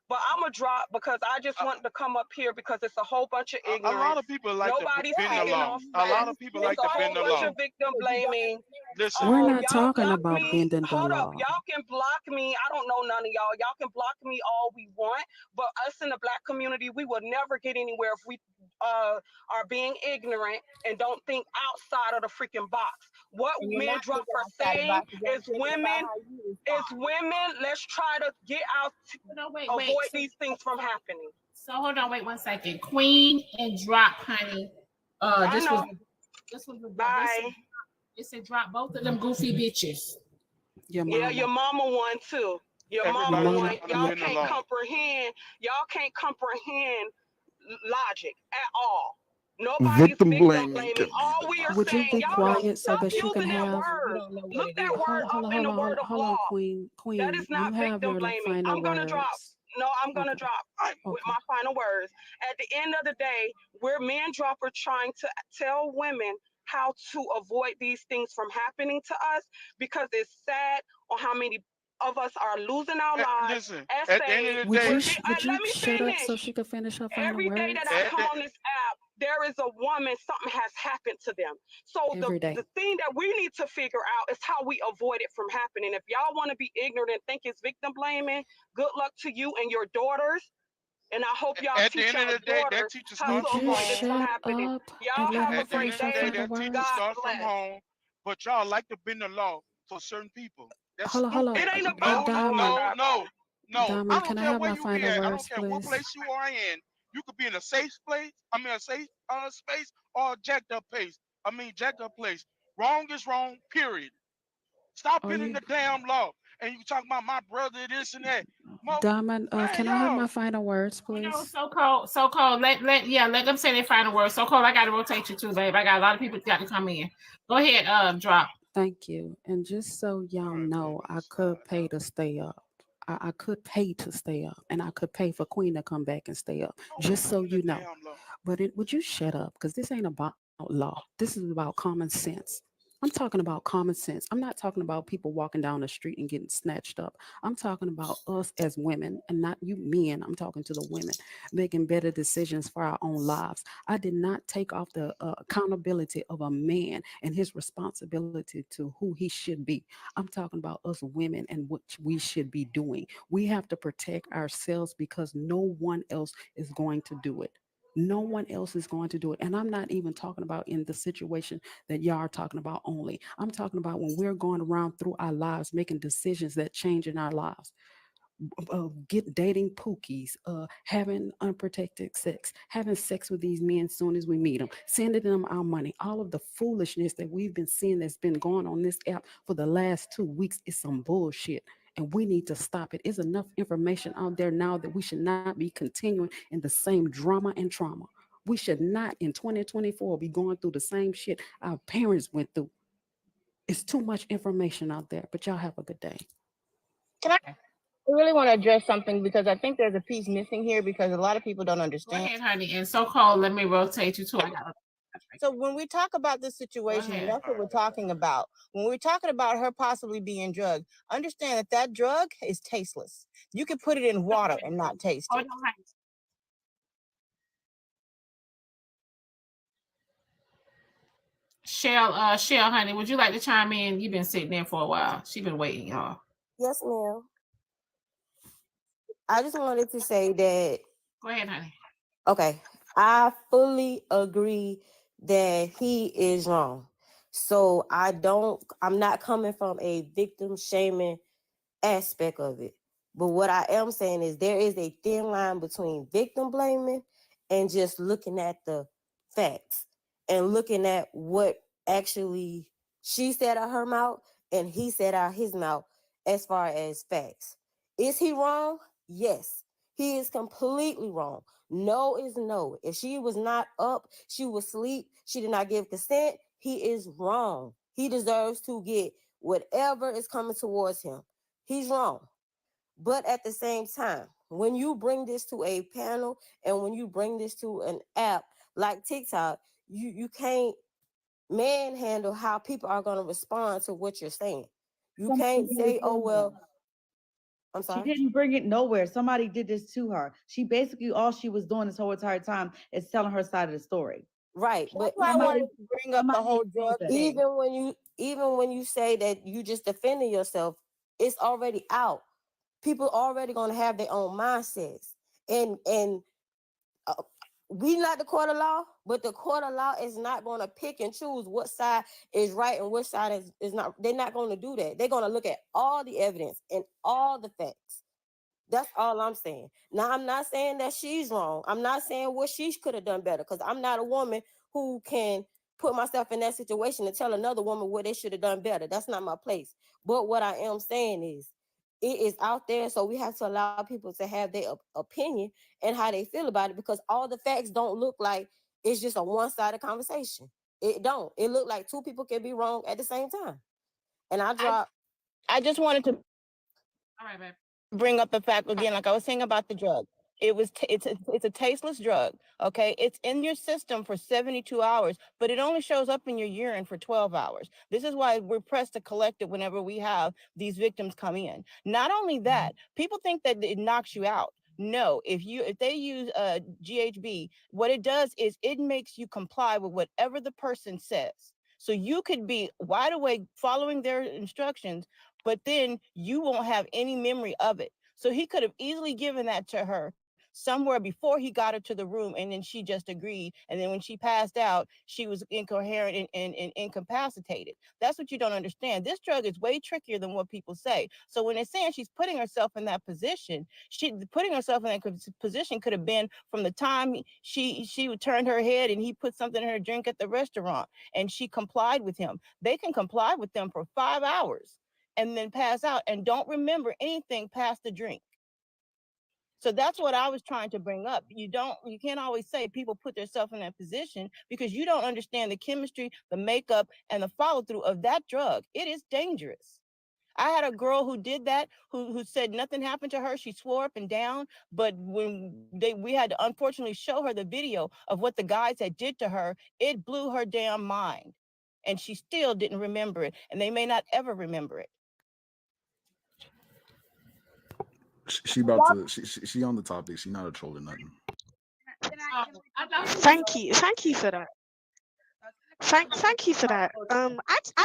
But I'm gonna drop because I just wanted to come up here because it's a whole bunch of ignorance. A lot of people like Nobody's to bend the speaking law. on A lot facts. of people like It's to a bend the whole bunch law. of victim blaming. Listen, We're not Y'all talking block about me. bending the Hold up, law. y'all can block me. I don't know none of y'all. Y'all can block me all we want, but us in the Black community, we will never get anywhere if we are being ignorant and don't think outside of the freaking box. What And you're men not drop thinking are outside the saying box. You're is thinking about women. how you It's respond. women. Let's try to get out, avoid these things from happening. So hold on, wait 1 second. Queen and Drop, honey. I know. This was a Bye. It said drop both of them goofy bitches. Your Yeah, your mama won too. Your mama Everybody's won. trying to Y'all bend the can't law. comprehend. Y'all can't comprehend logic at all. Nobody's Victim victim blaming blaming. can be All we are Would you saying, be y'all quiet so stop that you can using that have? word. Look that word up in the word of Hold on, law. Queen. That is not You have victim your blaming. final I'm gonna drop. words. No, I'm gonna Okay. drop with my final words. At the end of the day, we're man dropper trying to tell women how to avoid these things from happening to us because it's sad on how many of us are losing our lives. Listen, As at the end saying, of the Would day, you let me shut up finish. so she could finish her final Every day words? that I come on this app, there is a woman, something has happened to them. So Every day. the thing that we need to figure out is how we avoid it from happening. If y'all want to be ignorant and think it's victim blaming, good luck to you and your daughters. And I hope y'all at the teach end of y'all the day, that daughters teacher how starts to from avoid this from Shut happening. up Y'all and let have her a at the end great finish of her the day, day. final that teacher words. God starts from bless. home. But y'all like to bend the law for certain people. That's Hold on. It stupid. ain't No, about Diamond. no. I Diamond, don't can I care have where my you be final at. I words, don't care what please? place you are in. You could be in a safe place. I mean, a safe space or a jacked up place. Jacked up place. Wrong is wrong. Period. Stop Are bending you the damn law. And you talking about my brother, this and that. Diamond? Man, Can I have y'all. my final words, You know, please? so cold. Let them say their final words. So cold, I gotta rotate you too, babe. I got a lot of people got to come in. Go ahead, Drop. Thank you. And just so y'all know, I could pay to stay up. I could pay to stay up, and I could pay for Queen to come back and stay up. Just so you know. But would you shut up? Because this ain't about law. This is about common sense. I'm talking about common sense. I'm not talking about people walking down the street and getting snatched up. I'm talking about us as women and not you men. I'm talking to the women making better decisions for our own lives. I did not take off the accountability of a man and his responsibility to who he should be. I'm talking about us women and what we should be doing. We have to protect ourselves because no one else is going to do it. No one else is going to do it. And I'm not even talking about in the situation that y'all are talking about only. I'm talking about when we're going around through our lives, making decisions that change in our lives. Dating pookies, having unprotected sex, having sex with these men as soon as we meet them, sending them our money. All of the foolishness that we've been seeing that's been going on this app for the last 2 weeks is some bullshit. And we need to stop it. There's enough information out there now that we should not be continuing in the same drama and trauma. We should not in 2024 be going through the same shit our parents went through. It's too much information out there, but y'all have a good day. Can I really want to address something because I think there's a piece missing here because a lot of people don't understand. Go ahead, honey. And so-called, let me rotate you to another. So when we talk about this situation, and that's what we're talking about. When we're talking about her possibly being drugged, understand that that drug is tasteless. You can put it in water and not taste it. Shell, honey, would you like to chime in? You've been sitting there for a while. She's been waiting, y'all. Yes, ma'am. I just wanted to say that. Go ahead, honey. Okay. I fully agree that he is wrong. So I'm not coming from a victim shaming aspect of it. But what I am saying is there is a thin line between victim blaming and just looking at the facts and looking at what actually she said out her mouth and he said out his mouth as far as facts. Is he wrong? Yes. He is completely wrong. No is no. If she was not up, she was asleep, she did not give consent, he is wrong. He deserves to get whatever is coming towards him. He's wrong. But at the same time, when you bring this to a panel and when you bring this to an app like TikTok, you can't manhandle how people are going to respond to what you're saying. You can't say, oh, well, I'm sorry. She didn't bring it nowhere. Somebody did this to her. She basically, all she was doing this whole entire time is telling her side of the story. Right. But I wanted to bring up the whole drug thing. Even when you say that you just defending yourself, it's already out. People already going to have their own mindsets. And we not the court of law, but the court of law is not going to pick and choose what side is right and which side is not. They're not going to do that. They're going to look at all the evidence and all the facts. That's all I'm saying. Now, I'm not saying that she's wrong. I'm not saying what she could have done better because I'm not a woman who can put myself in that situation and tell another woman what they should have done better. That's not my place. But what I am saying is it is out there, so we have to allow people to have their opinion and how they feel about it because all the facts don't look like it's just a one-sided conversation. It don't. It look like two people can be wrong at the same time. And I just wanted to all right, babe. Bring up the fact again, like I was saying about the drug. It's a tasteless drug. Okay, it's in your system for 72 hours, but it only shows up in your urine for 12 hours. This is why we're pressed to collect it whenever we have these victims come in. Not only that, people think that it knocks you out. No, if they use GHB, what it does is it makes you comply with whatever the person says. So you could be wide awake following their instructions, but then you won't have any memory of it. So he could have easily given that to her somewhere before he got her to the room, and then she just agreed. And then when she passed out, she was incoherent and incapacitated. That's what you don't understand. This drug is way trickier than what people say. So when they're saying she's putting herself in that position, putting herself in that position could have been from the time she would turn her head and he put something in her drink at the restaurant, and she complied with him. They can comply with them for 5 hours and then pass out and don't remember anything past the drink. So that's what I was trying to bring up. You can't always say people put themselves in that position because you don't understand the chemistry, the makeup, and the follow through of that drug. It is dangerous. I had a girl who did that, who said nothing happened to her. She swore up and down, but when we had to unfortunately show her the video of what the guys had did to her, it blew her damn mind. and she still didn't remember it, and they may not ever remember it. She about to she on the topic. She not a troll or nothing. Thank you for that. Thank you for that. I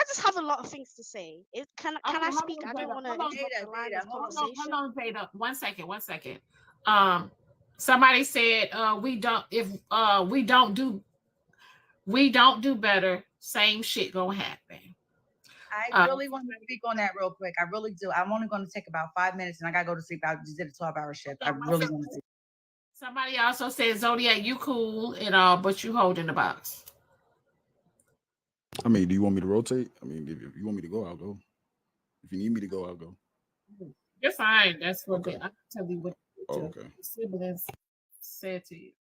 just have a lot of things to say. Can I speak? I don't want to interrupt the line of conversation. Hold on, Jada. 1 second. Somebody said we don't do better. Same shit gonna happen. I really want to speak on that real quick. I really do. I'm only going to take about 5 minutes, and I gotta go to sleep. I just did a 12-hour shift. I really want to. Somebody also said, Zodiac, you cool and all, but you holding the box. I mean, do you want me to rotate? I mean, if you want me to go, I'll go. If you need me to go, I'll go. You're fine. That's what I can tell you what okay. siblings said to you.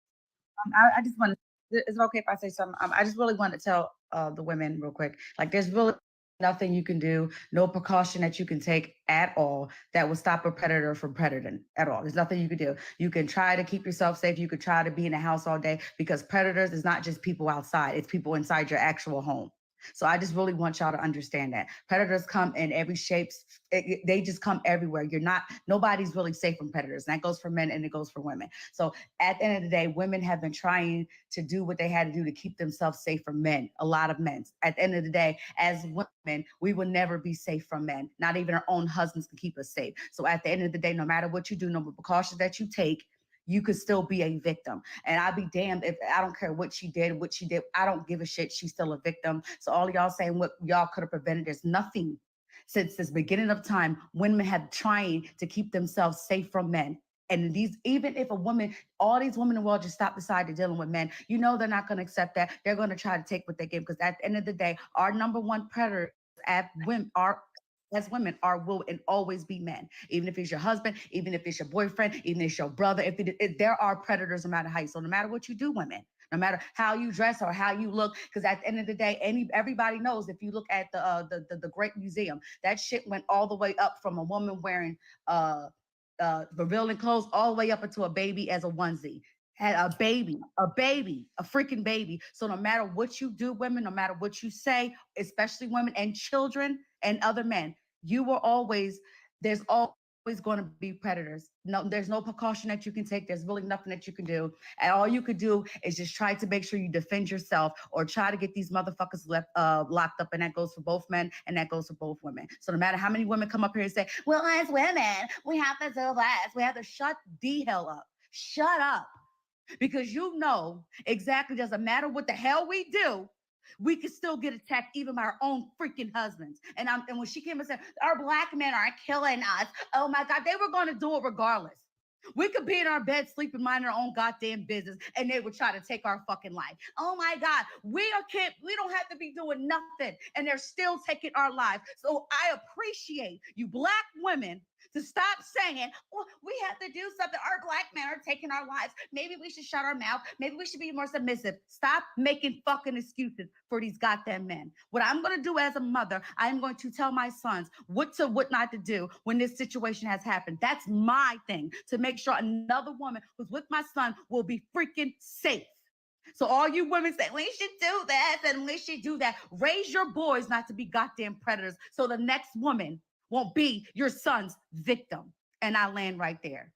I just want to. Is it okay if I say something? I just really want to tell the women real quick. Like, there's really nothing you can do, no precaution that you can take at all that will stop a predator from predating at all. There's nothing you can do. You can try to keep yourself safe. You could try to be in the house all day, because predators is not just people outside. It's people inside your actual home. So I just really want y'all to understand that predators come in every shapes. They just come everywhere. Nobody's really safe from predators. And that goes for men and it goes for women. So at the end of the day, women have been trying to do what they had to do to keep themselves safe from men. A lot of men. At the end of the day, as women, we will never be safe from men. Not even our own husbands can keep us safe. So at the end of the day, no matter what you do, no precautions that you take, you could still be a victim. And I'd be damned if I don't care what she did. I don't give a shit. She's still a victim. So all of y'all saying what y'all could have prevented, there's nothing. Since this beginning of time, women have trying to keep themselves safe from men. And even if all these women in the world just stop beside to dealing with men, they're not going to accept that. They're going to try to take what they give, because at the end of the day, our number one predator as women will and always be men. Even if it's your husband, even if it's your boyfriend, even if it's your brother, if there are predators no matter how you. So no matter what you do, women, no matter how you dress or how you look, because at the end of the day, everybody knows, if you look at the Great Museum, that shit went all the way up from a woman wearing revealing clothes all the way up into a baby as a onesie. Had a freaking baby. So no matter what you do, women, no matter what you say, especially women and children and other men, there's always going to be predators. No, there's no precaution that you can take. There's really nothing that you can do. And all you could do is just try to make sure you defend yourself, or try to get these motherfuckers locked up. And that goes for both men and that goes for both women. So no matter how many women come up here and say, well, as women, we have to do this. We have to shut the hell up. Shut up. Because exactly, doesn't matter what the hell we do, we could still get attacked even by our own freaking husbands. And when she came and said, our black men are killing us, oh my God, they were going to do it regardless. We could be in our bed sleeping, minding our own goddamn business, and they would try to take our fucking life. Oh my God, we don't have to be doing nothing, and they're still taking our lives. So I appreciate you black women to stop saying, well, we have to do something. Our black men are taking our lives. Maybe we should shut our mouth. Maybe we should be more submissive. Stop making fucking excuses for these goddamn men. What I'm going to do as a mother, I'm going to tell my sons what not to do when this situation has happened. That's my thing, to make sure another woman who's with my son will be freaking safe. So all you women say, we should do this and we should do that. Raise your boys not to be goddamn predators, so the next woman won't be your son's victim. And I land right there.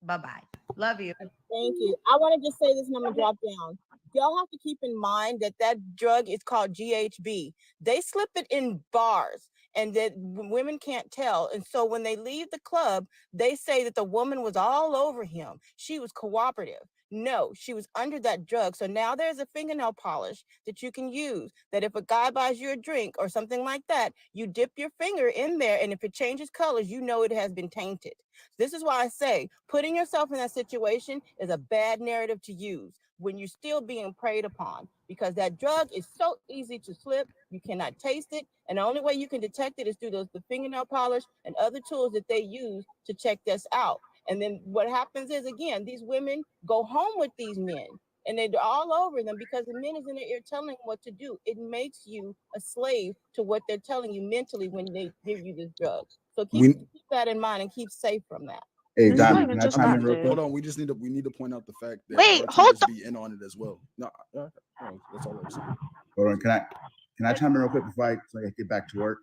Bye-bye. Love you. Thank you. I want to just say this, and I'm going to drop down. Y'all have to keep in mind that drug is called GHB. They slip it in bars, and that women can't tell. And so when they leave the club, they say that the woman was all over him. She was cooperative. No, she was under that drug. So now there's a fingernail polish that you can use, that if a guy buys you a drink or something like that, you dip your finger in there, and if it changes colors, it has been tainted. This is why I say putting yourself in that situation is a bad narrative to use when you're still being preyed upon, because that drug is so easy to slip. You cannot taste it. And the only way you can detect it is through the fingernail polish and other tools that they use to check this out. And then what happens is, again, these women go home with these men, and they're all over them because the men is in their ear telling them what to do. It makes you a slave to what they're telling you mentally when they give you this drug. So keep that in mind and keep safe from that. Hey, Diamond, can I chime in real quick? Hold on, we need to point out the fact that wait, hold on. be in on it as well. No, that's all I'm saying. Hold on, can Can I chime in real quick before I get back to work?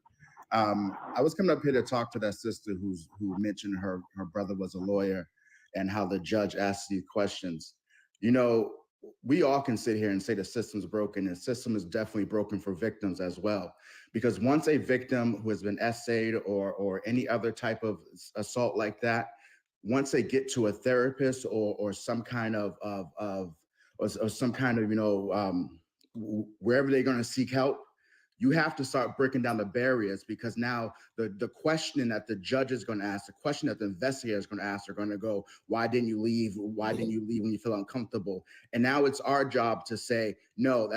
I was coming up here to talk to that sister who mentioned her brother was a lawyer and how the judge asked these questions. You know, we all can sit here and say the system's broken, and the system is definitely broken for victims as well. Because once a victim who has been essayed or any other type of assault like that, once they get to a therapist or some kind of some kind of, you know, wherever they're going to seek help, you have to start breaking down the barriers, because now the question that the judge is going to ask, the question that the investigator is going to ask, are going to go, why didn't you leave? Why didn't you leave when you feel uncomfortable? And now it's our job to say, no,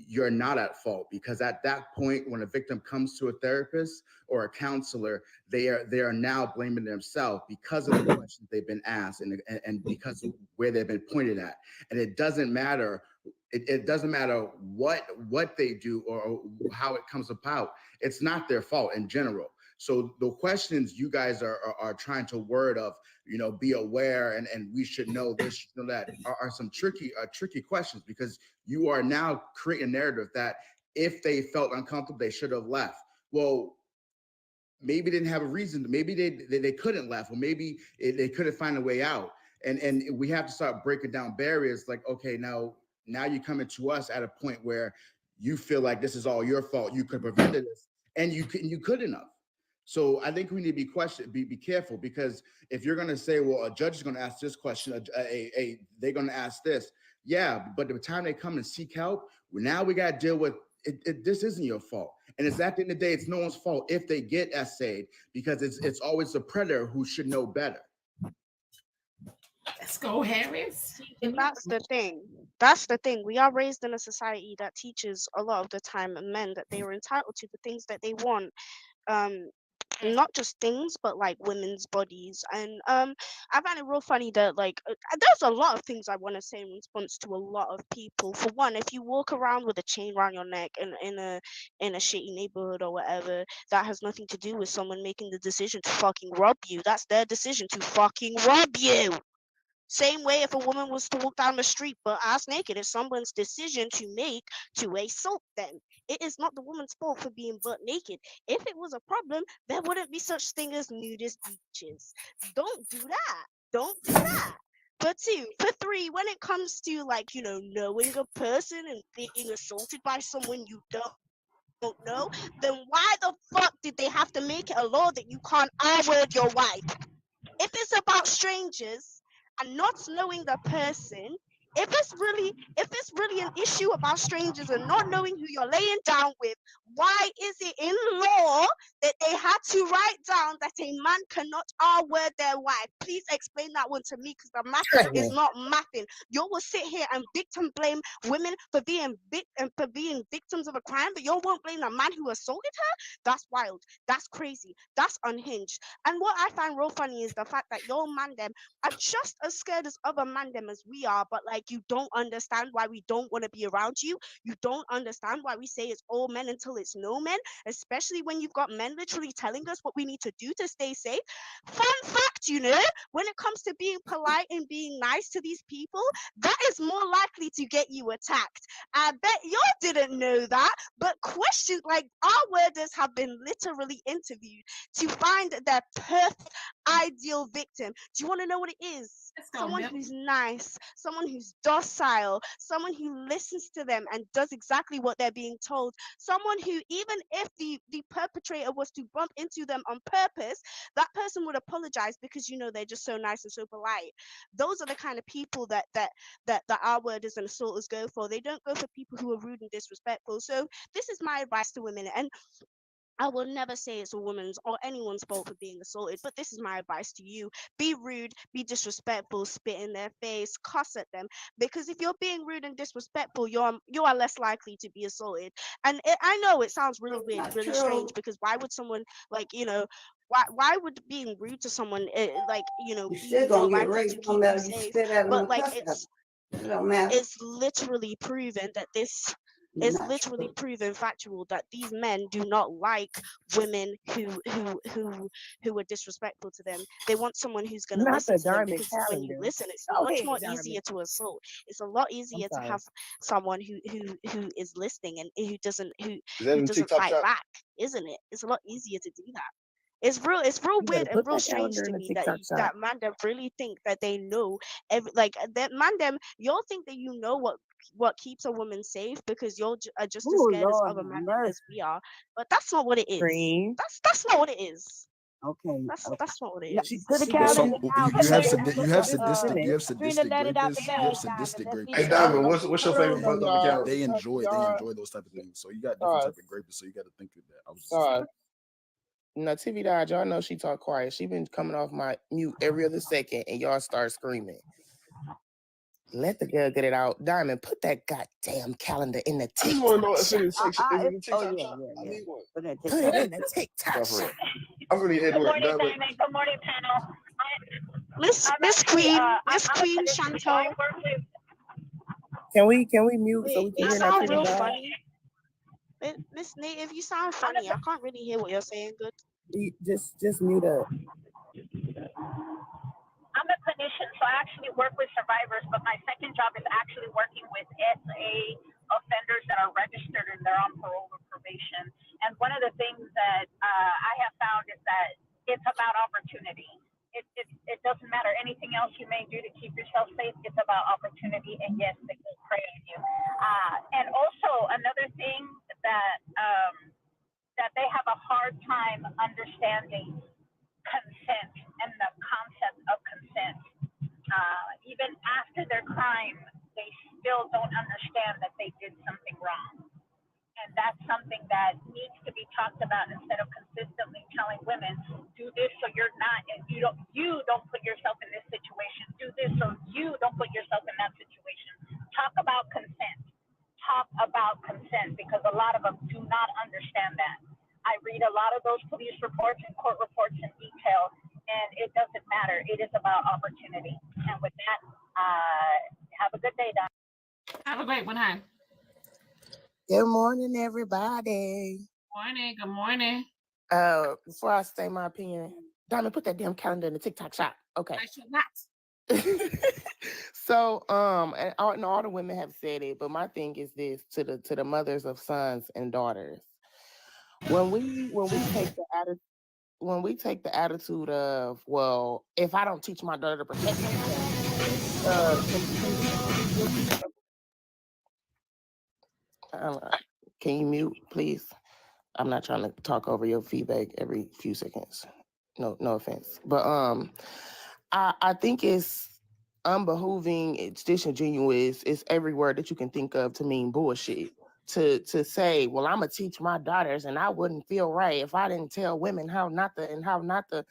you're not at fault, because at that point, when a victim comes to a therapist or a counselor, they are now blaming themselves because of the questions they've been asked and because of where they've been pointed at. And it doesn't matter. It doesn't matter what they do or how it comes about. It's not their fault in general. So the questions you guys are trying to word of, you know, be aware and we should know this, you know, that are some tricky questions, because you are now creating a narrative that if they felt uncomfortable, they should have left. Well, maybe they didn't have a reason. Maybe they couldn't left, or maybe they couldn't find a way out. And we have to start breaking down barriers. Like, okay, now you're coming to us at a point where you feel like this is all your fault. You could have prevented this, and you couldn't have. So I think we need to be careful, because if you're going to say, well, a judge is going to ask this question, they're going to ask this. Yeah, but by the time they come and seek help, now we got to deal with it. This isn't your fault. And it's at the end of the day, it's no one's fault if they get essayed, because it's always the predator who should know better. Let's go, Harris. That's the thing. That's the thing. We are raised in a society that teaches a lot of the time men that they are entitled to the things that they want. Not just things, but like women's bodies. And I find it real funny that there's a lot of things I want to say in response to a lot of people. For one, if you walk around with a chain around your neck in a shitty neighborhood or whatever, that has nothing to do with someone making the decision to fucking rob you. That's their decision to fucking rob you. Same way if a woman was to walk down the street butt ass naked, it's someone's decision to make to assault them. It is not the woman's fault for being butt naked. If it was a problem, there wouldn't be such thing as nudist beaches. Don't do that. Don't do that. For two, for three, when it comes to knowing a person and being assaulted by someone you don't know, then why the fuck did they have to make it a law that you can't R-word your wife? If it's about strangers and not knowing the person, if it's really an issue about strangers and not knowing who you're laying down with, why is it in law that they had to write down that a man cannot R-word their wife? Please explain that one to me, because the math is not mathing. You will sit here and victim blame women for being victims of a crime, but you won't blame the man who assaulted her? That's wild. That's crazy. That's unhinged. And what I find real funny is the fact that your man them are just as scared as other man them as we are, but you don't understand why we don't want to be around you. You don't understand why we say it's all men until it's no men, especially when you've got men literally telling us what we need to do to stay safe. Fun fact, when it comes to being polite and being nice to these people, that is more likely to get you attacked. I bet you didn't know that, but questions like our worders have been literally interviewed to find their perfect ideal victim. Do you want to know what it is? Someone who's nice, someone who's docile, someone who listens to them and does exactly what they're being told, someone who, even if the perpetrator was to bump into them on purpose, that person would apologize because they're just so nice and so polite. Those are the kind of people that R-worders and assaulters go for. They don't go for people who are rude and disrespectful. So this is my advice to women, and I will never say it's a woman's or anyone's fault for being assaulted, but this is my advice to you. Be rude, be disrespectful, spit in their face, cuss at them, because if you're being rude and disrespectful, you are less likely to be assaulted. And I know it sounds really weird, really strange, because why would someone why would being rude to someone You be still more gonna get likely raped to no keep matter you you safe? spit at them But and cuss at them. It don't matter. it's literally proven that this It's literally proven factual that these men do not like women who are disrespectful to them. They want someone who's going to Not listen the to them, diamond because when you calendar. listen, it's Go much ahead, more Diamond. easier to assault. It's a lot I'm easier to sorry. have someone who is listening and who doesn't Is that in the doesn't TikTok fight shop? back, isn't it? It's a lot easier to do that. It's real You better weird and put real that strange calendar to in the me that TikTok shop. that man them really think that they know like that man them. Y'all think that you know what keeps a woman safe because you're are just as Oh scared as Lord, other have men mercy. as we are. But that's not what it is. Cream. That's not what it is. Okay. That's not what it No, is. put the So calendar down. you have Trina. you have Trina, sadistic let it out the rapists. You have bag, sadistic Diamond. Let's be Hey, rapists. Diamond, honest. what's your favorite month on the calendar? They enjoy those type of things. So you got different type of rapists. So you got to think of that. I was just Sorry. No, TV died. Y'all know she talk quiet. She been coming off my mute every other second, and y'all start screaming. Let the girl get it out. Diamond, put that goddamn calendar in the I just want to know TikTok if it's shop. in the Oh TikTok yeah, shop. I yeah. need one. Put it Put it in the TikTok Sorry. shop. I'm gonna need Good Edward. morning, Diamond. Diamond. Good morning, panel. Miss I'm Miss actually, Queen, I'm Miss a Queen clinician, so I Chantal. work with. Can we mute so we can You hear sound that real TV funny. Miss Native, you sound funny. I can't really hear what you're saying good. Just mute up. I'm a clinician, so I actually work with survivors, but my second job is actually working with SA offenders that are registered and they're on parole or probation. And one of the things that I have found is that it's about opportunity. It doesn't matter anything else you may do to keep yourself safe. It's about opportunity, and yes, they will prey on you. And also another thing that that they have a hard time understanding consent and the concept of consent. Even after their crime, they still don't understand that they did something wrong. And that's something that needs to be talked about instead of consistently telling women, do this so you're not, and you don't put yourself in this situation. Do this so you don't put yourself in that situation. Talk about consent. Talk about consent, because a lot of them do not understand that. I read a lot of those police reports and court reports in detail, and it doesn't matter. It is about opportunity. And with that, have a good day, Don. Have a great one, hon. Good morning, everybody. Good morning. Before I say my opinion, Diamond, put that damn calendar in the TikTok shop. Okay. I should not. So, and all the women have said it, but my thing is this to the mothers of sons and daughters. When we take the attitude of, well, if I don't teach my daughter to protect herself, can you mute, please? I'm not trying to talk over your feedback every few seconds. No offense, but I think it's unbehooving, it's disingenuous, it's every word that you can think of to mean bullshit. To say, well, I'm gonna teach my daughters, and I wouldn't feel right if I didn't tell women how not to.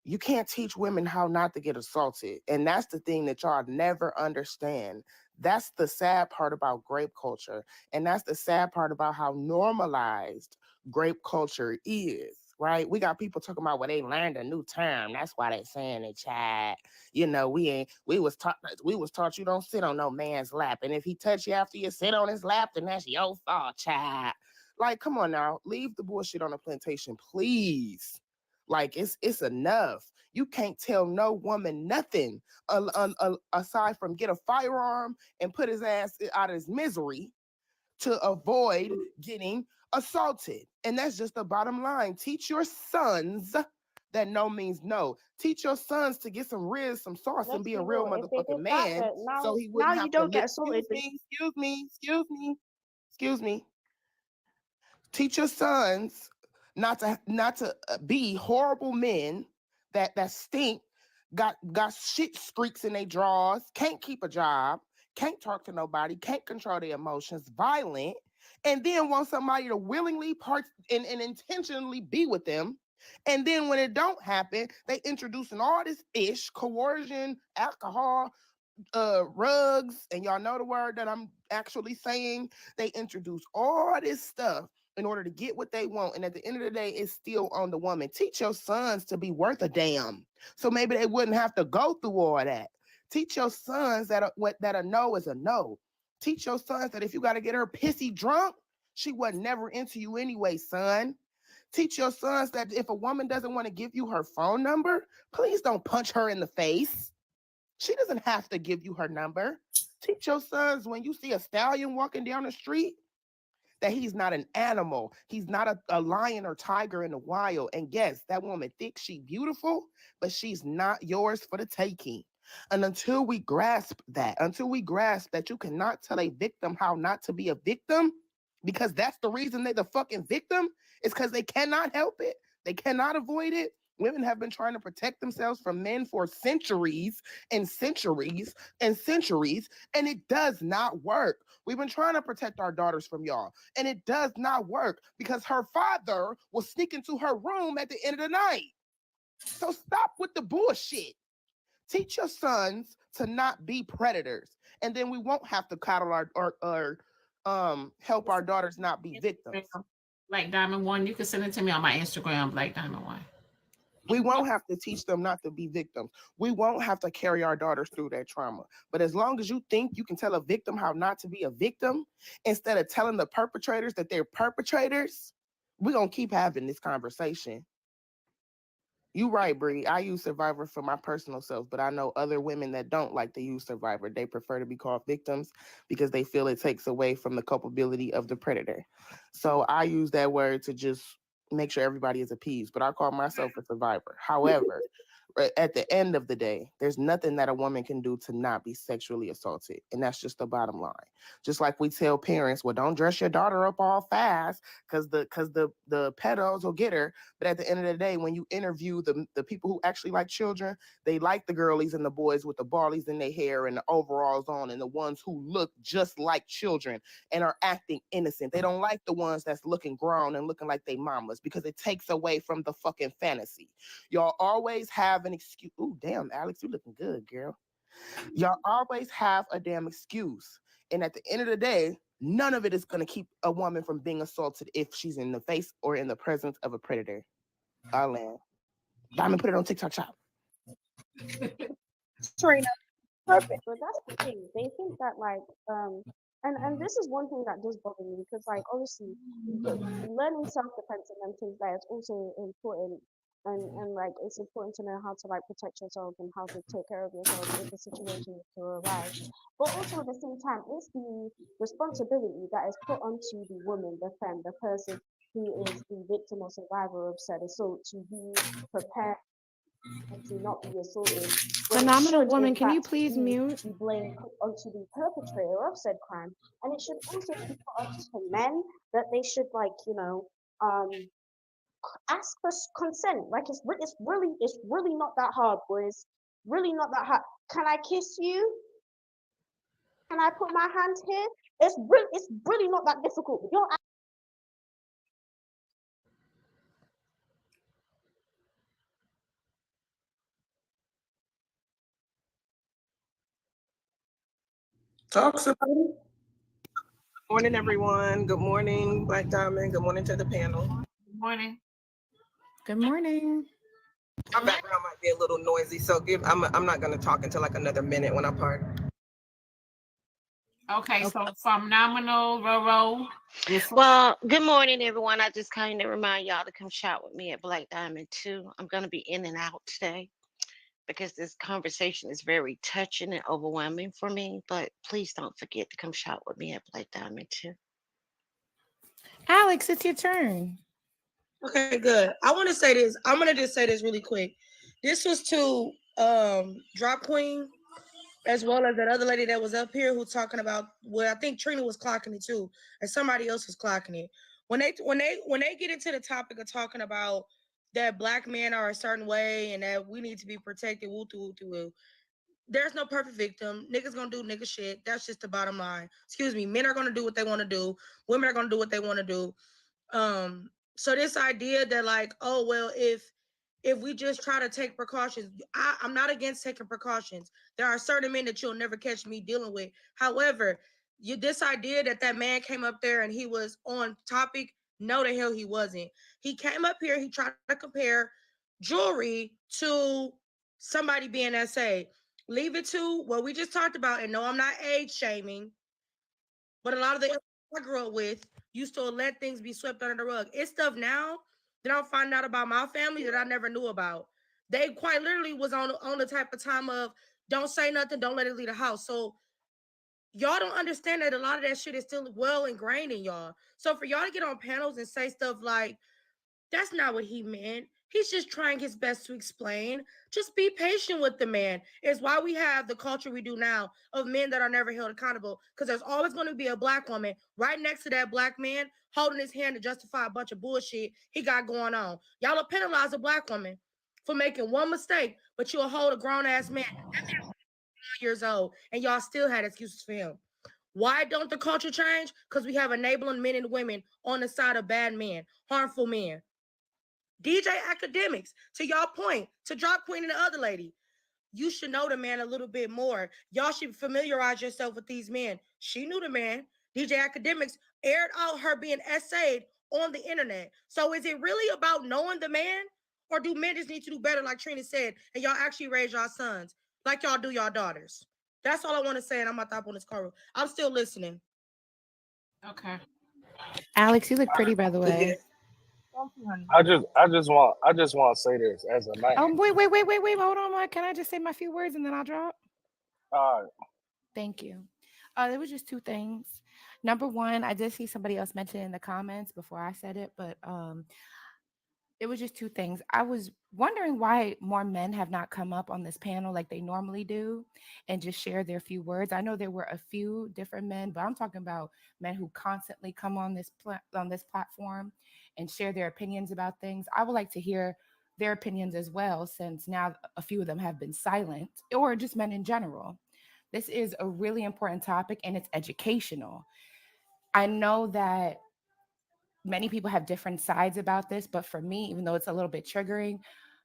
You can't teach women how not to get assaulted, and that's the thing that y'all never understand. That's the sad part about grape culture, and that's the sad part about how normalized grape culture is. Right? We got people talking about, well, they learned a new term. That's why they saying it, chat. You know, we was taught you don't sit on no man's lap. And if he touch you after you sit on his lap, then that's your fault, chat. Like, come on now, leave the bullshit on the plantation, please. Like, it's enough. You can't tell no woman nothing aside from get a firearm and put his ass out of his misery to avoid getting assaulted. And that's just the bottom line. Teach your sons that no means no. Teach your sons to get some riz, some sauce, and be a real motherfucking man. So he wouldn't have you to don't get assaulted. Excuse me. Teach your sons not to be horrible men that stink, got shit streaks in their drawers, can't keep a job, can't talk to nobody, can't control their emotions, violent, and then want somebody to willingly part and intentionally be with them. And then when it don't happen, they introducing all this ish, coercion, alcohol, rugs, and y'all know the word that I'm actually saying. They introduce all this stuff in order to get what they want. And at the end of the day, it's still on the woman. Teach your sons to be worth a damn. So maybe they wouldn't have to go through all that. Teach your sons that a no is a no. Teach your sons that if you got to get her pissy drunk, she was never into you anyway, son. Teach your sons that if a woman doesn't want to give you her phone number, please don't punch her in the face. She doesn't have to give you her number. Teach your sons when you see a stallion walking down the street that he's not an animal. He's not a lion or tiger in the wild. And yes, that woman thinks she's beautiful, but she's not yours for the taking. And until we grasp that you cannot tell a victim how not to be a victim, because that's the reason they're the fucking victim, is because they cannot help it. They cannot avoid it. Women have been trying to protect themselves from men for centuries and centuries and centuries, and it does not work. We've been trying to protect our daughters from y'all, and it does not work because her father will sneak into her room at the end of the night. So stop with the bullshit. Teach your sons to not be predators, and then we won't have to coddle or help our daughters not be victims. Black Diamond 1, you can send it to me on my Instagram, Black Diamond 1. We won't have to teach them not to be victims. We won't have to carry our daughters through that trauma. But as long as you think you can tell a victim how not to be a victim, instead of telling the perpetrators that they're perpetrators, we're going to keep having this conversation. You right, Bree. I use survivor for my personal self, but I know other women that don't like to use survivor. They prefer to be called victims because they feel it takes away from the culpability of the predator. So I use that word to just make sure everybody is appeased, but I call myself a survivor. However, at the end of the day, there's nothing that a woman can do to not be sexually assaulted. And that's just the bottom line. Just like we tell parents, well, don't dress your daughter up all fast because the pedos will get her. But at the end of the day, when you interview the people who actually like children, they like the girlies and the boys with the ballies in their hair and the overalls on, and the ones who look just like children and are acting innocent. They don't like the ones that's looking grown and looking like they mamas because it takes away from the fucking fantasy. Y'all always have an excuse. Ooh, damn, Alex, you looking good, girl. Y'all always have a damn excuse. And at the end of the day, none of it is going to keep a woman from being assaulted if she's in the face or in the presence of a predator. I'll land. Diamond, put it on TikTok shop. Trina, perfect. But that's the thing. They think that and this is one thing that does bother me because obviously learning self-defense and things that is also important. And it's important to know how to protect yourself and how to take care of yourself if the situation is to arise. But also at the same time, it's the responsibility that is put onto the woman, the femme, the person who is the victim or survivor of said assault to be prepared to not be assaulted. Phenomenal woman, can you please mute? Be blamed onto the perpetrator of said crime, and it should also be put onto men that they should ask for consent. It's really not that hard, boys. Really not that hard. Can I kiss you? Can I put my hand here? It's really not that difficult. You don't. Talk somebody. Good morning, everyone. Good morning, Black Diamond. Good morning to the panel. Good morning. Good morning. My background might be a little noisy, so I'm not going to talk until another minute when I park. Okay, so phenomenal, Roro. Well, good morning, everyone. I just kind of remind y'all to come shop with me at Black Diamond 2. I'm going to be in and out today because this conversation is very touching and overwhelming for me. But please don't forget to come shop with me at Black Diamond 2. Alex, it's your turn. Okay, good. I want to say this. I'm going to just say this really quick. This was to Drop Queen, as well as that other lady that was up here who talking about, well, I think Trina was clocking it too, and somebody else was clocking it. When they get into the topic of talking about that Black men are a certain way and that we need to be protected, there's no perfect victim. Niggas gonna do nigga shit. That's just the bottom line. Excuse me. Men are gonna do what they want to do. Women are gonna do what they want to do. So this idea that oh well, if we just try to take precautions, I'm not against taking precautions. There are certain men that you'll never catch me dealing with. However, this idea that man came up there and he was on topic, no the hell he wasn't. He came up here, he tried to compare jewelry to somebody being SA. Leave it to what we just talked about, and no, I'm not age shaming. But a lot of the I grew up with used to let things be swept under the rug. It's stuff now that I'm finding out about my family that I never knew about. They quite literally was on the type of time of don't say nothing, don't let it leave the house. So y'all don't understand that a lot of that shit is still well ingrained in y'all. So for y'all to get on panels and say stuff like, that's not what he meant. He's just trying his best to explain. Just be patient with the man. It's why we have the culture we do now of men that are never held accountable. Because there's always going to be a black woman right next to that black man holding his hand to justify a bunch of bullshit he got going on. Y'all will penalize a black woman for making one mistake, but you'll hold a grown ass man years old, and y'all still had excuses for him. Why don't the culture change? Because we have enabling men and women on the side of bad men, harmful men. DJ Academics, to y'all point, to Drop Queen and the other lady, you should know the man a little bit more. Y'all should familiarize yourself with these men. She knew the man. DJ Academics aired out her being essayed on the internet. So is it really about knowing the man? Or do men just need to do better, like Trina said, and y'all actually raise y'all sons like y'all do y'all daughters? That's all I want to say, and I'm about to hop on this car. I'm still listening. Okay. Alex, you look pretty, by the way. I just want to say this as a man. Wait. Hold on, Mark. Can I just say my few words and then I'll drop? Thank you. There was just two things. Number one, I did see somebody else mention in the comments before I said it, but it was just two things. I was wondering why more men have not come up on this panel like they normally do and just share their few words. I know there were a few different men, but I'm talking about men who constantly come on this platform and share their opinions about things. I would like to hear their opinions as well, since now a few of them have been silent, or just men in general. This is a really important topic and it's educational. I know that many people have different sides about this, but for me, even though it's a little bit triggering,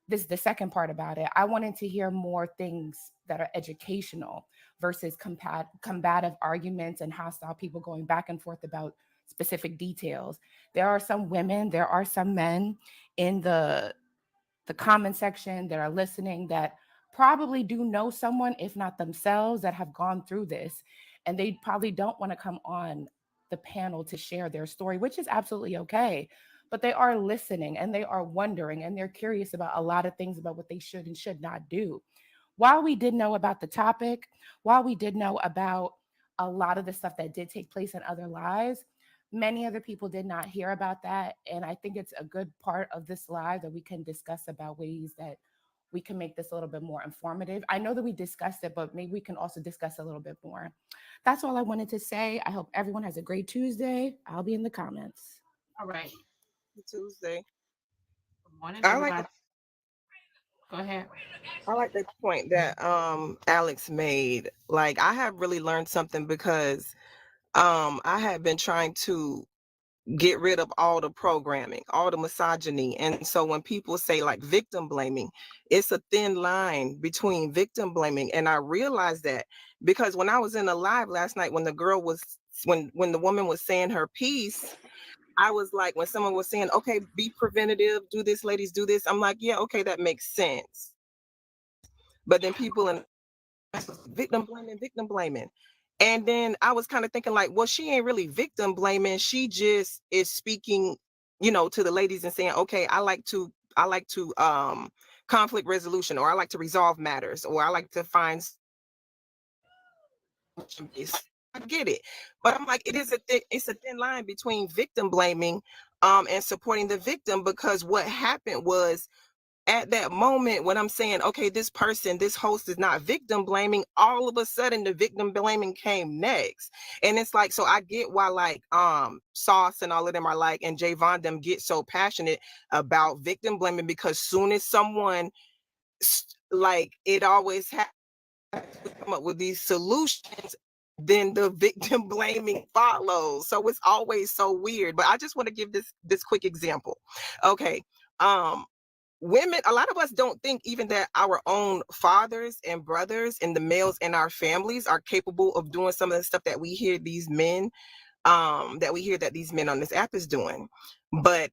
this is the second part about it. I wanted to hear more things that are educational versus combative arguments and hostile people going back and forth about specific details. There are some women, there are some men in the comment section that are listening that probably do know someone, if not themselves, that have gone through this, and they probably don't want to come on the panel to share their story, which is absolutely okay. But they are listening and they are wondering and they're curious about a lot of things about what they should and should not do. While we did know about the topic, while we did know about a lot of the stuff that did take place in other lives, many other people did not hear about that. And I think it's a good part of this live that we can discuss about ways that we can make this a little bit more informative. I know that we discussed it, but maybe we can also discuss a little bit more. That's all I wanted to say. I hope everyone has a great Tuesday. I'll be in the comments. All right. Tuesday. Good morning, I everybody. like Go ahead. I like the point that Alex made. Like, I have really learned something because I have been trying to get rid of all the programming, all the misogyny. And so when people say like victim blaming, it's a thin line between victim blaming. And I realized that because when I was in a live last night, when the girl was when the woman was saying her piece, I was like, when someone was saying, okay, be preventative, do this, ladies, do this. I'm like, yeah, okay, that makes sense. But then people in victim blaming. And then I was kind of thinking like, well, she ain't really victim blaming. She just is speaking, to the ladies and saying, okay, I like to conflict resolution, or I like to resolve matters, or I like to find. I get it, but I'm like, it's a thin line between victim blaming and supporting the victim, because what happened was, at that moment when I'm saying, okay, this host is not victim blaming, all of a sudden the victim blaming came next. And it's like, so I get why like Sauce and all of them are like, and Javon them get so passionate about victim blaming, because soon as someone like it always has to come up with these solutions, then the victim blaming follows. So it's always so weird. But I just want to give this quick example. Okay. Women, a lot of us don't think even that our own fathers and brothers and the males in our families are capable of doing some of the stuff that we hear these men, that these men on this app is doing. But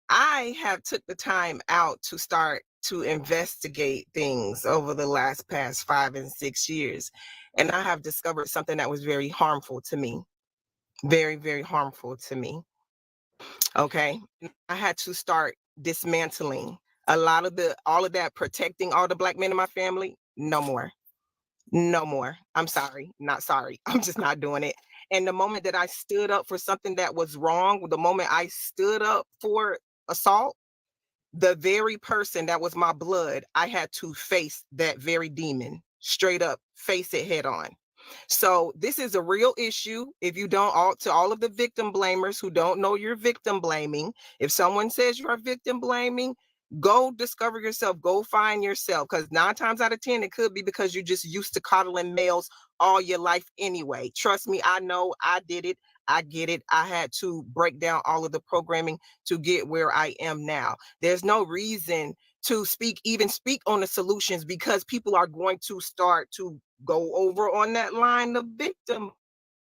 I have took the time out to start to investigate things over the past 5 and 6 years. And I have discovered something that was very harmful to me. Very, very harmful to me. Okay. I had to start dismantling all of that, protecting all the Black men in my family. No more. No more. I'm sorry. Not sorry. I'm just not doing it. And the moment that I stood up for something that was wrong, the moment I stood up for assault, the very person that was my blood, I had to face that very demon, straight up, face it head on. So this is a real issue. If you don't, to all of the victim blamers who don't know you're victim blaming, if someone says you are victim blaming, go discover yourself, go find yourself, because 9 times out of 10, it could be because you're just used to coddling males all your life anyway. Trust me, I know, I did it. I get it. I had to break down all of the programming to get where I am now. There's no reason to speak on the solutions, because people are going to start to go over on that line of victim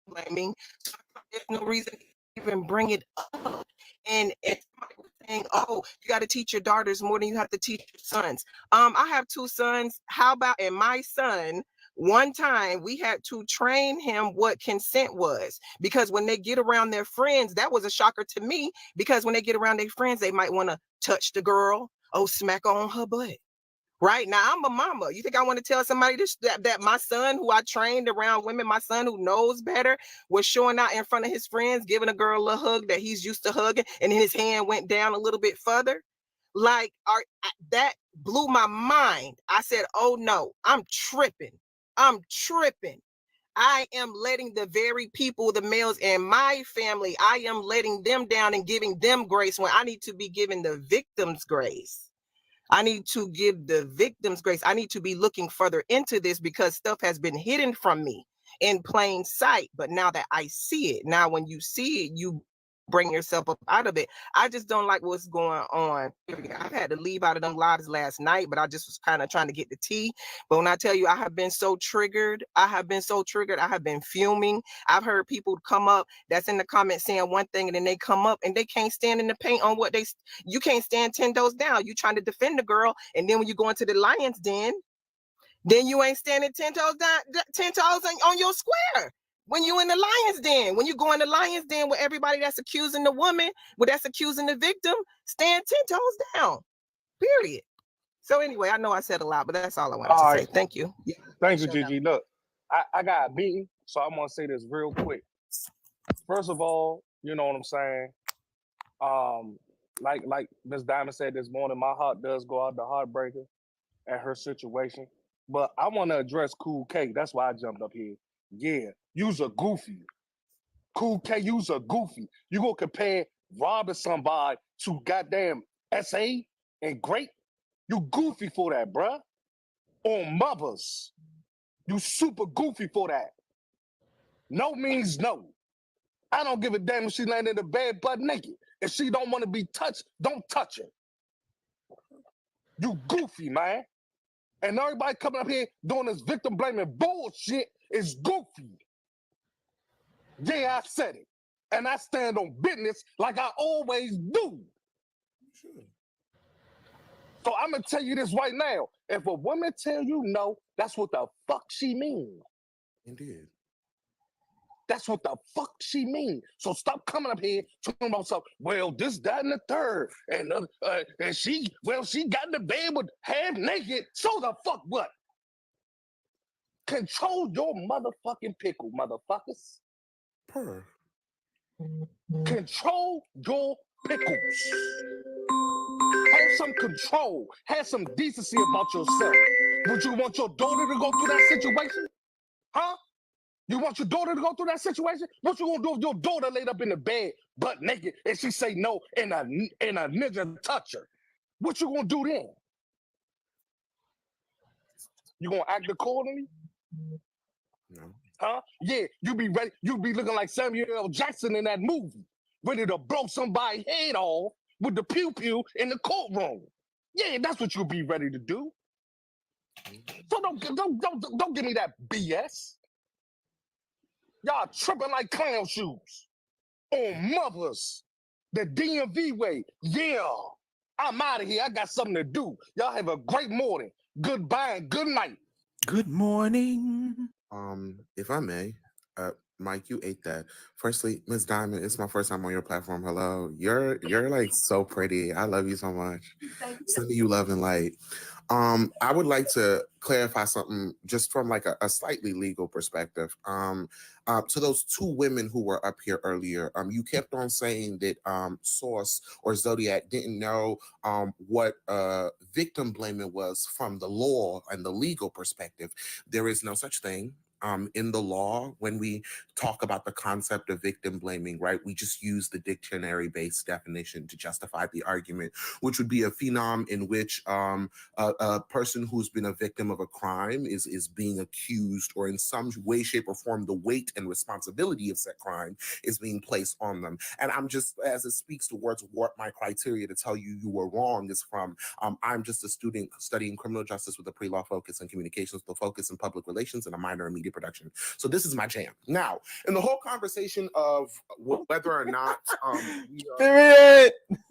blaming. So there's no reason to even bring it up. And somebody was saying, oh, you got to teach your daughters more than you have to teach your sons. I have 2 sons. How about, and my son, one time we had to train him what consent was, because when they get around their friends, that was a shocker to me, because when they get around their friends, they might want to touch the girl, smack on her butt. Right now, I'm a mama. You think I want to tell somebody that my son, who I trained around women, my son who knows better, was showing out in front of his friends, giving a girl a hug that he's used to hugging, and his hand went down a little bit further? Like, that blew my mind. I said, oh no, I'm tripping. I am letting the very people, the males in my family, I am letting them down and giving them grace when I need to be giving the victims grace. I need to give the victims grace. I need to be looking further into this, because stuff has been hidden from me in plain sight. But now that I see it, now when you see it, you bring yourself up out of it. I just don't like what's going on. I've had to leave out of them lives last night, but I just was kind of trying to get the tea. But when I tell you, I have been so triggered. I have been fuming. I've heard people come up that's in the comments saying one thing, and then they come up and they can't stand in the paint on what you can't stand 10 toes down. You trying to defend the girl, and then when you go into the lion's den, then you ain't standing 10 toes down, 10 toes on your square. When you in the lion's den, when you go in the lion's den with everybody that's accusing the woman, that's accusing the victim, stand 10 toes down, period. So anyway, I know I said a lot, but that's all I wanted to say. Thank you. Yeah. Thank you, Gigi. Look, I got a beating, so I'm gonna say this real quick. First of all, you know what I'm saying? Like Ms. Diamond said this morning, my heart does go out to Heartbreaker at her situation. But I want to address Cool K. That's why I jumped up here. Yeah, you's a goofy. Cool K, you's a goofy. You gonna compare robbing somebody to goddamn SA and Great? You goofy for that, bruh. On mothers. You super goofy for that. No means no. I don't give a damn if she landed in the bed butt naked. If she don't want to be touched, don't touch her. You goofy, man. And everybody coming up here doing this victim blaming bullshit is goofy. Yeah, I said it. And I stand on business like I always do. Sure. So I'm going to tell you this right now. If a woman tell you no, that's what the fuck she means. Indeed. That's what the fuck she means. So stop coming up here talking about something. Well, this, that, and the third. And she got in the bed with half naked. So the fuck what? Control your motherfucking pickle, motherfuckers. Per. Control your pickles. Have some control. Have some decency about yourself. Would you want your daughter to go through that situation? Huh? You want your daughter to go through that situation? What you gonna do if your daughter laid up in the bed, butt naked, and she say no, and a nigga touch her? What you gonna do then? You gonna act accordingly? No. Huh? Yeah, you be ready. You be looking like Samuel L. Jackson in that movie, ready to blow somebody's head off with the pew pew in the courtroom. Yeah, that's what you'll be ready to do. So don't give me that BS. Y'all tripping like clown shoes on mothers. The DMV way. Yeah, I'm out of here. I got something to do. Y'all have a great morning. Goodbye and good night. Good morning. If I may, Mike, you ate that. Firstly, Miss Diamond, it's my first time on your platform. Hello. You're like so pretty. I love you so much. Sending you love and light. I would like to clarify something just from like a slightly legal perspective. To those two women who were up here earlier, you kept on saying that Source or Zodiac didn't know what victim blaming was from the law and the legal perspective. There is no such thing. In the law, when we talk about the concept of victim blaming, right, we just use the dictionary-based definition to justify the argument, which would be a phenom in which a person who's been a victim of a crime is being accused, or in some way, shape, or form, the weight and responsibility of said crime is being placed on them. And I'm just, as it speaks towards what my criteria to tell you you were wrong is from, I'm just a student studying criminal justice with a pre-law focus and communications with a focus in public relations and a minor in media production. So this is my jam. Now, in the whole conversation of whether or not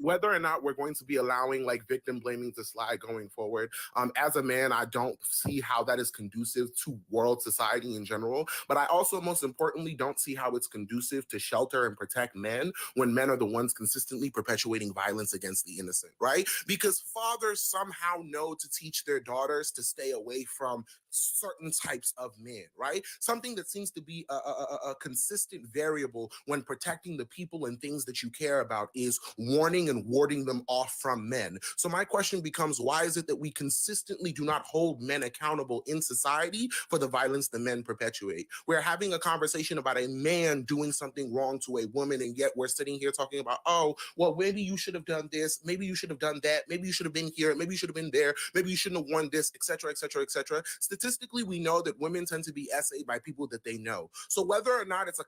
whether or not we're going to be allowing like victim blaming to slide going forward, as a man, I don't see how that is conducive to world society in general. But I also, most importantly, don't see how it's conducive to shelter and protect men when men are the ones consistently perpetuating violence against the innocent, right? Because fathers somehow know to teach their daughters to stay away from certain types of men, right? Something that seems to be a consistent variable when protecting the people and things that you care about is warning and warding them off from men. So my question becomes, why is it that we consistently do not hold men accountable in society for the violence the men perpetuate? We're having a conversation about a man doing something wrong to a woman, and yet we're sitting here talking about, oh, well, maybe you should have done this, maybe you should have done that, maybe you should have been here, maybe you should have been there, maybe you shouldn't have won this, etc., etc., etc. Statistically, we know that women tend to be essayed by people that they know. So whether or not it's a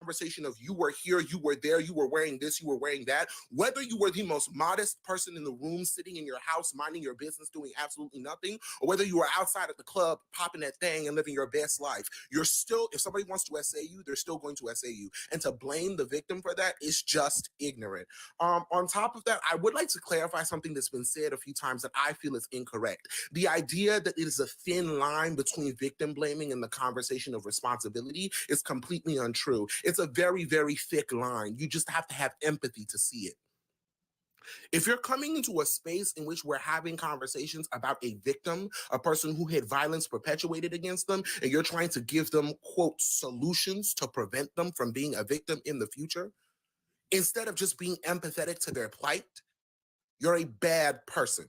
conversation of you were here, you were there, you were wearing this, you were wearing that, whether you were the most modest person in the room sitting in your house minding your business doing absolutely nothing, or whether you were outside at the club popping that thing and living your best life, you're still, if somebody wants to essay you, they're still going to essay you. And to blame the victim for that is just ignorant. On top of that, I would like to clarify something that's been said a few times that I feel is incorrect. The idea that it is a thin line between victim blaming and the conversation of responsibility is completely untrue. It's a very, very thick line. You just have to have empathy to see it. If you're coming into a space in which we're having conversations about a victim, a person who had violence perpetuated against them, and you're trying to give them, quote, solutions to prevent them from being a victim in the future, instead of just being empathetic to their plight, you're a bad person.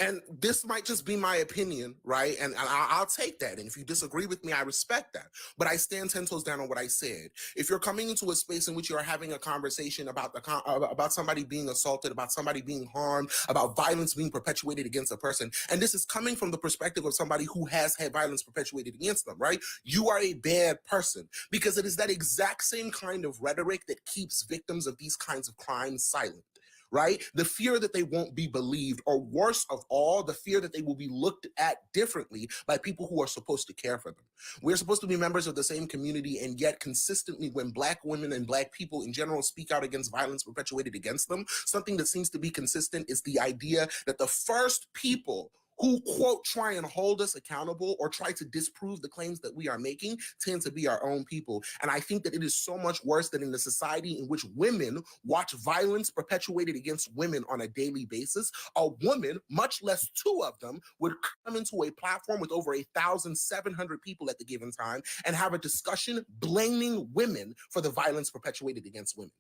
And this might just be my opinion, right? And I'll take that. And if you disagree with me, I respect that. But I stand 10 toes down on what I said. If you're coming into a space in which you're having a conversation about somebody being assaulted, about somebody being harmed, about violence being perpetuated against a person, and this is coming from the perspective of somebody who has had violence perpetuated against them, right? You are a bad person, because it is that exact same kind of rhetoric that keeps victims of these kinds of crimes silent. Right? The fear that they won't be believed, or worse of all, the fear that they will be looked at differently by people who are supposed to care for them. We're supposed to be members of the same community, and yet consistently when Black women and Black people in general speak out against violence perpetuated against them, something that seems to be consistent is the idea that the first people who, quote, try and hold us accountable or try to disprove the claims that we are making tend to be our own people. And I think that it is so much worse that in a society in which women watch violence perpetuated against women on a daily basis, a woman, much less two of them, would come into a platform with over 1,700 people at the given time and have a discussion blaming women for the violence perpetuated against women.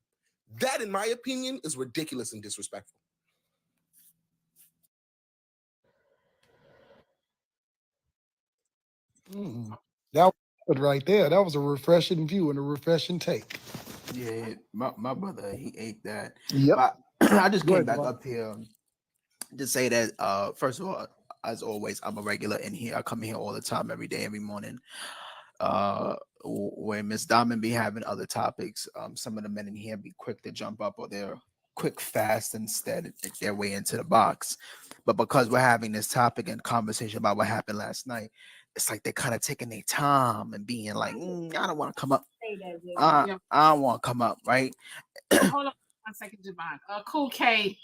That, in my opinion, is ridiculous and disrespectful. That was good right there. That was a refreshing view and a refreshing take. Yeah, my brother, he ate that. Yep. But I just Go came ahead, back Devon. up here to say that first of all, as always, I'm a regular in here. I come here all the time, every day, every morning. When Miss Diamond be having other topics, some of the men in here be quick to jump up, or they're quick fast instead their way into the box. But because we're having this topic and conversation about what happened last night, it's like they're kind of taking their time and being like, I don't want to come up. I don't want to come up, right? Hold on 1 second, Javon. Cool K,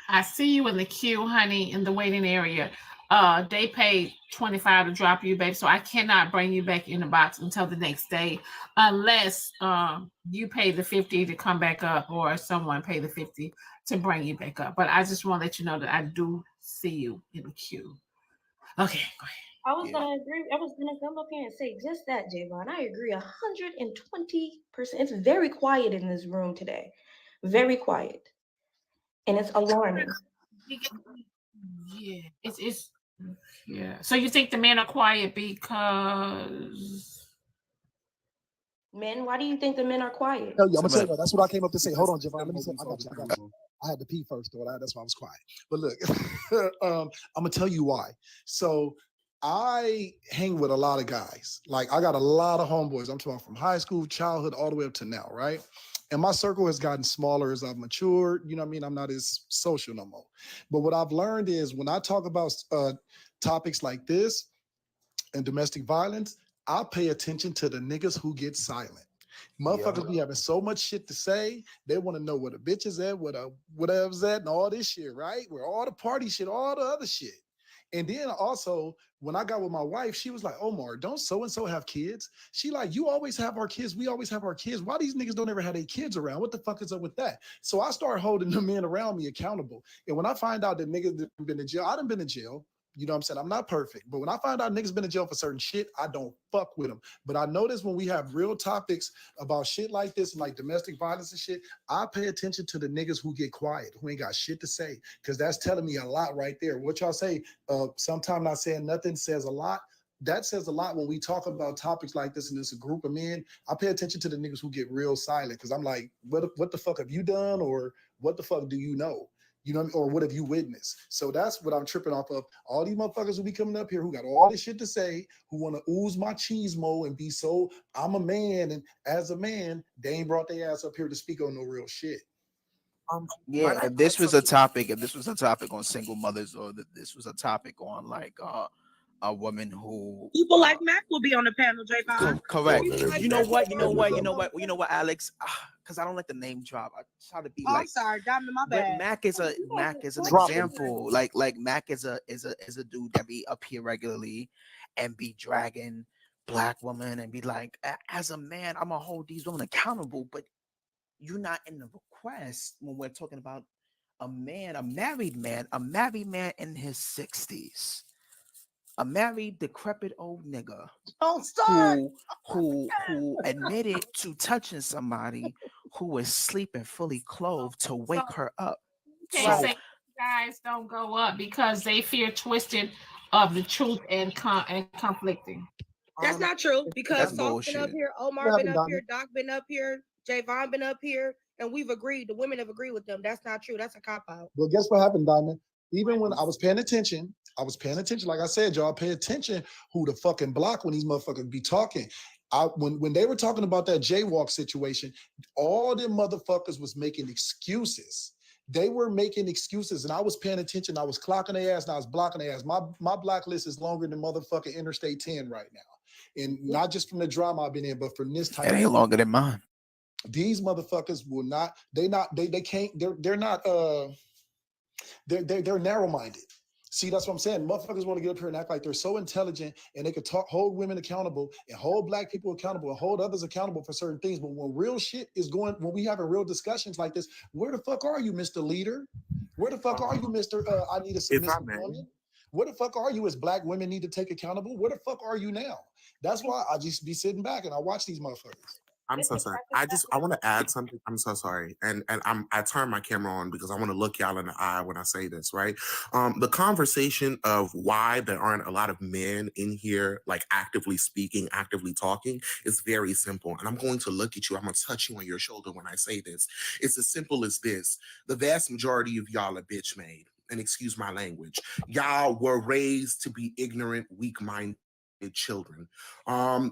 I see you in the queue, honey, in the waiting area. they paid $25 to drop you, babe. So I cannot bring you back in the box until the next day, unless you pay the $50 to come back up, or someone pay the $50 to bring you back up. But I just want to let you know that I do see you in the queue. Okay, go ahead. I was gonna agree. I was gonna come up here and say just that, Javon. I agree 120%. It's very quiet in this room today, very quiet, and it's alarming. Yeah, it's yeah. So you think the men are quiet because men? Why do you think the men are quiet? I'm gonna tell you, that's what I came up to say. Hold on, Javon. Let me say, I got you. I had to pee first, though. That's why I was quiet. But look, I'm gonna tell you why. So I hang with a lot of guys. Like, I got a lot of homeboys. I'm talking from high school, childhood, all the way up to now, right? And my circle has gotten smaller as I've matured. You know what I mean? I'm not as social no more. But what I've learned is when I talk about topics like this and domestic violence, I pay attention to the niggas who get silent. Motherfuckers be having so much shit to say. They want to know where the bitch is at, whatever's at, and all this shit, right? Where all the party shit, all the other shit. And then also, when I got with my wife, she was like, Omar, don't so-and-so have kids? She like, you always have our kids. We always have our kids. Why these niggas don't ever have their kids around? What the fuck is up with that? So I started holding the men around me accountable. And when I find out that niggas have been in jail, I done been in jail. You know what I'm saying? I'm not perfect. But when I find out niggas been in jail for certain shit, I don't fuck with them. But I notice when we have real topics about shit like this and like domestic violence and shit, I pay attention to the niggas who get quiet, who ain't got shit to say. Because that's telling me a lot right there. What y'all say, sometimes not saying nothing says a lot. That says a lot when we talk about topics like this and it's a group of men. I pay attention to the niggas who get real silent because I'm like, what the fuck have you done? Or what the fuck do you know? You know what I mean? Or what have you witnessed? So that's what I'm tripping off of. All these motherfuckers who be coming up here who got all this shit to say, who want to ooze my cheese mo and be so, I'm a man, and as a man, they ain't brought their ass up here to speak on no real shit. Yeah, if this was a topic on single mothers, or this was a topic on like a woman who people like Mac will be on the panel, Javon. correct. You know what, Alex? Because I don't like the name drop. I try to be I'm like. sorry, Diamond, my bad. Mac is an example. Like Mac is a dude that be up here regularly, and be dragging black women and be like, as a man, I'm gonna hold these women accountable, but you're not in the request when we're talking about a married man in his 60s. A married, decrepit old nigga who admitted to touching somebody who was sleeping fully clothed to wake her up. Can't say guys don't go up because they fear twisting of the truth and conflicting. That's not true, because Salt been up here, Omar been up here, Doc been up here, Javon been up here, and we've agreed. The women have agreed with them. That's not true. That's a cop-out. Well, guess what happened, Diamond? Even when I was paying attention, like I said, y'all pay attention who the fucking block when these motherfuckers be talking. When they were talking about that jaywalk situation, all them motherfuckers was making excuses. They were making excuses, and I was paying attention. I was clocking their ass, and I was blocking their ass. My blacklist is longer than motherfucking Interstate 10 right now. And not just from the drama I've been in, but from this type It ain't longer than mine. These motherfuckers will not, they can't, they're not, they're narrow-minded. See, that's what I'm saying. Motherfuckers want to get up here and act like they're so intelligent and they could hold women accountable and hold black people accountable and hold others accountable for certain things. But when real shit is going, when we having real discussions like this, where the fuck are you, Mr. Leader? Where the fuck are you, Mr. I need a submissive woman? Where the fuck are you as black women need to take accountable? Where the fuck are you now? That's why I just be sitting back and I watch these motherfuckers. I'm so sorry. I want to add something. I'm so sorry. And I turn my camera on because I want to look y'all in the eye when I say this, right? The conversation of why there aren't a lot of men in here, like actively speaking, actively talking, is very simple. And I'm going to look at you. I'm going to touch you on your shoulder when I say this. It's as simple as this. The vast majority of y'all are bitch made. And excuse my language. Y'all were raised to be ignorant, weak-minded children.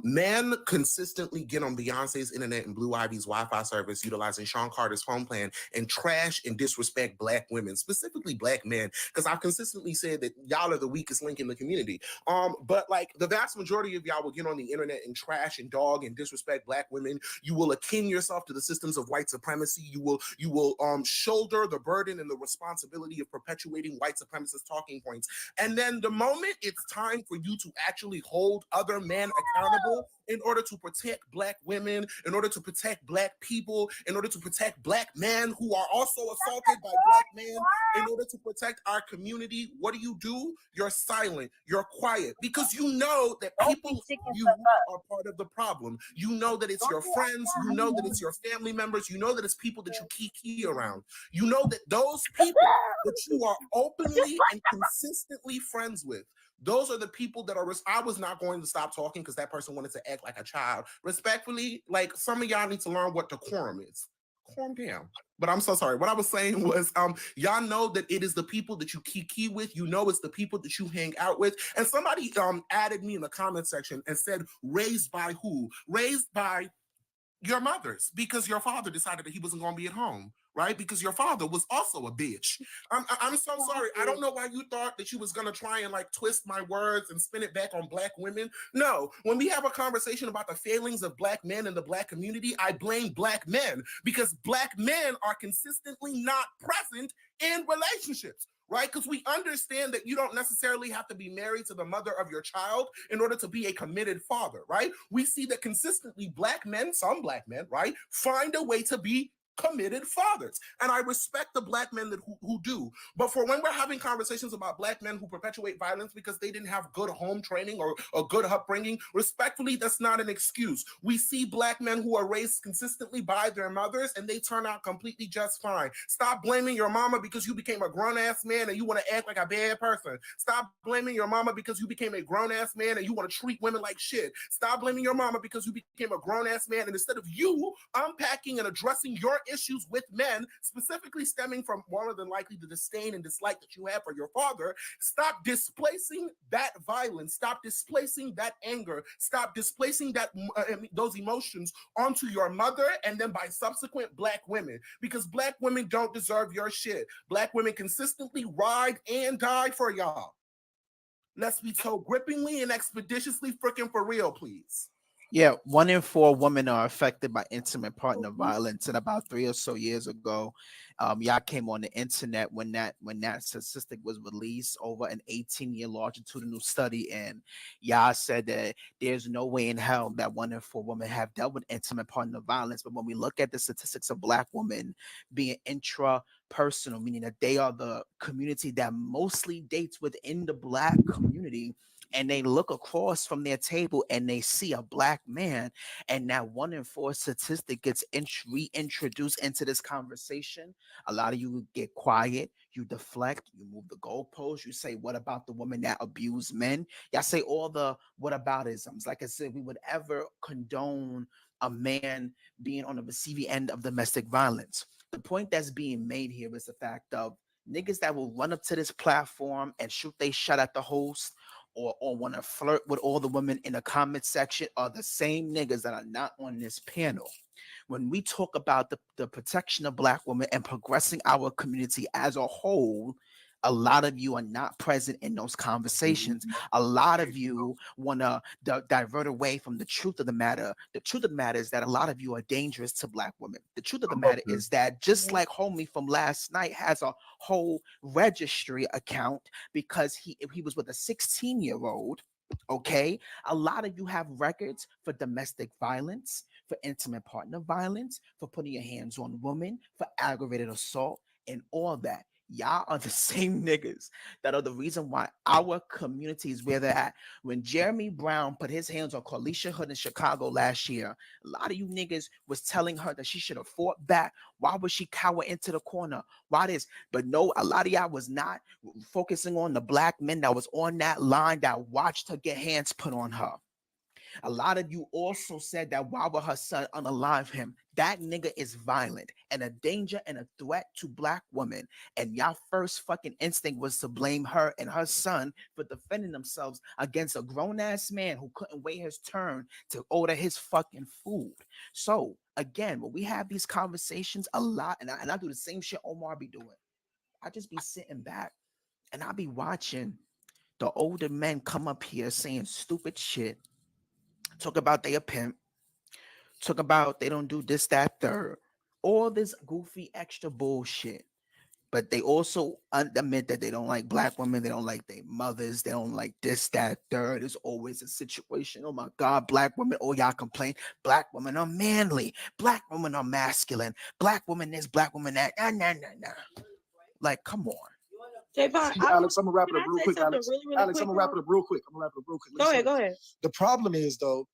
Men consistently get on Beyonce's internet and Blue Ivy's Wi-Fi service utilizing Sean Carter's phone plan and trash and disrespect Black women, specifically Black men, because I've consistently said that y'all are the weakest link in the community. But like the vast majority of y'all will get on the internet and trash and dog and disrespect Black women. You will akin yourself to the systems of white supremacy. You will shoulder the burden and the responsibility of perpetuating white supremacist talking points. And then the moment it's time for you to actually hold other men accountable in order to protect Black women, in order to protect Black people, in order to protect Black men who are also assaulted by Black men, in order to protect our community, what do? You're silent, you're quiet, because you know that people like you are part of the problem. You know that it's your friends, you know that it's your family members, you know that it's people that you kiki around. You know that those people that you are openly and consistently friends with, those are the people that are, I was not going to stop talking because that person wanted to act like a child. Respectfully, like some of y'all need to learn what decorum is. Calm down. But I'm so sorry. What I was saying was, y'all know that it is the people that you kiki with. You know it's the people that you hang out with. And somebody added me in the comment section and said, raised by who? Raised by your mothers, because your father decided that he wasn't going to be at home, right? Because your father was also a bitch. I'm so sorry. I don't know why you thought that you was going to try and like twist my words and spin it back on Black women. No, when we have a conversation about the failings of Black men in the Black community, I blame Black men because Black men are consistently not present in relationships. Right? Because we understand that you don't necessarily have to be married to the mother of your child in order to be a committed father, right? We see that consistently Black men, some Black men, right, find a way to be committed fathers. And I respect the Black men that who do. But for when we're having conversations about Black men who perpetuate violence because they didn't have good home training or a good upbringing, respectfully, that's not an excuse. We see Black men who are raised consistently by their mothers and they turn out completely just fine. Stop blaming your mama because you became a grown-ass man and you want to act like a bad person. Stop blaming your mama because you became a grown-ass man and you want to treat women like shit. Stop blaming your mama because you became a grown-ass man and instead of you unpacking and addressing your issues with men, specifically stemming from more than likely the disdain and dislike that you have for your father, stop displacing that violence, stop displacing that anger, stop displacing that those emotions onto your mother and then by subsequent Black women, because Black women don't deserve your shit. Black women consistently ride and die for y'all. Let's be so grippingly and expeditiously freaking for real, please. Yeah, 1 in 4 women are affected by intimate partner violence. And about 3 or so years ago, y'all came on the internet when that statistic was released over an 18-year longitudinal study, and y'all said that there's no way in hell that 1 in 4 women have dealt with intimate partner violence. But when we look at the statistics of Black women being intrapersonal, meaning that they are the community that mostly dates within the Black community, and they look across from their table and they see a Black man, and that 1 in 4 statistic gets reintroduced into this conversation, a lot of you get quiet, you deflect, you move the goalposts, you say, what about the women that abuse men? Y'all say all the what aboutisms. Like I said, we would ever condone a man being on the receiving end of domestic violence. The point that's being made here is the fact of niggas that will run up to this platform and shoot they shot at the host or want to flirt with all the women in the comment section are the same niggas that are not on this panel. When we talk about the protection of Black women and progressing our community as a whole, a lot of you are not present in those conversations. A lot of you want to divert away from the truth of the matter. The truth of the matter is that a lot of you are dangerous to Black women. The truth of the matter is that just like homie from last night has a whole registry account because he was with a 16-year-old, okay? A lot of you have records for domestic violence, for intimate partner violence, for putting your hands on women, for aggravated assault, and all that. Y'all are the same niggas that are the reason why our community is where they're at. When Jeremy Brown put his hands on Carlisha Hood in Chicago last year, a lot of you niggas was telling her that she should have fought back. Why would she cower into the corner? Why this? But no, a lot of y'all was not focusing on the Black men that was on that line that watched her get hands put on her. A lot of you also said that why would her son unalive him? That nigga is violent and a danger and a threat to black women. And y'all first fucking instinct was to blame her and her son for defending themselves against a grown-ass man who couldn't wait his turn to order his fucking food. So again, when we have these conversations a lot, and I do the same shit Omar be doing, I just be sitting back and I be watching the older men come up here saying stupid shit, talk about they a pimp, talk about they don't do this, that, third, all this goofy extra bullshit. But they also admit that they don't like black women, they don't like their mothers, they don't like this, that, third. There's always a situation. Oh my God, black women, oh y'all complain. Black women are manly, black women are masculine, black women this, black women that. Nah. Like, come on. Javon, Alex, I'm gonna wrap it can up I real say quick, something Alex. really Alex, I'm quick? gonna wrap it up real quick. Go ahead, go ahead. The problem is though,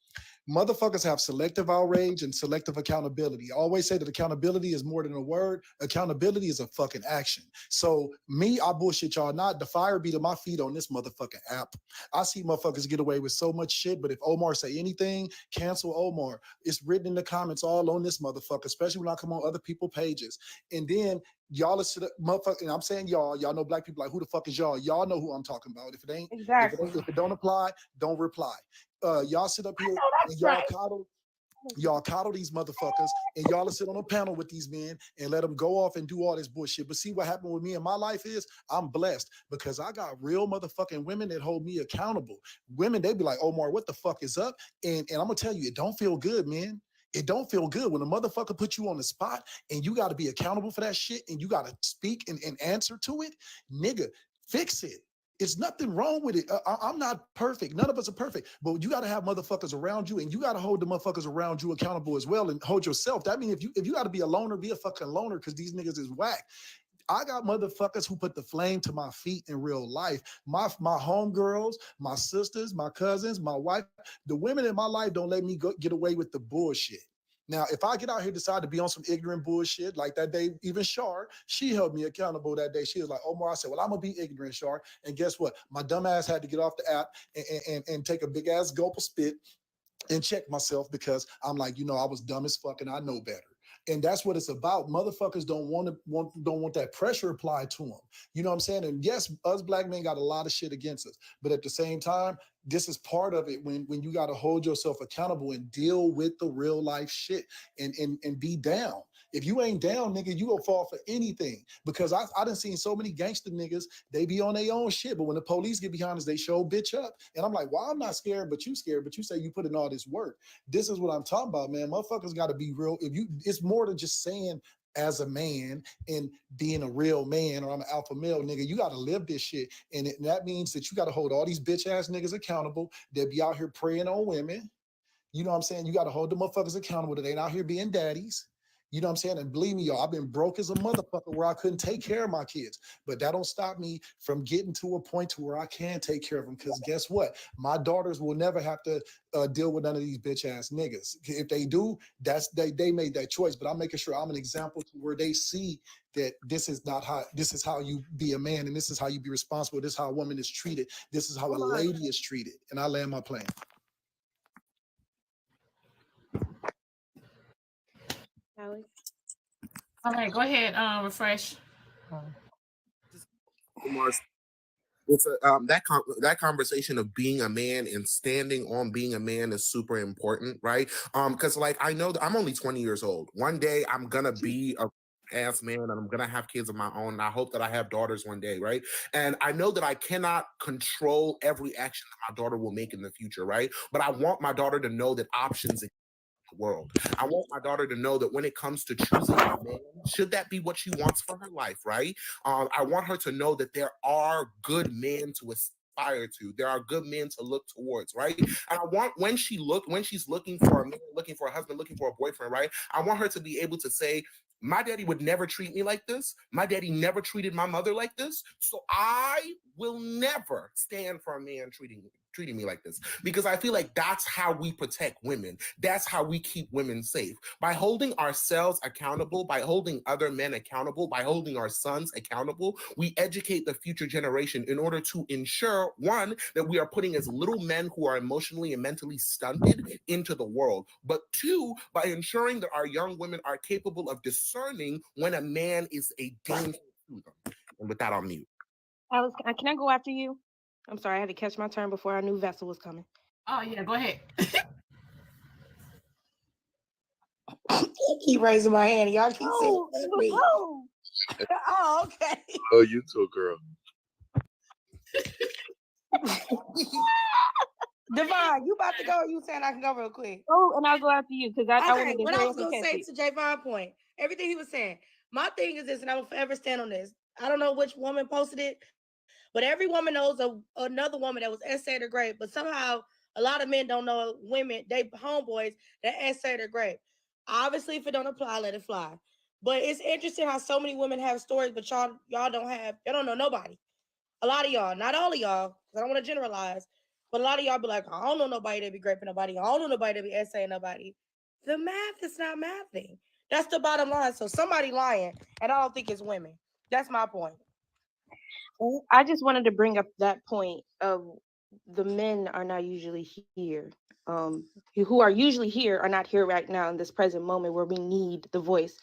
motherfuckers have selective outrage and selective accountability. I always say that accountability is more than a word. Accountability is a fucking action. So me, I bullshit y'all not. The fire be to my feet on this motherfucking app. I see motherfuckers get away with so much shit, but if Omar say anything, cancel Omar. It's written in the comments all on this motherfucker, especially when I come on other people's pages. And then y'all listen to motherfucker, and I'm saying y'all know black people like, who the fuck is y'all? Y'all know who I'm talking about. If it ain't, Exactly. if it don't apply, don't reply. Y'all sit up here and y'all coddle these motherfuckers, and y'all sit on a panel with these men and let them go off and do all this bullshit. But see what happened with me in my life is I'm blessed because I got real motherfucking women that hold me accountable. Women, they be like, Omar, what the fuck is up? And I'm gonna tell you, it don't feel good, man. It don't feel good when a motherfucker put you on the spot and you got to be accountable for that shit and you got to speak and answer to it. Nigga, fix it. It's nothing wrong with it. I'm not perfect. None of us are perfect. But you got to have motherfuckers around you, and you got to hold the motherfuckers around you accountable as well, and hold yourself. That means if you got to be a loner, be a fucking loner, because these niggas is whack. I got motherfuckers who put the flame to my feet in real life. My homegirls, my sisters, my cousins, my wife, the women in my life don't let me get away with the bullshit. Now, if I get out here decide to be on some ignorant bullshit, like that day, even Shar, she held me accountable that day. She was like, Omar, I said, well, I'm gonna be ignorant, Shar. And guess what? My dumb ass had to get off the app and take a big ass gulp of spit and check myself because I'm like, I was dumb as fuck and I know better. And that's what it's about. Motherfuckers don't want that pressure applied to them. You know what I'm saying? And yes, us black men got a lot of shit against us, but at the same time, this is part of it when you got to hold yourself accountable and deal with the real life shit and be down. If you ain't down, nigga, you gonna fall for anything. Because I done seen so many gangster niggas, they be on their own shit, but when the police get behind us, they show bitch up. And I'm like, well, I'm not scared, but you scared, but you say you put in all this work. This is what I'm talking about, man. Motherfuckers gotta be real. It's more than just saying as a man and being a real man, or I'm an alpha male, nigga, you gotta live this shit. And that means that you gotta hold all these bitch ass niggas accountable that be out here preying on women. You know what I'm saying? You gotta hold the motherfuckers accountable that ain't out here being daddies. You know what I'm saying? And believe me, y'all, I've been broke as a motherfucker where I couldn't take care of my kids. But that don't stop me from getting to a point to where I can take care of them. Because guess what? My daughters will never have to deal with none of these bitch ass niggas. If they do, they made that choice. But I'm making sure I'm an example to where they see that this is how you be a man, and this is how you be responsible. This is how a woman is treated. This is how a lady is treated. And I land my plane. All right, go ahead, refresh. It's that conversation of being a man and standing on being a man is super important, right? Because like I know that I'm only 20 years old. One day I'm gonna be a ass man and I'm gonna have kids of my own. And I hope that I have daughters one day, right? And I know that I cannot control every action that my daughter will make in the future, right? But I want my daughter to know that options exist in the world. I want my daughter to know that when it comes to choosing a man, should that be what she wants for her life, right? I want her to know that there are good men to aspire to. There are good men to look towards, right? And I want when she's looking for a man, looking for a husband, looking for a boyfriend, right? I want her to be able to say, my daddy would never treat me like this. My daddy never treated my mother like this. So I will never stand for a man treating treating me like this, because I feel like that's how we protect women. That's how we keep women safe. By holding ourselves accountable, by holding other men accountable, by holding our sons accountable, we educate the future generation in order to ensure, one, that we are putting as little men who are emotionally and mentally stunted into the world, but two, by ensuring that our young women are capable of discerning when a man is a danger to them. And with that, I'll mute. Alex, can I go after you? I'm sorry, I had to catch my turn before I knew Vessel was coming. Oh yeah, go ahead. I keep raising my hand. Y'all keep saying me. Oh, okay. Oh, you too, girl. Devon, you about to go? You saying I can go real quick? Oh, and I'll go after you because I wanted to what I hear was gonna say to Javon's point, everything he was saying. My thing is this, and I will forever stand on this. I don't know which woman posted it, but every woman knows another woman that was essayed or great. But somehow a lot of men don't know women, they homeboys that essayed or great. Obviously, if it don't apply, let it fly. But it's interesting how so many women have stories, but y'all don't know nobody. A lot of y'all, not all of y'all, because I don't want to generalize, but a lot of y'all be like, I don't know nobody that be graping nobody. I don't know nobody that be essaying nobody. The math is not mathing. That's the bottom line. So somebody lying, and I don't think it's women. That's my point. I just wanted to bring up that point of the men are not usually here. Who are usually here are not here right now in this present moment where we need the voice.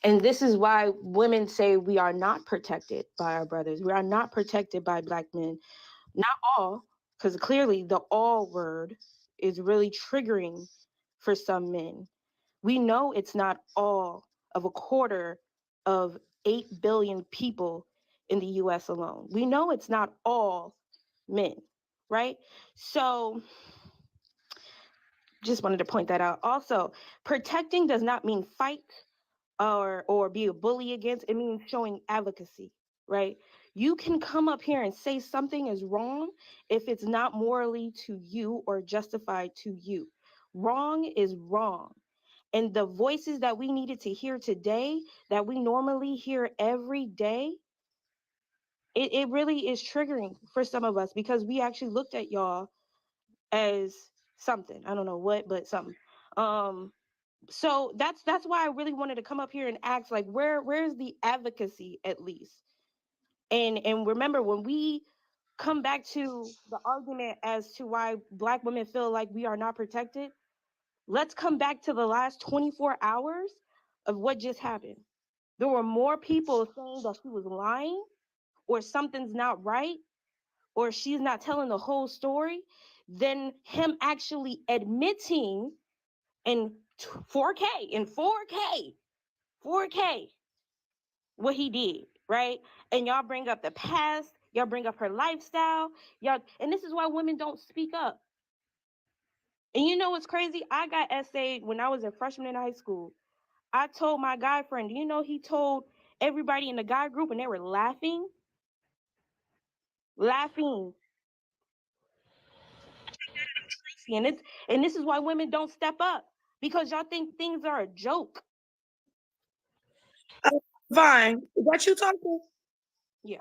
And this is why women say we are not protected by our brothers. We are not protected by Black men. Not all, because clearly the all word is really triggering for some men. We know it's not all of a quarter of 8 billion people in the US alone. We know it's not all men, right? So just wanted to point that out. Also, protecting does not mean fight or be a bully against. It means showing advocacy, right? You can come up here and say something is wrong if it's not morally to you or justified to you. Wrong is wrong. And the voices that we needed to hear today, that we normally hear every day, it really is triggering for some of us because we actually looked at y'all as something. I don't know what, but something. So that's why I really wanted to come up here and ask, like, where's the advocacy at least? And remember, when we come back to the argument as to why Black women feel like we are not protected, let's come back to the last 24 hours of what just happened. There were more people saying that she was lying or something's not right or she's not telling the whole story than him actually admitting in 4K what he did, right? And y'all bring up the past, y'all bring up her lifestyle, and this is why women don't speak up. And you know what's crazy? I got essayed when I was a freshman in high school. I told my guy friend, you know, he told everybody in the guy group and they were laughing. And this is why women don't step up, because y'all think things are a joke. Fine. What you talking? Yeah.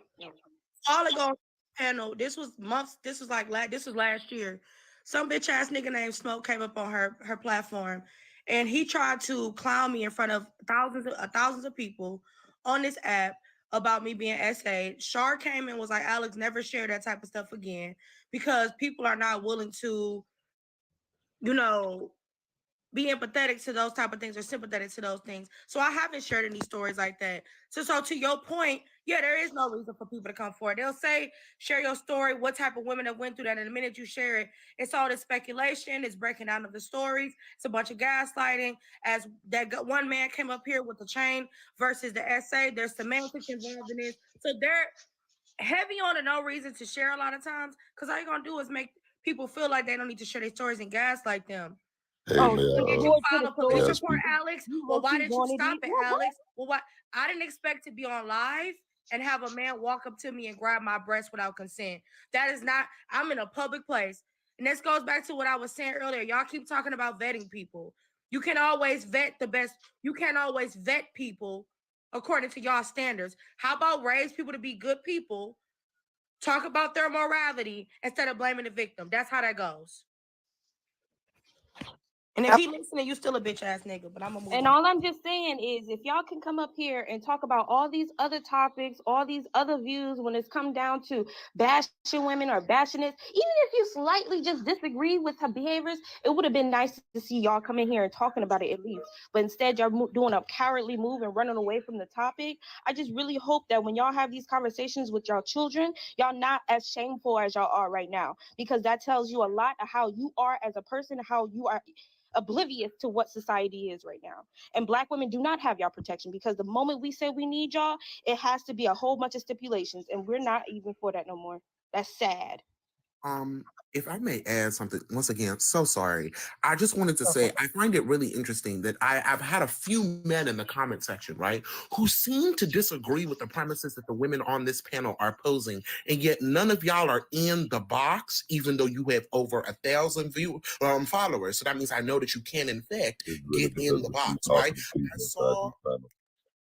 All ago panel. This was last year. Some bitch ass nigga named Smoke came up on her platform, and he tried to clown me in front of thousands of people on this app about me being essayed. Shar came and was like, Alex, never share that type of stuff again, because people are not willing to, be empathetic to those type of things or sympathetic to those things. So I haven't shared any stories like that. So to your point, yeah, there is no reason for people to come forward. They'll say, share your story, what type of women have went through that. And the minute you share it, it's all this speculation, it's breaking down of the stories, it's a bunch of gaslighting. As that one man came up here with the chain versus the essay, there's semantics involved in this. So they're heavy on the no reason to share a lot of times, because all you're gonna do is make people feel like they don't need to share their stories and gaslight them. Hey, Did man, you file a police yes, report, people. Alex? Well, why didn't you stop it, Alex? Well, why? I didn't expect to be on live and have a man walk up to me and grab my breast without consent. That is not, I'm in a public place. And this goes back to what I was saying earlier. Y'all keep talking about vetting people. You can always vet the best. You can't always vet people according to y'all standards. How about raise people to be good people talk about their morality instead of blaming the victim. That's how that goes. And if he listening, you still a bitch ass nigga, but I'm gonna move And on. all I'm just saying is, if y'all can come up here and talk about all these other topics, all these other views, when it's come down to bashing women or bashing this, even if you slightly just disagree with her behaviors, it would have been nice to see y'all come in here and talking about it at least. But instead, y'all doing a cowardly move and running away from the topic. I just really hope that when y'all have these conversations with y'all children, y'all not as shameful as y'all are right now, because that tells you a lot of how you are as a person, how you are oblivious to what society is right now. And Black women do not have y'all protection, because the moment we say we need y'all, it has to be a whole bunch of stipulations, and we're not even for that no more. That's sad. If I may add something, once again, so sorry. I just wanted to say, I find it really interesting that I've had a few men in the comment section, right, who seem to disagree with the premises that the women on this panel are posing, and yet none of y'all are in the box, even though you have over 1,000 followers. So that means I know that you can, in fact, get in the box, right? I saw.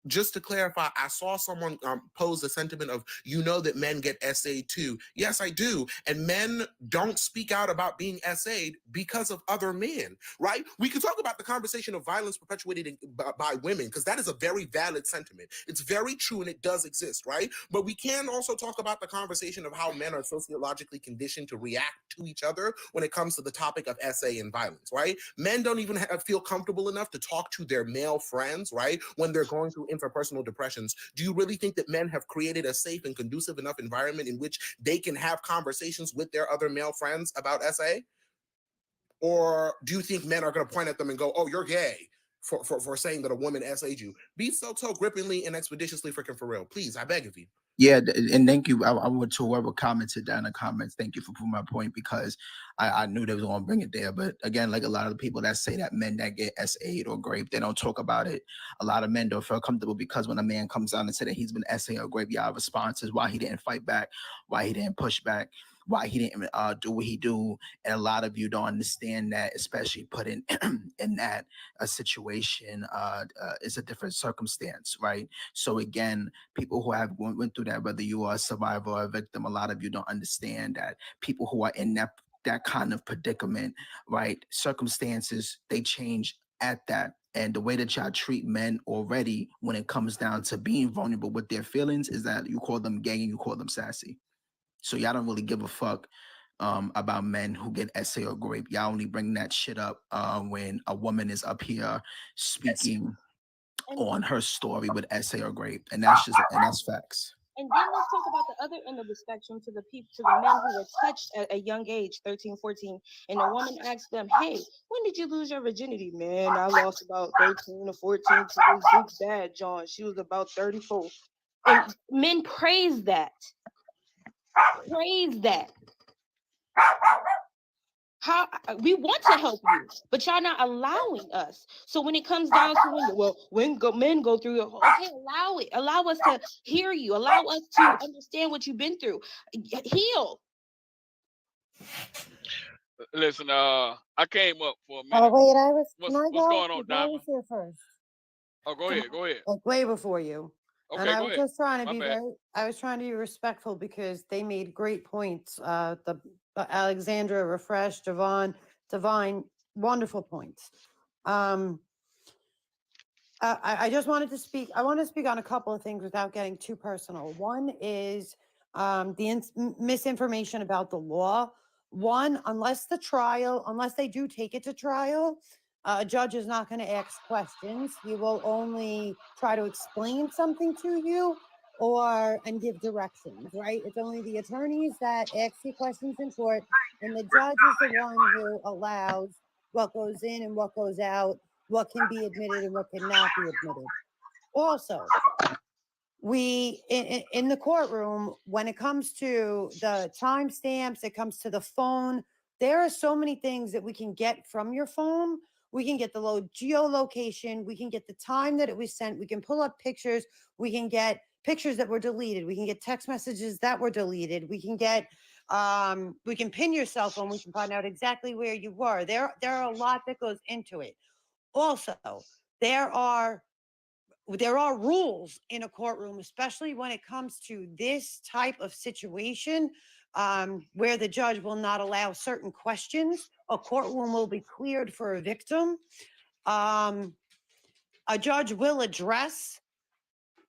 Just to clarify, I saw someone pose the sentiment of, you know that men get SA'd too. Yes, I do. And men don't speak out about being SA'd because of other men, right? We can talk about the conversation of violence perpetuated by women, because that is a very valid sentiment. It's very true and it does exist, right? But we can also talk about the conversation of how men are sociologically conditioned to react to each other when it comes to the topic of SA and violence, right? Men don't even feel comfortable enough to talk to their male friends, right, when they're going through interpersonal depressions. Do you really think that men have created a safe and conducive enough environment in which they can have conversations with their other male friends about SA? Or do you think men are going to point at them and go, oh, you're gay for saying that a woman SA'd you? Be so gripingly and expeditiously freaking for real. Please, I beg of you. Yeah, and thank you. I went to whoever commented down in the comments. Thank you for proving my point, because I knew they was going to bring it there. But again, like a lot of the people that say that men that get SA'd or raped, they don't talk about it. A lot of men don't feel comfortable, because when a man comes out and say that he's been SA'd or raped, y'all responses, why he didn't fight back, why he didn't push back, why he didn't do what he do. And a lot of you don't understand that, especially put in that a situation is a different circumstance, right? So again, people who have went through that, whether you are a survivor or a victim, a lot of you don't understand that people who are in that kind of predicament, right? Circumstances, they change at that. And the way that y'all treat men already when it comes down to being vulnerable with their feelings is that you call them gay and you call them sassy. So y'all don't really give a fuck about men who get SA or rape. Y'all only bring that shit up when a woman is up here speaking on her story with SA or rape, and that's facts. And then let's talk about the other end of the spectrum, to the men who were touched at a young age, 13, 14, and a woman asked them, hey, when did you lose your virginity? Man, I lost about 13 or 14 to this big bad John. She was about 34. And men praise that. Praise that. How we want to help you, but y'all not allowing us. So when it comes down to when men go through it, okay, allow us to hear you, allow us to understand what you've been through, heal. Listen, I came up for a minute. Oh wait, What's going on, I Diamond? was here first. Oh, go ahead. Like way before you. Okay, And I go was ahead. just trying to My be bad. I was trying to be respectful, because they made great points. The Alexandra, Refresh, Divine, wonderful points. I just wanted to speak. I want to speak on a couple of things without getting too personal. One is the misinformation about the law. One, unless they do take it to trial, a judge is not going to ask questions. He will only try to explain something to you and give directions, right? It's only the attorneys that ask you questions in court, and the judge is the one who allows what goes in and what goes out, what can be admitted and what cannot be admitted. Also, we in the courtroom, when it comes to the timestamps, it comes to the phone, there are so many things that we can get from your phone. We can get the geolocation, we can get the time that it was sent, we can pull up pictures, we can get pictures that were deleted, we can get text messages that were deleted, we can get we can pin your cell phone, we can find out exactly where you were. There are a lot that goes into it. Also, there are there are rules in a courtroom, especially when it comes to this type of situation, where the judge will not allow certain questions. A courtroom will be cleared for a victim. A judge will address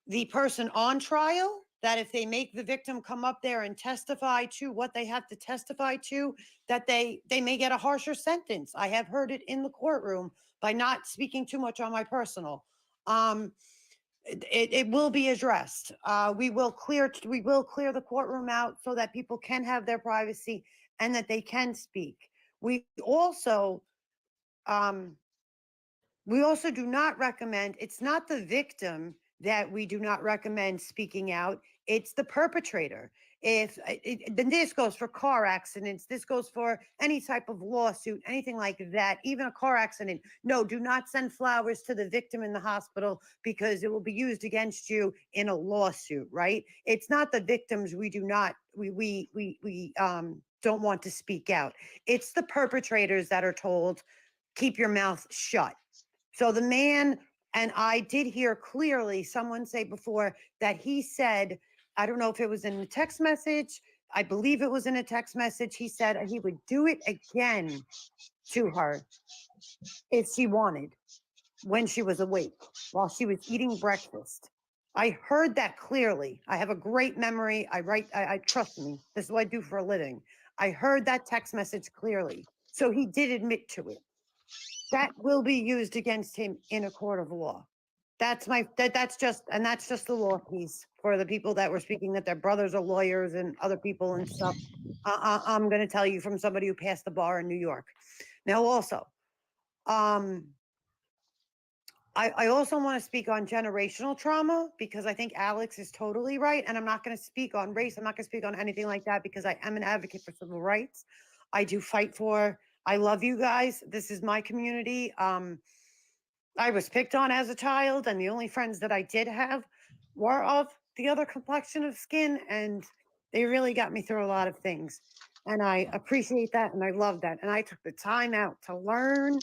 the person on trial, that if they make the victim come up there and testify to what they have to testify to, that they may get a harsher sentence. I have heard it in the courtroom by not speaking too much on my personal. It will be addressed. We will clear the courtroom out so that people can have their privacy and that they can speak. We also do not recommend, it's not the victim that we do not recommend speaking out, it's the perpetrator. Then this goes for car accidents, this goes for any type of lawsuit, anything like that, even a car accident. No, do not send flowers to the victim in the hospital because it will be used against you in a lawsuit, right? It's not the victims we don't want to speak out. It's the perpetrators that are told, keep your mouth shut. So the man, and I did hear clearly someone say before that he said, I don't know if it was in a text message, I believe it was in a text message, he said he would do it again to her if she wanted, when she was awake, while she was eating breakfast. I heard that clearly. I have a great memory. I trust me. This is what I do for a living. I heard that text message clearly. So he did admit to it. That will be used against him in a court of law. That's just the law piece for the people that were speaking that their brothers are lawyers and other people and stuff. I'm going to tell you from somebody who passed the bar in New York. Now, also, I also want to speak on generational trauma because I think Alex is totally right. And I'm not going to speak on race. I'm not going to speak on anything like that because I am an advocate for civil rights. I do fight for, I love you guys. This is my community. I was picked on as a child, and the only friends that I did have were of the other complexion of skin, and they really got me through a lot of things. And I appreciate that, and I love that. And I took the time out to learn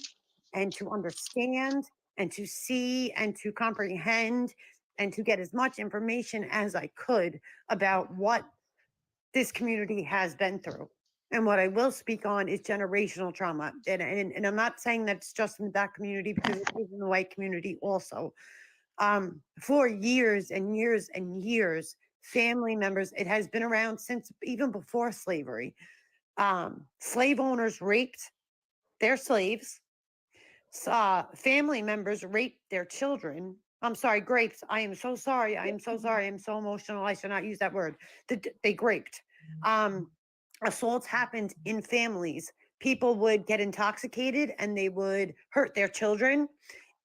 and to understand and to see and to comprehend and to get as much information as I could about what this community has been through. And what I will speak on is generational trauma. And I'm not saying that's just in that community because it is in the white community also. For years and years and years, family members, it has been around since even before slavery. Slave owners raped their slaves. Family members raped their children. I'm sorry, grapes. I am so sorry. I am so sorry. I'm so emotional. I should not use that word. They graped. Assaults happened in families. People would get intoxicated and they would hurt their children,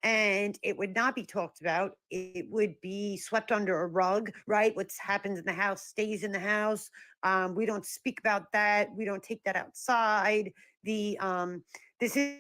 and it would not be talked about. It would be swept under a rug, right? What happens in the house stays in the house. We don't speak about that. We don't take that outside. This is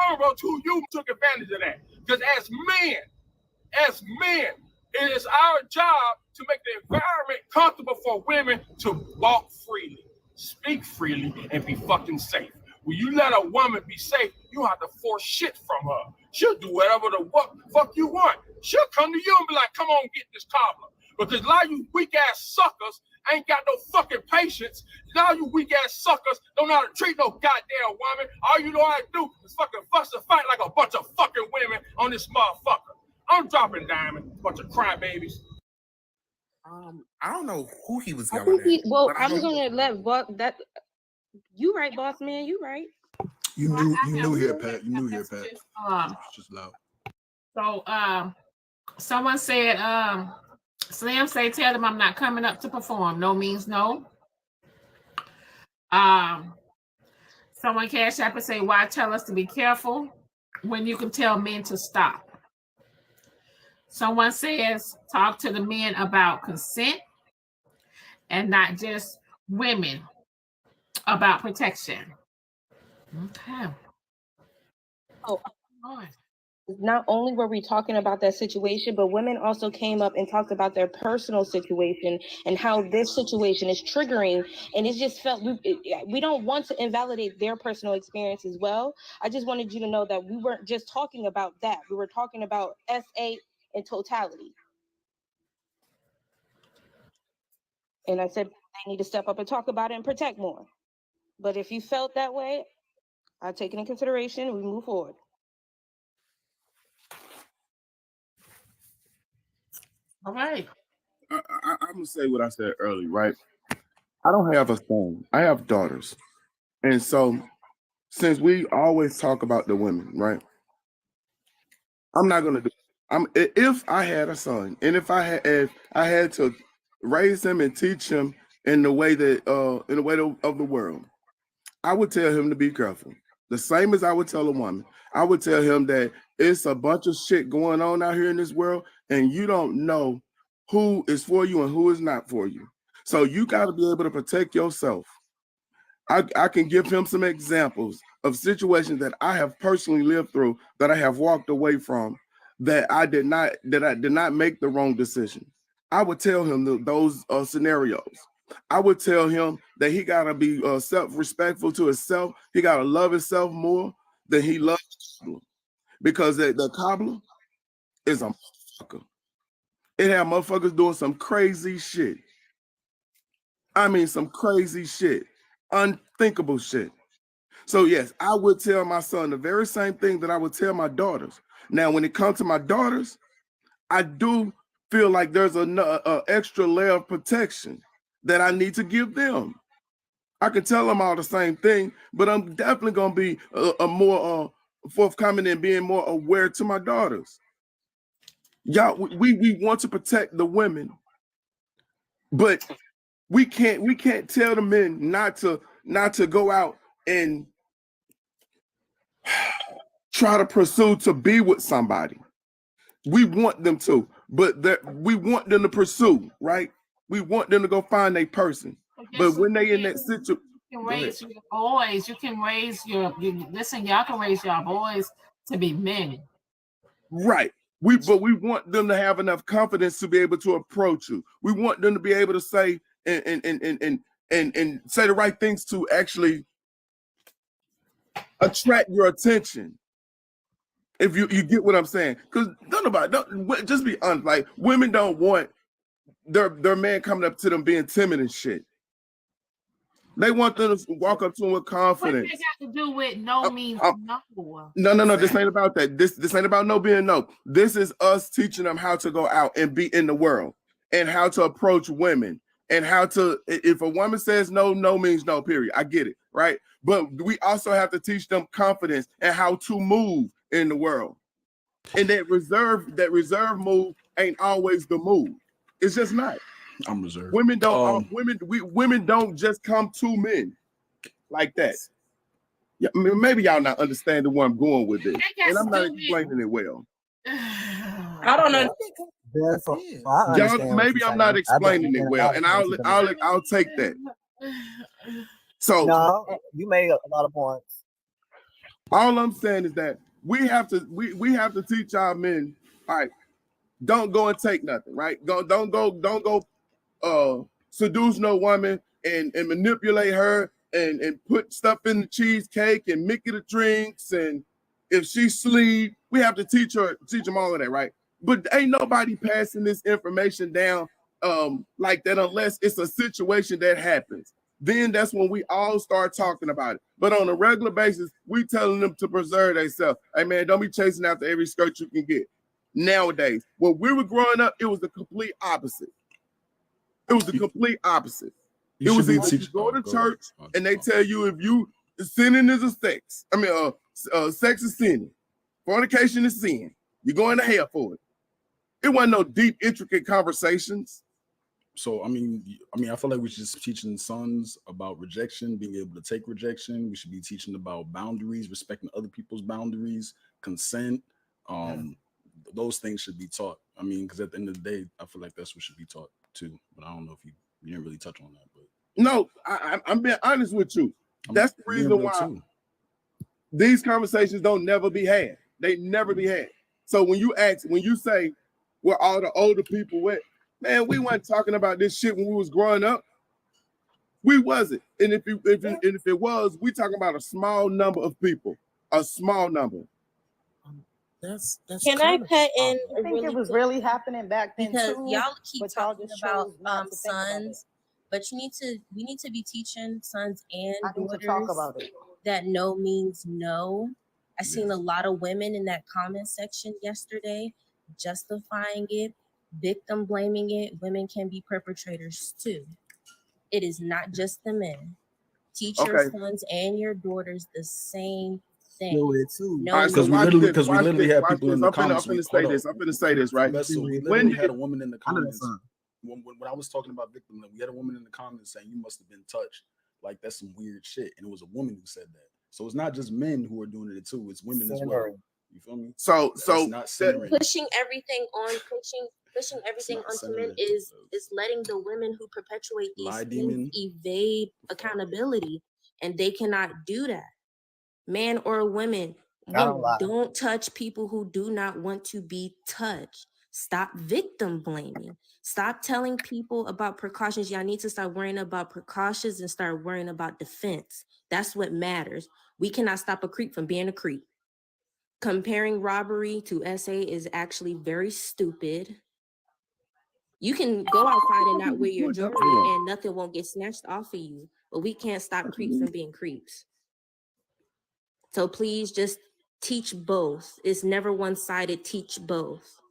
vulnerable to you took advantage of that. Because as men, it is our job to make the environment comfortable for women to walk freely, speak freely, and be fucking safe. When you let a woman be safe, you don't have to force shit from her. She'll do whatever the fuck you want. She'll come to you and be like, come on, get this cobbler. Because a lot of you weak ass suckers ain't got no fucking patience. A lot of you weak ass suckers don't know how to treat no goddamn woman. All you know how to do is fucking fuss and fight like a bunch of fucking women on this motherfucker. I'm dropping Diamond, bunch of crybabies. I don't know who he was I yelling think at. well, but I I'm know- gonna let boss that. You right, boss man. You right. You knew here, Pat. You knew here, Pat. Just loud. So someone said, Slim say, tell them I'm not coming up to perform. No means no. Someone Cash App and say, why tell us to be careful when you can tell men to stop? Someone says, talk to the men about consent and not just women about protection. Okay. Oh, not only were we talking about that situation, but women also came up and talked about their personal situation and how this situation is triggering. And it just felt we don't want to invalidate their personal experience as well. I just wanted you to know that we weren't just talking about that. We were talking about SA in totality. And I said they need to step up and talk about it and protect more. But if you felt that way, I take it in consideration. We move forward. All right. I'm gonna say what I said earlier, right? I don't have a son. I have daughters, and so since we always talk about the women, right? I'm not gonna do. If I had a son, and if I had to raise him and teach him in the way of the world, I would tell him to be careful. The same as I would tell a woman. I would tell him that it's a bunch of shit going on out here in this world, and you don't know who is for you and who is not for you. So you got to be able to protect yourself. I can give him some examples of situations that I have personally lived through, that I have walked away from, that I did not make the wrong decision. I would tell him those scenarios. I would tell him that he got to be self-respectful to himself. He got to love himself more than he loves the cobbler. Because the cobbler is a motherfucker. It had motherfuckers doing some crazy shit. I mean, some crazy shit. Unthinkable shit. So yes, I would tell my son the very same thing that I would tell my daughters. Now, when it comes to my daughters, I do feel like there's an extra layer of protection that I need to give them. I can tell them all the same thing, but I'm definitely going to be a more forthcoming and being more aware to my daughters. Y'all, we want to protect the women, but we can't tell the men not to go out and try to pursue to be with somebody. We want them to, but we want them to pursue, right? We want them to go find a person. But when they in that situation, you can raise your boys. You can raise listen. Y'all can raise your boys to be men. Right. But we want them to have enough confidence to be able to approach you. We want them to be able to say and say the right things to actually attract your attention. If you get what I'm saying, because don't just be honest. Like, women don't want their man coming up to them being timid and shit. They want them to walk up to them with confidence. What they got to do with no means no? No. This ain't about that. This ain't about no being no. This is us teaching them how to go out and be in the world and how to approach women and how to. If a woman says no, no means no. Period. I get it, right? But we also have to teach them confidence and how to move in the world. And that reserve move ain't always the move. It's just not. I'm reserved. Women don't. Women don't just come to men like that. Yeah, maybe y'all not understanding where I'm going with this, and I'm not explaining it well. I don't know. Y'all, maybe I'm not explaining it well, and I'll take that. So no, you made a lot of points. All I'm saying is that we have to teach our men, all right, don't go and take nothing, right? Don't go seduce no woman and manipulate her and put stuff in the cheesecake and make it a drinks, and if she sleep, we have to teach them all of that, right? But ain't nobody passing this information down like that unless it's a situation that happens. Then that's when we all start talking about it. But on a regular basis, we telling them to preserve themselves. Hey man, don't be chasing after every skirt you can get. Nowadays, when we were growing up, it was the complete opposite. It was the complete opposite. It was either you go to church and they tell you if you sinning is a sex. I mean, sex is sinning. Fornication is sin. You're going to hell for it. It wasn't no deep, intricate conversations. So I mean, I feel like we should just teaching sons about rejection, being able to take rejection. We should be teaching about boundaries, respecting other people's boundaries, consent. Those things should be taught. I mean, because at the end of the day, I feel like that's what should be taught too. But I don't know if you didn't really touch on that. But no, I'm being honest with you. That's the reason why these conversations don't never be had. They never be had. So when you say where all the older people went, man, we weren't talking about this shit when we was growing up. We wasn't. And if it was, we talking about a small number of people. A small number. That's Can I cut in? I think it was really happening back then because too, y'all keep but y'all talking just about chose not to think about it. sons, but we need to be teaching sons and I need to daughters talk about it. that no means no. I seen a lot of women in that comment section yesterday justifying it, victim blaming it. Women can be perpetrators too. It is not just the men. Teach your sons and your daughters the same thing. Do it too. No, because we literally had people in the comments. I'm finna say this, right? We literally had a woman in the comments. When I was talking about victim, we had a woman in the comments saying you must have been touched. Like that's some weird shit, and it was a woman who said that. So it's not just men who are doing it too; it's women as well. You feel me? So not centering. pushing everything onto men is letting the women who perpetuate these things evade accountability, and they cannot do that. Man or women, don't touch people who do not want to be touched. Stop victim blaming. Stop telling people about precautions. Y'all need to start worrying about precautions and start worrying about defense. That's what matters. We cannot stop a creep from being a creep. Comparing robbery to SA is actually very stupid. You can go outside and not wear your jewelry and nothing won't get snatched off of you, but we can't stop creeps from being creeps. So please just teach both. It's never one-sided. Teach both.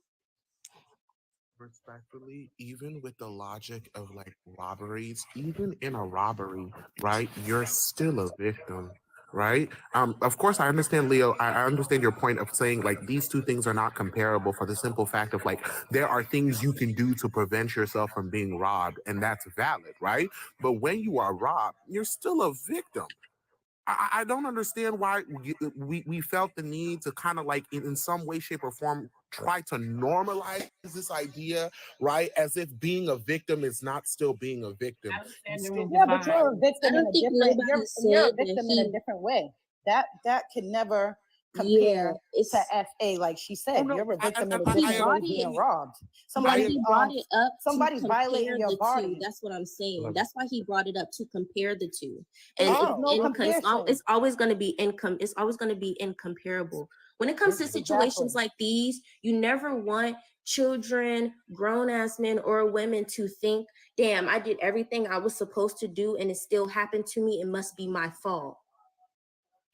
Respectfully, even with the logic of like robberies, even in a robbery, right, you're still a victim, right? Of course, I understand, Leo. I understand your point of saying like these two things are not comparable for the simple fact of like there are things you can do to prevent yourself from being robbed, and that's valid, right? But when you are robbed, you're still a victim. I don't understand why we felt the need to kind of like in some way, shape, or form try to normalize this idea, right? As if being a victim is not still being a victim. Yeah, but you're a victim in a different. You're a victim in a different way. That can never compare to FA, like she said. You're a victim in a different way being robbed. Somebody brought it up. Somebody violating your body. That's what I'm saying. That's why he brought it up, to compare the two. And it's always going to be income. It's always going to be incomparable. When it comes to situations like these, you never want children, grown-ass men or women to think, damn, I did everything I was supposed to do and it still happened to me. It must be my fault.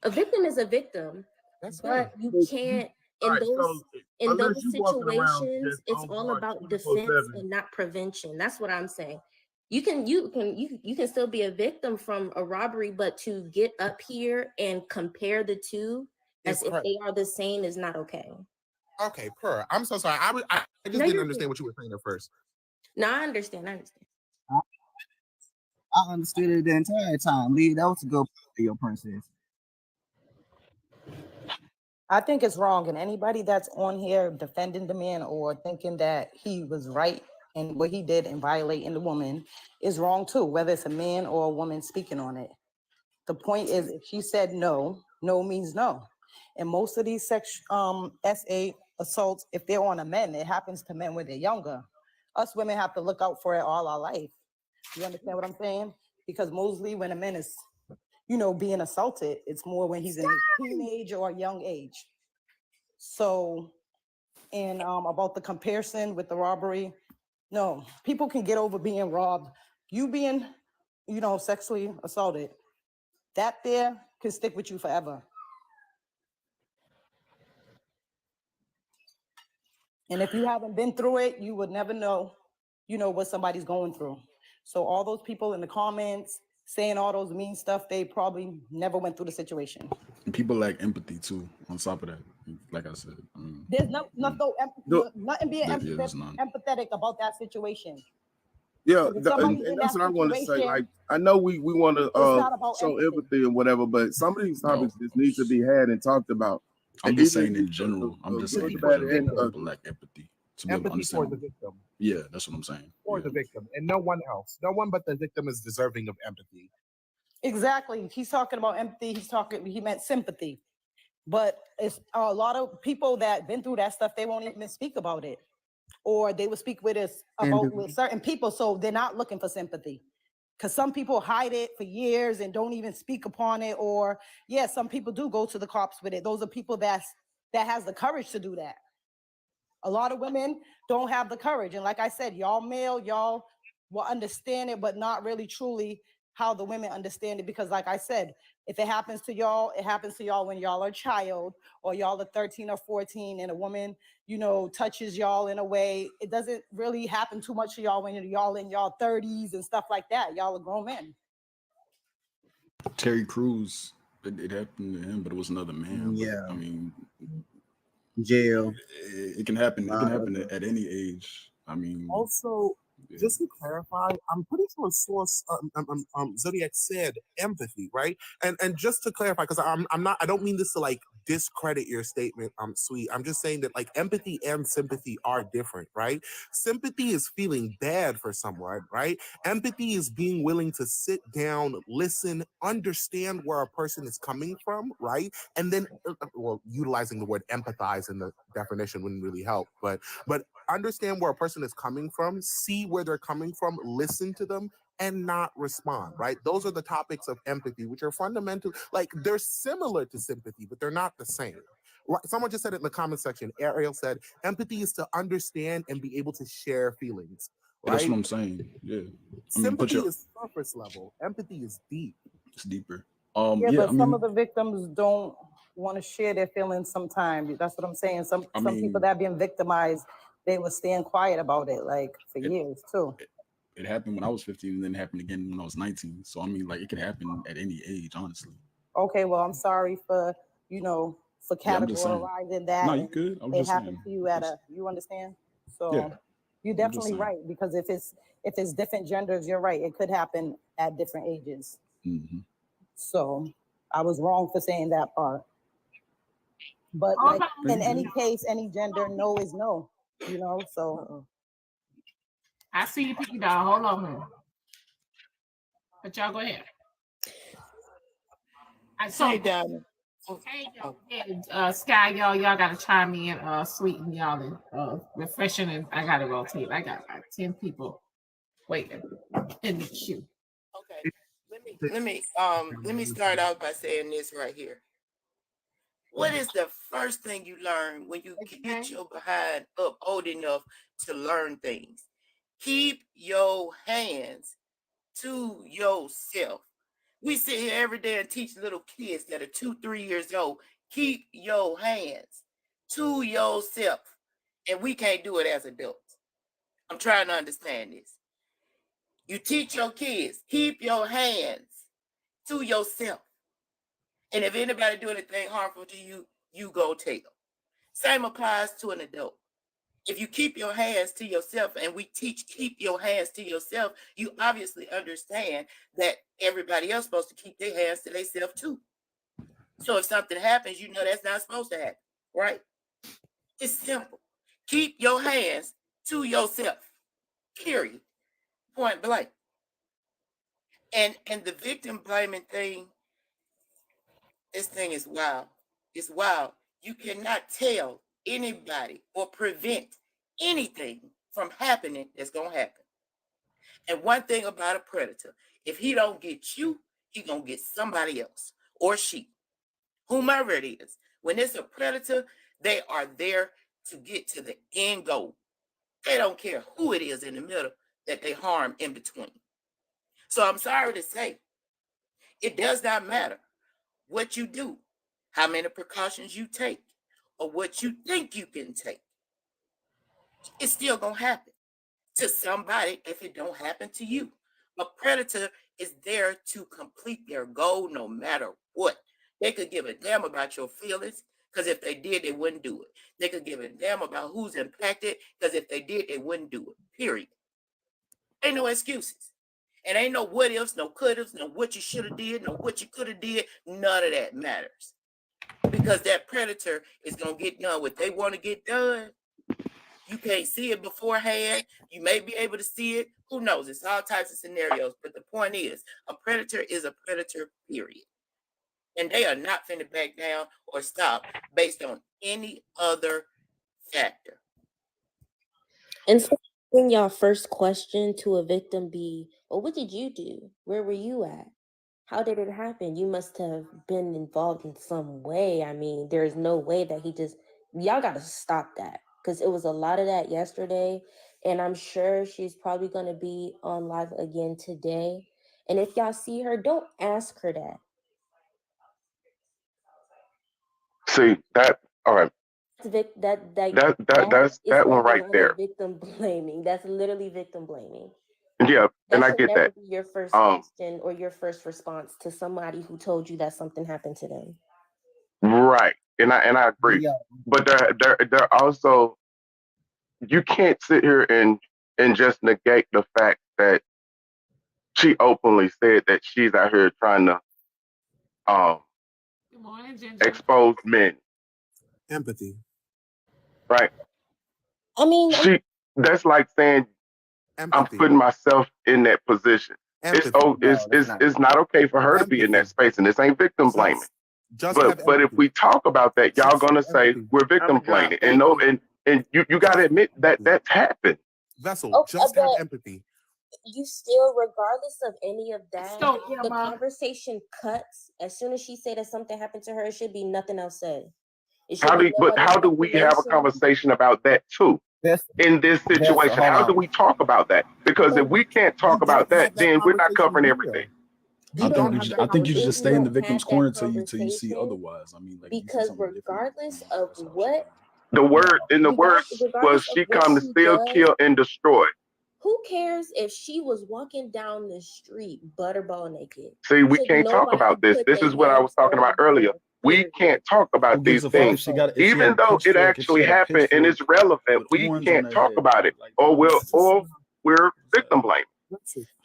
A victim is a victim. But you can't, in those situations, it's all about defense and not prevention. That's what I'm saying. You can still be a victim from a robbery, but to get up here and compare the two as if they are the same is not okay. Okay, I'm so sorry. I just didn't understand what you were saying at first. No, I understand. I understood it the entire time. Lee, that was a good for your princess. I think it's wrong, and anybody that's on here defending the man or thinking that he was right in what he did and violating the woman is wrong too, whether it's a man or a woman speaking on it. The point is, if she said no, no means no. And most of these SA assaults, if they're on a men, it happens to men when they're younger. Us women have to look out for it all our life. You understand what I'm saying? Because mostly when a man is, being assaulted, it's more when he's in his teenage or young age. So, and about the comparison with the robbery, no, people can get over being robbed. You being, sexually assaulted, that there can stick with you forever. And if you haven't been through it, you would never know, what somebody's going through. So all those people in the comments saying all those mean stuff, they probably never went through the situation. And people lack empathy too. On top of that, like I said, There's nothing being empathetic about that situation. Yeah, and that's what I want to say. Like, I know we want to show empathy and whatever, but some of these topics just need to be had and talked about. I'm just saying in general. I'm just saying people lack empathy to be able to understand. For the victim. Yeah, that's what I'm saying. For the victim, and no one else. No one but the victim is deserving of empathy. Exactly. He's talking about empathy. He meant sympathy. But it's a lot of people that been through that stuff, they won't even speak about it. Or they will speak with certain people, so they're not looking for sympathy. Because some people hide it for years and don't even speak upon it. Or, some people do go to the cops with it. Those are people that has the courage to do that. A lot of women don't have the courage. And like I said, y'all male, y'all will understand it, but not really truly how the women understand it. Because like I said, if it happens to y'all, it happens to y'all when y'all are a child or y'all are 13 or 14 and a woman, touches y'all in a way. It doesn't really happen too much to y'all when y'all in y'all 30s and stuff like that. Y'all are grown men. Terry Crews, it happened to him, but it was another man. Yeah. But, I mean, jail. It can happen. It can happen at any age. I mean, also, just to clarify, I'm pretty sure a source, Zodiac said empathy, right? And just to clarify, because I don't mean this to like discredit your statement, sweet. I'm just saying that like empathy and sympathy are different, right? Sympathy is feeling bad for someone, right? Empathy is being willing to sit down, listen, understand where a person is coming from, right? And then, utilizing the word empathize in the definition wouldn't really help, but understand where a person is coming from, see where they're coming from, listen to them, and not respond, right? Those are the topics of empathy, which are fundamental, like they're similar to sympathy, but they're not the same. Someone just said it in the comment section. Ariel said, empathy is to understand and be able to share feelings, right? That's what I'm saying, yeah. Sympathy is surface level. Empathy is deep. It's deeper. But some of the victims don't want to share their feelings sometimes. That's what I'm saying. Some people that have been victimized, they will stand quiet about it, like for years too. It happened when I was 15 and then it happened again when I was 19. So I mean, like, it could happen at any age, honestly. Okay, well, I'm sorry for categorizing that. No, you good. I'm it just happened saying. to you you understand? So you're definitely right, because if it's different genders, you're right. It could happen at different ages. Mm-hmm. So I was wrong for saying that part. But like in any case, any gender, no is no. So I see you, P Dog. Hold on, man. But y'all go ahead. Hey, Diamond. Sky, y'all gotta chime in, sweeten y'all and refreshing, and I gotta rotate. I got like 10 people waiting in the queue. Okay, let me start out by saying this right here. What is the first thing you learn when you get your behind up old enough to learn things? Keep your hands to yourself. We sit here every day and teach little kids that are 2-3 years old, keep your hands to yourself. And we can't do it as adults. I'm trying to understand this. You teach your kids, keep your hands to yourself. And if anybody do anything harmful to you, you go tell. Same applies to an adult. If you keep your hands to yourself, and we teach keep your hands to yourself, you obviously understand that everybody else is supposed to keep their hands to themselves too. So if something happens, you know that's not supposed to happen, right? It's simple. Keep your hands to yourself, period, point blank. And the victim blaming thing, this thing is wild. It's wild. You cannot tell anybody or prevent anything from happening that's gonna happen. And one thing about a predator, if he don't get you, he gonna get somebody else or she, whomever it is. When it's a predator, they are there to get to the end goal. They don't care who it is in the middle that they harm in between. So I'm sorry to say, it does not matter what you do, how many precautions you take, or what you think you can take. It's still gonna happen to somebody if it don't happen to you. A predator is there to complete their goal no matter what. They could give a damn about your feelings, because if they did, they wouldn't do it. They could give a damn about who's impacted, because if they did, they wouldn't do it. Period. Ain't no excuses. And ain't no what ifs, no could ifs, no what you should have did, no what you could have did. None of that matters. Because that predator is gonna get done what they want to get done. You can't see it beforehand. You may be able to see it. Who knows? It's all types of scenarios. But the point is, a predator is a predator, period. And they are not finna back down or stop based on any other factor. And so when y'all first question to a victim be, well, what did you do? Where were you at? How did it happen? You must have been involved in some way. I mean, there's no way that y'all got to stop that, because it was a lot of that yesterday. And I'm sure she's probably going to be on live again today. And if y'all see her, don't ask her that. See that? All right. That one right there. Victim blaming. That's literally victim blaming. Yeah, and I That should get never that. be your first question or your first response to somebody who told you that something happened to them. Right, and I agree. Yeah. But there also, you can't sit here and just negate the fact that she openly said that she's out here trying to Good morning, Ginger. expose men. Empathy. Right. I mean, that's like saying I'm putting myself in that position. Empathy. It's not okay for her to be in that space, and this ain't victim blaming. But if we talk about that, y'all gonna say we're victim blaming, and you gotta admit that that's happened. Vessel, just have empathy. You still, regardless of any of that, So, the conversation cuts as soon as she said that something happened to her. It should be nothing else said. How do we have a conversation about that too? In this situation, how do we talk about that? Because if we can't talk about that, then we're not covering everything. I think you should just stay in the victim's corner till you see otherwise. I mean, like, because regardless of what the word was, she come to steal, kill, and destroy. Who cares if she was walking down the street butterball naked? See, we can't talk about this. This is what I was talking about earlier. We can't talk about these things. Even though it actually happened and it's relevant, we can't talk about it, or we're victim blaming.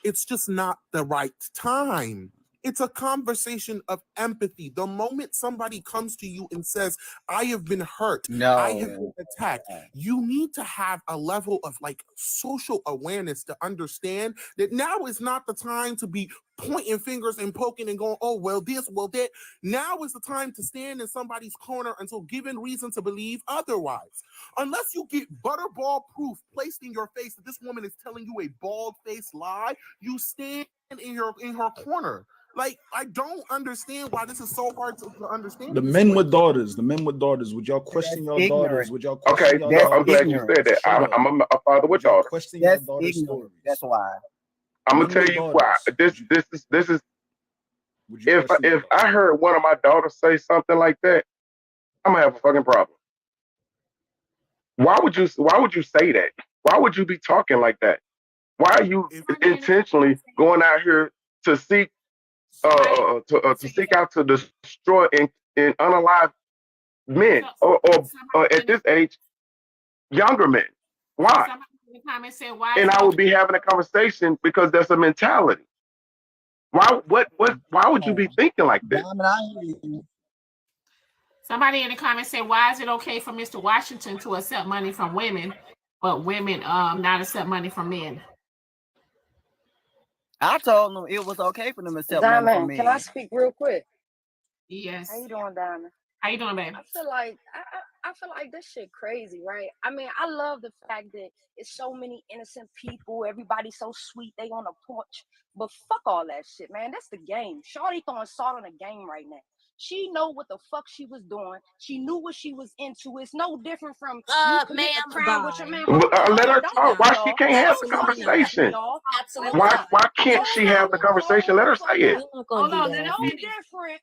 It's just not the right time. It's a conversation of empathy. The moment somebody comes to you and says, I have been hurt, I have been attacked, you need to have a level of like social awareness to understand that now is not the time to be pointing fingers and poking and going, oh, well, this, well, that. Now is the time to stand in somebody's corner until given reason to believe otherwise. Unless you get butterball proof placed in your face that this woman is telling you a bald-faced lie, you stand in her corner. Like, I don't understand why this is so hard to understand. The men with daughters, would y'all question your daughters? Would y'all question your daughters? I'm glad you said that. I'm a father with daughters. Question your daughter's stories. That's why. I'm gonna tell you why. This is. If I heard one of my daughters say something like that, I'm gonna have a fucking problem. Why would you say that? Why would you be talking like that? Why are you intentionally going out here to seek to seek out to destroy and unalive men or at this age, younger men? Why? And I would be having a conversation because that's a mentality. Why would you be thinking like this? Somebody in the comments said, why is it okay for Mr. Washington to accept money from women, but women not accept money from men? I told them it was okay for them to accept money from Diamond, me. can I speak real quick? Yes. How you doing, Diamond? How you doing, baby? I feel like I feel like this shit crazy, right? I mean, I love the fact that it's so many innocent people. Everybody's so sweet. They on the porch, but fuck all that shit, man. That's the game. Shawty throwing salt on the game right now. She know what the fuck she was doing. She knew what she was into. It's no different from you committing a crime with your man. Let her Don't talk. cut Why me she off. can't have the Don't cut me conversation? off. Absolutely Why can't she have the conversation? Let her say it. Hold on, it's no different.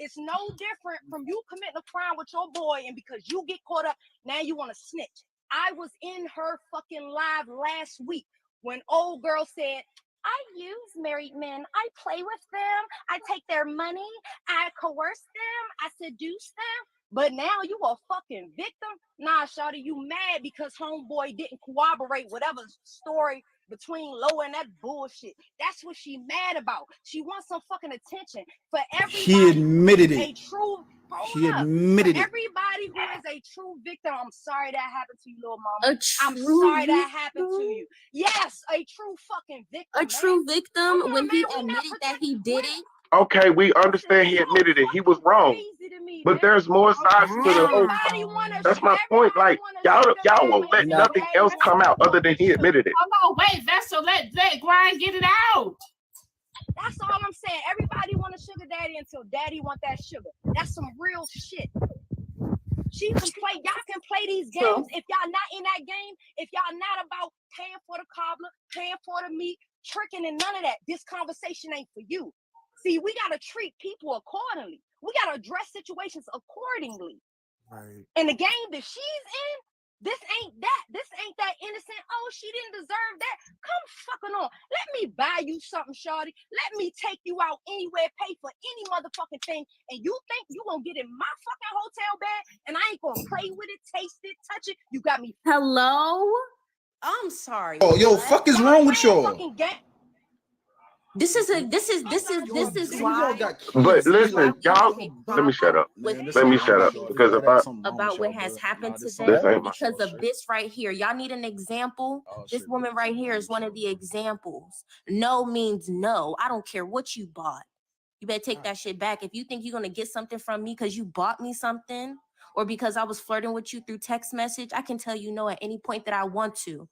It's no different from you committing a crime with your boy, and because you get caught up, now you want to snitch. I was in her fucking live last week when old girl said, I use married men. I play with them. I take their money. I coerce them. I seduce them. But now you a fucking victim? Nah, shawty, you mad because homeboy didn't corroborate whatever story between Lola and that bullshit. That's what she mad about. She wants some fucking attention. For everybody He admitted who is it. a true He admitted for it. everybody who is a true victim, I'm sorry that happened to you, little mama. I'm sorry that happened to you. Yes, a true fucking victim. A true victim Come on, when man, he we not admitted that he did it. Okay, we understand he admitted it. He was wrong. But there's more sides to the whole. That's my point. Like y'all won't let nothing else come out other than he admitted it. Hold on, wait, Vessel, let Grind get it out. That's all I'm saying. Everybody want a sugar daddy until daddy want that sugar. That's some real shit. She can play, y'all can play these games. If y'all not in that game, if y'all not about paying for the cobbler, paying for the meat, tricking and none of that, this conversation ain't for you. See, we gotta treat people accordingly. We gotta address situations accordingly. Right. And the game that she's in, this ain't that. This ain't that innocent. Oh, she didn't deserve that. Come fucking on. Let me buy you something, shawty. Let me take you out anywhere, pay for any motherfucking thing. And you think you gonna get in my fucking hotel bed and I ain't gonna play with it, taste it, touch it? You got me. Hello? I'm sorry. Oh, yo, what? fuck is wrong with y'all? This is why. But listen, y'all. Let me shut up. Let me shut up because if I about what has happened to This them ain't my because of this right here. Y'all need an example. This woman right here is one of the examples. No means no. I don't care what you bought. You better take that shit back. If you think you're gonna get something from me because you bought me something or because I was flirting with you through text message, I can tell you no at any point that I want to.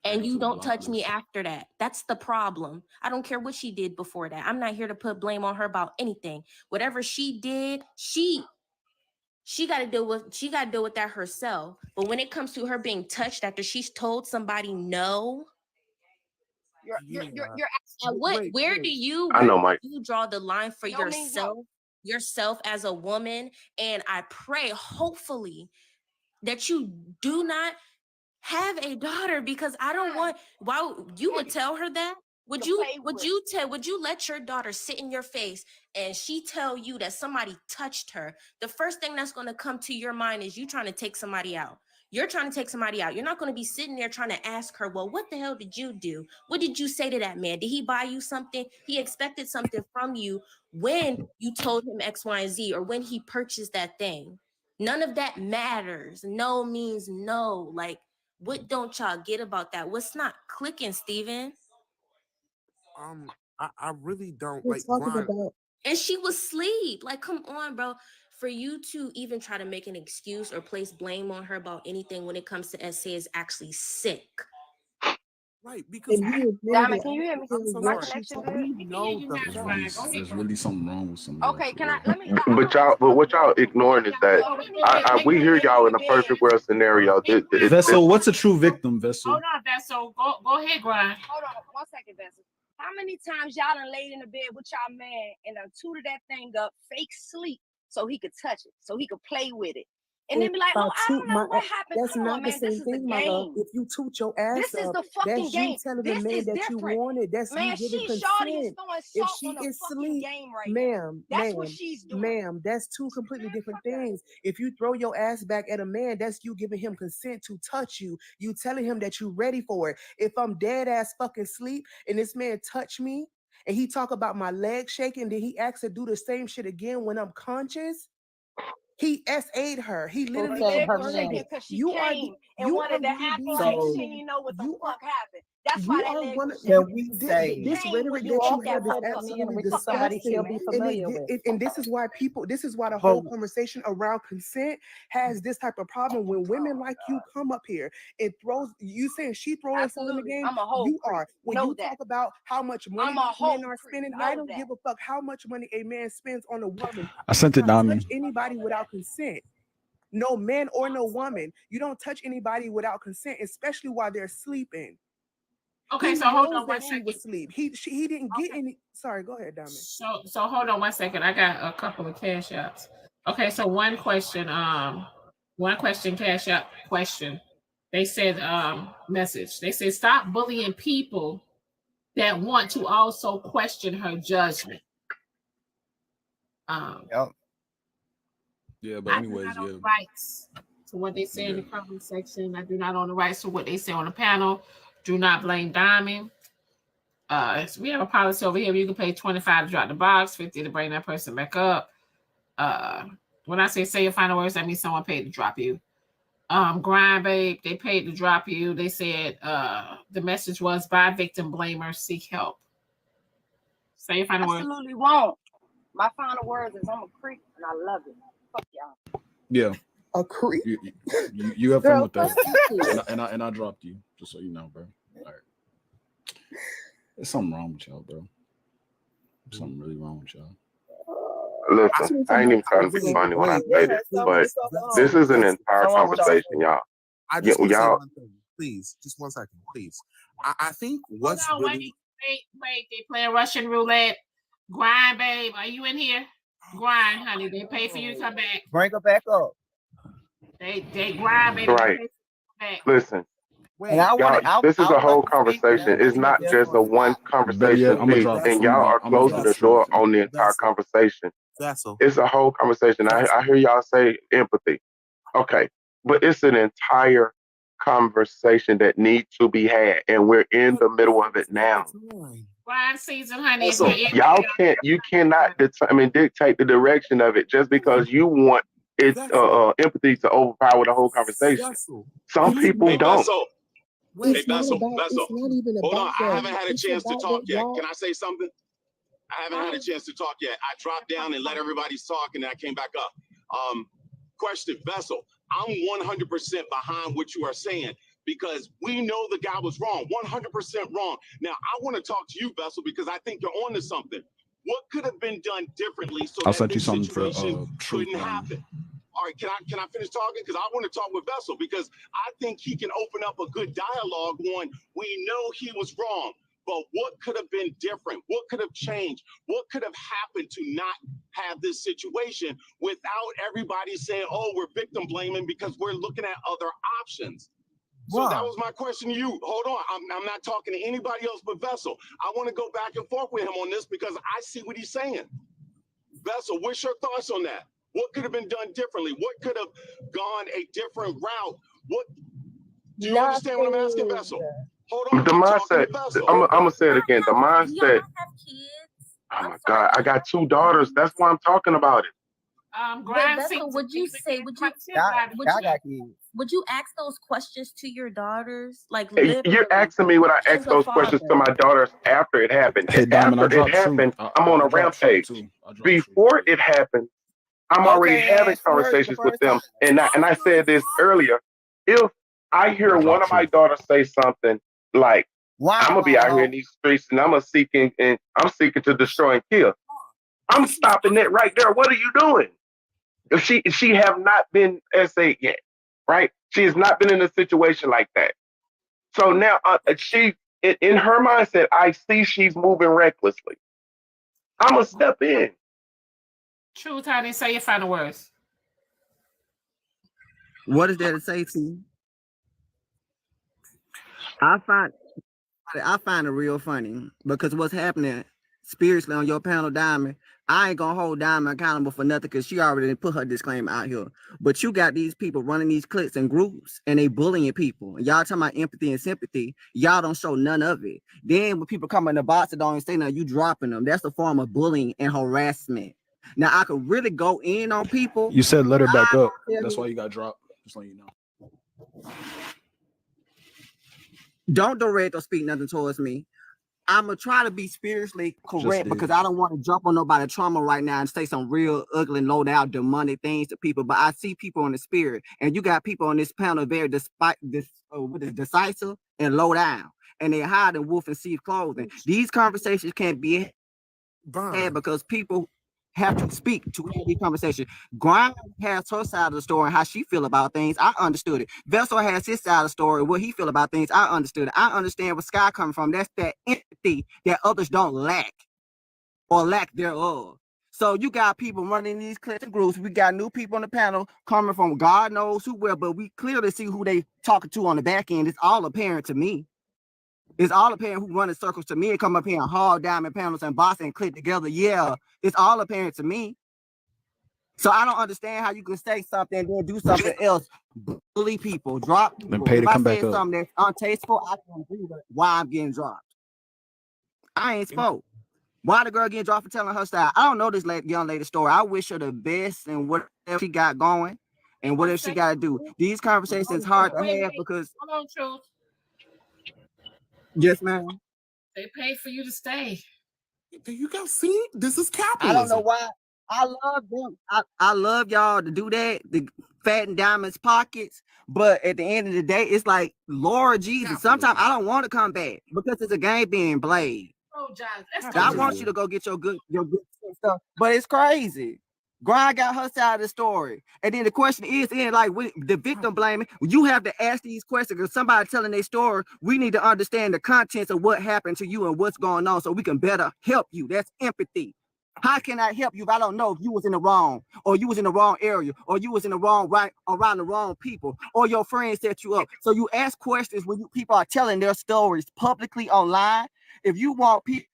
And you don't touch me after that. That's the problem. I don't care what she did before that. I'm not here to put blame on her about anything. Whatever she did, she got to deal with that herself. But when it comes to her being touched after she's told somebody no, where do you draw the line for yourself as a woman? And I pray hopefully that you do not have a daughter, because I don't want. Why you would tell her that? Would you let your daughter sit in your face and she tell you that somebody touched her? The first thing that's going to come to your mind is you trying to take somebody out. You're trying to take somebody out. You're not going to be sitting there trying to ask her, well, what the hell did you do? What did you say to that man? Did he buy you something? He expected something from you when you told him X, Y, and Z, or when he purchased that thing. None of that matters. No means no. Like, what don't y'all get about that? What's not clicking, Steven? I really don't like Grind. And she was asleep. Like, come on, bro. For you to even try to make an excuse or place blame on her about anything when it comes to SA is actually sick. Right, because Diamond, can you hear me? I'm so My sorry. connection We good? know the There's really something wrong with some. Okay, can I let me But what y'all ignoring is that we hear y'all in a perfect world scenario. Vessel, what's a true victim, Vessel? Hold on, Vessel. Go ahead, Grind. Hold on 1 second, Vessel. How many times y'all done laid in the bed with y'all man and done tooted that thing up, fake sleep, so he could touch it, so he could play with it? And then be like, oh, I don't know what happened. That's Come not on, the man. same This is the thing, my love. game. If you toot your ass This is up, the fucking that's you game. telling the This man is that you different. wanted. That's Man, you giving Shawty is consent. throwing If salt she on the is fucking asleep, game right now. That's what she's doing. ma'am, that's two completely different things. If you throw your ass back at a man, that's you giving him consent to touch you. You telling him that you're ready for it. If I'm dead ass fucking sleep and this man touch me and he talk about my leg shaking, then he asks to do the same shit again when I'm conscious. He SA'd her. He literally said her confirmed name. it. Because she You are came and wanted to act being like she so. didn't know what the You fuck are. happened. That's You why that are leg one was of shaking. this Came rhetoric when that you you walked have that is motherfucker. absolutely which somebody disgusting. she'll be familiar with. And this is why people, this is why the whole conversation around consent has this type of problem. When women like you come up here, it throws, you saying she throwing something in the game, I'm a whole you creep. are. When Know you that. talk about how much money I'm a whole men are creep. spending, Know I don't that. give a fuck how much money a man spends on a woman. I sent it, You don't Diamond. touch anybody without consent. No man or no woman. You don't touch anybody without consent, especially while they're sleeping. Okay, He so hold knows on that one she was second. asleep. He didn't get any. Sorry, go ahead, Diamond. So hold on one second. I got a couple of cash apps. Okay, so one question, cash app question. They said message. They said stop bullying people that want to also question her judgment. Yeah, but I do anyways, not own yeah. the rights to what they say in the comment section. I do not own the rights to what they say on the panel. Do not blame Diamond. So we have a policy over here. You can pay $25 to drop the box, $50 to bring that person back up. When I say your final words, that means someone paid to drop you. Grind Babe, they paid to drop you. They said the message was by victim blamer, seek help. Say your final words. Absolutely wrong. My final words is I'm a creep and I love it. Fuck y'all. Yeah. A creep. You have fun with that. and I dropped you, just so you know, bro. All right. There's something wrong with y'all, bro. Something really wrong with y'all. Listen, I ain't even trying to be funny when I say this, but this is an entire conversation, y'all. I just want to say one thing, please. Just 1 second, please. I think what's Hold on, really wait. They playing Russian roulette. Grind, babe, are you in here? Grind, honey. They pay for you to come back. Bring her back up. They grind, baby. Right. They pay for you to come back. Listen. And I Y'all, this is a whole conversation. It's not just a one conversation piece, and y'all are closing the door on the entire conversation. It's a whole conversation. I hear y'all say empathy. Okay, but it's an entire conversation that needs to be had, and we're in the middle of it now. Grind season, honey. So you cannot dictate the direction of it just because you want it empathy to overpower the whole conversation. Some people don't. Hey, Vessel, hold on. I haven't had a chance to talk yet. Can I say something? I haven't had a chance to talk yet. I dropped down and let everybody talk, and then I came back up. Question, Vessel. I'm 100% behind what you are saying because we know the guy was wrong, 100% wrong. Now, I want to talk to you, Vessel, because I think you're on to something. What could have been done differently so that this situation couldn't happen? All right, can I finish talking? Because I want to talk with Vessel because I think he can open up a good dialogue on we know he was wrong, but what could have been different? What could have changed? What could have happened to not have this situation without everybody saying, oh, we're victim blaming because we're looking at other options? So that was my question to you. Hold on. I'm not talking to anybody else but Vessel. I want to go back and forth with him on this because I see what he's saying. Vessel, what's your thoughts on that? What could have been done differently? What could have gone a different route? What do you understand what I'm asking, Vessel? Hold on. The mindset, I'm gonna say it again. The mindset. Oh my God, I got 2 daughters. That's why I'm talking about it. Vessel, would you say, would you ask those questions to your daughters? Like, You're asking me what I asked those questions to my daughters after it happened. Hey, Diamond, after it happened, I'm on a rampage. Before it happened, I'm already having conversations with them. And I said this earlier. If I hear one of my daughters say something like, I'm gonna be out here in these streets and I'm seeking to destroy and kill, I'm stopping it right there. What are you doing? If she have not been SA yet, right? She has not been in a situation like that. So now she in her mindset, I see she's moving recklessly. I'm gonna step in. True, Tiny. Say your final words. What is there to say to you? I find it real funny because what's happening spiritually on your panel, Diamond, I ain't gonna hold Diamond accountable for nothing because she already put her disclaimer out here. But you got these people running these cliques and groups and they bullying people. And y'all talking about empathy and sympathy. Y'all don't show none of it. Then when people come in the box that don't say nothing, you dropping them. That's a form of bullying and harassment. Now I could really go in on people. You said let her back up. Yeah. That's why you got dropped. Just letting you know. Don't direct or speak nothing towards me. I'm gonna try to be spiritually correct because I don't want to jump on nobody's trauma right now and say some real ugly, low down, demonic things to people. But I see people in the spirit, and you got people on this panel very decisive and low down, and they hide in wolf and sheep clothing. These conversations can't be had because people have to speak to these conversations. Grind has her side of the story and how she feel about things. I understood it. Vessel has his side of the story, what he feel about things. I understood it. I understand where Sky coming from. That's that empathy that others don't lack or lack thereof. So you got people running these collective groups. We got new people on the panel coming from God knows who where, but we clearly see who they talking to on the back end. It's all apparent to me. It's all apparent who run in circles to me and come up here and haul diamond panels and boss and click together. Yeah, it's all apparent to me. So I don't understand how you can say something and then do something else. Bully people, drop people. Then pay to if come I back say up. something that's untasteful, I can agree with why I'm getting dropped. I ain't spoke. Why the girl getting dropped for telling her style? I don't know this young lady's story. I wish her the best and whatever she got going and whatever she got to do. These conversations hard to have because. Hold on, Truth. Yes, ma'am. They paid for you to stay. You guys see, this is capitalism. I don't know why. I love them. I love y'all to do that, to fatten Diamond's pockets. But at the end of the day, it's like, Lord Jesus, sometimes I don't want to come back because it's a game being played. Oh, John, I want you to go get your good stuff, but it's crazy. Grind got her side of the story. And then the question is, like with the victim blaming, you have to ask these questions because somebody telling their story, we need to understand the contents of what happened to you and what's going on so we can better help you. That's empathy. How can I help you if I don't know if you was in the wrong or you was in the wrong area or you was in the wrong around the wrong people or your friends set you up? So you ask questions when people are telling their stories publicly online. If you want people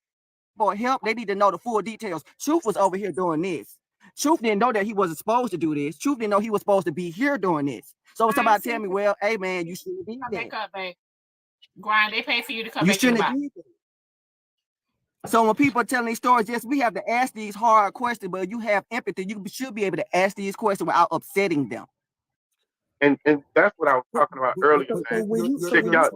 help, they need to know the full details. Truth was over here doing this. Truth didn't know that he wasn't supposed to do this. Truth didn't know he was supposed to be here doing this. So when somebody tell me, well, hey man, you shouldn't be there. Back up, babe. Grind, they pay for you to come You back to the shouldn't box. be there. So when people are telling these stories, yes, we have to ask these hard questions, but you have empathy. You should be able to ask these questions without upsetting them. And that's what I was talking about earlier, man.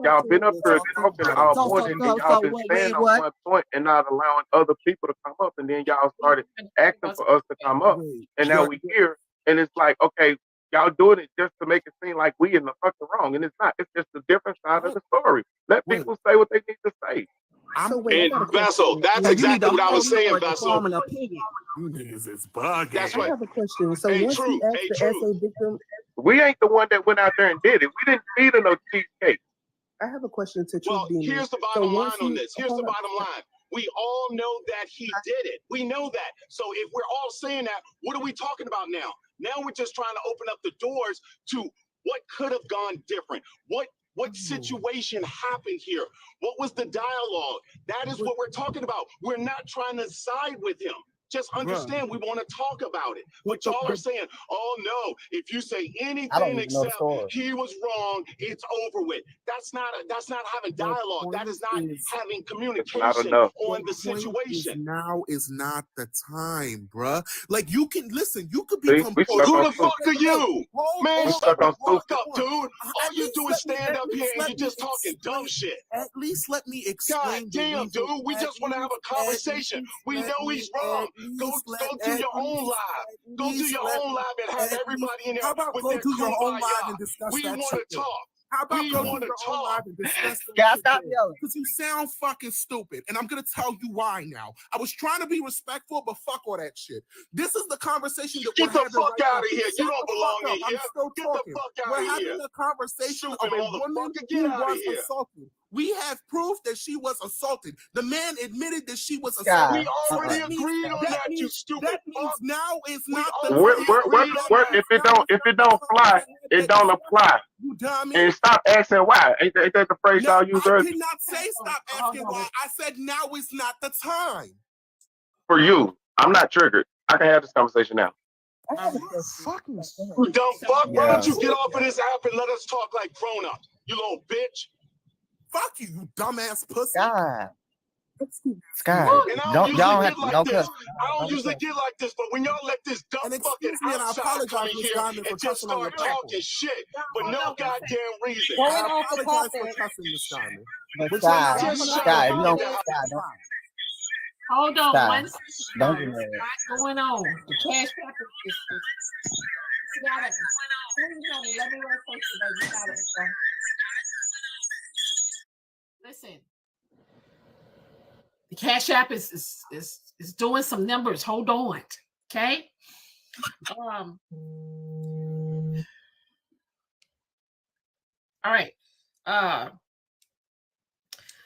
Y'all been up here talking all morning, and y'all been staying on one point and not allowing other people to come up. And then y'all started asking for us to come up, and now we here, and it's like, okay, y'all doing it just to make it seem like we in the fucking wrong, and it's not. It's just a different side of the story. Let people say what they need to say. And Vessel, that's exactly what I was saying, Vessel. You niggas is bugging. That's right. I have a question. So Hey, once True. he asked Hey, the True. SA victim, We ain't the one that went out there and did it. We didn't feed her no cheesecake. I have a question to Well, Truth Demon. here's the So bottom line once on he- this. Here's the hold on. bottom line. We all know that he did it. We know that. So if we're all saying that, what are we talking about now? Now we're just trying to open up the doors to what could have gone different. What situation happened here? What was the dialogue? That is what we're talking about. We're not trying to side with him. Just understand, we want to talk about it. But y'all are saying, oh no, if you say anything except he was wrong, it's over with. That's not having dialogue. That is not having communication on the situation. Now is not the time, bruh. Like you can listen, you could See, be we Who stuck on the fuck are you? Man, We shut stuck the on fuck stupid. up, dude. All you do is stand up here and you're just talking dumb shit. At least let me explain. God damn, dude. We just want to have a conversation. We know he's wrong. Go do your own live. Go do your own live and have everybody in there with their kumbaya. We want to talk. How about We go want to to your own talk. live and discuss the Guys, stop yelling. because you sound fucking stupid, and I'm gonna tell you why now. I was trying to be respectful, but fuck all that shit. This is the conversation that Get we're the having fuck right out now. of here. Shut You don't the belong fuck in up. here. I'm still Get talking. the fuck out We're of having here. a conversation of Stupid a woman motherfucker. Get who out of was here. assaulted. We have proof that she was assaulted. The man admitted that she was God. assaulted. We already That means- agreed on that, you stupid That means fuck. now is We not the already time. agreed on that. If it don't fly, it don't apply. You dummy. And stop asking why. Ain't that the phrase No, y'all use I earlier? did not say stop asking why. I said now is not the time. For you, I'm not triggered. I can have this conversation now. You dumb fuck. Why don't you get off of this app and let us talk like grown-ups? You little bitch. Fuck you, you dumbass pussy. God. Sky, And I don't don't y'all usually have get like don't this. cuss. I don't usually get like this, but when y'all let this dumb And fucking excuse me, and I outside apologize, come in Ms. here Diamond, for and just cussing on your start platform. talking shit for no goddamn reason. Going I off the apologize for topic. cussing, Ms. Diamond. But But Sky, Just shut Sky, up. you don't Sky, don't Hold on Sky, one second. don't There's do a that. lot going on. The cash app is you gotta please, honey, let me work for you, baby. You gotta listen. The cash app is doing some numbers. Hold on. Okay. All right.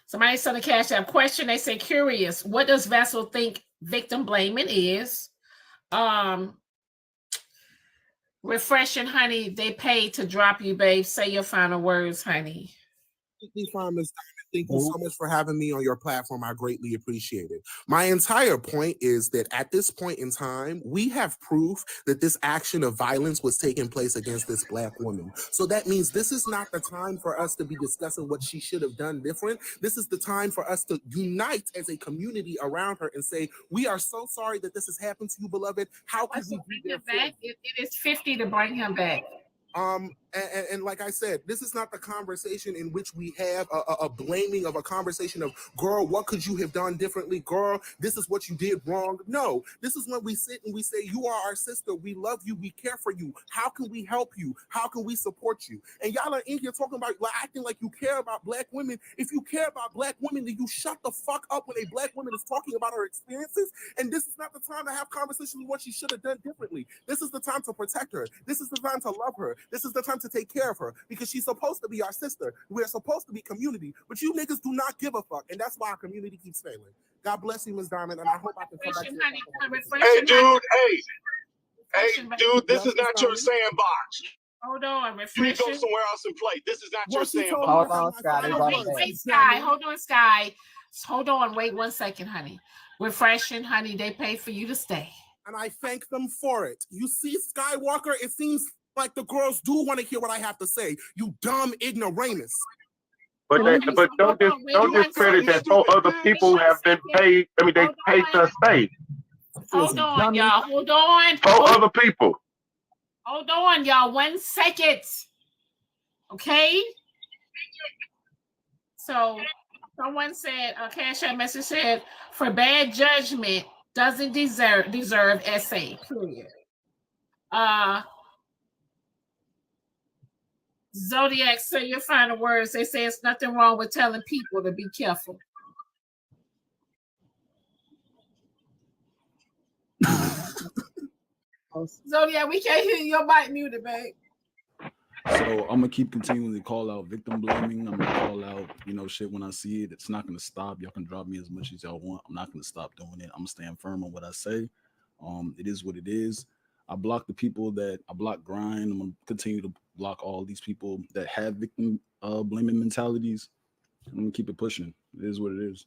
Somebody sent a cash app question. They say, curious, what does Vessel think victim blaming is? Refreshing, honey. They paid to drop you, babe. Say your final words, honey. Fine, Ms. Diamond. Thank you so much for having me on your platform. I greatly appreciate it. My entire point is that at this point in time, we have proof that this action of violence was taking place against this Black woman. So that means this is not the time for us to be discussing what she should have done different. This is the time for us to unite as a community around her and say, we are so sorry that this has happened to you, beloved. How can we be there for you? It is 50 to bring him back. And like I said, this is not the conversation in which we have a blaming of a conversation of, girl, what could you have done differently? Girl, this is what you did wrong. No, this is when we sit and we say, you are our sister. We love you. We care for you. How can we help you? How can we support you? And y'all are in here talking about acting like you care about Black women. If you care about Black women, then you shut the fuck up when a Black woman is talking about her experiences. And this is not the time to have conversations with what she should have done differently. This is the time to protect her. This is the time to love her. This is the time to take care of her because she's supposed to be our sister. We're supposed to be community, but you niggas do not give a fuck, and that's why our community keeps failing. God bless you, Ms. Diamond, and I hope I can come back to you. Hey, dude, hey, dude, this is not your sandbox. Hold on, You need to go refreshing. somewhere else and play. This is not your sandbox. Hold on, Sky. They brought him back. Wait, Sky. Hold on, Sky. Hold on. Wait 1 second, honey. Refreshing, honey. They paid for you to stay. And I thank them for it. You see, Skywalker, it seems like the girls do want to hear what I have to say. You dumb ignoramus. But don't discredit that other people have been paid. I mean, they paid to stay. Hold on, y'all. Hold on. Other people. Hold on, y'all. 1 second. Okay. So someone said, a cash app message said, for bad judgment doesn't deserve essay. Period. Zodiac, say your final words. They say it's nothing wrong with telling people to be careful. Zodiac, we can't hear your mic muted, babe. So I'm gonna keep continually call out victim blaming. I'm gonna call out, shit when I see it. It's not gonna stop. Y'all can drop me as much as y'all want. I'm not gonna stop doing it. I'm gonna stand firm on what I say. It is what it is. I block the people that I block grind. I'm gonna continue to block all these people that have victim blaming mentalities. I'm gonna keep it pushing. It is what it is.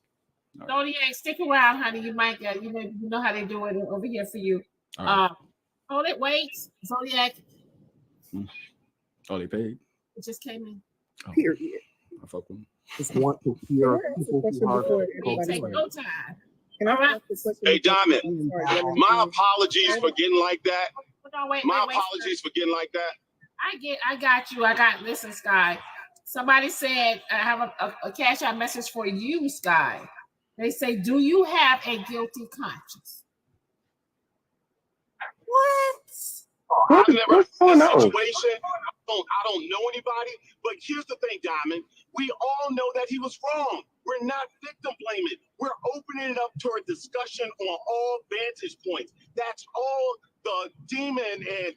Zodiac, stick around, honey. You might get, you know how they do it over here for you. Right. Hold it, wait. Zodiac. Oh, they paid? It just came in. Oh. Period. I fuck with them. Just want to hear people who are Take no time. Hey, Diamond, my apologies for getting like that. Wait, my apologies for getting like that. I got you. Listen, Sky. Somebody said, I have a cash out message for you, Sky. They say, do you have a guilty conscience? What? I've never had a situation. I don't know anybody, but here's the thing, Diamond. We all know that he was wrong. We're not victim blaming. We're opening it up to a discussion on all vantage points. That's all the demon and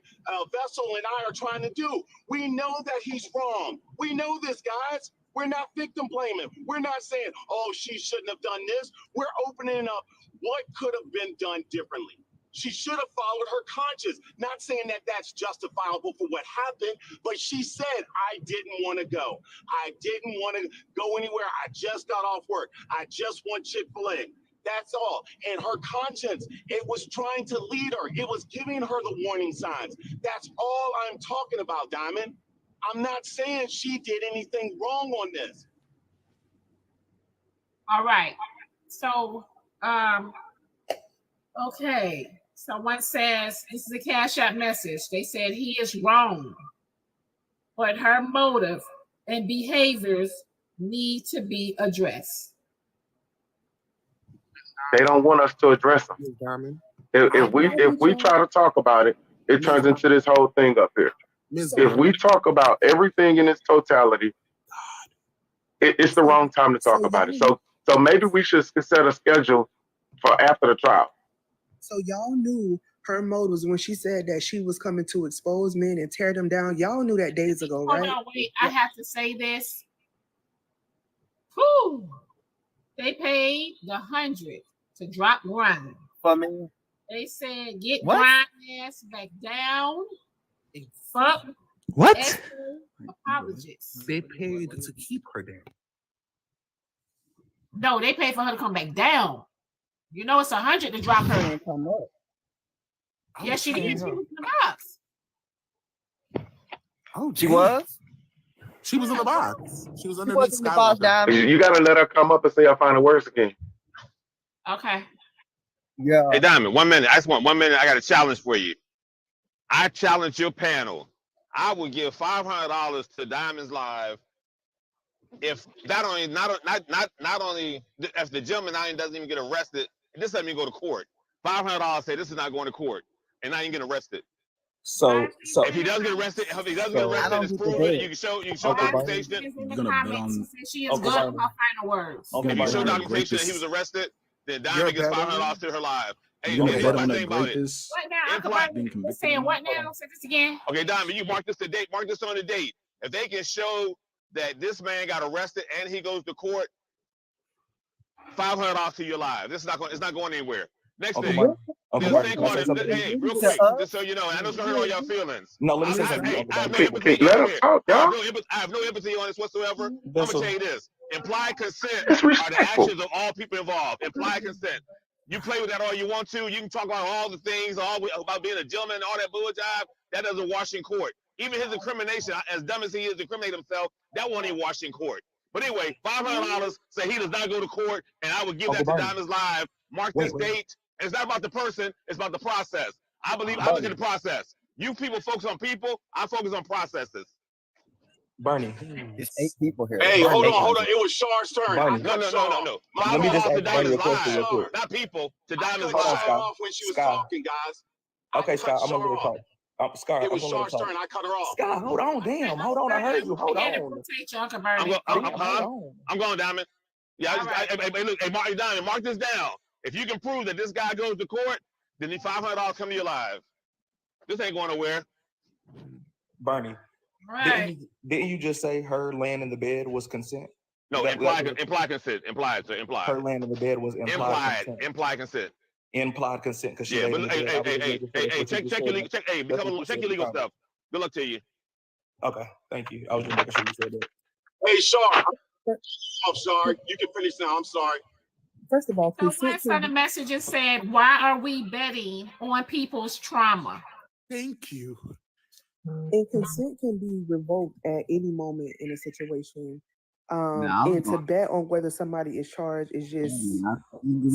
Vessel and I are trying to do. We know that he's wrong. We know this, guys. We're not victim blaming. We're not saying, oh, she shouldn't have done this. We're opening up what could have been done differently. She should have followed her conscience. Not saying that that's justifiable for what happened, but she said, I didn't want to go. I didn't want to go anywhere. I just got off work. I just want Chick-fil-A. That's all. And her conscience, it was trying to lead her. It was giving her the warning signs. That's all I'm talking about, Diamond. I'm not saying she did anything wrong on this. All right. So, okay. Someone says, this is a CashApp message. They said he is wrong, but her motive and behaviors need to be addressed. They don't want us to address them. If we try to talk about it, it turns into this whole thing up here. If we talk about everything in its totality, it's the wrong time to talk about it. So maybe we should set a schedule for after the trial. So y'all knew her mode was when she said that she was coming to expose men and tear them down. Y'all knew that days ago, right? Hold on, wait. I have to say this. Whew. They paid the 100 to drop Grind. For me. They said get What? Grind ass back down. Fuck. What? Apologies. They paid to keep her there. No, they paid for her to come back down. You know it's 100 to drop her. Yes, she did. She was in the box. Oh, She was? She was in the box. She was She underneath was in the box, Skywalker. Diamond. You gotta let her come up and say her final words again. Okay. Yeah. Hey, Diamond, 1 minute. I just want 1 minute. I got a challenge for you. I challenge your panel. I would give $500 to Diamond's Live if not only if the gentleman doesn't even get arrested. This doesn't even go to court. $500 say this is not going to court, and not even get arrested. So If he does get arrested, it's proven. You can show documentation. You're gonna bet on. She is good on her final words. If you show documentation that he was arrested, then Diamond gets $500 to her live. Hey, You're gonna bet on one that thing about it. greatness. What now? Uncle Bernie, saying what now? Say this again. Okay, Diamond, you mark this the date. Mark this on the date. If they can show that this man got arrested and he goes to court, $500 to your live. This is not going. It's not going anywhere. Next thing. Hey, real quick, just so you know, I know it's gonna hurt all y'all feelings. No, let me say I something. have no empathy. I have no empathy on this whatsoever. I'm gonna tell you this: implied consent are the actions of all people involved. Implied consent. You play with that all you want to. You can talk about all the things, about being a gentleman and all that bullshit. That doesn't wash in court. Even his incrimination, as dumb as he is to incriminate himself, that won't even wash in court. But anyway, $500 say he does not go to court, and I would give that to Diamond's Live. Mark this date. It's not about the person, it's about the process. I look at the process. You people focus on people, I focus on processes. Bernie. It's 8 people here. Hey, hold on. It was Shar's turn. Bernie. No. Let me just $500 to ask Bernie a Diamond's question real Live, quick. not people, to Diamond's Hold on, Live. Scott. Off when she was talking, guys. Okay, Scott, I'm gonna let her talk. Scott, It was I'm gonna let her Shar's talk. turn. I cut her off. Scott, hold on, damn. Hold on, I heard you. Hold on. I'm going, Diamond. Yeah, look, hey, Diamond, mark this down. If you can prove that this guy goes to court, then the $500 come to your live. This ain't going nowhere. Bernie, right? Didn't you just say her laying in the bed was consent? No, implied consent. Implied. Her laying in the bed was implied consent. Implied consent. Implied consent because she Yeah, laid but in the bed. check your legal check your legal stuff. Good luck to you. Okay, thank you. I was just making sure you said that. Hey, Shar. I'm sorry. You can finish now. I'm sorry. First of all, So one set of messages said, "Why are we betting on people's trauma?" Thank you. And consent can be revoked at any moment in a situation. And to bet on whether somebody is charged is just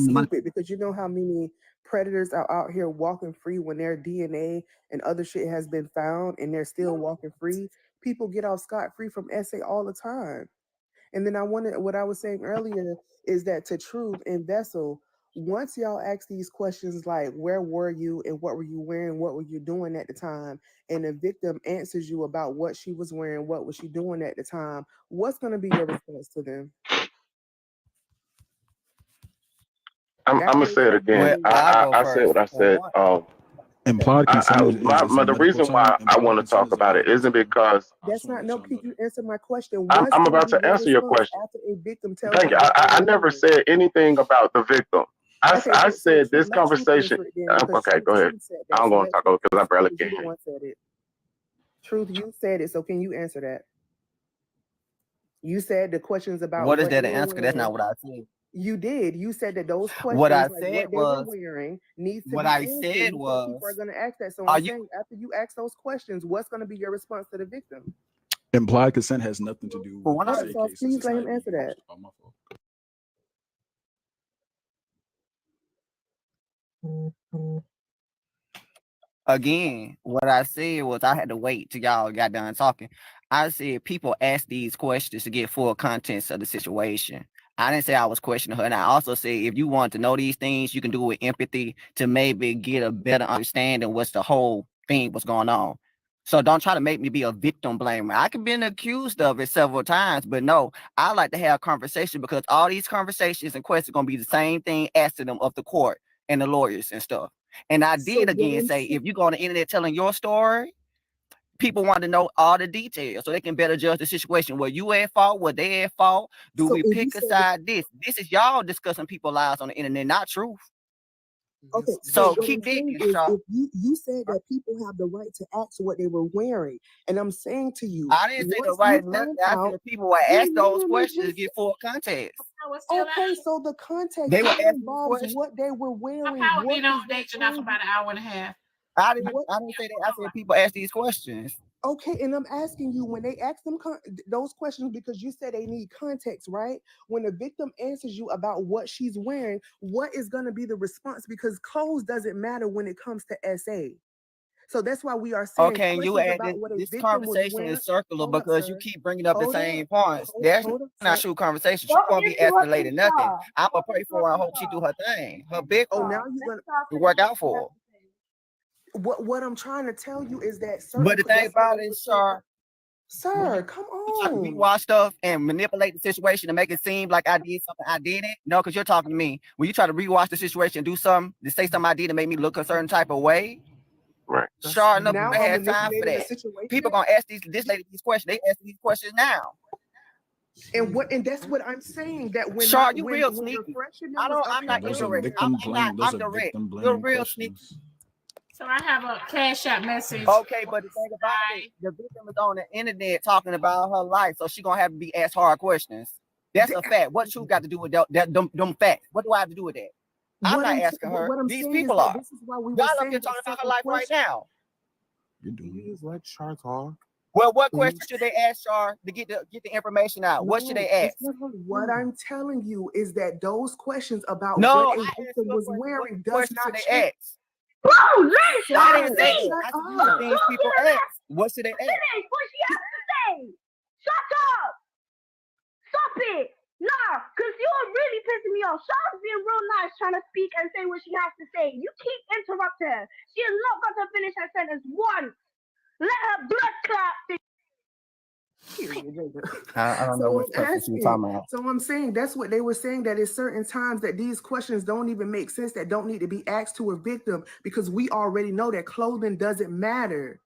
stupid, because you know how many predators are out here walking free when their DNA and other shit has been found and they're still walking free. People get off scot-free from SA all the time. And then what I was saying earlier is that to Truth and Vessel, once y'all ask these questions like, where were you and what were you wearing, what were you doing at the time, and the victim answers you about what she was wearing, what was she doing at the time, what's going to be your response to them? I'm gonna say it again. I said what I said. Implied consent. The reason why I want to talk about it isn't because that's not. No, can you answer my question? I'm about to answer your question. After a victim tells Thank you. I never said anything about the victim. I said this conversation. Okay, go ahead. I'm going to talk over because I barely can hear you. Truth, you said it. So can you answer that? You said the questions about what is that an answer? That's not what I said. You did. You said that those questions, what I like said what they were wearing, needs to what be I answered. said was people are going to ask that. So I'm saying after you ask those questions, what's going to be your response to the victim? Implied consent has nothing to do with please let him answer that. Again, what I said was I had to wait till y'all got done talking. I said people ask these questions to get full contents of the situation. I didn't say I was questioning her. And I also said if you want to know these things, you can do it with empathy to maybe get a better understanding what's the whole thing, what's going on. So don't try to make me be a victim blamer. I could been accused of it several times, but no, I like to have a conversation because all these conversations and questions are going to be the same thing asking them of the court and the lawyers and stuff. And I did again say, if you go on the internet telling your story, people want to know all the details so they can better judge the situation. Were you at fault? Were they at fault? Do we pick a side? This is y'all discussing people's lives on the internet, not truth. Okay, So what keep I'm saying digging, is Shaw. if you said that people have the right to ask what they were wearing, and I'm saying to you, I didn't say the once right you nothing. find I out, said people will ask those questions to get full context. okay, so the context They were still asking involves questions. what they were wearing. Power What been is on that stage enough for changing? about an hour and a half. I didn't say that. I said people ask these questions. Okay, and I'm asking you when they ask them those questions because you said they need context, right? When the victim answers you about what she's wearing, what is going to be the response? Because clothes doesn't matter when it comes to SA. So that's why we are saying Okay, and you questions add about what a this victim was conversation wearing. is circular Hold up, because you sir. keep bringing up the Hold same up. points. That's Hold up, not sir. true conversation. She Don't won't be interrupt escalating Shaw. nothing. I'm gonna Don't pray for her. I interrupt hope she do her thing. Her big Oh, one. now you're gonna It work out for her. what I'm trying to tell you is that But the thing that's what about they it were is, saying. Char, Sir, come try to on. rewatch stuff and manipulate the situation to make it seem like I did something I didn't. No, because you're talking to me. When you try to rewatch the situation, do something to say something I did to make me look a certain type of way. Right. Sure enough, Now I I'm had time for manipulating the that. situation. People gonna ask this lady these questions. They ask these questions now. And that's what I'm saying. That when Sure, you when real the sneaky. fresher I'm was not Those are indirect. victim blame. Those I'm are direct. victim You're blaming real sneaky. questions. So I have a CashApp message. Okay, but the thing about it, the victim is on the internet talking about her life, so she gonna have to be asked hard questions. That's a fact. What you got to do with them facts? What do I have to do with that? I'm not asking her. These people are. This is why we Y'all were up saying here talking about her life right now. You're doing Please let Char talk. Well, what question should they ask Char to get the information out? What should they ask? What I'm telling you is that those questions about No, what I a asked victim you a was question. wearing What does question not should they change. ask? Bro, let I Shaw didn't say speak. that. I said these are things people ask. What should they ask? Finish what she has to say. Shut up. Stop it. Nah, because you're really pissing me off. Shaw's being real nice trying to speak and say what she has to say. You keep interrupting her. She has not got to finish her sentence once. Let her blood clot. I don't know what question you're talking about. So I'm saying that's what they were saying, that it's certain times that these questions don't even make sense, that don't need to be asked to a victim because we already know that clothing doesn't matter.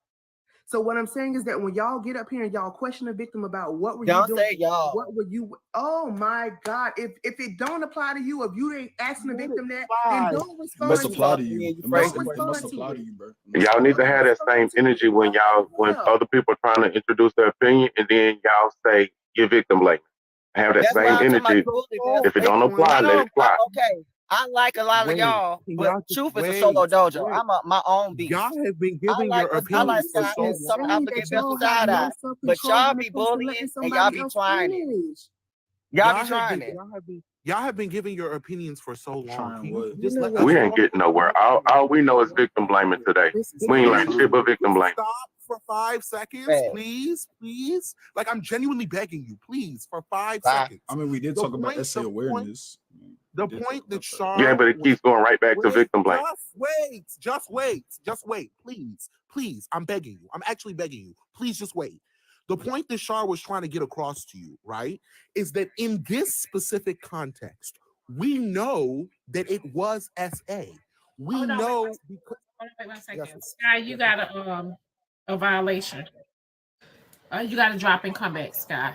So what I'm saying is that when y'all get up here and y'all question a victim about what were you doing, say y'all. what were you? Oh my God! If it don't apply to you, if you ain't asking the victim that, then don't respond. It must apply to you. It must apply to you, bro. Y'all need to have that same energy when other people are trying to introduce their opinion, and then y'all say you're victim blaming. Have that same energy. If it don't apply, let it fly. Okay, I like a lot of y'all, but Truth is a solo dojo. I'm my own beast. Y'all have been giving your I like opinions for Scott so as something long. I'm looking best side eye, but y'all be bullying and y'all be trying it. Y'all be trying it. Y'all have been giving your opinions for so long. We ain't getting nowhere. All we know is victim blaming today. We ain't learned shit but victim blaming. Stop for 5 seconds, please. Like, I'm genuinely begging you, please, for 5 seconds. I mean, we did talk about essay awareness. The point that Char, Yeah, but it keeps going right back to victim blame. Just wait, please. I'm begging you. I'm actually begging you. Please just wait. The point that Char was trying to get across to you, right, is that in this specific context, we know that it was SA. We know because. Wait 1 second. Sky, you got a violation. You got to drop and come back, Sky.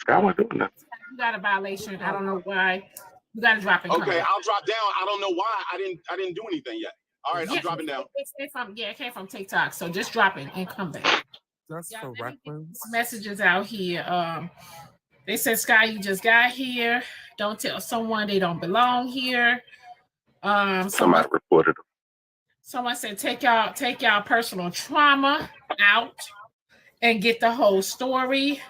Sky wasn't doing that. You got a violation. I don't know why. You got to drop and come Okay, back. I'll drop down. I don't know why I didn't do anything yet. All right, I'm dropping down. It came from TikTok. So just drop it and come back. Just for reference. Messages out here. They said, Sky, you just got here. Don't tell someone they don't belong here. Somebody reported them. Someone said, take y'all personal trauma out and get the whole story.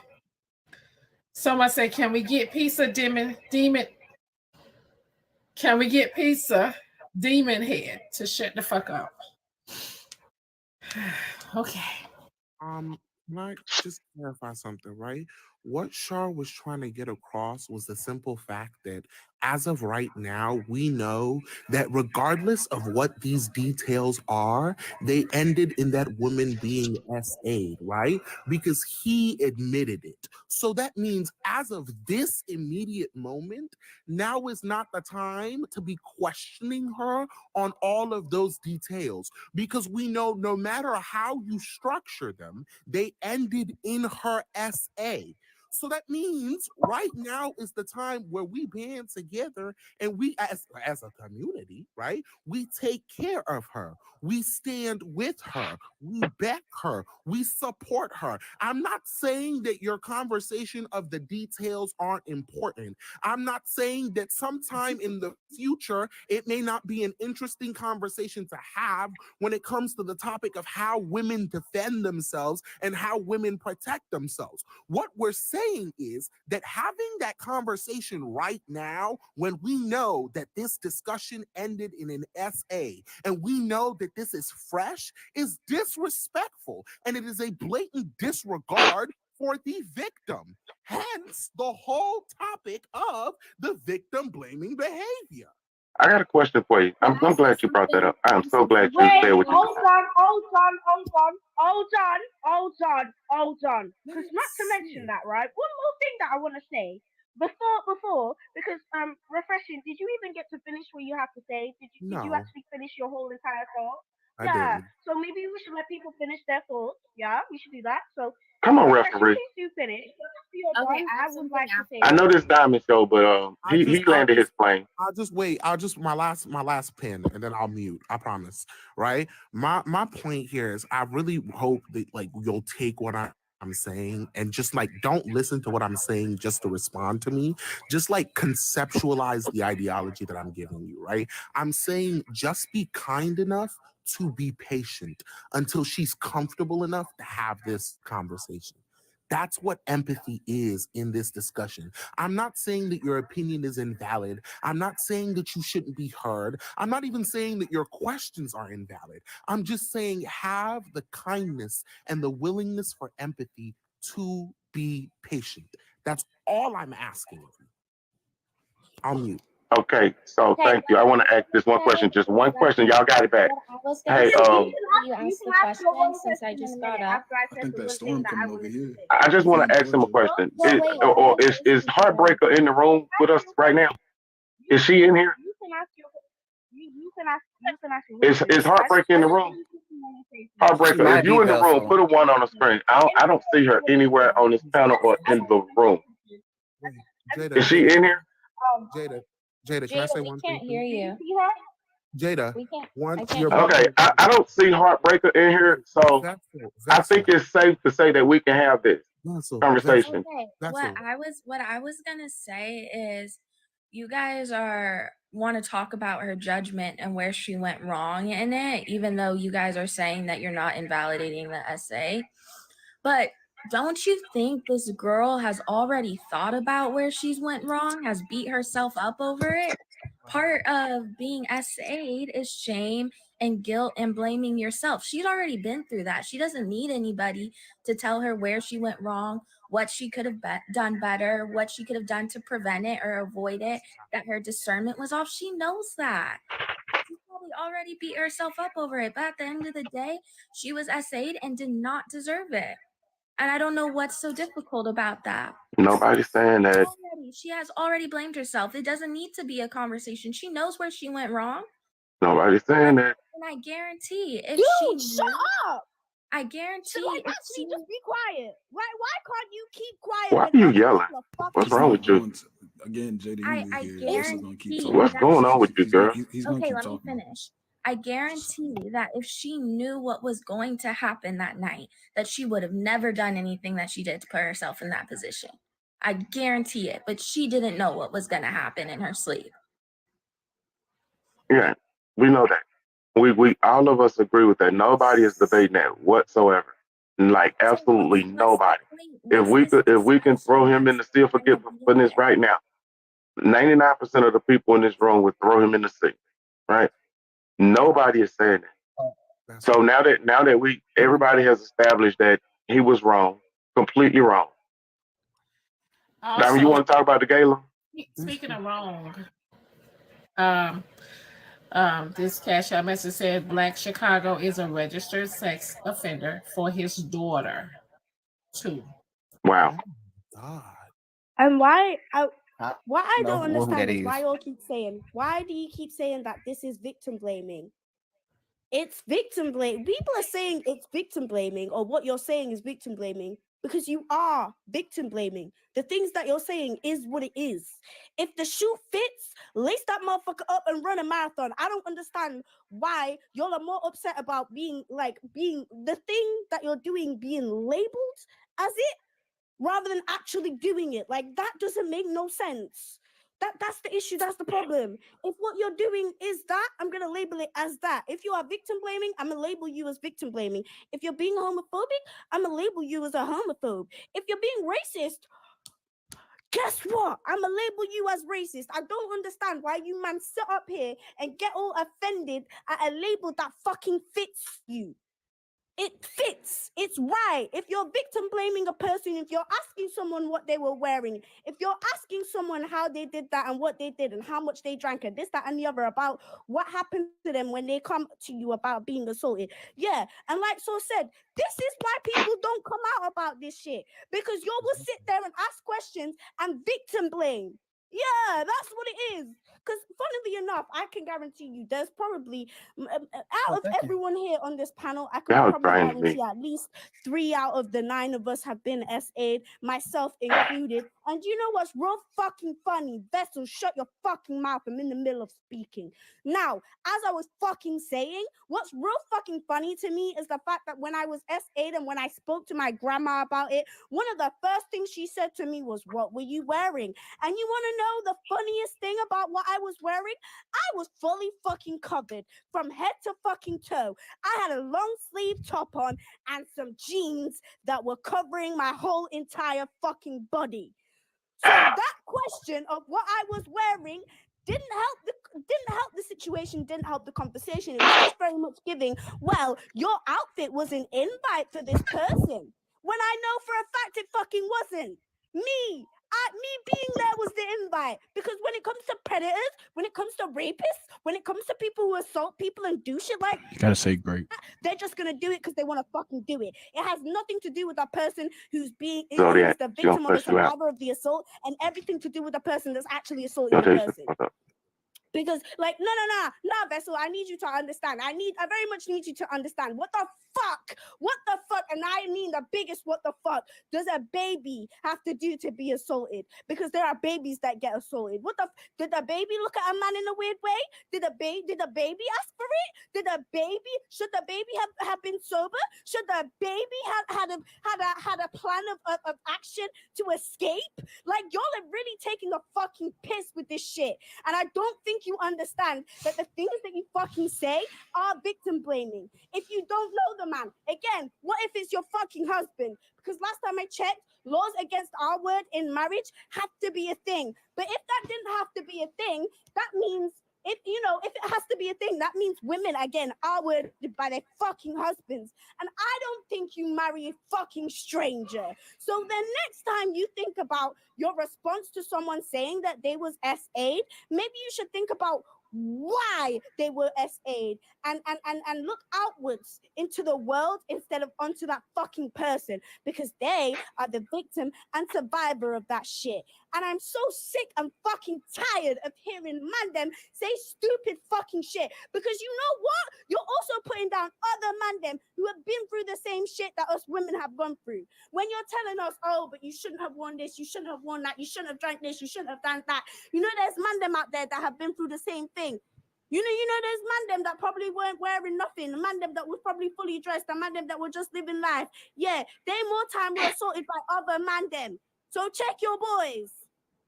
Someone said, can we get Piece of Demon? Can we get pizza? Demon head to shut the fuck up. Okay. Can I just clarify something, right? What Shar was trying to get across was the simple fact that as of right now, we know that regardless of what these details are, they ended in that woman being SA'd, right? Because he admitted it. So that means as of this immediate moment, now is not the time to be questioning her on all of those details, because we know no matter how you structure them, they ended in her SA. So that means right now is the time where we band together and we as a community, right? We take care of her. We stand with her. We back her. We support her. I'm not saying that your conversation of the details aren't important. I'm not saying that sometime in the future it may not be an interesting conversation to have when it comes to the topic of how women defend themselves and how women protect themselves. What we're saying is that having that conversation right now, when we know that this discussion ended in an SA and we know that this is fresh, is disrespectful, and it is a blatant disregard for the victim. Hence the whole topic of the victim blaming behavior. I got a question for you. I'm glad you brought that up. I'm so glad you Wait, said what you hold on. Because not to mention that, right? One more thing that I want to say before, because refreshing. Did you even get to finish what you have to say? Did you No. actually finish your whole entire thought? I Yeah. didn't. So maybe we should let people finish their thoughts. Yeah, we should do that. So Come on, refreshing, referee. please do finish. After you're done, I would like to say. I know this Diamond Show, but he landed his plane. I'll just wait. I'll just my last pin, and then I'll mute. I promise. Right. My point here is I really hope that like you'll take what I'm saying and just like don't listen to what I'm saying just to respond to me. Just like conceptualize the ideology that I'm giving you. Right. I'm saying just be kind enough to be patient until she's comfortable enough to have this conversation. That's what empathy is in this discussion. I'm not saying that your opinion is invalid. I'm not saying that you shouldn't be heard. I'm not even saying that your questions are invalid. I'm just saying have the kindness and the willingness for empathy to be patient. That's all I'm asking of you. I'll mute. Okay, so thank you. I want to ask this one question. Just one question. Y'all got it back. Hey, you asked the question since I just got up. I think that storm coming over here. I just want to ask him a question. Is Heartbreaker in the room with us right now? Is she in here? You can ask. Is Heartbreaker in the room? Heartbreaker, if you in the room, put a 1 on the screen. I don't see her anywhere on this panel or in the room. Jada, Is she in here? Jada, can I say one thing? Can't hear you. Jada, Okay, I don't see Heartbreaker in here, so I think it's safe to say that we can have this conversation. Okay, what I was gonna say is, you guys want to talk about her judgment and where she went wrong in it, even though you guys are saying that you're not invalidating the essay. But don't you think this girl has already thought about where she's went wrong, has beat herself up over it? Part of being essayed is shame and guilt and blaming yourself. She's already been through that. She doesn't need anybody to tell her where she went wrong, what she could have done better, what she could have done to prevent it or avoid it, that her discernment was off. She knows that. She probably already beat herself up over it. But at the end of the day, she was essayed and did not deserve it. And I don't know what's so difficult about that. Nobody's saying that. She has already blamed herself. It doesn't need to be a conversation. She knows where she went wrong. Nobody's saying that. And I guarantee if Dude, she shut knew, up. I guarantee Like, if actually, she just be quiet. Why can't you keep quiet? Why are when you other yelling? people are What's wrong with you? Again, JD, I here. guarantee What's going on with you, girl? Okay, let me finish. I guarantee that if she knew what was going to happen that night, that she would have never done anything that she did to put herself in that position. I guarantee it, but she didn't know what was going to happen in her sleep. Yeah, we know that. We all of us agree with that. Nobody is debating that whatsoever. Like absolutely nobody. If we can throw him in the sea of forgetfulness right now, 99% of the people in this room would throw him in the sea, right? Nobody is saying that. So now that everybody has established that he was wrong, completely wrong. Now, you want to talk about the gala? Speaking of wrong, this CashApp message said Black Chicago is a registered sex offender for his daughter, too. Wow. And why I No, don't who understand that is is. why y'all keep saying, why do you keep saying that this is victim blaming? It's victim blame. People are saying it's victim blaming, or what you're saying is victim blaming, because you are victim blaming. The things that you're saying is what it is. If the shoe fits, lace that motherfucker up and run a marathon. I don't understand why y'all are more upset about being the thing that you're doing being labeled as it, rather than actually doing it. Like, that doesn't make no sense. That's the issue. That's the problem. If what you're doing is that, I'm going to label it as that. If you are victim blaming, I'm going to label you as victim blaming. If you're being homophobic, I'm going to label you as a homophobe. If you're being racist, guess what? I'm going to label you as racist. I don't understand why you man sit up here and get all offended at a label that fucking fits you. It fits. It's right. If you're victim blaming a person, if you're asking someone what they were wearing, if you're asking someone how they did that and what they did and how much they drank and this, that, and the other about what happened to them when they come to you about being assaulted. Yeah. And like So said, this is why people don't come out about this shit, because you will sit there and ask questions and victim blame. Yeah, that's what it is. Because funnily enough, I can guarantee you there's probably out of everyone here on this panel, I can probably guarantee at least 3 out of the 9 of us have been SA'd, myself included. And you know what's real fucking funny? Vessel, shut your fucking mouth. I'm in the middle of speaking. Now, as I was fucking saying, what's real fucking funny to me is the fact that when I was SA'd and when I spoke to my grandma about it, one of the first things she said to me was, "What were you wearing?" And you want to know the funniest thing about what I was wearing? I was fully fucking covered from head to fucking toe. I had a long sleeve top on and some jeans that were covering my whole entire fucking body. So that question of what I was wearing didn't help the situation, didn't help the conversation. It was just very much giving, well, your outfit was an invite for this person, when I know for a fact it fucking wasn't. Me being there was the invite, because when it comes to predators, when it comes to rapists, when it comes to people who assault people and do shit like You gotta say great. they're just gonna do it because they want to fucking do it. It has nothing to do with that person who's the victim or the survivor of the assault, and everything to do with the person that's actually assaulting the person. Because, like, no, Vessel, I need you to understand. I very much need you to understand. What the fuck, and I mean the biggest what the fuck, does a baby have to do to be assaulted? Because there are babies that get assaulted. Did the baby look at a man in a weird way? Did the baby ask for it? Should the baby have been sober? Should the baby had a plan of action to escape? Like, y'all are really taking a fucking piss with this shit. And I don't think you understand that the things that you fucking say are victim blaming. If you don't know the man, again, what if it's your fucking husband? Because last time I checked, laws against our word in marriage have to be a thing. But if that didn't have to be a thing, that means if it has to be a thing, that means women, again, are worded by their fucking husbands. And I don't think you marry a fucking stranger. So then next time you think about your response to someone saying that they was SA'd, maybe you should think about why they were SA'd and look outwards into the world instead of onto that fucking person, because they are the victim and survivor of that shit. And I'm so sick and fucking tired of hearing mandem say stupid fucking shit, because you know what? You're also putting down other mandem who have been through the same shit that us women have gone through. When you're telling us, oh, but you shouldn't have worn this, you shouldn't have worn that, you shouldn't have drank this, you shouldn't have done that. You know, there's mandem out there that have been through the same thing. You know, there's mandem that probably weren't wearing nothing, mandem that was probably fully dressed, and mandem that were just living life. Yeah, they more time were assaulted by other mandem. So check your boys.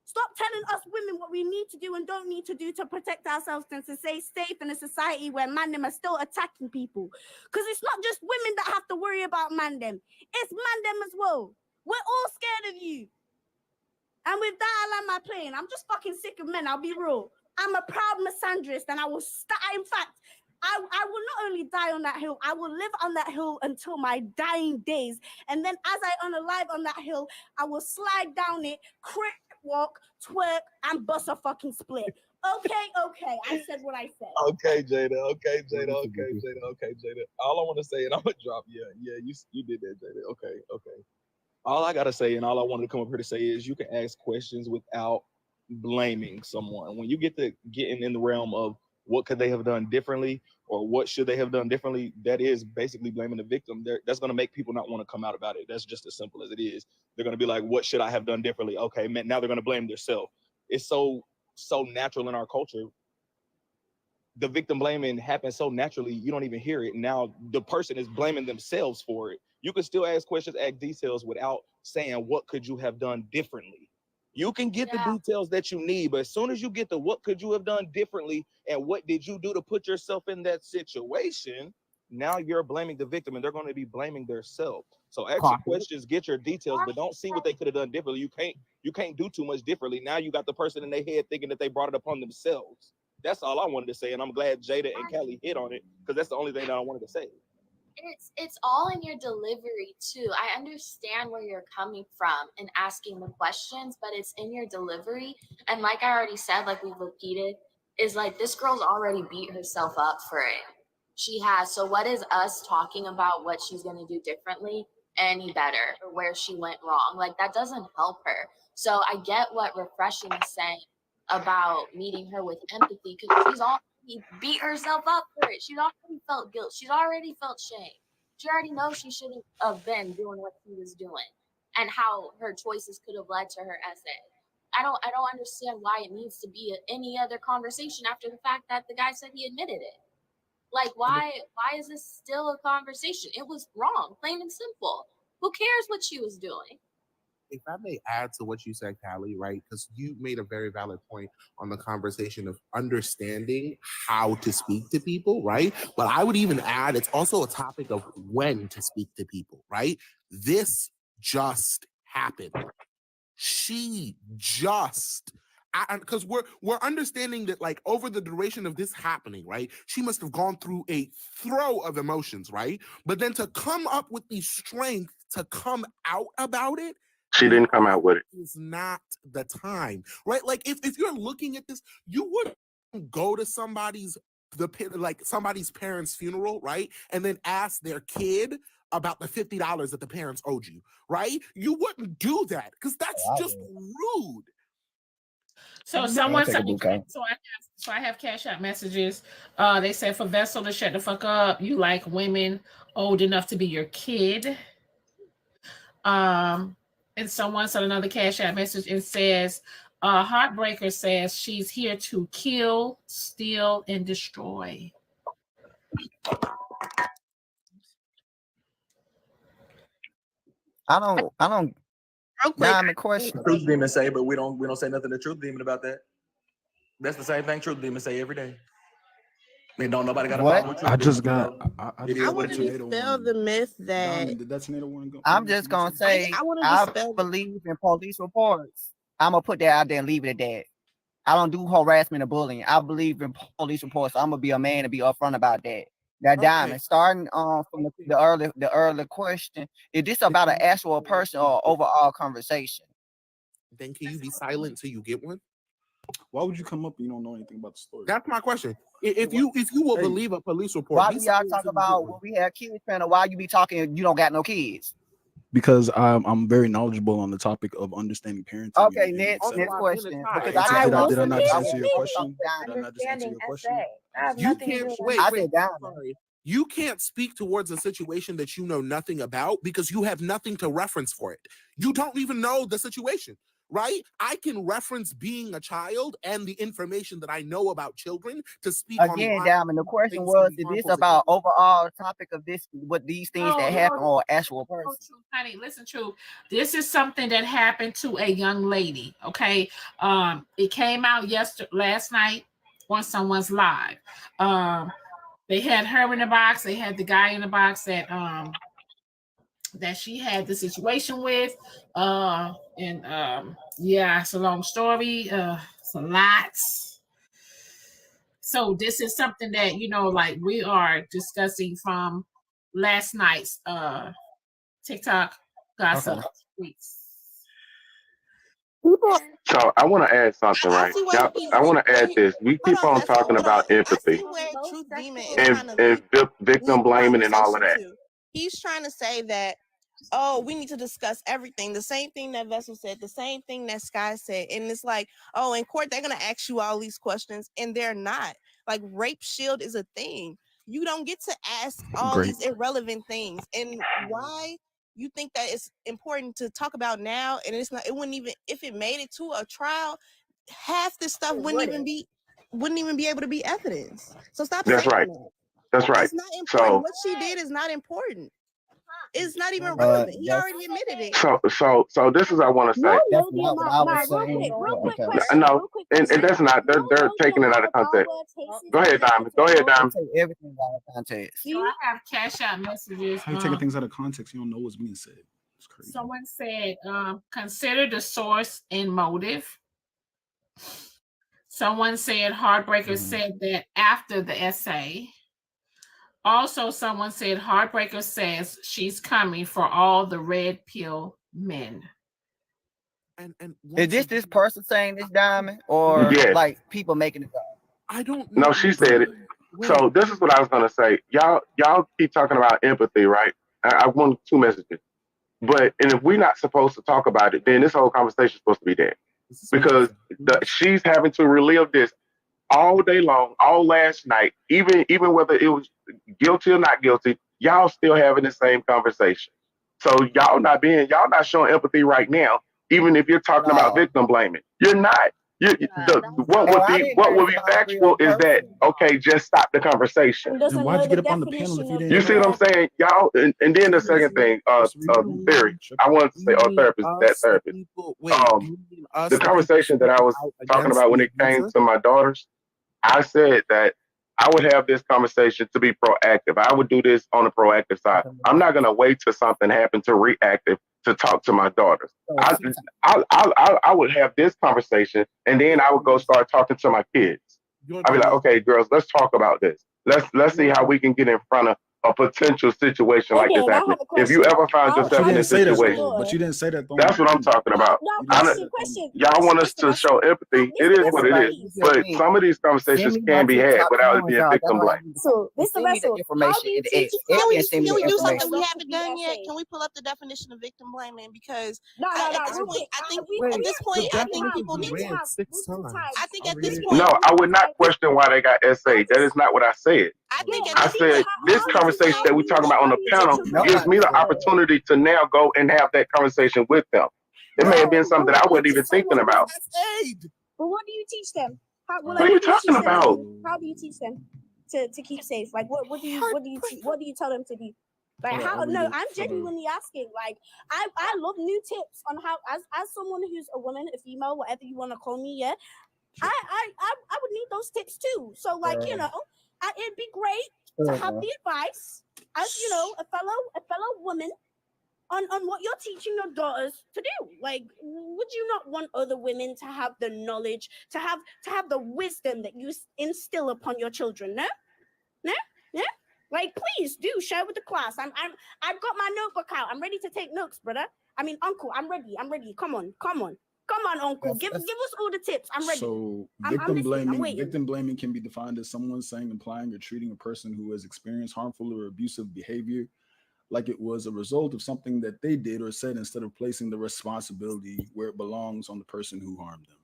Stop telling us women what we need to do and don't need to do to protect ourselves and to stay safe in a society where mandem are still attacking people. Because it's not just women that have to worry about mandem. It's mandem as well. We're all scared of you. And with that, I land my plane. I'm just fucking sick of men. I'll be real. I'm a proud misandrist, and I will in fact, I will not only die on that hill, I will live on that hill until my dying days. And then as I unalive on that hill, I will slide down it, crip walk, twerk, and bust a fucking split. Okay. I said what I said. Okay, Jada. Okay, Jada. All I want to say, and I'm gonna drop. Yeah, you did that, Jada. Okay. All I gotta say, and all I wanted to come up here to say is, you can ask questions without blaming someone. When you get to getting in the realm of what could they have done differently, or what should they have done differently, that is basically blaming the victim. That's gonna make people not want to come out about it. That's just as simple as it is. They're gonna be like, "What should I have done differently?" Okay, man. Now they're gonna blame themselves. It's so natural in our culture. The victim blaming happens so naturally, you don't even hear it. Now the person is blaming themselves for it. You can still ask questions, ask details without saying, what could you have done differently? You can get the details that you need, but as soon as you get the what could you have done differently and what did you do to put yourself in that situation, now you're blaming the victim and they're going to be blaming themselves. So ask your questions, get your details, but don't see what they could have done differently. You can't do too much differently. Now you got the person in their head thinking that they brought it upon themselves. That's all I wanted to say, and I'm glad Jada and Kelly hit on it, because that's the only thing that I wanted to say. It's all in your delivery too. I understand where you're coming from and asking the questions, but it's in your delivery. And like I already said, like we've repeated, is like this girl's already beat herself up for it. She has. So what is us talking about what she's going to do differently any better, or where she went wrong? Like that doesn't help her. So I get what Refreshing is saying about meeting her with empathy, because she's already beat herself up for it. She's already felt guilt. She's already felt shame. She already knows she shouldn't have been doing what she was doing, and how her choices could have led to her essay. I don't understand why it needs to be any other conversation after the fact that the guy said he admitted it. Like, why is this still a conversation? It was wrong, plain and simple. Who cares what she was doing? If I may add to what you said, Callie, right? Because you made a very valid point on the conversation of understanding how to speak to people, right? But I would even add, it's also a topic of when to speak to people, right? This just happened. She just, because we're understanding that, like, over the duration of this happening, right? She must have gone through a throe of emotions, right? But then to come up with the strength to come out about it, she didn't come out with it. Is not the time, right? Like if you're looking at this, you wouldn't go to somebody's parents' funeral, right? And then ask their kid about the $50 that the parents owed you, right? You wouldn't do that because that's just rude. So someone said, so I have CashApp messages. They said, for Vessel to shut the fuck up, you like women old enough to be your kid. And someone sent another CashApp message and says, Heartbreaker says she's here to kill, steal, and destroy. I don't. Diamond question. Truth Demon say, but we don't say nothing to Truth Demon about that. That's the same thing Truth Demon say every day. And don't nobody got a problem with Truth I just Demon, got. I want to dispel the myth that I'm just gonna say I believe in police reports. I'm gonna put that out there and leave it at that. I don't do harassment or bullying. I believe in police reports. So I'm gonna be a man and be upfront about that. Now, Diamond, starting from the earlier question, is this about an actual person or overall conversation? Then can you be silent till you get one? Why would you come up and you don't know anything about the story? That's my question. If you will believe a police report, why do y'all talk about when we have kids panel? Why you be talking and you don't got no kids? Because I'm very knowledgeable on the topic of understanding parenting. Okay, next question. Did I not just answer your question? Did I not just answer your question? You can't wait. Sorry. You can't speak towards a situation that you know nothing about because you have nothing to reference for it. You don't even know the situation, right? I can reference being a child and the information that I know about children to speak again, Diamond. The question was, is this about overall topic of this, what these things that happen, or actual person? Honey, listen, True. This is something that happened to a young lady. Okay, it came out last night on someone's live. They had her in the box. They had the guy in the box that she had the situation with, and Yeah, it's a long story. It's a lot. So this is something that, like we are discussing from last night's TikTok gossip tweets. So I want to add something, right? I want to add this. We keep on talking about empathy Where Truth Demon is and, trying to victim blaming and all of that. too. He's trying to say that, oh, we need to discuss everything. The same thing that Vessel said, the same thing that Sky said. And it's like, oh, in court, they're going to ask you all these questions, and they're not. Like, rape shield is a thing. You don't get to ask all these irrelevant things. And why you think that it's important to talk about now, and it's not, it wouldn't even, if it made it to a trial, half this stuff wouldn't even be able to be evidence. So stop That's saying right. that. That's right. It's not important. So What she did is not important. It's not even relevant. He already admitted it. So this is I want to say. No, real quick question. No, and that's not. They're taking it out of context. Go ahead, Diamond. Go ahead, Diamond. Everything out of context. So I have CashApp messages. How you taking things out of context? You don't know what's being said. It's crazy. Someone said, consider the source and motive. Someone said Heartbreaker said that after the essay. Also, someone said Heartbreaker says she's coming for all the red pill men. And is this person saying this, Diamond, or like people making it up? I don't know. No, she said it. So this is what I was gonna say. Y'all keep talking about empathy, right? I want 2 messages. And if we're not supposed to talk about it, then this whole conversation is supposed to be dead. Because she's having to relive this all day long, all last night, even whether it was guilty or not guilty, y'all still having the same conversation. So y'all not showing empathy right now, even if you're talking about victim blaming. You're not. What would be factual is that, okay, just stop the conversation. Then why'd you get up on the panel if you didn't? You see what I'm saying, y'all? And then the second thing, theory. I wanted to say, therapist, that therapist. The conversation that I was talking about when it came to my daughters, I said that I would have this conversation to be proactive. I would do this on the proactive side. I'm not going to wait till something happens to reactive to talk to my daughters. I would have this conversation, and then I would go start talking to my kids. I'd be like, okay, girls, let's talk about this. Let's see how we can get in front of a potential situation like this happening. If you ever found yourself in this situation, but you didn't say that. That's what I'm talking about. Y'all want us to show empathy. It is what it is. But some of these conversations can be had without it being victim blame. So, Mr. Russell, information. Can we do something we haven't done yet? Can we pull up the definition of victim blaming? Because at this point, people need to. I think at this point. No, I would not question why they got essayed. That is not what I said. I said this conversation that we're talking about on the panel gives me the opportunity to now go and have that conversation with them. It may have been something that I wasn't even thinking about. But what do you teach them? What are you talking about? How do you teach them to keep safe? Like what do you tell them to do? Like how? No, I'm genuinely asking. Like I love new tips on how, as someone who's a woman, a female, whatever you want to call me, yeah. I would need those tips too. So like it'd be great to have the advice as a fellow woman on what you're teaching your daughters to do. Like, would you not want other women to have the knowledge, to have the wisdom that you instill upon your children? No. Like, please do share with the class. I've got my notebook out. I'm ready to take notes, brother. I mean, uncle, I'm ready. Come on, uncle. Give us all the tips. I'm ready. So victim blaming can be defined as someone saying, implying, or treating a person who has experienced harmful or abusive behavior like it was a result of something that they did or said, instead of placing the responsibility where it belongs on the person who harmed them.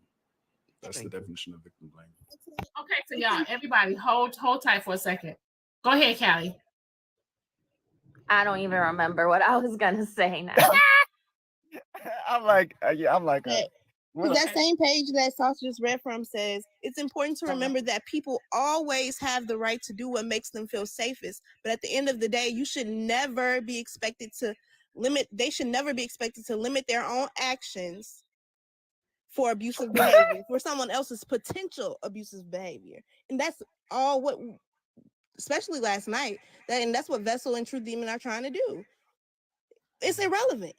That's the definition of victim blaming. Okay, so y'all, everybody, hold tight for a second. Go ahead, Callie. I don't even remember what I was gonna say now. I'm like, That same page that Sauce just read from says, it's important to remember that people always have the right to do what makes them feel safest. But at the end of the day, they should never be expected to limit their own actions for abusive behavior, for someone else's potential abusive behavior. And that's all what, especially last night, and that's what Vessel and Truth Demon are trying to do. It's irrelevant.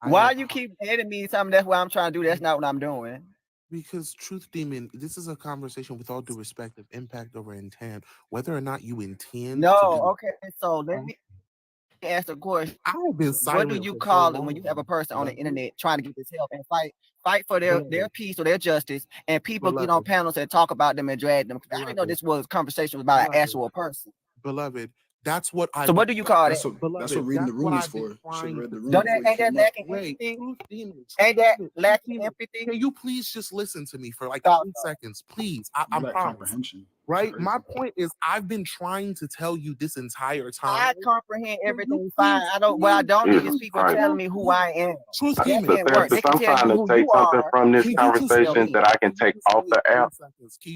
Why you keep handing me something? That's what I'm trying to do. That's not what I'm doing. Because Truth Demon, this is a conversation with all due respect of impact over intent. Whether or not you intend. No, okay. So let me ask a question. I've been silent. What do you for call so it when you have a long. person on the internet trying to get this help and fight for their peace or their justice, and people get on panels and talk about them and drag them? I didn't know this was a conversation about an actual person. Beloved, that's what I. So what do you call That's that? what reading the room is for. Ain't that lacking empathy? Ain't that lacking empathy? Can you please just listen to me for like 3 seconds, please? I promise. Comprehension. Right? My point is, I've been trying to tell you this entire time. I comprehend everything fine. What I don't need is people telling me who I am. I'm trying to take something from this conversation that I can take off the app,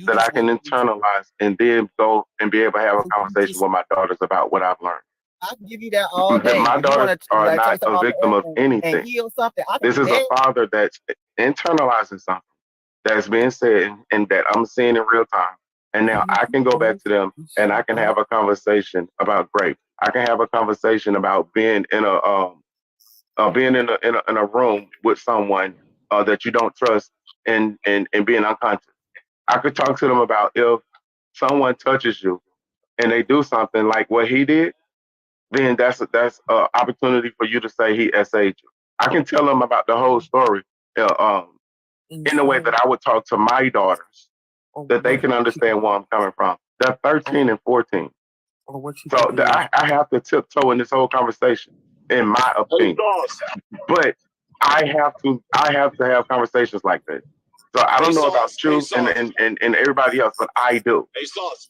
that I can internalize, and then go and be able to have a conversation with my daughters about what I've learned. I can give you that all day. My daughters are not a victim of anything. Heal something. This is a father that's internalizing something that's being said and that I'm seeing in real time. And now I can go back to them and I can have a conversation about rape. I can have a conversation about being in a room with someone that you don't trust and being unconscious. I could talk to them about if someone touches you and they do something like what he did, then that's an opportunity for you to say he SA'd you. I can tell them about the whole story in a way that I would talk to my daughters, that they can understand where I'm coming from. They're 13 and 14. So I have to tiptoe in this whole conversation, in my opinion. But I have to have conversations like this. So I don't know about you and everybody else, but I do. Hey, Sauce.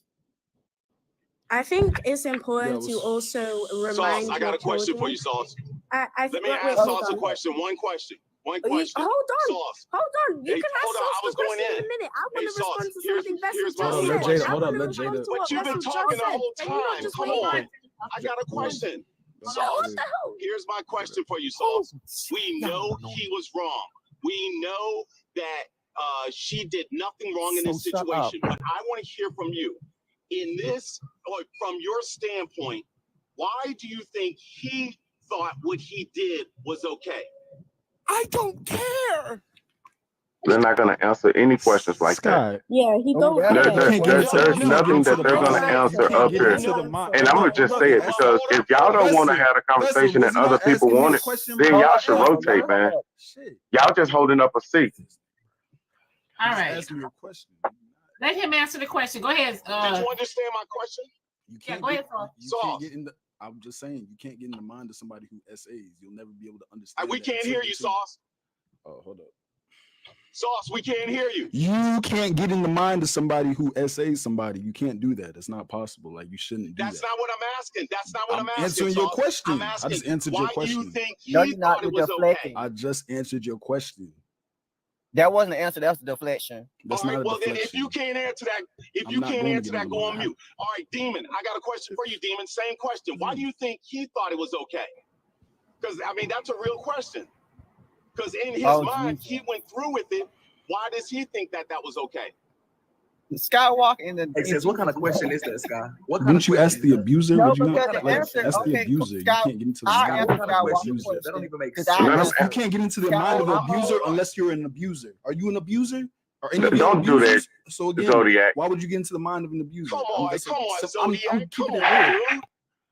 I think it's important to also remind. Sauce, I got a question for you, Sauce. Let me ask Sauce a question. One question. Hold on. Sauce. Hold on. You can ask Sauce the question in a minute. I want to respond to something Vessel just said. Hold on, let Jada. But you've been talking the whole time. Come on. I got a question. Sauce, here's my question for you, Sauce. We know he was wrong. We know that she did nothing wrong in this situation. But I want to hear from you. In this, or from your standpoint, why do you think he thought what he did was okay? I don't care. They're not going to answer any questions like that. Yeah, he goes. There's nothing that they're going to answer up here. And I'm going to just say it because if y'all don't want to have a conversation and other people want it, then y'all should rotate, man. Y'all just holding up a seat. All right. Let him answer the question. Go ahead. Did you understand my question? Go ahead, Sauce. I'm just saying, you can't get in the mind of somebody who SAs. You'll never be able to understand. We can't hear you, Sauce. Oh, hold up. Sauce, we can't hear you. You can't get in the mind of somebody who SAs somebody. You can't do that. It's not possible. Like, you shouldn't do that. That's not what I'm asking. That's not what I'm asking. Answering your question. I'm asking, I just answered your question. Why do you think he thought it was okay? I just answered your question. That wasn't an answer. That was a deflection. All right, well, then if you can't answer that, go on mute. All right, Demon, I got a question for you, Demon. Same question. Why do you think he thought it was okay? Because, I mean, that's a real question. Because in his mind, he went through with it. Why does he think that was okay? Skywalk in the. Hey, says, what kind of question is that, Sky? Didn't you ask the abuser? No, Would you because not? the answer. That's the abuser. You can't get into the mind of the abuser. That don't even make sense. You can't get into the mind of an abuser unless you're an abuser. Are you an abuser? Or any Don't do that. So again, Zodiac. why would you get into the mind of an abuser? Come on, Zodiac. I'm keeping it real.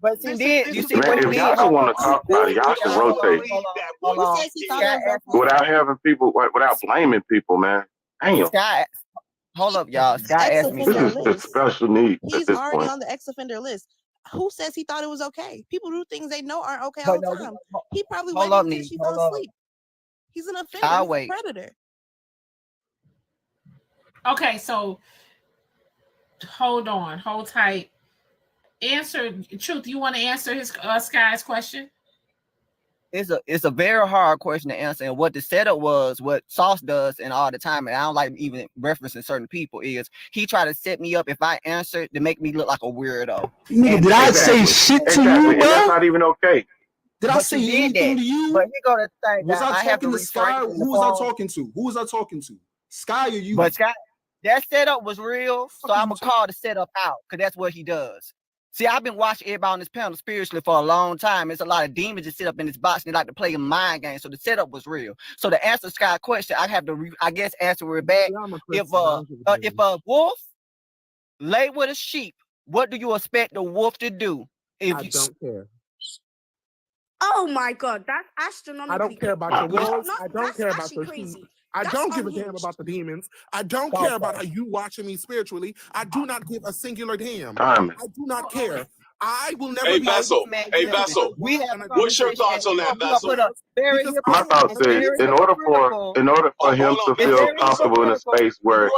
But you see if y'all don't want to talk about it, y'all should rotate without having people, without blaming people, man. Damn. Sky, hold up, y'all. Sky asked me. This is the special needs at He's this already point. on the ex offender list. Who says he thought it was okay? People do things they know aren't okay But all the no, time. He probably hold waited up, until Nee, she hold fell up. asleep. He's an offender. I'll He's wait. a predator. Okay, so hold on, hold tight. Answer Truth. You want to answer his Sky's question? It's a very hard question to answer, and what the setup was, what Sauce does, and all the time, and I don't like even referencing certain people, is he tried to set me up if I answered to make me look like a weirdo. Nigga, did I say shit to you, And bro? that's not even okay. Did I say anything to you? But he go to think Was I have talking to Sky? rephrase Who was I talking to? Who was I talking to? Sky or you? But Sky, that setup was real, so I'm gonna call the setup out because that's what he does. See, I've been watching everybody on this panel spiritually for a long time. It's a lot of demons that sit up in this box and they like to play a mind game. So the setup was real. So to answer Sky's question, I have to, I guess, answer it back. If a wolf lay with a sheep, what do you expect the wolf to do? If I don't care. Oh my God, that's astronomically. I don't care about your wolves. Not- I don't that's care about actually your sheep. crazy. I That's don't give a damn unhinged. about the demons. I don't care about how you watching me spiritually. I do not give a singular damn. Diamond. I do not care. I will never Hey, be Vessel. Hey, Vessel. What's your thoughts on that, Vessel? My thoughts is in order for him to feel comfortable in a space where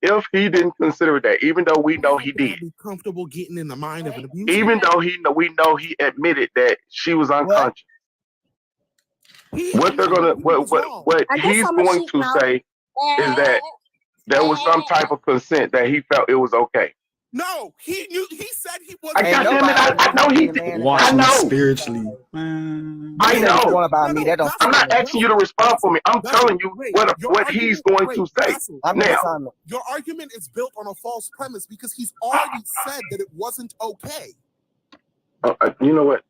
if he didn't consider that, even though we know he did, be comfortable getting in the mind of an abuser. even though we know he admitted that she was unconscious. What they're gonna what he's going to say is that there was some type of consent that he felt it was okay. No, he said he was. I know he did. Watch I me know. spiritually, man. I know. About me, that don't I'm not asking you to respond for me. I'm telling you what he's going to say. Now, your argument is built on a false premise because he's already said that it wasn't okay. you know what?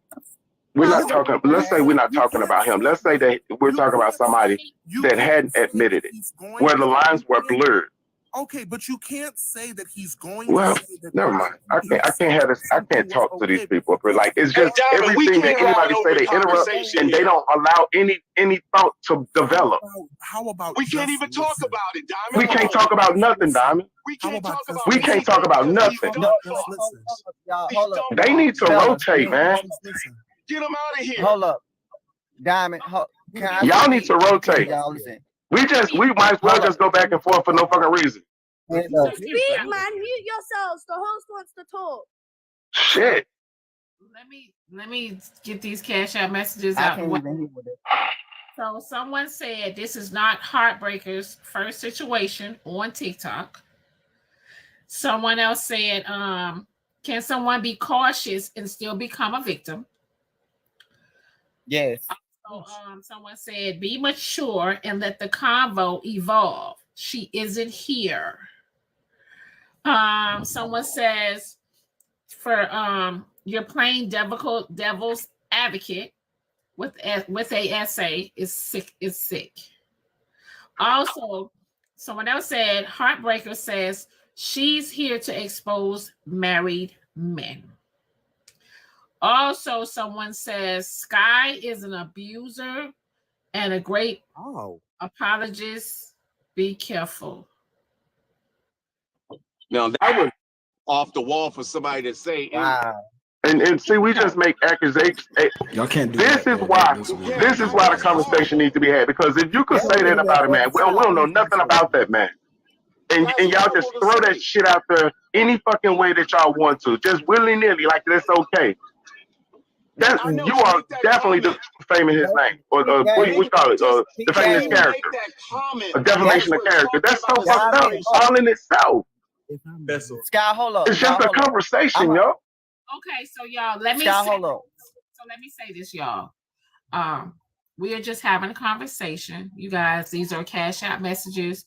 We're not talking. Let's say we're not talking about him. Let's say that we're talking about somebody that hadn't admitted it, where the lines were blurred. Okay, but you can't say that he's going. Well, to say that never mind. I can't have this. I can't talk to these people. But like, it's just Diamond, we everything that can't have anybody an say they open interrupt conversation and they here. don't allow any thought to develop. How about we can't even talk about it, Diamond? We can't talk about nothing, Diamond. We can't talk about We can't talk about nothing. They need to rotate, man. Get him out of here. Hold up, Diamond. Y'all need to rotate. We might as well just go back and forth for no fucking reason. Speak, man. Mute yourselves. The host wants to talk. Shit. Let me get these cash out messages out. So someone said this is not Heartbreaker's first situation on TikTok. Someone else said, can someone be cautious and still become a victim? Yes. So, someone said, be mature and let the convo evolve. She isn't here. Someone says, for you're playing devil's advocate with a essay is sick. Also, someone else said, Heartbreaker says she's here to expose married men. Also, someone says Sky is an abuser and a great apologist. Be careful. Now that was off the wall for somebody to say. Wow. And see, we just make accusations. Y'all can't do this. Is why the conversation needs to be had. Because if you could say that about a man, we don't know nothing about that man. And y'all just throw that shit out there any fucking way that y'all want to, just willy-nilly, like that's okay. You are definitely defaming his name, or what you call it, defaming his character, a defamation of character. That's so fucked up, all in itself. Sky, hold up. It's just a conversation, yo. Okay, so y'all, let me say this, y'all. We are just having a conversation, you guys. These are cash out messages.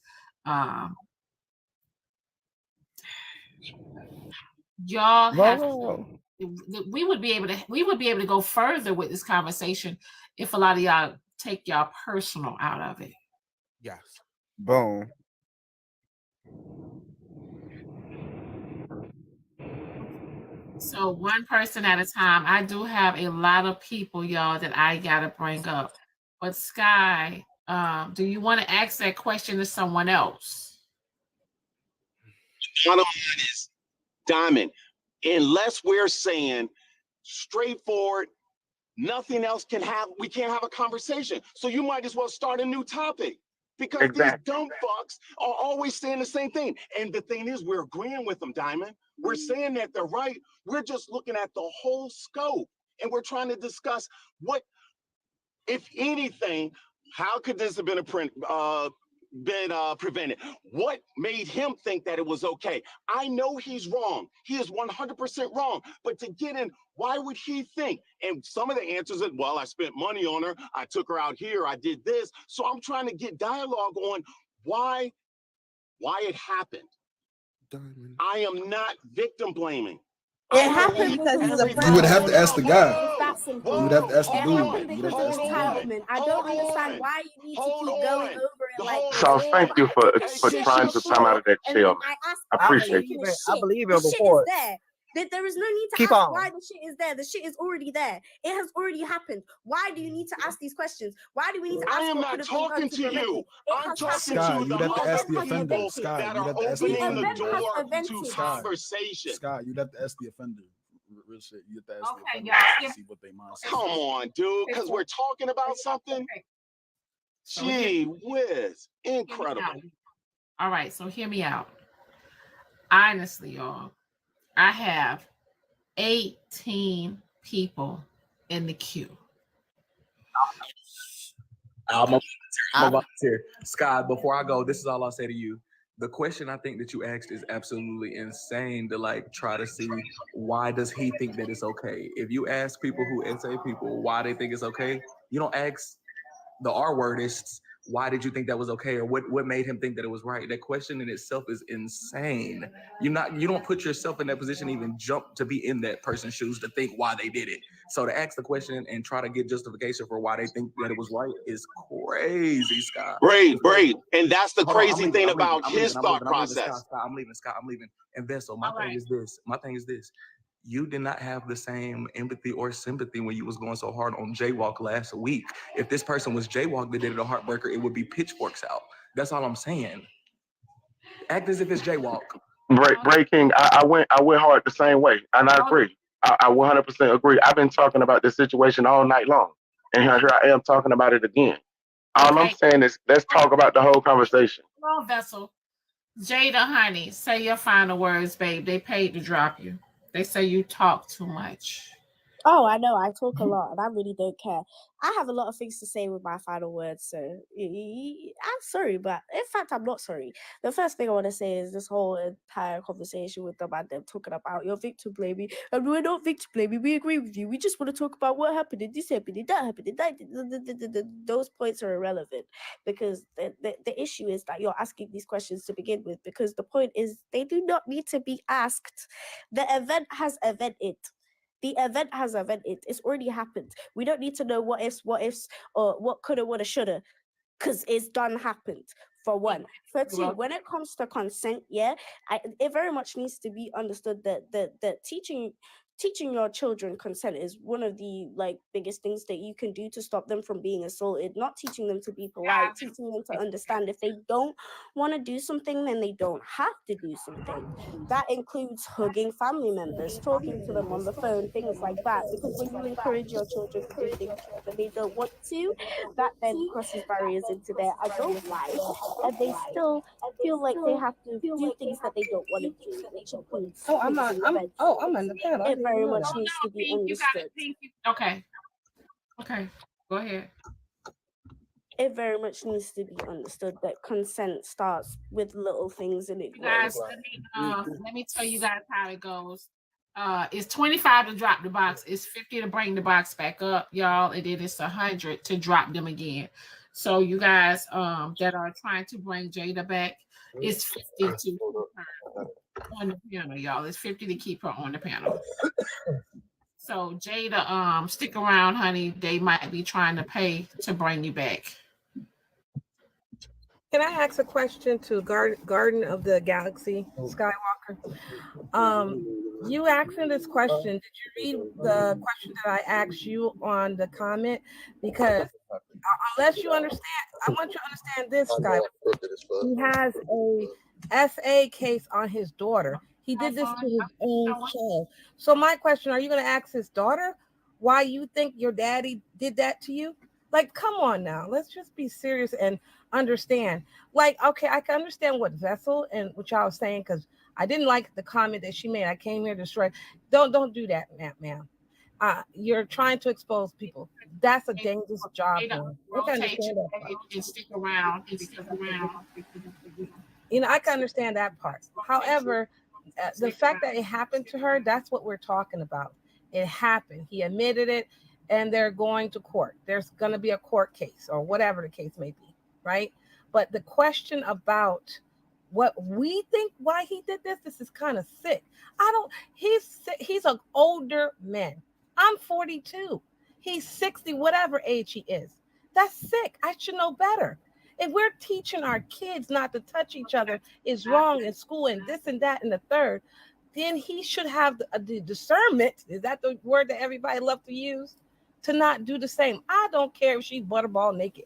Y'all have we would be able to go further with this conversation if a lot of y'all take y'all personal out of it. Yes. Boom. So one person at a time. I do have a lot of people, y'all, that I gotta bring up. But Sky, do you want to ask that question to someone else? Bottom line is, Diamond, unless we're saying straightforward, nothing else we can't have a conversation. So you might as well start a new topic, because these dumb fucks are always saying the same thing. And the thing is, we're agreeing with them, Diamond. We're saying that they're right. We're just looking at the whole scope, and we're trying to discuss what, if anything, how could this have been prevented? What made him think that it was okay? I know he's wrong. He is 100% wrong. But to get in, why would he think? And some of the answers are, well, I spent money on her. I took her out here. I did this. So I'm trying to get dialogue on why it happened. I am not victim blaming. It happened because he's a You would have to ask the guy. It's that simple. You would have to ask the It dude. happened You would because have to of ask the dude. entitlement. I don't understand why you need to keep going over it like this. So thank you for Shit trying to come out of that and then shell. I ask I appreciate you. I believe the him shit before. is there. There is no need to Keep ask on. why the shit is there. The shit is already there. It has already happened. Why do you need to ask these questions? Why do we need to ask I am what not could have been done talking to to prevent you. it? It I'm has talking Sky, to you'd the have to other ask the people offender. Sky, that you'd are have to ask the opening the event has door evented. to Sky. conversation. Sky, you'd have to ask the offender. Real shit. You have to ask the Okay, offender y'all. to see what they mindset. Come on, dude, because we're talking about something. Gee whiz, incredible. All right, so hear me out. Honestly, y'all, I have 18 people in the queue. I'm a volunteer. Sky, before I go, this is all I'll say to you. The question I think that you asked is absolutely insane to like try to see why does he think that it's okay. If you ask people who essay people why they think it's okay, you don't ask the R-wordists why did you think that was okay or what made him think that it was right. That question in itself is insane. You don't put yourself in that position, even jump to be in that person's shoes to think why they did it. So to ask the question and try to get justification for why they think that it was right is crazy, Scott. Brave. And that's the Hold on, crazy thing about his thought process. I'm leaving. And Vessel, my thing is this. You did not have the same empathy or sympathy when you was going so hard on Jaywalk last week. If this person was Jaywalk that did it a heartbreaker, it would be pitchforks out. That's all I'm saying. Act as if it's Jaywalk. Breaking, I went hard the same way, and I agree. I 100% agree. I've been talking about this situation all night long, and here I am talking about it again. All I'm saying is, let's talk about the whole conversation. Come on, Vessel. Jada, honey, say your final words, babe. They paid to drop you. They say you talk too much. Oh, I know. I talk a lot, and I really don't care. I have a lot of things to say with my final words, so I'm sorry, but in fact, I'm not sorry. The first thing I want to say is this whole entire conversation with them and them talking about your victim blaming, and we're not victim blaming. We agree with you. We just want to talk about what happened, and this happened, and that happened, and that. Those points are irrelevant because the issue is that you're asking these questions to begin with. Because the point is they do not need to be asked. The event has evented. The event has evented. It's already happened. We don't need to know what ifs, or what coulda, woulda, shoulda, because it's done happened. For one. For two, when it comes to consent, it very much needs to be understood that teaching your children consent is one of the biggest things that you can do to stop them from being assaulted. Not teaching them to be polite, teaching them to understand if they don't want to do something, then they don't have to do something. That includes hugging family members, talking to them on the phone, things like that. Because when you encourage your children to do things that they don't want to, that then crosses barriers into their adult life, and they still feel like they have to do things that they don't want to do, which includes I'm in the panel. It very much needs to be understood. Okay. Go ahead. It very much needs to be understood that consent starts with little things and it grows. Guys, let me tell you guys how it goes. It's $25 to drop the box. It's $50 to bring the box back up, y'all, and then it's $100 to drop them again. So you guys that are trying to bring Jada back, it's $50 to on the panel, y'all. It's $50 to keep her on the panel. So Jada, stick around, honey. They might be trying to pay to bring you back. Can I ask a question to Garden of the Galaxy, Skywalker? You asking this question, did you read the question that I asked you on the comment? Because unless you understand, I want you to understand this, Skywalker. He has a SA case on his daughter. He did this to his own child. So my question, are you going to ask his daughter why you think your daddy did that to you? Like, come on now. Let's just be serious and understand. Like, okay, I can understand what Vessel and what y'all was saying, because I didn't like the comment that she made. I came here to destroy. Don't do that, ma'am. You're trying to expose people. That's a dangerous job. Stick around. You know, I can understand that part. However, the fact that it happened to her, that's what we're talking about. It happened. He admitted it, and they're going to court. There's going to be a court case or whatever the case may be, right? But the question about what we think why he did this is kind of sick. He's an older man. I'm 42. He's 60, whatever age he is. That's sick. I should know better. If we're teaching our kids not to touch each other is wrong in school and this and that and the third, then he should have the discernment. Is that the word that everybody loves to use? To not do the same. I don't care if she's butterball naked.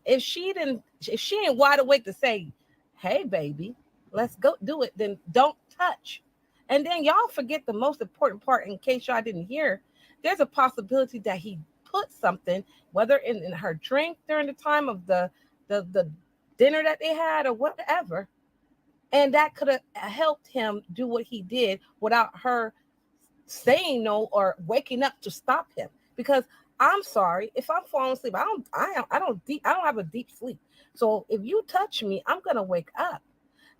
If she ain't wide awake to say, hey baby, let's go do it, then don't touch. And then y'all forget the most important part, in case y'all didn't hear, there's a possibility that he put something, whether in her drink during the time of the dinner that they had or whatever, and that could have helped him do what he did without her saying no or waking up to stop him. Because I'm sorry, if I'm falling asleep, I don't have a deep sleep. So if you touch me, I'm gonna wake up.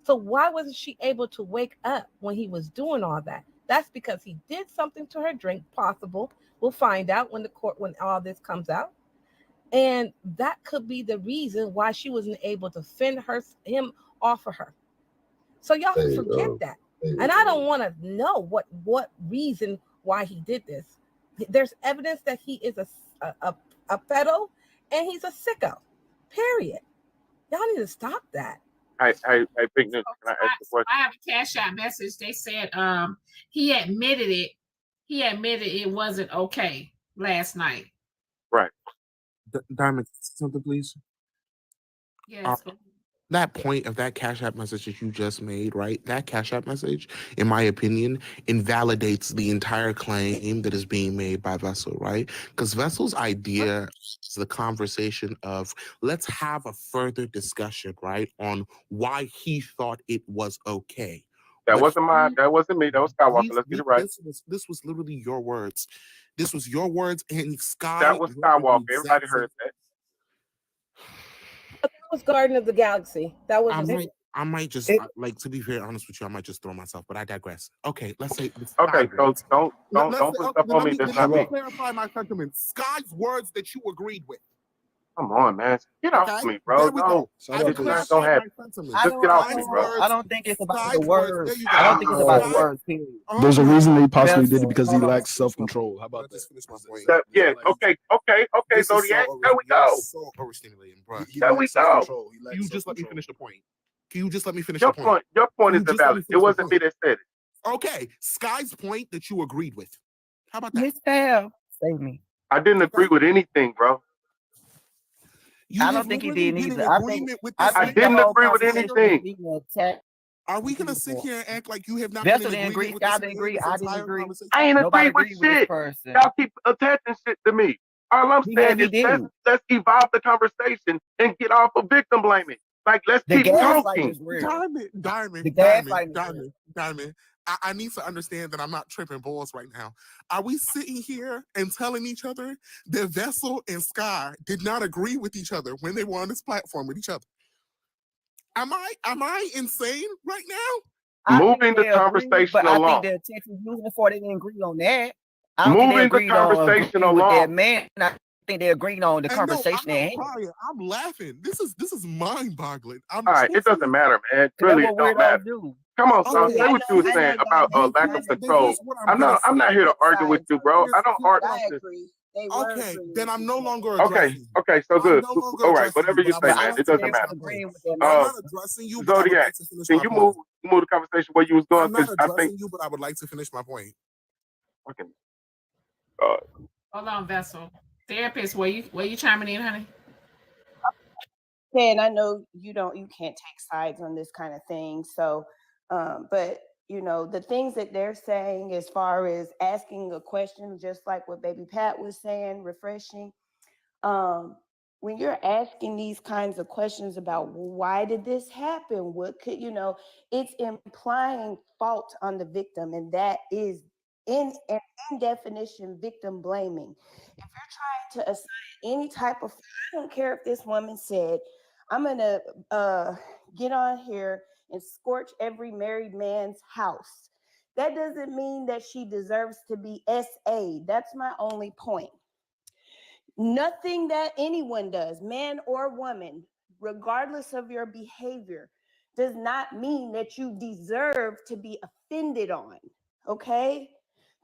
So why wasn't she able to wake up when he was doing all that? That's because he did something to her drink, possible. We'll find out when all this comes out. And that could be the reason why she wasn't able to fend him off of her. So y'all forget that. And I don't want to know what reason why he did this. There's evidence that he is a pedo and he's a sicko. Period. Y'all need to stop that. Hey, Big Nick, can I ask you a question? I have a CashApp message. They said he admitted it. He admitted it wasn't okay last night. Right. Diamond, something, please. Yes. That point of that Cash App message that you just made, right? That Cash App message, in my opinion, invalidates the entire claim that is being made by Vessel, right? Because Vessel's idea is the conversation of, let's have a further discussion, right, on why he thought it was okay. That wasn't mine. That wasn't me. That was Skywalker. Let's get it right. This was literally your words. This was your words, and Sky. That was Skywalker. Everybody heard that. That was Garden of the Galaxy. That was. I might just like, to be very honest with you, I might just throw myself, but I digress. Okay, let's say. Okay, so don't put stuff on me that's not me. Let me clarify my sentiment. Sky's words that you agreed with. Come on, man. Get off me, bro. No, it's not gonna happen. Just get off me, bro. I don't think it's about the words. I don't think it's about the words, period. There's a reason they possibly did it, because he lacks self-control. How about that? Yeah, okay, Zodiac. There we go. So overstimulating, bro. There we go. You just let me finish the point. Can you just let me finish your the point? Your point is invalid. It wasn't me that said it. Okay, Sky's point that you agreed with. How about that? Miss Pam, save me. I didn't agree with anything, bro. I don't think he did either. I didn't agree with anything. Are we gonna sit here and act like you have not Vessel been didn't agree? I didn't agree. I didn't agree. I ain't agree with shit. Y'all keep attaching shit to me. All I'm saying is let's evolve the conversation and get off of victim blaming. Like, let's keep talking. Diamond. I need to understand that I'm not tripping balls right now. Are we sitting here and telling each other that Vessel and Sky did not agree with each other when they were on this platform with each other? Am I insane right now? Moving the conversation along. I think the attention using before they didn't agree on that. Moving the conversation along. That man, I think they agreed on the conversation. I'm laughing. This is mind-boggling. All right, it doesn't matter, man. Really, it don't matter. Come on, son. Say what you were saying about lack of control. I'm not here to argue with you, bro. I don't argue with you. Okay, then I'm no longer okay, so good. All right, whatever you say, man. It doesn't matter. I'm not addressing you, but Zodiac, can you move the conversation where you was going? I'm not addressing you, but I would like to finish my point. Okay. Hold on, Vessel. Therapist, were you chiming in, honey? And I know you can't take sides on this kind of thing. So, but you know, the things that they're saying as far as asking a question, just like what Baby Pat was saying, refreshing. When you're asking these kinds of questions about why did this happen? What could, it's implying fault on the victim. And that is in definition, victim blaming. If you're trying to assign any type of, I don't care if this woman said, I'm going to get on here and scorch every married man's house. That doesn't mean that she deserves to be SA. That's my only point. Nothing that anyone does, man or woman, regardless of your behavior, does not mean that you deserve to be offended on, okay?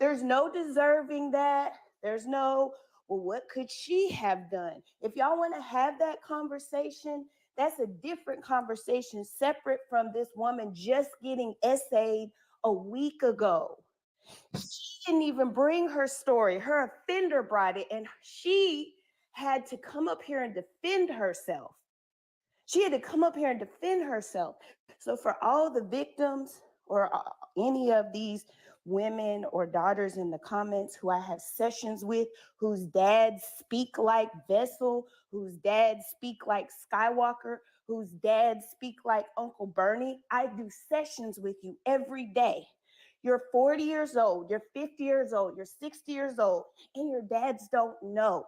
There's no deserving that. There's no, well, what could she have done? If y'all want to have that conversation, that's a different conversation separate from this woman just getting essayed a week ago. She didn't even bring her story. Her offender brought it, and she had to come up here and defend herself. She had to come up here and defend herself. So for all the victims or any of these women or daughters in the comments who I have sessions with, whose dads speak like Vessel, whose dads speak like Skywalker, whose dads speak like Uncle Bernie, I do sessions with you every day. You're 40 years old, you're 50 years old, you're 60 years old, and your dads don't know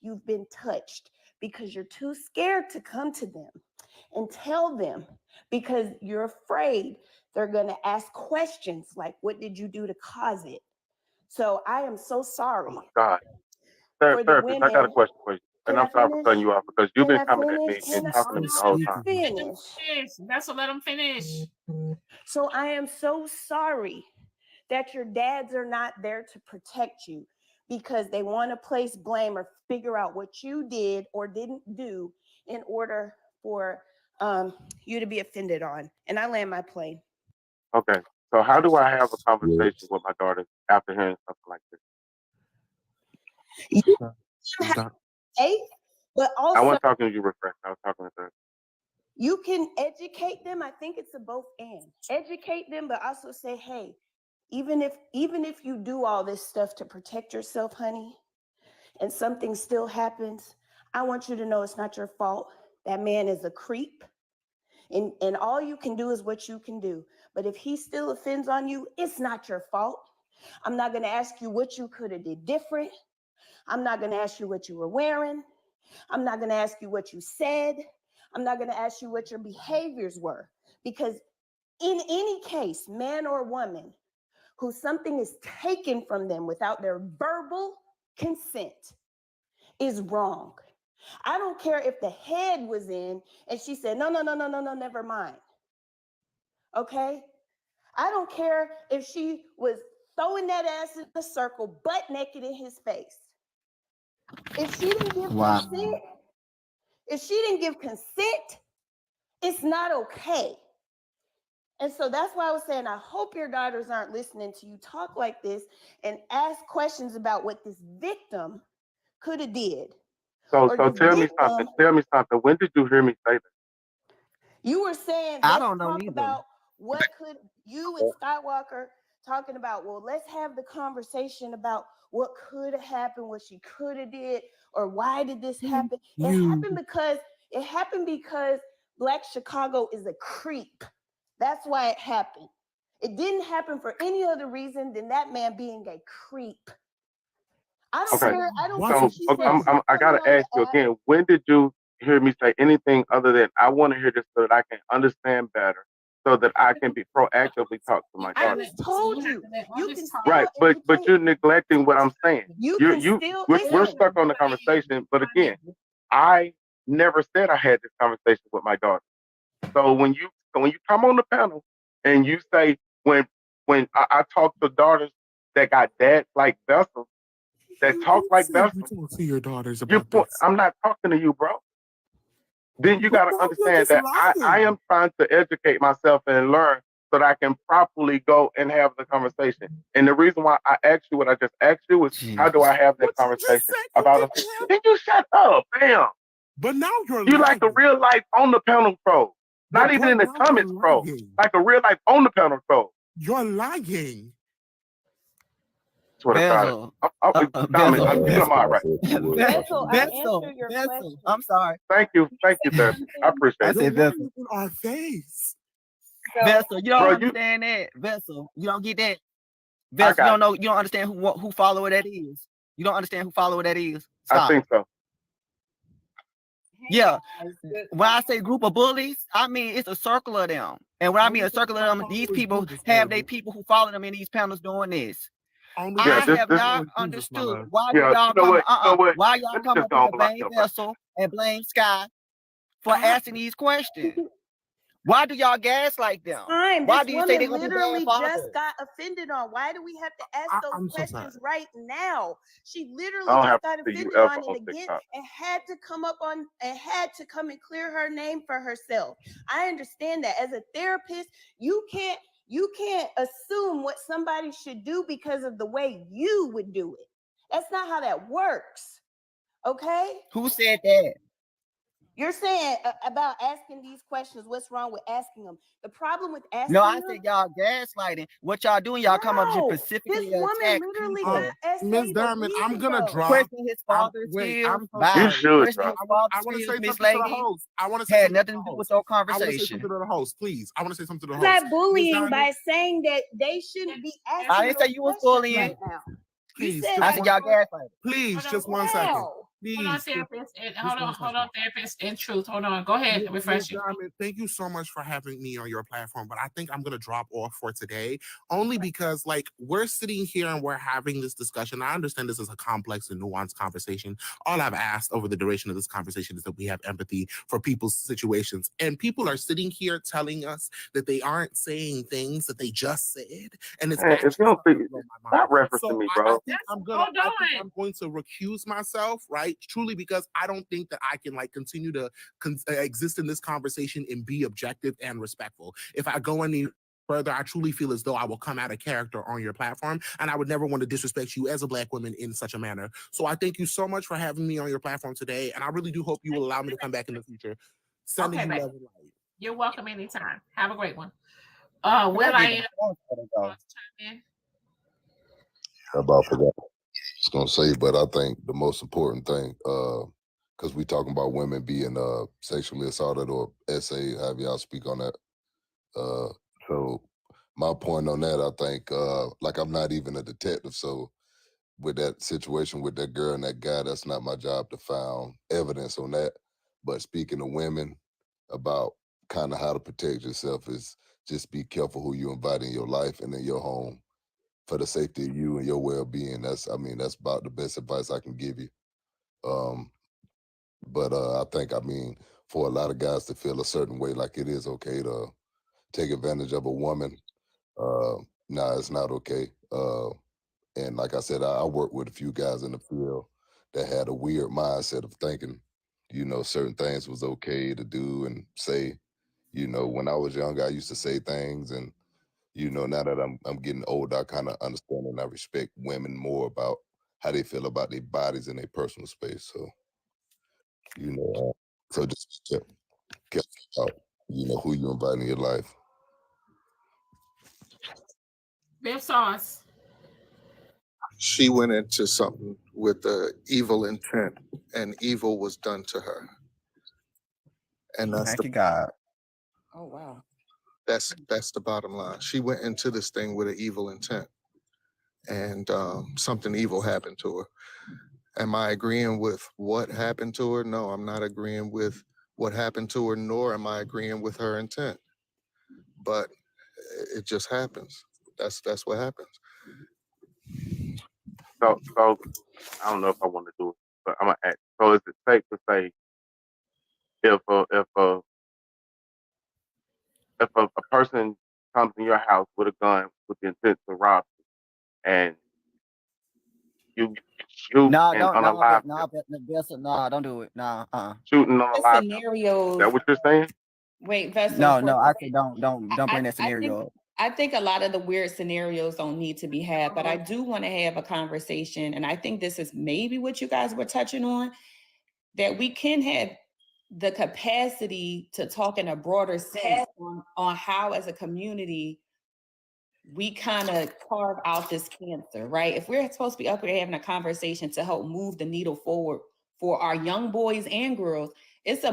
you've been touched because you're too scared to come to them and tell them because you're afraid they're going to ask questions like, what did you do to cause it? So I am so sorry. Oh my God. Therapist, I got a question for you. And I'm sorry for cutting you off because you've been coming at me and talking to me the whole time. That's what, let them finish. So I am so sorry that your dads are not there to protect you because they want to place blame or figure out what you did or didn't do in order for you to be offended on. And I land my plane. Okay. So how do I have a conversation with my daughter after hearing something like this? But also I wasn't talking to you, Refresh. I was talking to her. You can educate them. I think it's a both and. Educate them, but also say, hey, even if you do all this stuff to protect yourself, honey, and something still happens, I want you to know it's not your fault. That man is a creep. And all you can do is what you can do. But if he still offends on you, it's not your fault. I'm not going to ask you what you could have did different. I'm not going to ask you what you were wearing. I'm not going to ask you what you said. I'm not going to ask you what your behaviors were. Because in any case, man or woman, who something is taken from them without their verbal consent is wrong. I don't care if the head was in and she said, no, never mind. Okay? I don't care if she was throwing that ass in the circle, butt naked in his face. If she didn't give consent, it's not okay. And so that's why I was saying, I hope your daughters aren't listening to you talk like this and ask questions about what this victim could have did. So tell me something. Tell me something. When did you hear me say that? You were saying, I don't know either. About what could you and Skywalker talking about, well, let's have the conversation about what could have happened, what she could have did, or why did this happen? It happened because Black Chicago is a creep. That's why it happened. It didn't happen for any other reason than that man being a creep. I don't care. I don't care. So I gotta ask you again. When did you hear me say anything other than I want to hear this so that I can understand better, so that I can be proactively talk to my daughter? I just told you. You can right, but you're neglecting what I'm saying. We're stuck on the conversation. But again, I never said I had this conversation with my daughter. So when you come on the panel and you say when I talk to daughters that got dads like Vessel, that talk like Vessel, talk to your daughters about this. I'm not talking to you, bro. Then you got to understand that I am trying to educate myself and learn so that I can properly go and have the conversation. And the reason why I asked you what I just asked you is, how do I have that conversation about it? Can you shut up, bam? But now you like a real life on the panel pro, not even in the comments pro, like a real life on the panel pro. You're lying. Vessel, I'm sorry. Thank you, therapist. I appreciate it. I said Vessel. In our face. Vessel, you don't understand that. Vessel, you don't get that. Vessel, you don't know. You don't understand who follower that is. You don't understand who follower that is. Stop. I think so. Yeah. When I say group of bullies, I mean it's a circle of them. And when I mean a circle of them, these people have their people who follow them in these panels doing this. I have not understood why y'all come up here and blame Vessel and blame Sky for asking these questions. Why do y'all gaslight them? Time. Why This do you say woman they're gonna be bad literally fathers? just got offended on. Why do we have to ask those I'm so questions sorry. right now? She literally I don't just have got to see you offended ever on it on again TikTok. and had to come up on and had to come and clear her name for herself. I understand that as a therapist, you can't assume what somebody should do because of the way you would do it. That's not how that works. Okay? Who said that? You're saying about asking these questions, what's wrong with asking them? The problem with asking No, I them, said y'all gaslighting. What y'all doing? Y'all come up no, here this specifically woman attack literally people. got Miss essayed a Diamond, week I'm gonna ago. drop. Question his father's Wait, skills. I'm so Bye. You sorry. should Question drop. his father's I want to skills, say Miss something to the Lady. host. I want to say Had something nothing to to the do with host. your I want to say conversation. something to the host, please. I want to say something to the It's host. not bullying Diamond, by saying that they shouldn't be asking I didn't say those you was questions bullying. right now. You please, said just I like, said one. y'all gaslighting. Please, Hold on. just 1 second. wow. Please, Hold on, just therapist. And just hold 1 on, second. therapist. In truth, hold on. Go ahead. Miss Refresh you. Diamond, thank you so much for having me on your platform, but I think I'm gonna drop off for today, only because like we're sitting here and we're having this discussion. I understand this is a complex and nuanced conversation. All I've asked over the duration of this conversation is that we have empathy for people's situations, and people are sitting here telling us that they aren't saying things that they just said, and it's Man, if you actually don't starting think, to blow my mind. stop referencing So me, I bro. think Hold on. I'm going to recuse myself, right? Truly, because I don't think that I can like continue to exist in this conversation and be objective and respectful. If I go any further, I truly feel as though I will come out of character on your platform, and I would never want to disrespect you as a Black woman in such a manner. So I thank you so much for having me on your platform today, and I really do hope you will allow me to come back in the future. Sending Okay, you babe. love and light. You're welcome anytime. Have a great one. Will Can I get am About forgot what I was gonna say, but I think the most important thing, because we talking about women being sexually assaulted or SA, have y'all speak on that. So my point on that, I think, like I'm not even a detective, so with that situation with that girl and that guy, that's not my job to find evidence on that. But speaking to women about kind of how to protect yourself is just be careful who you invite in your life and in your home for the safety of you and your well-being. That's about the best advice I can give you. But I think, for a lot of guys to feel a certain way, like it is okay to take advantage of a woman, nah, it's not okay. And like I said, I worked with a few guys in the field that had a weird mindset of thinking, certain things was okay to do and say. When I was younger, I used to say things, and now that I'm getting older, I kind of understand and I respect women more about how they feel about their bodies and their personal space. So, so just careful about, who you invite in your life. Biff Sauce. She went into something with the evil intent, and evil was done to her. And that's Thank you, God. Oh wow. That's the bottom line. She went into this thing with an evil intent, and something evil happened to her. Am I agreeing with what happened to her? No, I'm not agreeing with what happened to her, nor am I agreeing with her intent. But it just happens. That's what happens. So I don't know if I want to do it, but I'm gonna ask. So is it safe to say if a person comes in your house with a gun with the intent to rob you, and you shoot No, and don't. unalive them, No, don't do it. No, shooting and unalive them. Is Scenarios. that what you're saying? Wait, Vessel. No. I said don't bring that scenario up. I think a lot of the weird scenarios don't need to be had, but I do want to have a conversation, and I think this is maybe what you guys were touching on, that we can have the capacity to talk in a broader sense on how, as a community, we kind of carve out this cancer, right? If we're supposed to be up here having a conversation to help move the needle forward for our young boys and girls, it's a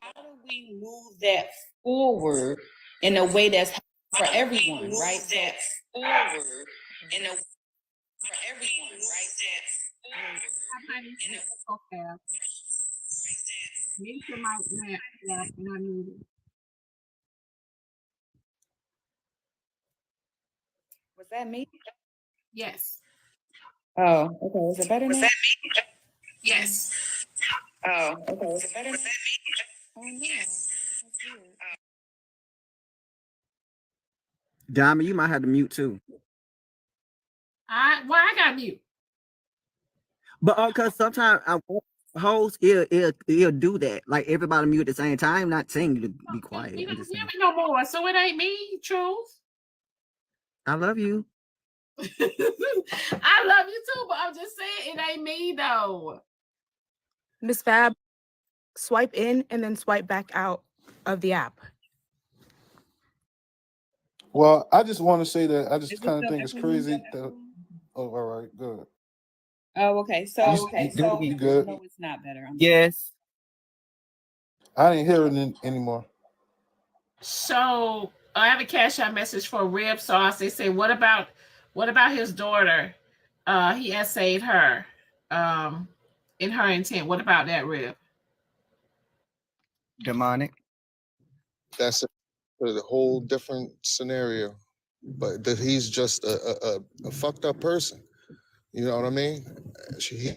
how do we move that forward in a way that's for everyone, right? That forward in a for everyone, right? Okay. Mute your mic, Matt, and I muted. Was that me? Yes. Oh, okay. Is it better now? Yes. Oh, okay. Is it better now? Oh no, that's weird. Diamond, you might have to mute too. I got mute. But because sometimes hosts it'll do that. Like everybody mute at the same time. I'm not saying you to be quiet. You I'm don't just hear saying. me no more, so it ain't me, Truth. I love you. I love you too, but I'm just saying it ain't me though. Miss Fab, swipe in and then swipe back out of the app. Well, I just want to say that I Is just it kind of still think it's echoing? crazy that. Oh, all right, good. Oh, okay. So You good? no, it's not better. Yes. I didn't hear it anymore. I have a CashApp message for Rib Sauce. They say, what about his daughter? He essayed her in her intent. What about that, Rib? Demonic. That's a whole different scenario. But that he's just a fucked up person. You know what I mean?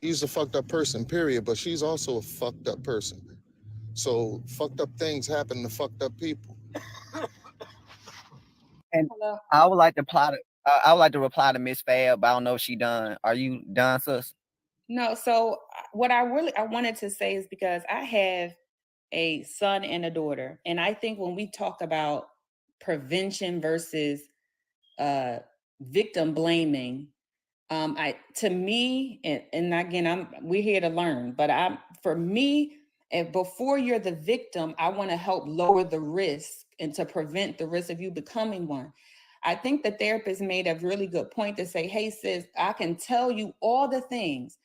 He's a fucked up person, period. But she's also a fucked up person. So fucked up things happen to fucked up people. And I would like to reply to Miss Fab, but I don't know if she done. Are you done, sis? No, so what I wanted to say is because I have a son and a daughter, and I think when we talk about prevention versus victim blaming, to me, and again, we're here to learn, but for me, and before you're the victim, I want to help lower the risk and to prevent the risk of you becoming one. I think the therapist made a really good point to say, hey, sis, I can tell you all the things,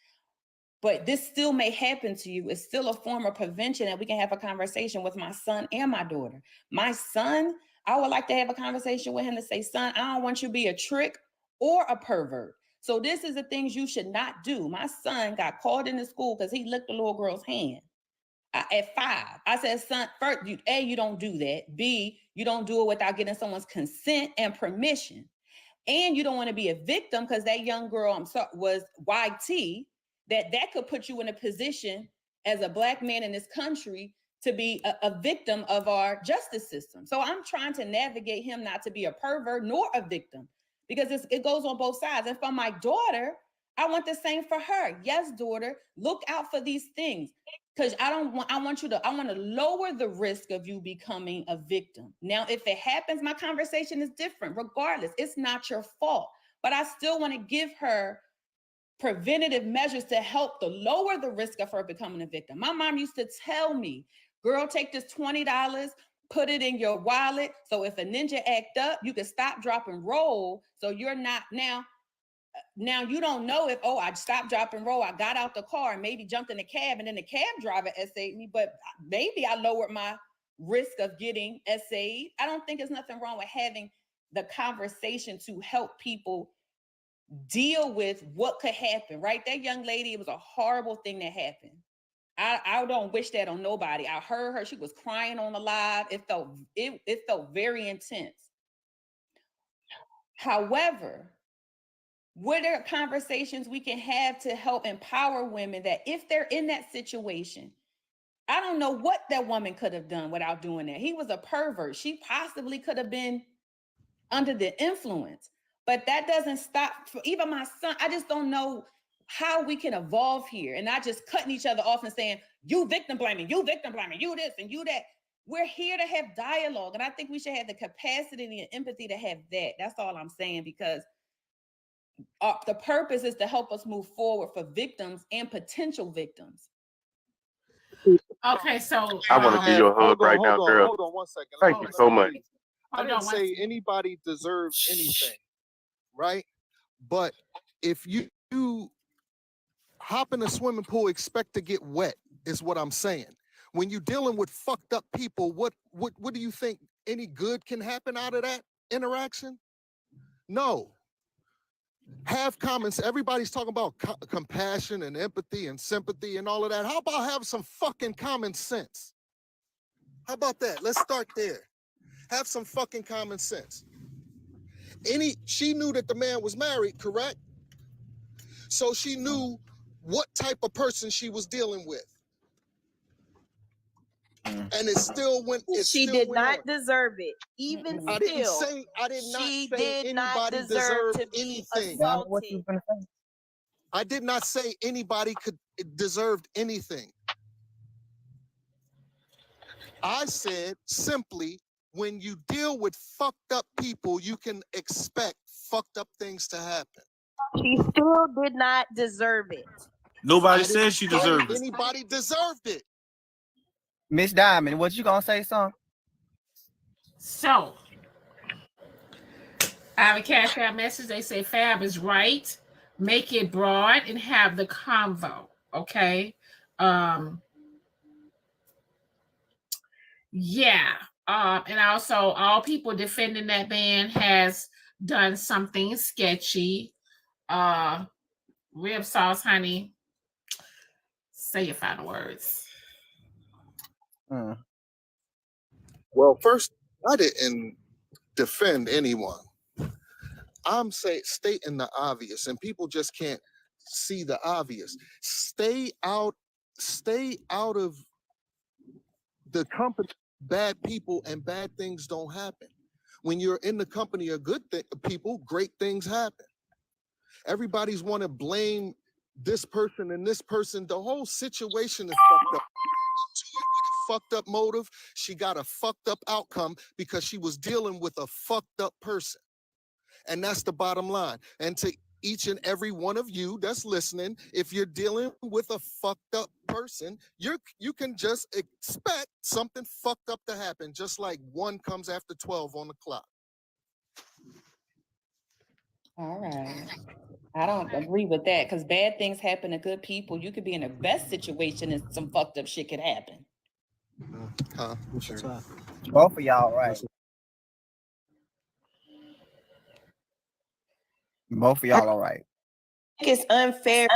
but this still may happen to you. It's still a form of prevention, and we can have a conversation with my son and my daughter. My son, I would like to have a conversation with him to say, son, I don't want you to be a trick or a pervert. So this is the things you should not do. My son got called into school because he licked the little girl's hand at 5. I said, son, first, you don't do that. B, you don't do it without getting someone's consent and permission. And you don't want to be a victim because that young girl was YT, that could put you in a position as a Black man in this country to be a victim of our justice system. So I'm trying to navigate him not to be a pervert nor a victim, because it goes on both sides. And for my daughter, I want the same for her. Yes, daughter, look out for these things. Because I want to lower the risk of you becoming a victim. Now, if it happens, my conversation is different. Regardless, it's not your fault. But I still want to give her preventative measures to help to lower the risk of her becoming a victim. My mom used to tell me, girl, take this $20, put it in your wallet. So if a ninja act up, you can stop, drop, and roll. So you're not now you don't know if, I stopped, drop, and roll. I got out the car and maybe jumped in the cab, and then the cab driver essayed me, but maybe I lowered my risk of getting essayed. I don't think there's nothing wrong with having the conversation to help people deal with what could happen, right? That young lady, it was a horrible thing that happened. I don't wish that on nobody. I heard her, she was crying on the live. It felt very intense. However, what are conversations we can have to help empower women that if they're in that situation, I don't know what that woman could have done without doing that. He was a pervert. She possibly could have been under the influence, but that doesn't stop for even my son. I just don't know how we can evolve here and not just cutting each other off and saying, you victim blaming, you this and you that. We're here to have dialogue. And I think we should have the capacity and empathy to have that. That's all I'm saying, because the purpose is to help us move forward for victims and potential victims. Okay, so I want to give you a hug right now, girl. Hold on 1 second. Thank you so much. I didn't say anybody deserves anything, right? But if you hop in a swimming pool, expect to get wet, is what I'm saying. When you're dealing with fucked up people, what do you think any good can happen out of that interaction? No. Have comments. Everybody's talking about compassion and empathy and sympathy and all of that. How about have some fucking common sense? How about that? Let's start there. Have some fucking common sense. She knew that the man was married, correct? So she knew what type of person she was dealing with. And it still went. She did not deserve it. Even I didn't say. I did not say anybody deserved anything. What you gonna say? I did not say anybody could deserved anything. I said simply, when you deal with fucked up people, you can expect fucked up things to happen. She still did not deserve it. Nobody said she deserved it. Anybody deserved it. Miss Diamond, what you gonna say, son? So, I have a CashApp message. They say Fab is right. Make it broad and have the convo. Okay. Yeah. And also, all people defending that man has done something sketchy. Rib sauce, honey. Say your final words. Well, first, I didn't defend anyone. I'm stating the obvious, and people just can't see the obvious. Stay out of the company. Bad people and bad things don't happen. When you're in the company of good people, great things happen. Everybody's want to blame this person and this person. The whole situation is fucked up. Fucked up motive. She got a fucked up outcome because she was dealing with a fucked up person. And that's the bottom line. And to each and every one of you that's listening, if you're dealing with a fucked up person, you can just expect something fucked up to happen, just like 1 comes after 12 on the clock. All right. I don't agree with that because bad things happen to good people. You could be in the best situation and some fucked up shit could happen. Huh? Sure. Both of y'all, right? Both of y'all, all right. It's unfair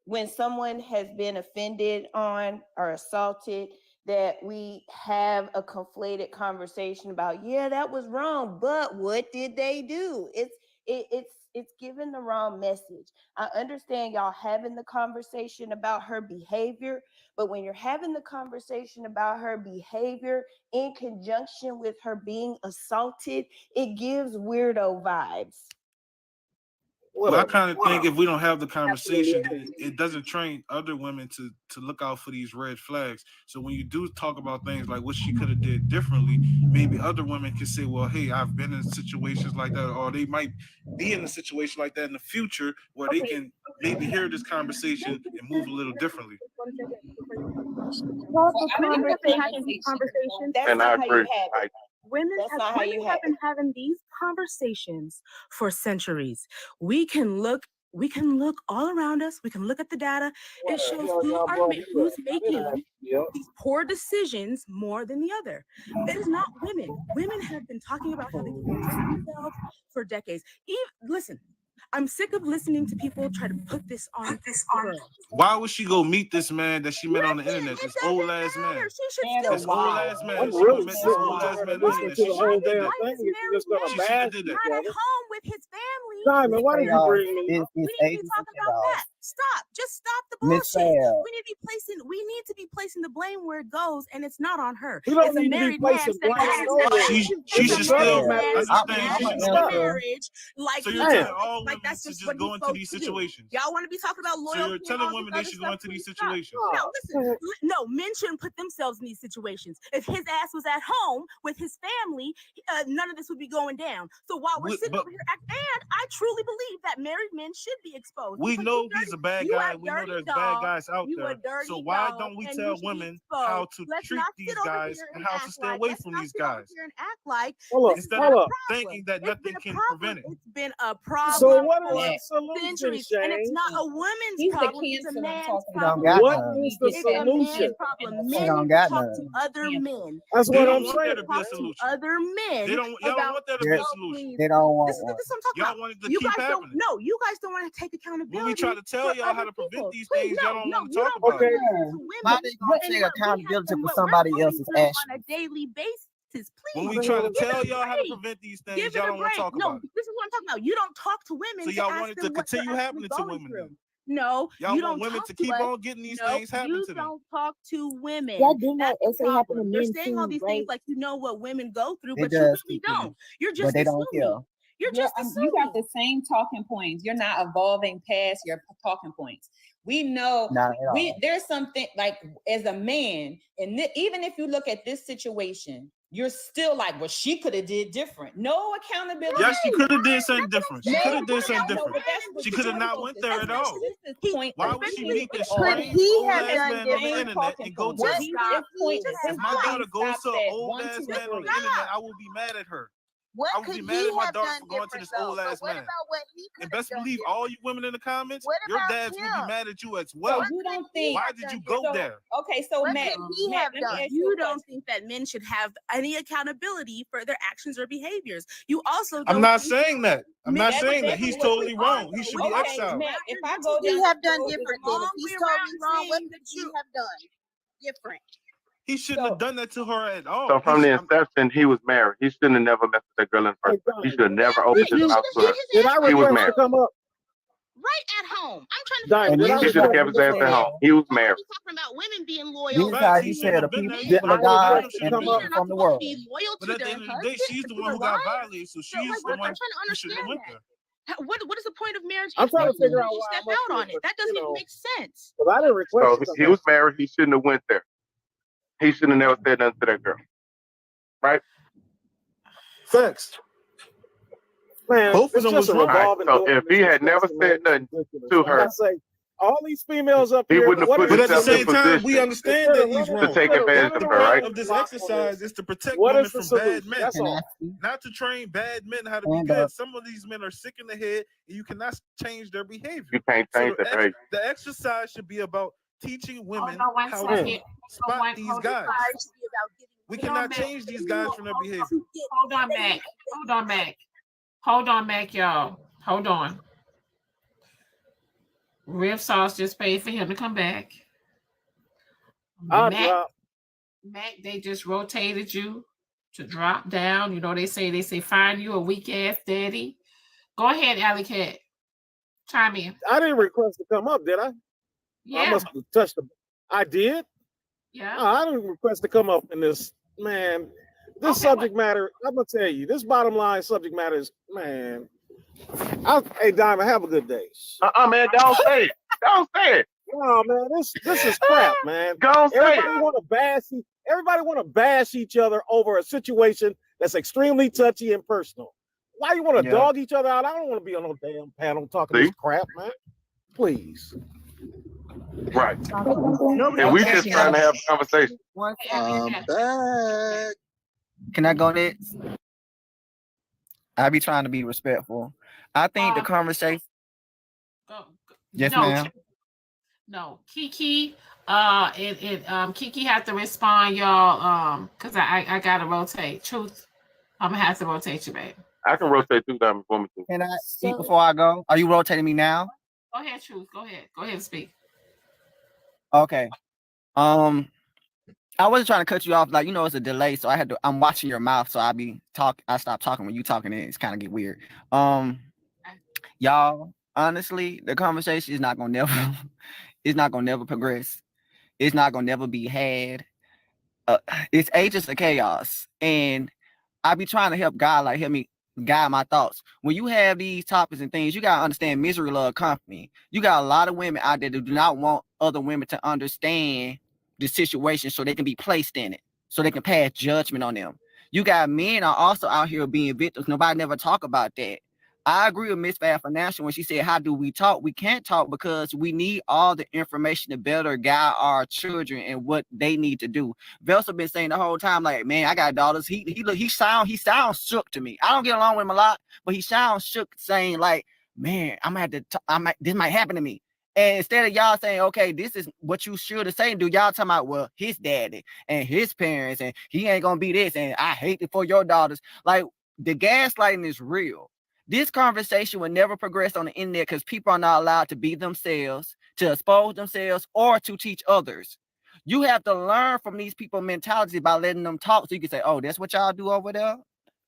when someone has been offended on or assaulted that we have a conflated conversation about, yeah, that was wrong, but what did they do? It's giving the wrong message. I understand y'all having the conversation about her behavior, but when you're having the conversation about her behavior in conjunction with her being assaulted, it gives weirdo vibes. Well, I kind of think if we don't have the conversation, it doesn't train other women to look out for these red flags. So when you do talk about things like what she could have did differently, maybe other women can say, well, hey, I've been in situations like that, or they might be in a situation like that in the future where they can maybe hear this conversation and move a little differently. Women have been having these conversations. That's not how you have it. Women have been having these conversations for centuries. We can look all around us. We can look at the data. It shows who's making these poor decisions more than the other. It is not women. Women have been talking about how they can protect themselves for decades. Listen, I'm sick of listening to people try to put this on this girl. Why would she go meet this man that she met on the internet? This old ass man. This old ass man. She met this old ass man on the internet. She should have did that. She should have did that. Not at home with his family. Diamond, why did you bring me? We need to be talking about that. Stop. Just stop the bullshit. We need to be placing the blame where it goes, and it's not on her. We don't it's a need to be married man placing blame. She should still. Like so you're telling all women to just go into these situations. Y'all want to be talking about loyalty? So you're telling women they should go into these situations. No, listen. No, men shouldn't put themselves in these situations. If his ass was at home with his family, none of this would be going down. So while we're sitting over here, and I truly believe that married men should be exposed. We know he's a bad guy. We know there's bad guys out there. So why don't we tell women how to treat these guys and how to stay away from these guys? And act like instead of thinking that nothing can prevent it. It's been a problem. So what is the solution, Shane? And it's not a woman's problem. It's a man's problem. What is the solution? Men talk to other men. That's what I'm saying. Talk to other men. Y'all don't want that to be a solution. They don't want this is what I'm talking y'all about. want it to keep happening. No, you guys don't want to take accountability. When we try to tell y'all how to prevent these things, y'all don't want to talk about it. How they gonna take accountability for somebody else's action? On a daily basis. Please. When we try to tell y'all how to prevent these things, y'all don't want to talk about it. This is what I'm talking about. You don't talk to women. So y'all want it to continue happening to women. No, Y'all you want don't women talk to to keep us. on getting these No, things happen you to them. don't talk to women. Y'all do know That's the SA happen to problem. You're men saying all too, these right? things like you know what women go through, It but you does, really Kiki, don't. You're but just they don't assuming. care. You're just You got assuming. the same talking points. You're not evolving past your talking points. We know Not at all. there's something like as a man, and even if you look at this situation, you're still like, well, she could have did different. No accountability. Yes, she could have did something different. She No, could have did something no, different. but that's what She you're could have trying not to went focus there on. at all. This is pointless. Why would she meet this Could strange he old have ass done man on the different? internet and go to What him? If my daughter goes to an old ass man on the internet, I will be mad at her. I would be mad at my daughter for going to this old ass man. And best believe all you women in the comments, your dads will be mad at you as well. So you don't think? Why did you go there? Okay, so Matt, let me ask You don't think that men should have any accountability for their actions or behaviors. You also don't. I'm not think saying that. I'm not saying that. He's totally wrong. He should be Okay, exiled. Matt, if I What go could he down have the done road, different then? If he's totally wrong, what could he have done different? He shouldn't have done that to her at all. So from the inception, he was married. He shouldn't have never messed with that girl in the first place. He should have never opened his mouth to her. Did I He was request to married. come up? Right at home. I'm trying to Diamond, figure out did I He should have kept request his to ass come at up? home. He was married. talking about women being This loyal. is how you tell the people of God and from the world. Be loyal But to at the their end of the day, husband, she's the to one their who got wives. violated, so she's like, the I'm one trying to who shouldn't have understand went that. there. What is the point of marriage? I'm trying to figure out She why stepped I'm up out here, on it. but, That doesn't you even know, make sense. But I didn't request So to come he up. was married. He shouldn't have went there. He shouldn't have never said nothing to that girl. Right? Thanks. Man, Both of it's them just was a wrong. revolving So door. if he had never said nothing to Like I her, say, all these females up he here. wouldn't have what put are But at the himself in same time, we position understand that he's to wrong. take advantage The of her, point right? of this exercise is to protect What women is the from bad solution? men. That's all. Not to train bad men how to be good. Some of these men are sick in the head, and you cannot change their behavior. You can't So change that behavior. the exercise should be about teaching women on one how second. to spot these guys. We cannot Mac. change these guys from their behavior. Hold on, Mac. Hold on, Mac. Hold on, Mac, y'all. Hold on. Rib Sauce just paid for him to come back. Mac, they just rotated you to drop down. You know, they say find you a weak ass daddy. Go ahead, Alley Cat. Chime in. I didn't request to come up, did I? Yeah. I must have touched the. I did. Yeah. No, I didn't request to come up in this. Man, this subject matter. I'm gonna tell you, this bottom line subject matter is, man. Hey, Diamond, have a good day. Man, don't say it. Don't say it. No, man, this is crap, man. Go say Everybody it. want to bash. Everybody want to bash each other over a situation that's extremely touchy and personal. Why you want to dog each other out? I don't want to be on no damn panel talking this crap, man. Please. Right. And we just trying to have a conversation. Back. Can I go next? I be trying to be respectful. I think the conversation. Yes, ma'am. No, Kiki. Kiki have to respond, y'all. Cause I gotta rotate. Truth, I'm gonna have to rotate you, babe. I can rotate 2 times for me too. Can I speak before I go? Are you rotating me now? Go ahead, Truth. Go ahead. Go ahead and speak. Okay. I wasn't trying to cut you off. Like, you know, it's a delay, so I'm watching your mouth, so I stop talking when you talking, and it's kind of get weird. Y'all, honestly, the conversation is not gonna never, it's not gonna never progress. It's not gonna never be had. It's agents of chaos, and I be trying to help God, like help me guide my thoughts. When you have these topics and things, you gotta understand misery love company. You got a lot of women out there that do not want other women to understand the situation so they can be placed in it, so they can pass judgment on them. You got men are also out here being victims. Nobody never talk about that. I agree with Miss Fat Financial when she said, how do we talk? We can't talk because we need all the information to better guide our children and what they need to do. Velsa been saying the whole time, like, man, I got daughters. He sounds shook to me. I don't get along with him a lot, but he sounds shook, saying like, man, this might happen to me. And instead of y'all saying, okay, this is what you should have said, do y'all talking about, well, his daddy and his parents, and he ain't gonna be this, and I hate it for your daughters. Like, the gaslighting is real. This conversation will never progress on the internet because people are not allowed to be themselves, to expose themselves, or to teach others. You have to learn from these people's mentality by letting them talk, so you can say, oh, that's what y'all do over there?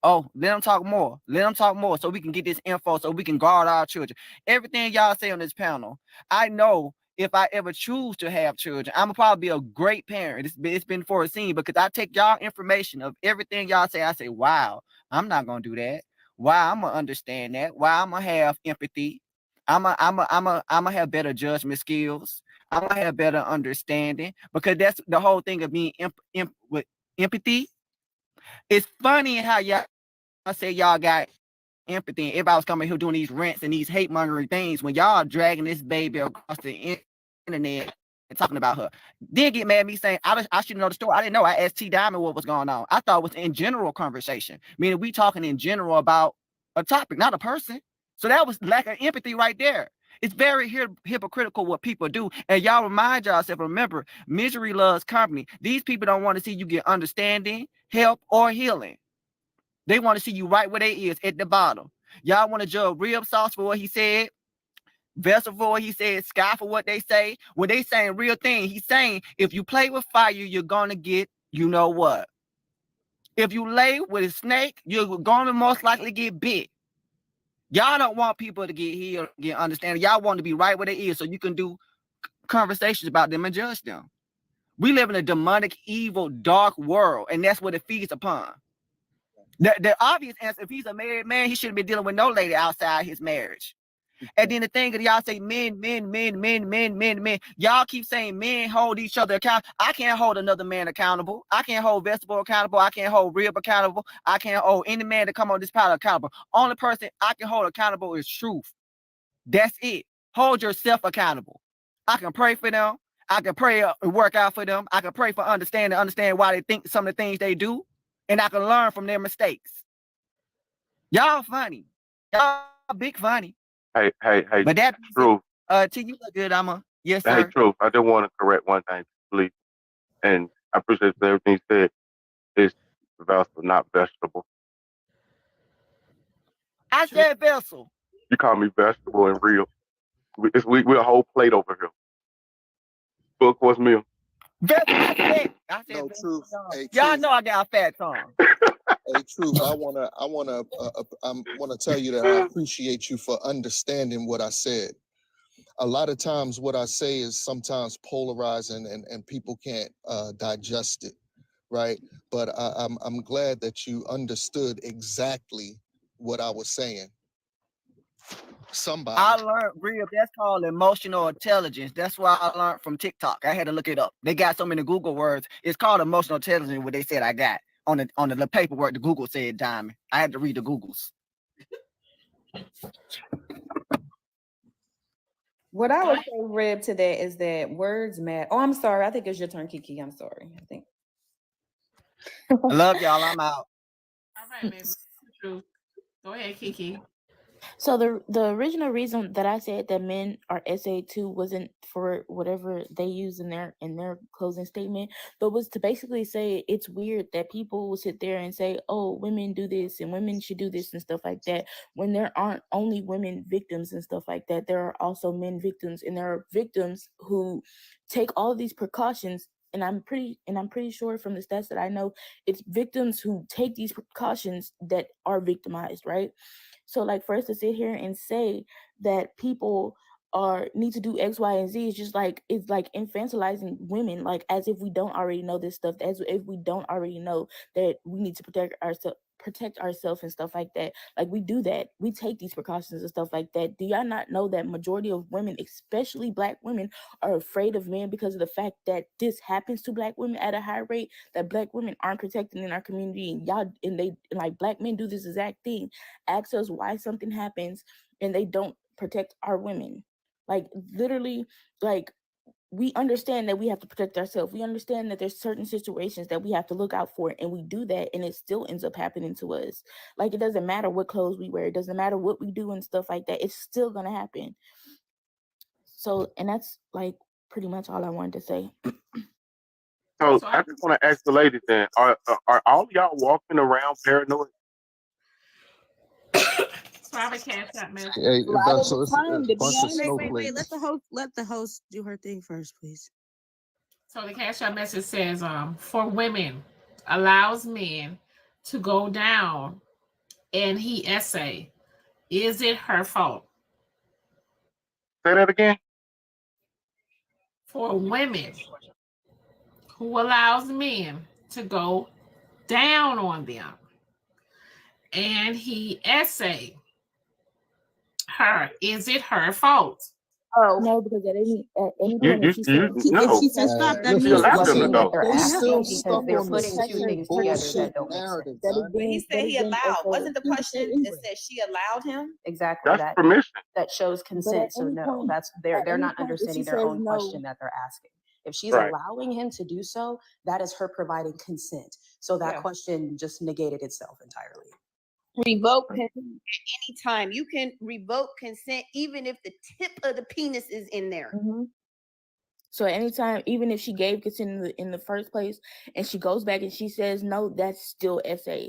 Oh, let them talk more. Let them talk more so we can get this info so we can guard our children. Everything y'all say on this panel, I know if I ever choose to have children, I'm gonna probably be a great parent. It's been foreseen because I take y'all information of everything y'all say. I say, wow, I'm not gonna do that. Wow, I'm gonna understand that. Wow, I'm gonna have empathy. I'm gonna have better judgment skills. I'm gonna have better understanding because that's the whole thing of being with empathy. It's funny how y'all say y'all got empathy and everybody was coming here doing these rants and these hate mongering things when y'all dragging this baby across the internet and talking about her. Then get mad at me saying I should know the story. I didn't know. I asked T Diamond what was going on. I thought it was in general conversation, meaning we talking in general about a topic, not a person. So that was lack of empathy right there. It's very hypocritical what people do. And y'all remind yourself, remember, misery loves company. These people don't want to see you get understanding, help, or healing. They want to see you right where they is at the bottom. Y'all want to judge Rib Sauce for what he said, Vessel for what he said, Sky for what they say. When they saying real thing, he's saying if you play with fire, you're gonna get, you know what? If you lay with a snake, you're gonna most likely get bit. Y'all don't want people to get healed, get understanding. Y'all want to be right where they is so you can do conversations about them and judge them. We live in a demonic, evil, dark world, and that's what it feeds upon. The obvious answer, if he's a married man, he shouldn't be dealing with no lady outside his marriage. And then the thing that y'all say, men. Y'all keep saying men hold each other accountable. I can't hold another man accountable. I can't hold Vegetable accountable. I can't hold Rib accountable. I can't hold any man to come on this panel accountable. Only person I can hold accountable is truth. That's it. Hold yourself accountable. I can pray for them. I can pray and work out for them. I can pray for understand why they think some of the things they do. And I can learn from their mistakes. Y'all funny. Y'all big funny. Hey, but that Truth. To you look good, yes, sir. Hey, Truth. I just want to correct one thing, please. And I appreciate everything you said. It's vessel, not vegetable. I said vessel. You call me vegetable and real. We're a whole plate over here. Full course meal. I said no, Truth. Hey, y'all Truth. know I got a fat tongue. Hey, Truth. I wanna tell you that I appreciate you for understanding what I said. A lot of times, what I say is sometimes polarizing, and people can't digest it, right? But I'm glad that you understood exactly what I was saying. Somebody. I learned real. That's called emotional intelligence. That's why I learned from TikTok. I had to look it up. They got so many Google words. It's called emotional intelligence. What they said I got on the paperwork. The Google said Diamond. I had to read the Googles. What I would say, Rib, to that is that words matter. Oh, I'm sorry. I think it's your turn, Kiki. I'm sorry. I think. I love y'all. I'm out. All right, baby. True. Go ahead, Kiki. So the original reason that I said that men are SA2 wasn't for whatever they use in their closing statement, but was to basically say it's weird that people will sit there and say, oh, women do this and women should do this and stuff like that, when there aren't only women victims and stuff like that. There are also men victims, and there are victims who take all of these precautions. And I'm pretty sure from the stats that I know, it's victims who take these precautions that are victimized, right? So like for us to sit here and say that people need to do X, Y, and Z is just like, it's like infantilizing women, like as if we don't already know this stuff, as if we don't already know that we need to protect ourselves and stuff like that. Like we do that. We take these precautions and stuff like that. Do y'all not know that majority of women, especially Black women, are afraid of men because of the fact that this happens to Black women at a high rate, that Black women aren't protected in our community, and they like Black men do this exact thing. Ask us why something happens and they don't protect our women. Like literally, like we understand that we have to protect ourselves. We understand that there's certain situations that we have to look out for, and we do that, and it still ends up happening to us. Like it doesn't matter what clothes we wear, it doesn't matter what we do and stuff like that, it's still gonna happen. So, and that's like pretty much all I wanted to say. So I just want to ask the ladies then, are all y'all walking around paranoid? Private CashApp message. Hey, A lot of the time, to be bunch of honest. Wait, snowflakes. let the host do her thing first, please. So the CashApp message says, for women, allows men to go down and he essay, is it her fault? Say that again. For women who allows men to go down on them, and he essay her, is it her fault? Oh no, because at any point, if she says no. if she says stop, that She means allowed them to go. they're They asking still because stuck they're on the putting two same things together bullshit that don't make narrative. sense. Son. He said he allowed. Wasn't the He question said that said she allowed him? exactly That's that permission. that shows consent. So any no, point- that's at they're any not point if she understanding their says own no- question that they're asking. If she's Right. allowing him to do so, that is her providing consent. So that Yeah. question just negated itself entirely. Revoke consent at any time. You can revoke consent even if the tip of the penis is in there. Mm-hmm. So anytime, even if she gave consent in the first place, and she goes back and she says no, that's still SA.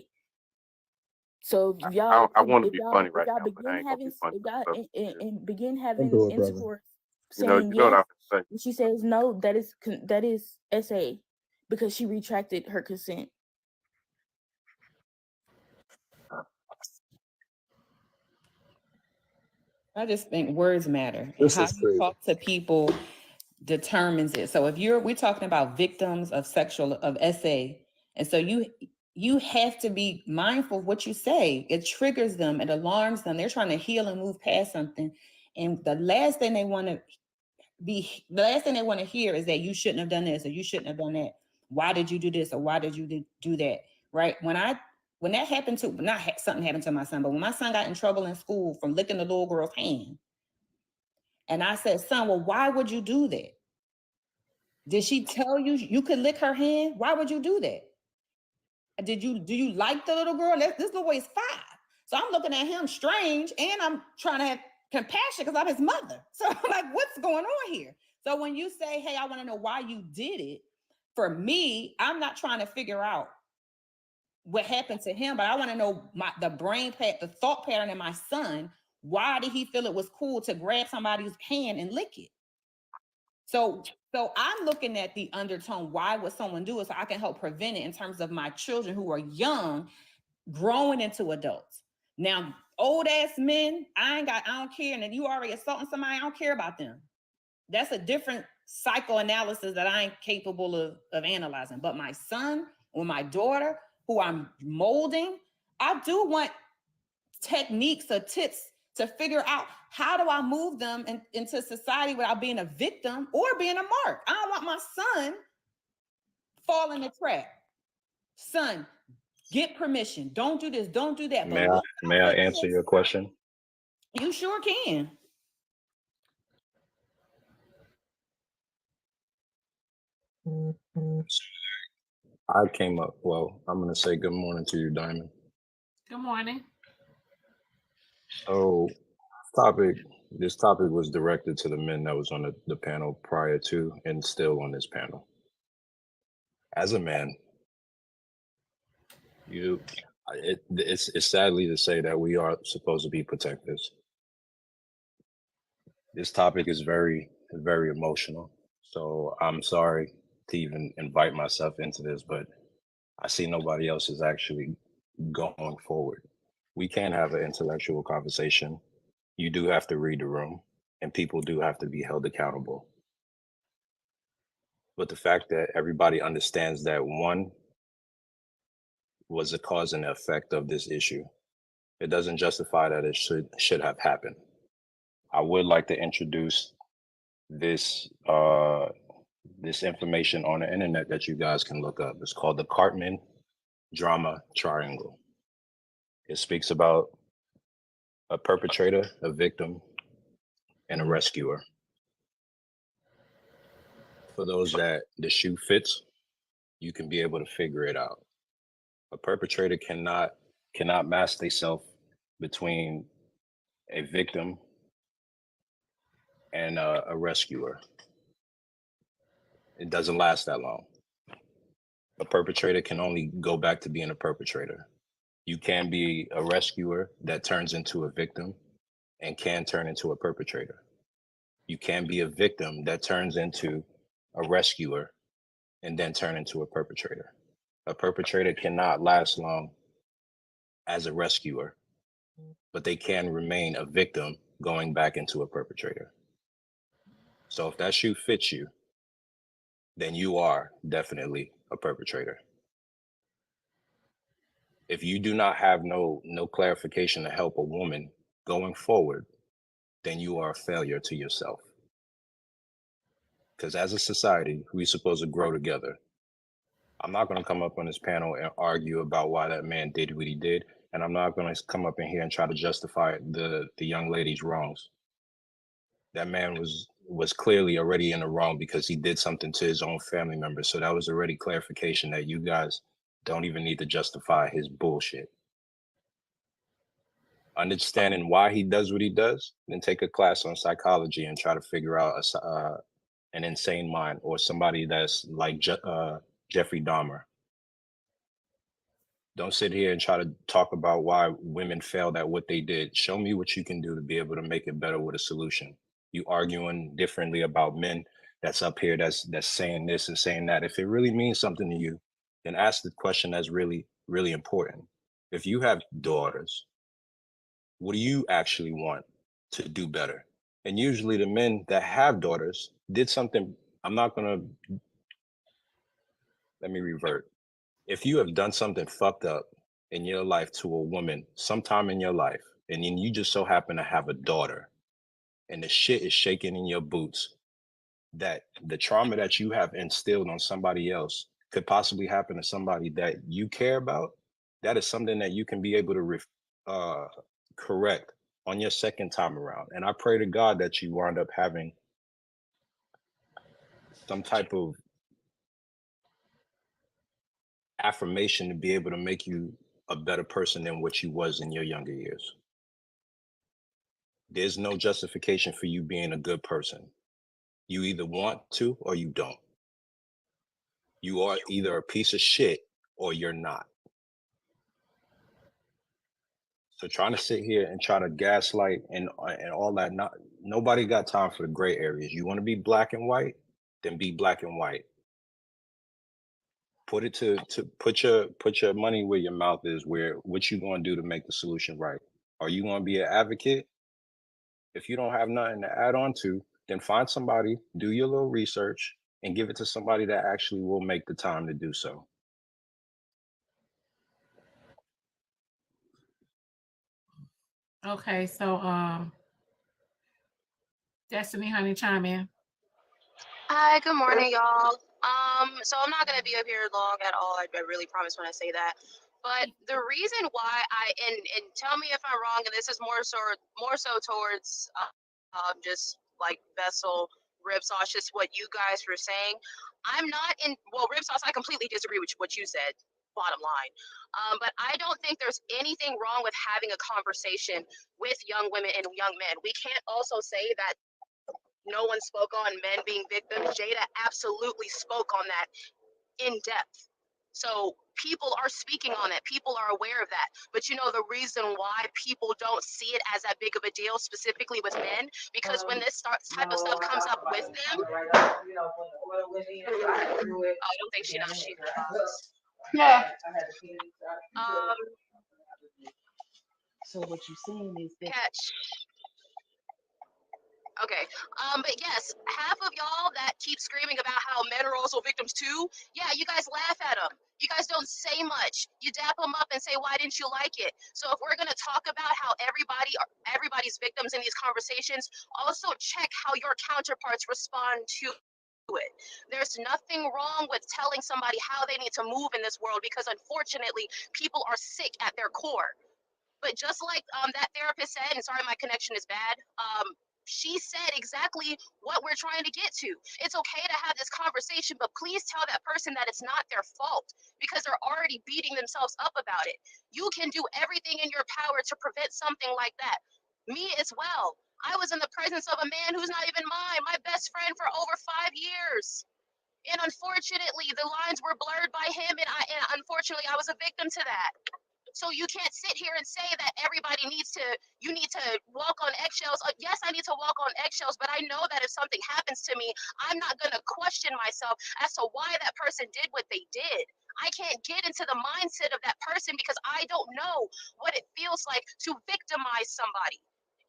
So if y'all, I want to if be y'all, funny if right y'all now, but I begin ain't gonna having, be funny. if y'all and begin having do it, brother. intercourse, You know saying what I yes, have to say. and she says no, that is SA, because she retracted her consent. I just think words matter. And This how is you crazy. talk to people determines it. So if we're talking about victims of SA, and so you have to be mindful of what you say. It triggers them, it alarms them. They're trying to heal and move past something. And the last thing they want to hear is that you shouldn't have done this or you shouldn't have done that. Why did you do this or why did you do that? Right? When that happened to, something happened to my son, but when my son got in trouble in school from licking the little girl's hand, and I said, son, well, why would you do that? Did she tell you you could lick her hand? Why would you do that? Do you like the little girl? This little boy is 5. So I'm looking at him strange, and I'm trying to have compassion because I'm his mother. So I'm like, what's going on here? So when you say, hey, I want to know why you did it, for me, I'm not trying to figure out what happened to him, but I want to know the thought pattern in my son. Why did he feel it was cool to grab somebody's hand and lick it? So I'm looking at the undertone. Why would someone do it? So I can help prevent it in terms of my children who are young, growing into adults. Now, old ass men, I don't care. And if you already assaulting somebody, I don't care about them. That's a different psychoanalysis that I ain't capable of analyzing. But my son or my daughter, who I'm molding, I do want techniques or tips to figure out how do I move them into society without being a victim or being a mark. I don't want my son fall in the trap. Son, get permission. Don't do this. Don't do that. May I answer your question? You sure can. I came up, well, I'm going to say good morning to you, Diamond. Good morning. So this topic was directed to the men that was on the panel prior to and still on this panel. As a man, it's sadly to say that we are supposed to be protectors. This topic is very, very emotional. So I'm sorry to even invite myself into this, but I see nobody else is actually going forward. We can have an intellectual conversation. You do have to read the room, and people do have to be held accountable. But the fact that everybody understands that one was the cause and effect of this issue, it doesn't justify that it should have happened. I would like to introduce this this information on the internet that you guys can look up. It's called the Cartman Drama Triangle. It speaks about a perpetrator, a victim, and a rescuer. For those that the shoe fits, you can be able to figure it out. A perpetrator cannot mask themselves between a victim and a rescuer. It doesn't last that long. A perpetrator can only go back to being a perpetrator. You can be a rescuer that turns into a victim and can turn into a perpetrator. You can be a victim that turns into a rescuer and then turn into a perpetrator. A perpetrator cannot last long as a rescuer, but they can remain a victim going back into a perpetrator. So if that shoe fits you, then you are definitely a perpetrator. If you do not have no clarification to help a woman going forward, then you are a failure to yourself. Because as a society, we're supposed to grow together. I'm not going to come up on this panel and argue about why that man did what he did, and I'm not going to come up in here and try to justify the young lady's wrongs. That man was clearly already in the wrong because he did something to his own family members. So that was already clarification that you guys don't even need to justify his bullshit. Understanding why he does what he does, then take a class on psychology and try to figure out an insane mind or somebody that's like Jeffrey Dahmer. Don't sit here and try to talk about why women failed at what they did. Show me what you can do to be able to make it better with a solution. You arguing differently about men that's up here that's saying this and saying that. If it really means something to you, then ask the question that's really, really important. If you have daughters, what do you actually want to do better? And usually the men that have daughters did something. Let me revert. If you have done something fucked up in your life to a woman sometime in your life, and then you just so happen to have a daughter and the shit is shaking in your boots, that the trauma that you have instilled on somebody else could possibly happen to somebody that you care about, that is something that you can be able to correct on your second time around. And I pray to God that you wind up having some type of affirmation to be able to make you a better person than what you was in your younger years. There's no justification for you being a good person. You either want to or you don't. You are either a piece of shit or you're not. So trying to sit here and try to gaslight and all that, nobody got time for the gray areas. You want to be black and white, then be black and white. Put your money where your mouth is. What you gonna do to make the solution right? Are you gonna be an advocate? If you don't have nothing to add on to, then find somebody, do your little research, and give it to somebody that actually will make the time to do so. Okay, so Destiny, honey, chime in. Hi, good morning, y'all. So I'm not gonna be up here long at all. I really promise when I say that. But the reason why and tell me if I'm wrong, and this is more so towards just like Vessel, Ripsauce, just what you guys were saying. I'm not in Ripsauce, I completely disagree with what you said, bottom line. But I don't think there's anything wrong with having a conversation with young women and young men. We can't also say that no one spoke on men being victims. Jada absolutely spoke on that in depth. So people are speaking on it. People are aware of that. But you know the reason why people don't see it as that big of a deal, specifically with men, because when this type of stuff comes up with them, I don't think she knows she does. Yeah. So what you're saying is that. Okay, but yes, half of y'all that keep screaming about how men are also victims too, yeah, you guys laugh at them. You guys don't say much. You dap them up and say, why didn't you like it? So if we're going to talk about how everybody's victims in these conversations, also check how your counterparts respond to it. There's nothing wrong with telling somebody how they need to move in this world, because unfortunately, people are sick at their core. But just like that therapist said, and sorry, my connection is bad, she said exactly what we're trying to get to. It's okay to have this conversation, but please tell that person that it's not their fault, because they're already beating themselves up about it. You can do everything in your power to prevent something like that. Me as well. I was in the presence of a man who's not even mine, my best friend for over 5 years. And unfortunately, the lines were blurred by him, and unfortunately, I was a victim to that. So you can't sit here and say that you need to walk on eggshells. Yes, I need to walk on eggshells, but I know that if something happens to me, I'm not going to question myself as to why that person did what they did. I can't get into the mindset of that person because I don't know what it feels like to victimize somebody.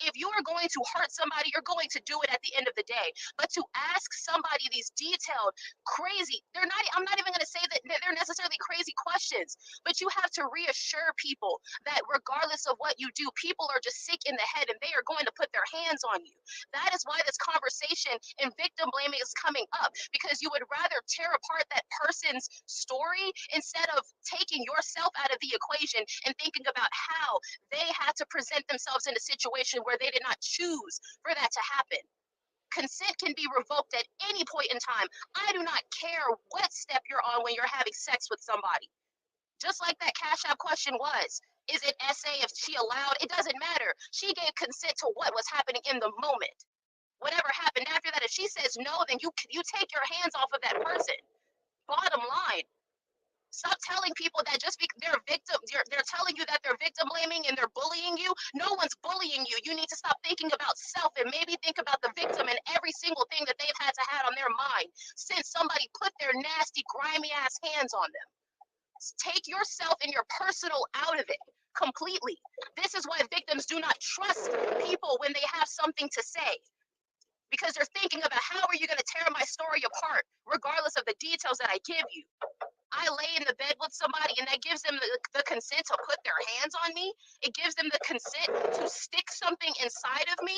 If you are going to hurt somebody, you're going to do it at the end of the day. But to ask somebody these detailed, crazy, I'm not even going to say that they're necessarily crazy questions, but you have to reassure people that regardless of what you do, people are just sick in the head and they are going to put their hands on you. That is why this conversation and victim blaming is coming up, because you would rather tear apart that person's story instead of taking yourself out of the equation and thinking about how they had to present themselves in a situation where they did not choose for that to happen. Consent can be revoked at any point in time. I do not care what step you're on when you're having sex with somebody. Just like that CashApp question was, is it SA if she allowed? It doesn't matter. She gave consent to what was happening in the moment. Whatever happened after that, if she says no, then you take your hands off of that person. Bottom line. Stop telling people that just because they're victim, they're telling you that they're victim blaming and they're bullying you. No one's bullying you. You need to stop thinking about self and maybe think about the victim and every single thing that they've had to have on their mind since somebody put their nasty, grimy ass hands on them. Take yourself and your personal out of it completely. This is why victims do not trust people when they have something to say. Because they're thinking about how are you going to tear my story apart, regardless of the details that I give you. I lay in the bed with somebody and that gives them the consent to put their hands on me. It gives them the consent to stick something inside of me.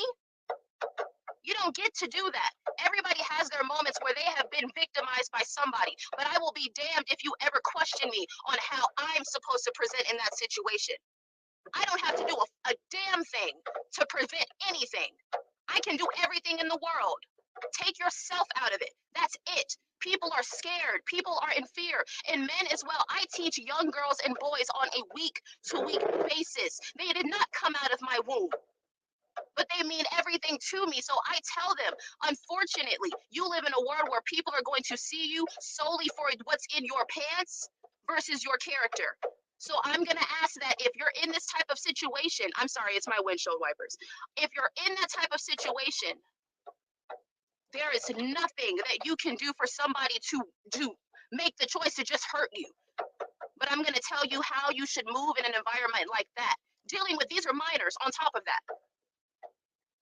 You don't get to do that. Everybody has their moments where they have been victimized by somebody, but I will be damned if you ever question me on how I'm supposed to present in that situation. I don't have to do a damn thing to prevent anything. I can do everything in the world. Take yourself out of it. That's it. People are scared. People are in fear. And men as well. I teach young girls and boys on a week-to-week basis. They did not come out of my womb, but they mean everything to me. So I tell them, unfortunately, you live in a world where people are going to see you solely for what's in your pants versus your character. So I'm going to ask that if you're in this type of situation, I'm sorry, it's my windshield wipers. If you're in that type of situation, there is nothing that you can do for somebody to make the choice to just hurt you. But I'm going to tell you how you should move in an environment like that. Dealing with these are minors on top of that.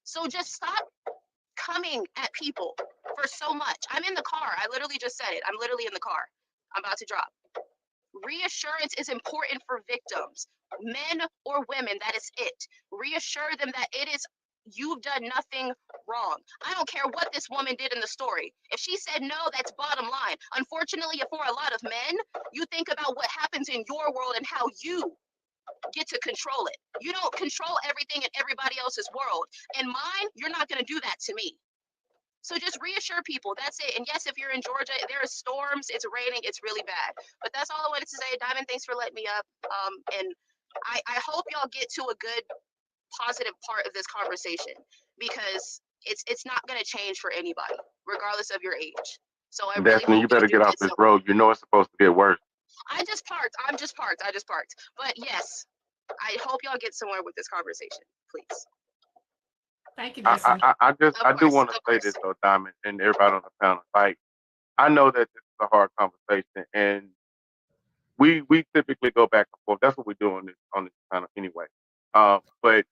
So just stop coming at people for so much. I'm in the car. I literally just said it. I'm literally in the car. I'm about to drop. Reassurance is important for victims, men or women. That is it. Reassure them that it is you've done nothing wrong. I don't care what this woman did in the story. If she said no, that's bottom line. Unfortunately, for a lot of men, you think about what happens in your world and how you get to control it. You don't control everything in everybody else's world. In mine, you're not going to do that to me. So just reassure people. That's it. And yes, if you're in Georgia, there are storms. It's raining. It's really bad. But that's all I wanted to say. Diamond, thanks for letting me up. And I hope y'all get to a good, positive part of this conversation, because it's not going to change for anybody, regardless of your age. So I really Daphne, hope you better y'all do get off get this some. road. You know it's supposed to get worse. I'm just parked. But yes, I hope y'all get somewhere with this conversation, please. Thank you, I, Destiny. I, I just I do want to say this though, Diamond, and everybody on the panel. Like, I know that this is a hard conversation, and we typically go back and forth. That's what we do on this panel anyway. But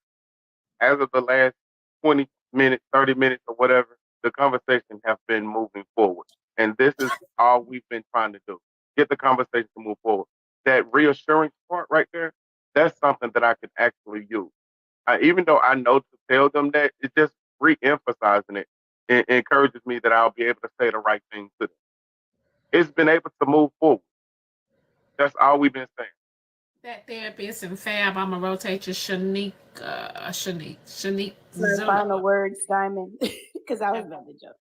as of the last 20 minutes, 30 minutes, or whatever, the conversation has been moving forward, and this is all we've been trying to do: get the conversation to move forward. That reassurance part right there, that's something that I can actually use. Even though I know to tell them that, it just re-emphasizing it encourages me that I'll be able to say the right thing to them. It's been able to move forward. That's all we've been saying. That therapist and Fab, I'm gonna rotate to Shanique. My final words, Diamond, because I was about to joke.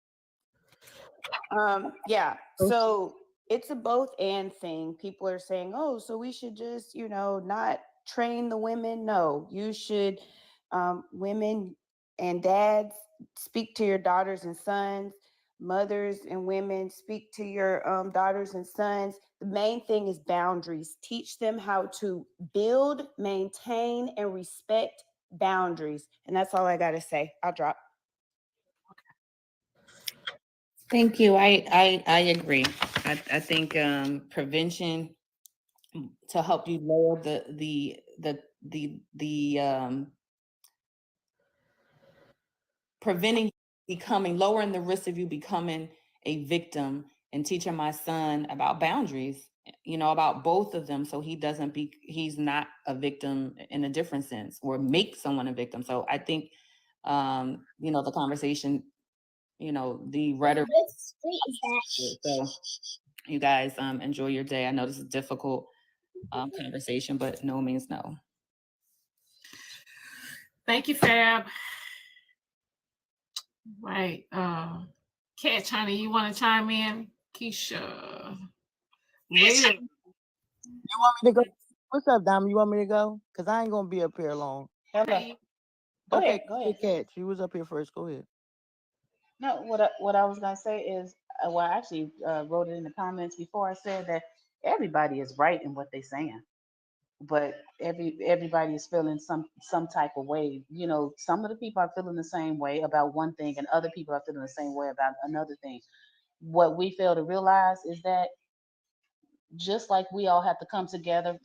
Yeah. So it's a both and thing. People are saying, oh, so we should just, not train the women. No, you should, women and dads, speak to your daughters and sons. Mothers and women, speak to your daughters and sons. The main thing is boundaries. Teach them how to build, maintain, and respect boundaries. And that's all I got to say. I'll drop. Thank you. I agree. I think prevention to help you lower the preventing lowering the risk of you becoming a victim, and teaching my son about boundaries, about both of them, so he's not a victim in a different sense, or make someone a victim. So I think, the conversation, the rhetoric. So you guys enjoy your day. I know this is a difficult conversation, but no means no. Thank you, Fab. Right. Cat China, you want to chime in? Keisha. You want me to go? What's up, Dom? You want me to go? Because I ain't going to be up here long. Hello. Go ahead. Cat, you was up here first. Go ahead. No, what I was gonna say is, well, I actually wrote it in the comments before. I said that everybody is right in what they're saying, but everybody is feeling some type of way. Some of the people are feeling the same way about one thing, and other people are feeling the same way about another thing. What we fail to realize is that just like we all have to come together,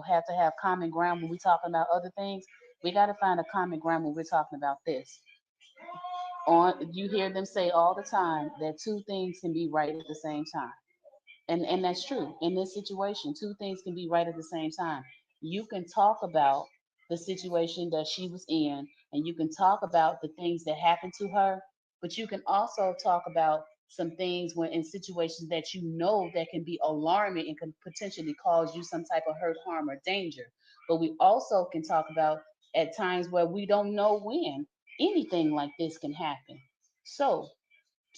have to have common ground when we're talking about other things, we got to find a common ground when we're talking about this. You hear them say all the time that two things can be right at the same time. And that's true. In this situation, two things can be right at the same time. You can talk about the situation that she was in, and you can talk about the things that happened to her, but you can also talk about some things when in situations that that can be alarming and can potentially cause you some type of hurt, harm, or danger. But we also can talk about at times where we don't know when anything like this can happen. So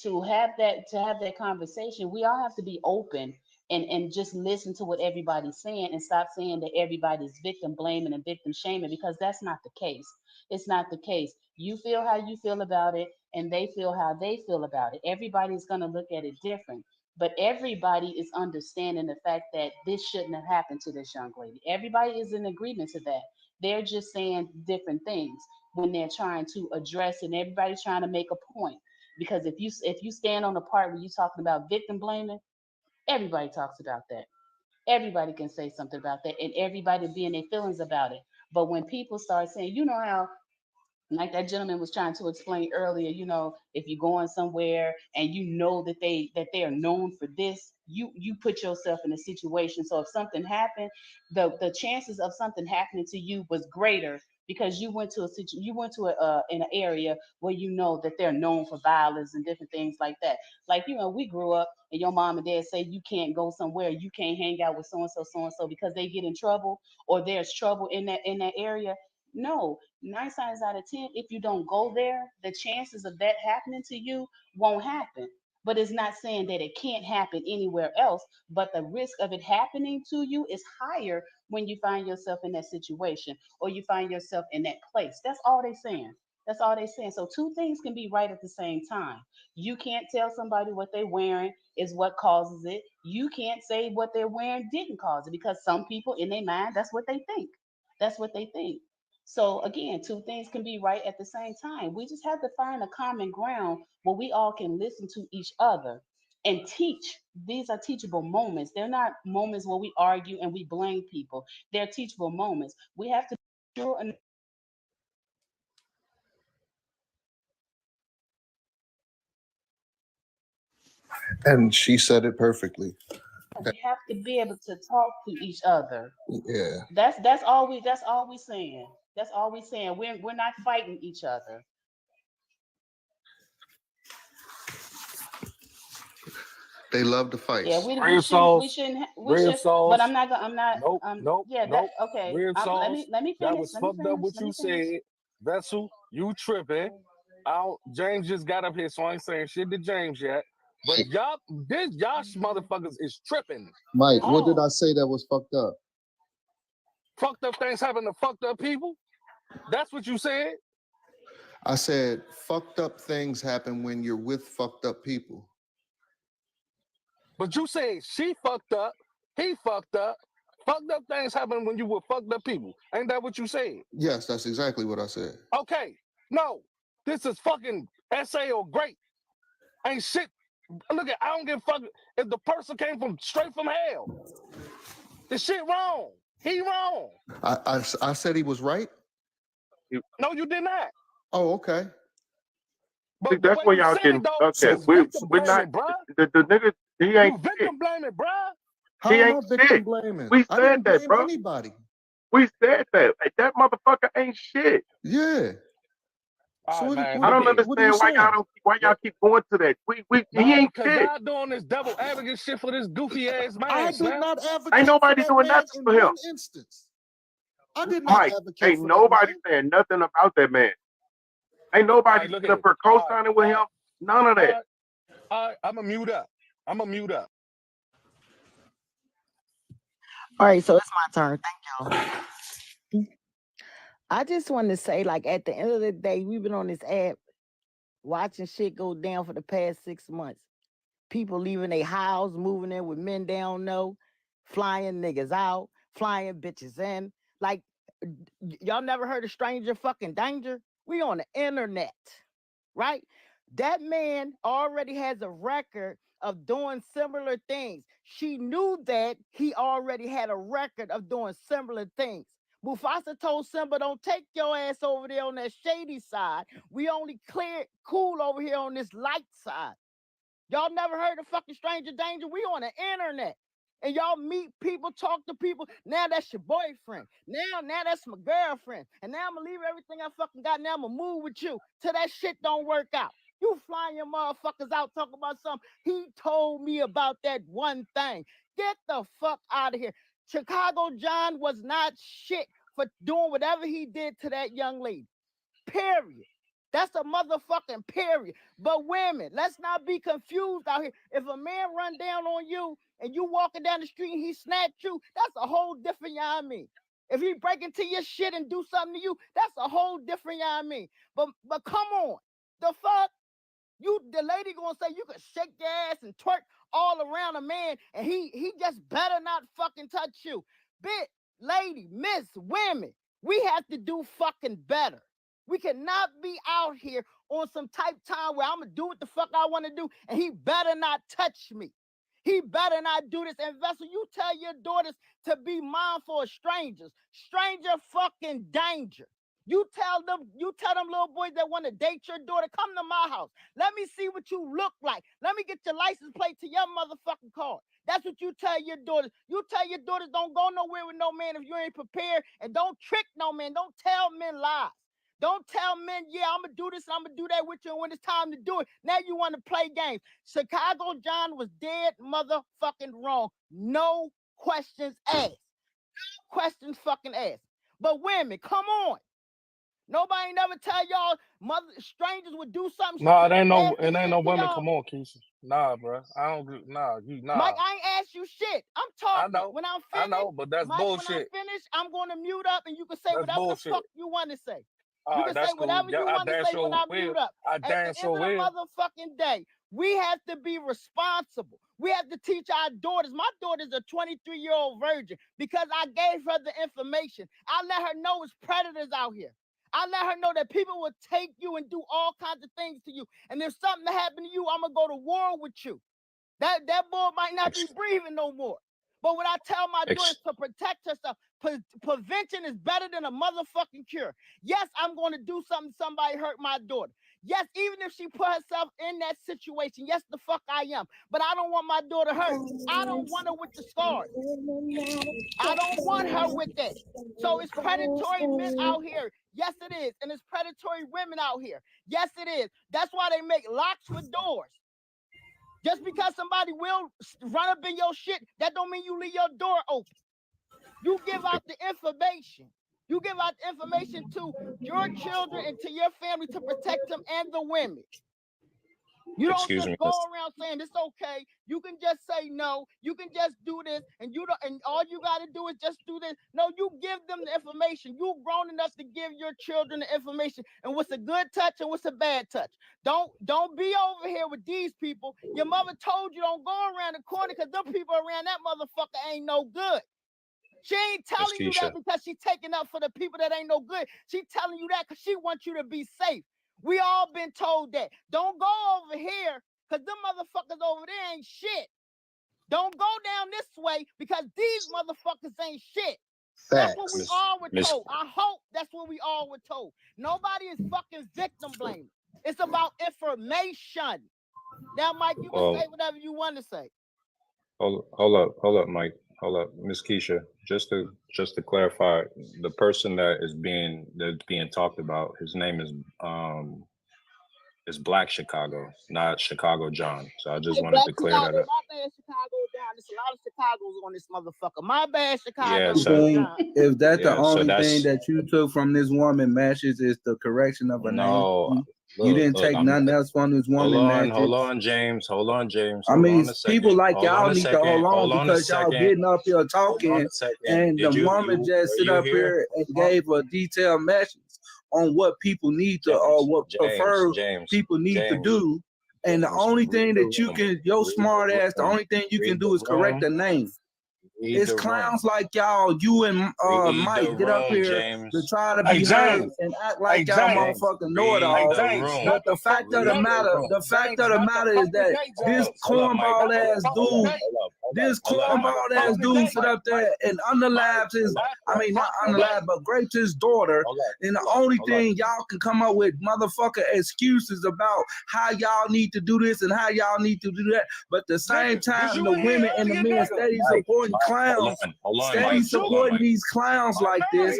to have that conversation, we all have to be open and just listen to what everybody's saying, and stop saying that everybody's victim blaming and victim shaming, because that's not the case. It's not the case. You feel how you feel about it, and they feel how they feel about it. Everybody's going to look at it different, but everybody is understanding the fact that this shouldn't have happened to this young lady. Everybody is in agreement to that. They're just saying different things when they're trying to address it, and everybody's trying to make a point. Because if you stand on the part where you're talking about victim blaming, everybody talks about that. Everybody can say something about that, and everybody be in their feelings about it. But when people start saying, how, like that gentleman was trying to explain earlier, if you're going somewhere and that they are known for this, you put yourself in a situation. So if something happened, the chances of something happening to you was greater because you went to in an area where that they're known for violence and different things like that. Like, we grew up and your mom and dad say you can't go somewhere, you can't hang out with so and so because they get in trouble, or there's trouble in that area. No, 9 times out of 10, if you don't go there, the chances of that happening to you won't happen. But it's not saying that it can't happen anywhere else, but the risk of it happening to you is higher when you find yourself in that situation or you find yourself in that place. That's all they're saying. That's all they're saying. So two things can be right at the same time. You can't tell somebody what they're wearing is what causes it. You can't say what they're wearing didn't cause it, because some people in their mind, that's what they think. That's what they think. So again, two things can be right at the same time. We just have to find a common ground where we all can listen to each other and teach. These are teachable moments. They're not moments where we argue and we blame people. They're teachable moments. We have to be sure and And she said it perfectly. we have to be able to talk to each other. Yeah. That's all we saying. That's all we saying. We're not fighting each other. They love to fight. Yeah, we Red sauce. Red sauce. But I'm not gonna. I'm not. Nope. Yeah. Nope. Okay. Red sauce. Let me That finish. was Let me fucked finish. up what Let you me finish. said. Vessel, you tripping. James just got up here, so I ain't saying shit to James yet. But y'all motherfuckers is tripping. Mike, what did I say that was fucked up? Fucked up things happen to fucked up people. That's what you said. I said fucked up things happen when you're with fucked up people. But you said she fucked up, he fucked up. Fucked up things happen when you with fucked up people. Ain't that what you said? Yes, that's exactly what I said. Okay. No, this is fucking essay or great. Ain't shit. Look, I don't give a fuck if the person came straight from hell. The shit wrong. He wrong. I said he was right. No, you did not. Oh, okay. But See, the that's way where you y'all said getting it though, okay. is victim We're not blaming, bruh. the nigga. He ain't You shit. victim blaming, bruh. How He am I ain't victim shit. blaming? We I said didn't that, blame bro. anybody. We said that. Like, that motherfucker ain't shit. Yeah. All right, man. I Look don't here. What are you understand saying? why y'all keep going to that. He Nah, ain't because shit. y'all doing this devil advocate shit for this goofy ass man, I did Slim. not Ain't advocate for nobody that doing man nothing in for him. one instance. I did not Mike, advocate ain't for that nobody man. saying nothing about that man. Ain't All nobody right, look sitting up here. here co-signing with him. None of that. All right, I'm going to mute up. All right, so it's my turn. Thank y'all. I just wanted to say, like, at the end of the day, we've been on this app watching shit go down for the past 6 months. People leaving their house, moving in with men they don't know, flying niggas out, flying bitches in. Like, y'all never heard of stranger fucking danger? We on the internet, right? That man already has a record of doing similar things. She knew that he already had a record of doing similar things. Mufasa told Simba, don't take your ass over there on that shady side. We only cool over here on this light side. Y'all never heard of fucking stranger danger? We on the internet. And y'all meet people, talk to people. Now that's your boyfriend. Now that's my girlfriend. And now I'm gonna leave everything I fucking got. Now I'm gonna move with you till that shit don't work out. You flying your motherfuckers out talking about something. He told me about that one thing. Get the fuck out of here. Chicago John was not shit for doing whatever he did to that young lady. Period. That's a motherfucking period. But women, let's not be confused out here. If a man run down on you and you walking down the street and he snatched you, that's a whole different y'all mean. If he break into your shit and do something to you, that's a whole different y'all mean. But come on, the fuck? The lady gonna say you can shake your ass and twerk all around a man and he just better not fucking touch you. Bitch, lady, miss, women, we have to do fucking better. We cannot be out here on some type time where I'm gonna do what the fuck I want to do and he better not touch me. He better not do this. And Vessel, you tell your daughters to be mindful of strangers. Stranger fucking danger. You tell them little boys that want to date your daughter, come to my house. Let me see what you look like. Let me get your license plate to your motherfucking car. That's what you tell your daughters. You tell your daughters don't go nowhere with no man if you ain't prepared, and don't trick no man. Don't tell men lies. Don't tell men, yeah, I'm going to do this, I'm going to do that with you, and when it's time to do it, now you want to play games. Chicago John was dead motherfucking wrong. No questions asked. Questions fucking asked. But women, come on. Nobody never tell y'all strangers would do something. Nah, it ain't no women. Come on, Keisha. Nah, bro. I don't agree. Nah. Mike, I ain't asked you shit. I'm talking. I know. When I'm finished, I know, but that's Mike, bullshit. when I'm finished, I'm going to mute up and you can say That's whatever bullshit. the fuck you want to say. All You right, can say that's cool. whatever you I want to damn say sure when I will. mute up. I At damn the sure end of will. the motherfucking day, we have to be responsible. We have to teach our daughters. My daughter's a 23-year-old virgin because I gave her the information. I let her know it's predators out here. I let her know that people will take you and do all kinds of things to you. And if something happened to you, I'm going to go to war with you. That boy might not be breathing no more. But when I tell my daughters to protect herself, prevention is better than a motherfucking cure. Yes, I'm going to do something, somebody hurt my daughter. Yes, even if she put herself in that situation, yes, the fuck I am. But I don't want my daughter hurt. I don't want her with the scars. I don't want her with that. So it's predatory men out here. Yes, it is. And it's predatory women out here. Yes, it is. That's why they make locks for doors. Just because somebody will run up in your shit, that don't mean you leave your door open. You give out the information. You give out the information to your children and to your family to protect them and the women. You don't just go around saying it's okay. You can just say no. You can just do this, and all you got to do is just do this. No, you give them the information. You've grown enough to give your children the information and what's a good touch and what's a bad touch. Don't be over here with these people. Your mother told you don't go around the corner because them people around that motherfucker ain't no good. She ain't telling you that because she's taking up for the people that ain't no good. She telling you that because she wants you to be safe. We all been told that. Don't go over here because them motherfuckers over there ain't shit. Don't go down this way because these motherfuckers ain't shit. Facts. That's what we all were Miss- told. I hope that's what we all were told. Nobody is fucking victim blaming. It's about information. Now, Mike, you can say whatever you want to say. Hold up, Mike. Hold up, Miss Keisha. Just to clarify, the person that's being talked about, his name is Black Chicago, not Chicago John. So I just wanted to clear that up. My bad, Chicago John. There's a lot of Chicago's on this motherfucker. My bad, Chicago. Yeah, John. If that's the so only that's- thing that you took from this woman matches is the correction of her No, name. You didn't take nothing else from this woman matches. Hold on, James. I mean, people like y'all need to hold on because y'all getting up here talking, and the woman just sit up here and gave a detailed message on what people need to, or what preferred people need to do. And the only thing that you can, your smart ass, the only thing you can do is correct the name. It's clowns like y'all, you and Mike get up here to try to be heard and act like y'all motherfucking know it all. But the fact of the matter is that this cornball ass dude sit up there and underlabs his, not underlabs, but grapes his daughter. And the only thing y'all can come up with motherfucking excuses about how y'all need to do this and how y'all need to do that. But at the same time, the women and the men steady supporting clowns, steady supporting these clowns like this.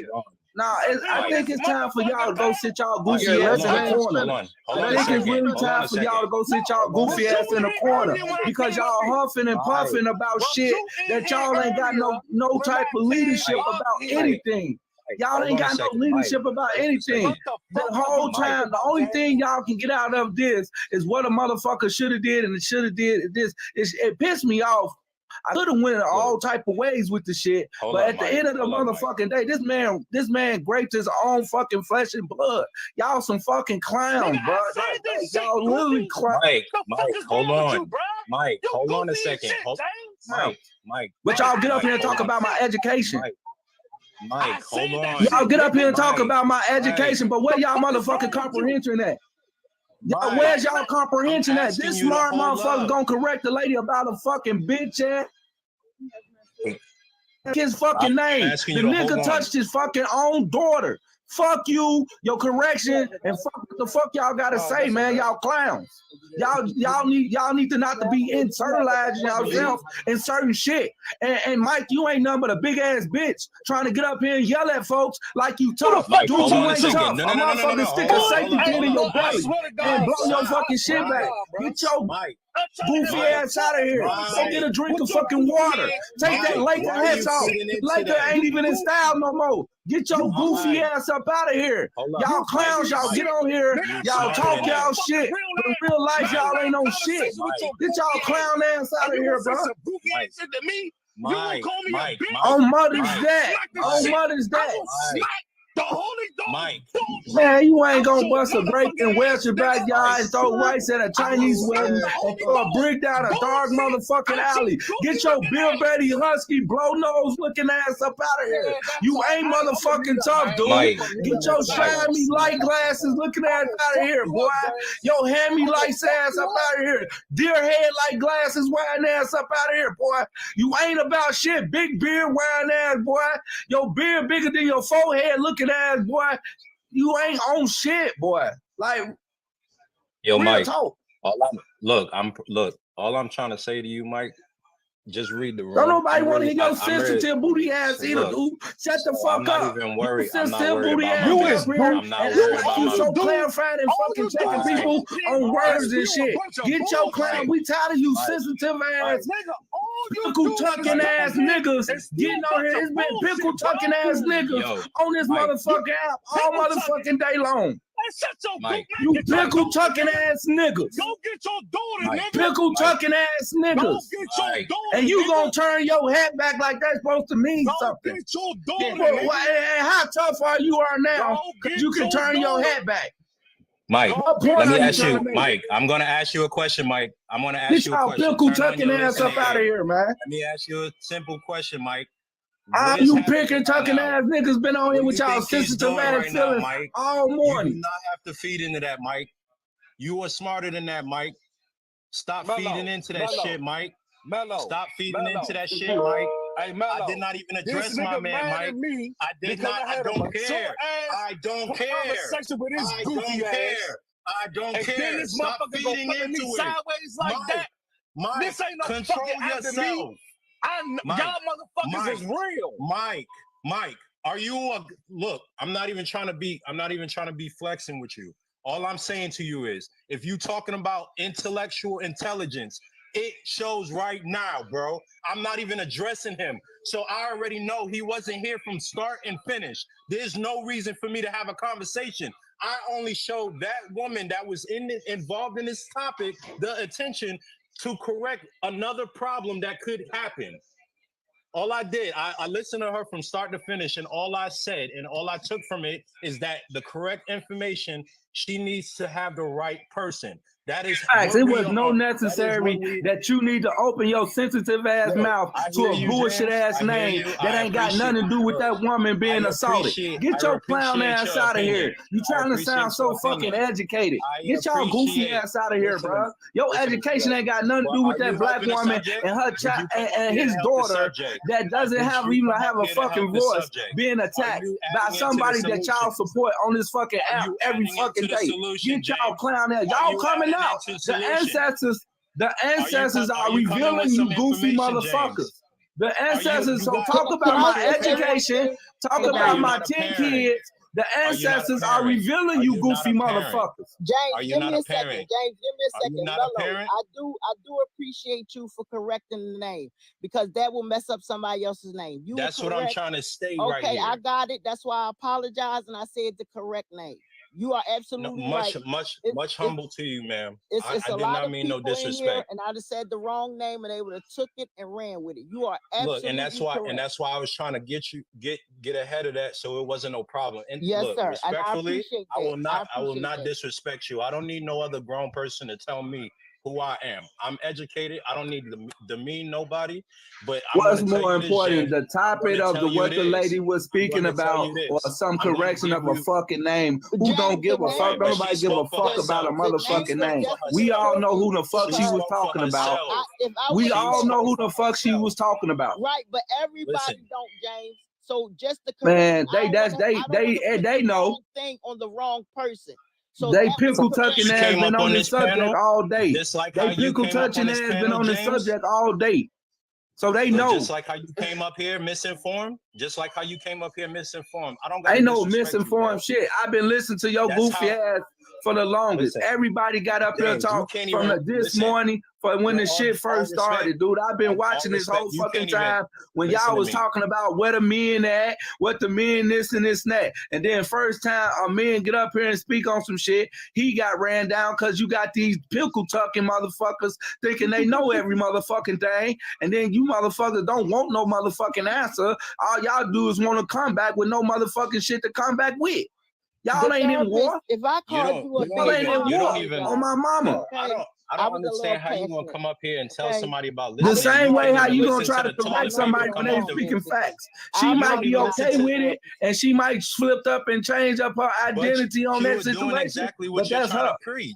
Now, I think it's time for y'all to go sit y'all goofy ass in the corner. I think it's really time for y'all to go sit y'all goofy ass in the corner because y'all huffing and puffing about shit that y'all ain't got no type of leadership about anything. Y'all ain't got no leadership about anything. The whole time, the only thing y'all can get out of this is what a motherfucker should have did and it should have did this. It pissed me off. I could have went all type of ways with the shit, but at the end of the motherfucking day, this man graped his own fucking flesh and blood. Y'all some fucking clowns, bro. Y'all literally clowns. Mike, hold on. Mike, hold on a second. Mike. But y'all get up here and talk about my education. Mike, hold on. Y'all get up here and talk about my education, but where y'all motherfucking comprehension at? Where's y'all comprehension at? This smart motherfucker gonna correct the lady about a fucking bitch ass. His fucking name. The nigga touched his fucking own daughter. Fuck you, your correction, and fuck what the fuck y'all gotta say, man. Y'all clowns. Y'all need to not to be internalizing yourself in certain shit. And Mike, you ain't nothing but a big ass bitch trying to get up here and yell at folks like you tough. Dude, you ain't tough. A motherfucker stick a safety pin in your belly and blow your fucking shit back. Get your goofy ass out of here. Go get a drink of fucking water. Take that Laker hats off. Laker ain't even in style no more. Get your goofy ass up out of here. Y'all clowns, y'all get on here. Y'all talk y'all shit. But in real life, y'all ain't no shit. Get y'all clown ass out of here, bro. Mike. On Mother's Day. On Mother's Day. Mike. Man, you ain't gonna bust a grape in Welsh backyard and throw rice at a Chinese wedding and throw a brick down a dark motherfucking alley. Get your Bill Betty Husky blow nose looking ass up out of here. You ain't motherfucking tough, dude. Mike. Get your shiny light glasses looking ass out of here, boy. Your hand-me lights ass up out of here. Deer headlight glasses wearing ass up out of here, boy. You ain't about shit. Big beard wearing ass, boy. Your beard bigger than your forehead looking ass, boy. You ain't on shit, boy. Like, yo, Mike. Talk. All I'm trying to say to you, Mike, just read the room. Don't nobody want to hear your sensitive booty ass either, dude. Shut the fuck up. I'm not even worried. I'm not Sensitive worried booty about ass. my You is business. I'm not worried about you my so business. clarified and fucking checking people on words and shit. Get your clown. We tired of you sensitive ass, pickle tucking ass niggas getting on here. It's been pickle tucking ass niggas on this motherfucking app all motherfucking day long. You pickle tucking ass niggas. Go get your daughter, nigga. Pickle tucking ass niggas. Go get your daughter. And you gonna turn your hat back like that's supposed to mean something. Get your daughter, And how tough are you now? You can turn your hat back. Mike, let me ask you, Mike. I'm gonna ask you a question, Mike. I'm gonna ask you a question. Pickle tucking ass up out of here, man. Let me ask you a simple question, Mike. You picking tucking ass niggas been on here with y'all sensitive ass feelings all morning. You do not have to feed into that, Mike. You are smarter than that, Mike. Stop feeding into that shit, Mike. Mello. Stop feeding into that shit, Mike. Hey, Mello. I did not even This address my nigga man, mad Mike. at me I did because not. I I had a don't mature care. ass I don't care. conversation with his I goofy don't ass. care. I don't And care. then this Stop motherfucker go feeding coming me into it. sideways like Mike, that. Mike, This ain't no control fucking after me. yourself. Mike, Y'all motherfuckers Mike, is real. Mike, are you a look? I'm not even trying to be flexing with you. All I'm saying to you is, if you talking about intellectual intelligence, it shows right now, bro. I'm not even addressing him. So I already know he wasn't here from start and finish. There's no reason for me to have a conversation. I only showed that woman that was involved in this topic the attention to correct another problem that could happen. All I did, I listened to her from start to finish, and all I said and all I took from it is that the correct information, she needs to have the right person. That is Facts. what It we was no are. necessary that you need to open your sensitive ass mouth to a bullshit ass name that ain't got nothing to do with that woman being assaulted. Get your clown ass out of here. You trying to sound so fucking educated. Get y'all goofy ass out of here, bro. Your education ain't got nothing to do with that black woman and her child and his daughter that doesn't even have a fucking voice being attacked by somebody that y'all support on this fucking app every fucking day. Get y'all clown ass. Y'all coming out. The ancestors are revealing you goofy motherfuckers. The ancestors, so talk about my education, talk about my 10 kids. The ancestors are revealing you goofy motherfuckers. James, give me a second. parent? James, give me a Are you second. not a Mello, parent? I do appreciate you for correcting the name because that will mess up somebody else's name. You That's were what I'm correct. trying to say right Okay, here. I got it. That's why I apologize and I said the correct name. You are absolutely right. Much humble to you, ma'am. It's I a did lot not of mean no people in here, disrespect. and I just said the wrong name, and they would have took it and ran with it. You are Look, absolutely and that's why I was trying to get ahead of that, so it wasn't no problem. And Yes, look, sir. And I respectfully, appreciate I will that. not That. disrespect you. I don't need no other grown person to tell me who I am. I'm educated. I don't need to demean nobody. But I'm What's gonna tell more you this, important, James. the topic of what the lady was speaking about, or some correction of a fucking name? Who don't give a fuck? Don't nobody give a fuck about a motherfucking name. We all know who the fuck she was talking about. We all know who the fuck she was talking about. Right, but everybody don't, James. So just the Man, correction. they know. Thing on the wrong person. So They that pickle was touching She ass came been up on on this this subject panel, all day. just like They how you pickle came up on touching this ass been panel, on this James. subject all day. So they know. Just like how you came up here misinformed. Just like how you came up here misinformed. I don't got Ain't no misinformed shit. I've been listening to your goofy ass for the longest. Everybody got up here James, you talk can't from even this morning for when the With all- shit all first started, respect- dude. I've been watching all this whole respect, you fucking can't even time when listen y'all to was me. talking about where the men at, what the men this and this and that. And then first time a man get up here and speak on some shit, he got ran down because you got these pickle tucking motherfuckers thinking they know every motherfucking thing. And then you motherfuckers don't want no motherfucking answer. All y'all do is want to come back with no motherfucking shit to come back with. Y'all ain't in war. If I called you a Y'all ain't in war on my mama. I don't understand how you gonna come up here and tell somebody about The listening. same way can't how even you gonna listen try to to the correct talk somebody people when come they up to speaking me. facts. She might be okay with it, and she might flipped up and change up her identity on that You're doing situation. exactly what But you're that's trying her. to preach.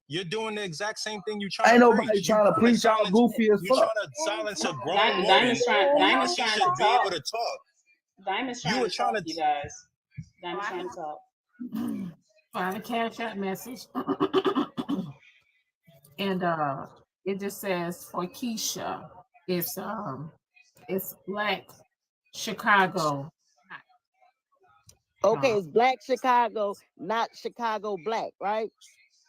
You're doing the exact same thing you're trying Ain't to nobody preach. trying to preach. Y'all goofy as You're fuck. trying to silence a grown woman. Diamond's She trying should to be able talk. to talk. Diamond's You trying were to trying talk, to you guys. Diamond's trying to talk. Find a CashApp message. And it just says for Keisha, it's Black Chicago. Okay, it's Black Chicago, not Chicago Black, right?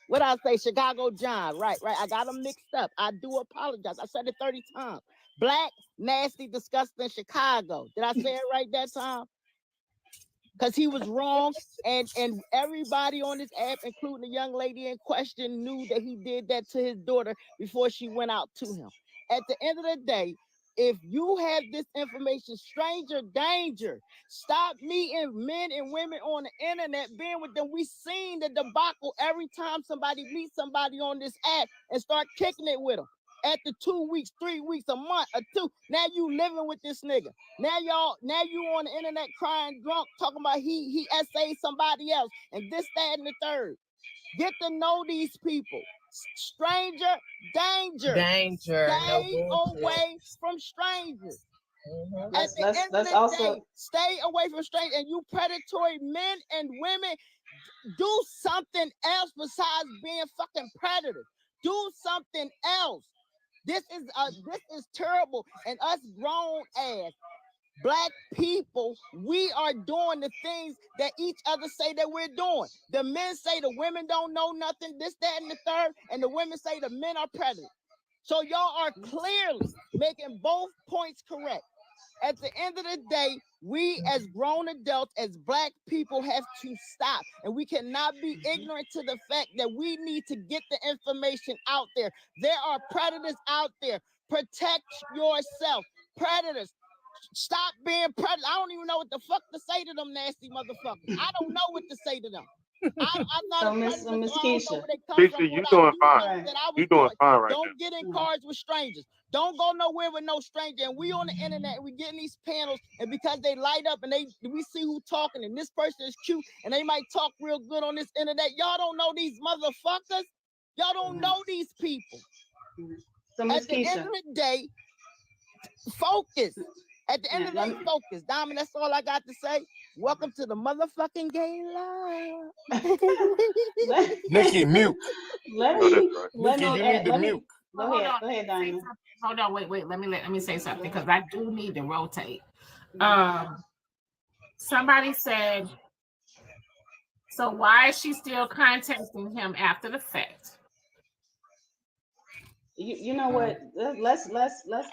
What I say, Chicago John, right? I got them mixed up. I do apologize. I said it 30 times. Black, nasty, disgusting Chicago. Did I say it right that time? Because he was wrong, and everybody on this app, including the young lady in question, knew that he did that to his daughter before she went out to him. At the end of the day, if you have this information, stranger danger. Stop meeting men and women on the internet, being with them. We seen the debacle every time somebody meets somebody on this app and start kicking it with them. After 2 weeks, 3 weeks, a month, or two, now you living with this nigga. Now you on the internet crying drunk, talking about he essayed somebody else and this, that, and the third. Get to know these people. Stranger danger. Danger. No Stay bullshit. away from strangers. At Let's the end of let's the also day, stay away from strangers. And you predatory men and women, do something else besides being fucking predators. Do something else. This is terrible. And us grown ass Black people, we are doing the things that each other say that we're doing. The men say the women don't know nothing, this, that, and the third, and the women say the men are predators. So y'all are clearly making both points correct. At the end of the day, we as grown adults, as Black people, have to stop. And we cannot be ignorant to the fact that we need to get the information out there. There are predators out there. Protect yourself. Predators. Stop being predators. I don't even know what the fuck to say to them nasty motherfuckers. I don't know what to say to them. I'm not so a Miss predator, so I don't know Keisha. where they come Keisha, from. you What I doing do fine. know that I was You doing taught, fine right don't get in now. cars with strangers. Don't go nowhere with no stranger. And we on the internet, and we get in these panels, and because they light up and we see who talking, and this person is cute, and they might talk real good on this internet. Y'all don't know these motherfuckers. Y'all don't know these people. So Miss At the end Keisha. of the day, focus. At the end of the day, focus. Diamond, that's all I got to say. Welcome to the motherfucking gay love. Nikki, mute. Let Oh, me that's right. let Nikki, me you add, need to let me mute. go ahead, Diamond. Hold on, wait. Let me say something because I do need to rotate. Somebody said, so why is she still contacting him after the fact? You know what? Let's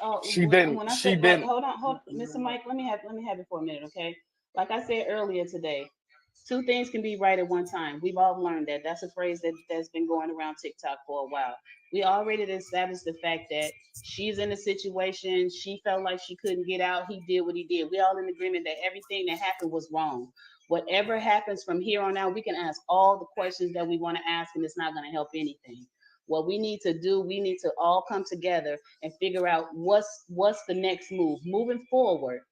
all. She didn't. When I She said, like, didn't. hold on, Mr. Mike, let me have it for a minute, okay? Like I said earlier today, two things can be right at one time. We've all learned that. That's a phrase that's been going around TikTok for a while. We already established the fact that she's in a situation. She felt like she couldn't get out. He did what he did. We all in agreement that everything that happened was wrong. Whatever happens from here on out, we can ask all the questions that we want to ask, and it's not going to help anything. What we need to do, we need to all come together and figure out what's the next move. Moving forward,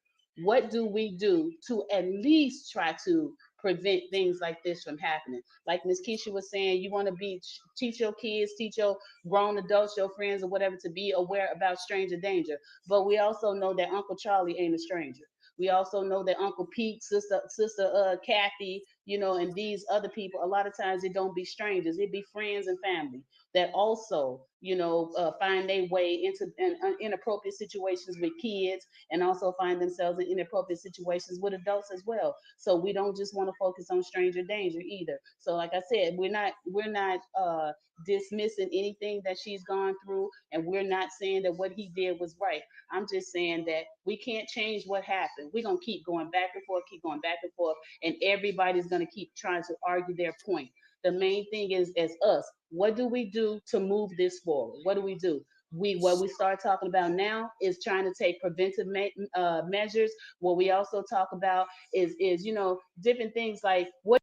what do we do to at least try to prevent things like this from happening? Like Miss Keisha was saying, you want to teach your kids, teach your grown adults, your friends or whatever, to be aware about stranger danger. But we also know that Uncle Charlie ain't a stranger. We also know that Uncle Pete, sister Kathy, and these other people, a lot of times it don't be strangers, it be friends and family that also, find their way into inappropriate situations with kids, and also find themselves in inappropriate situations with adults as well. So we don't just want to focus on stranger danger either. So like I said, we're not dismissing anything that she's gone through, and we're not saying that what he did was right. I'm just saying that we can't change what happened. We're going to keep going back and forth, and everybody's going to keep trying to argue their point. The main thing is, as us, what do we do to move this forward? What do we do? What we start talking about now is trying to take preventive measures. What we also talk about is different things like what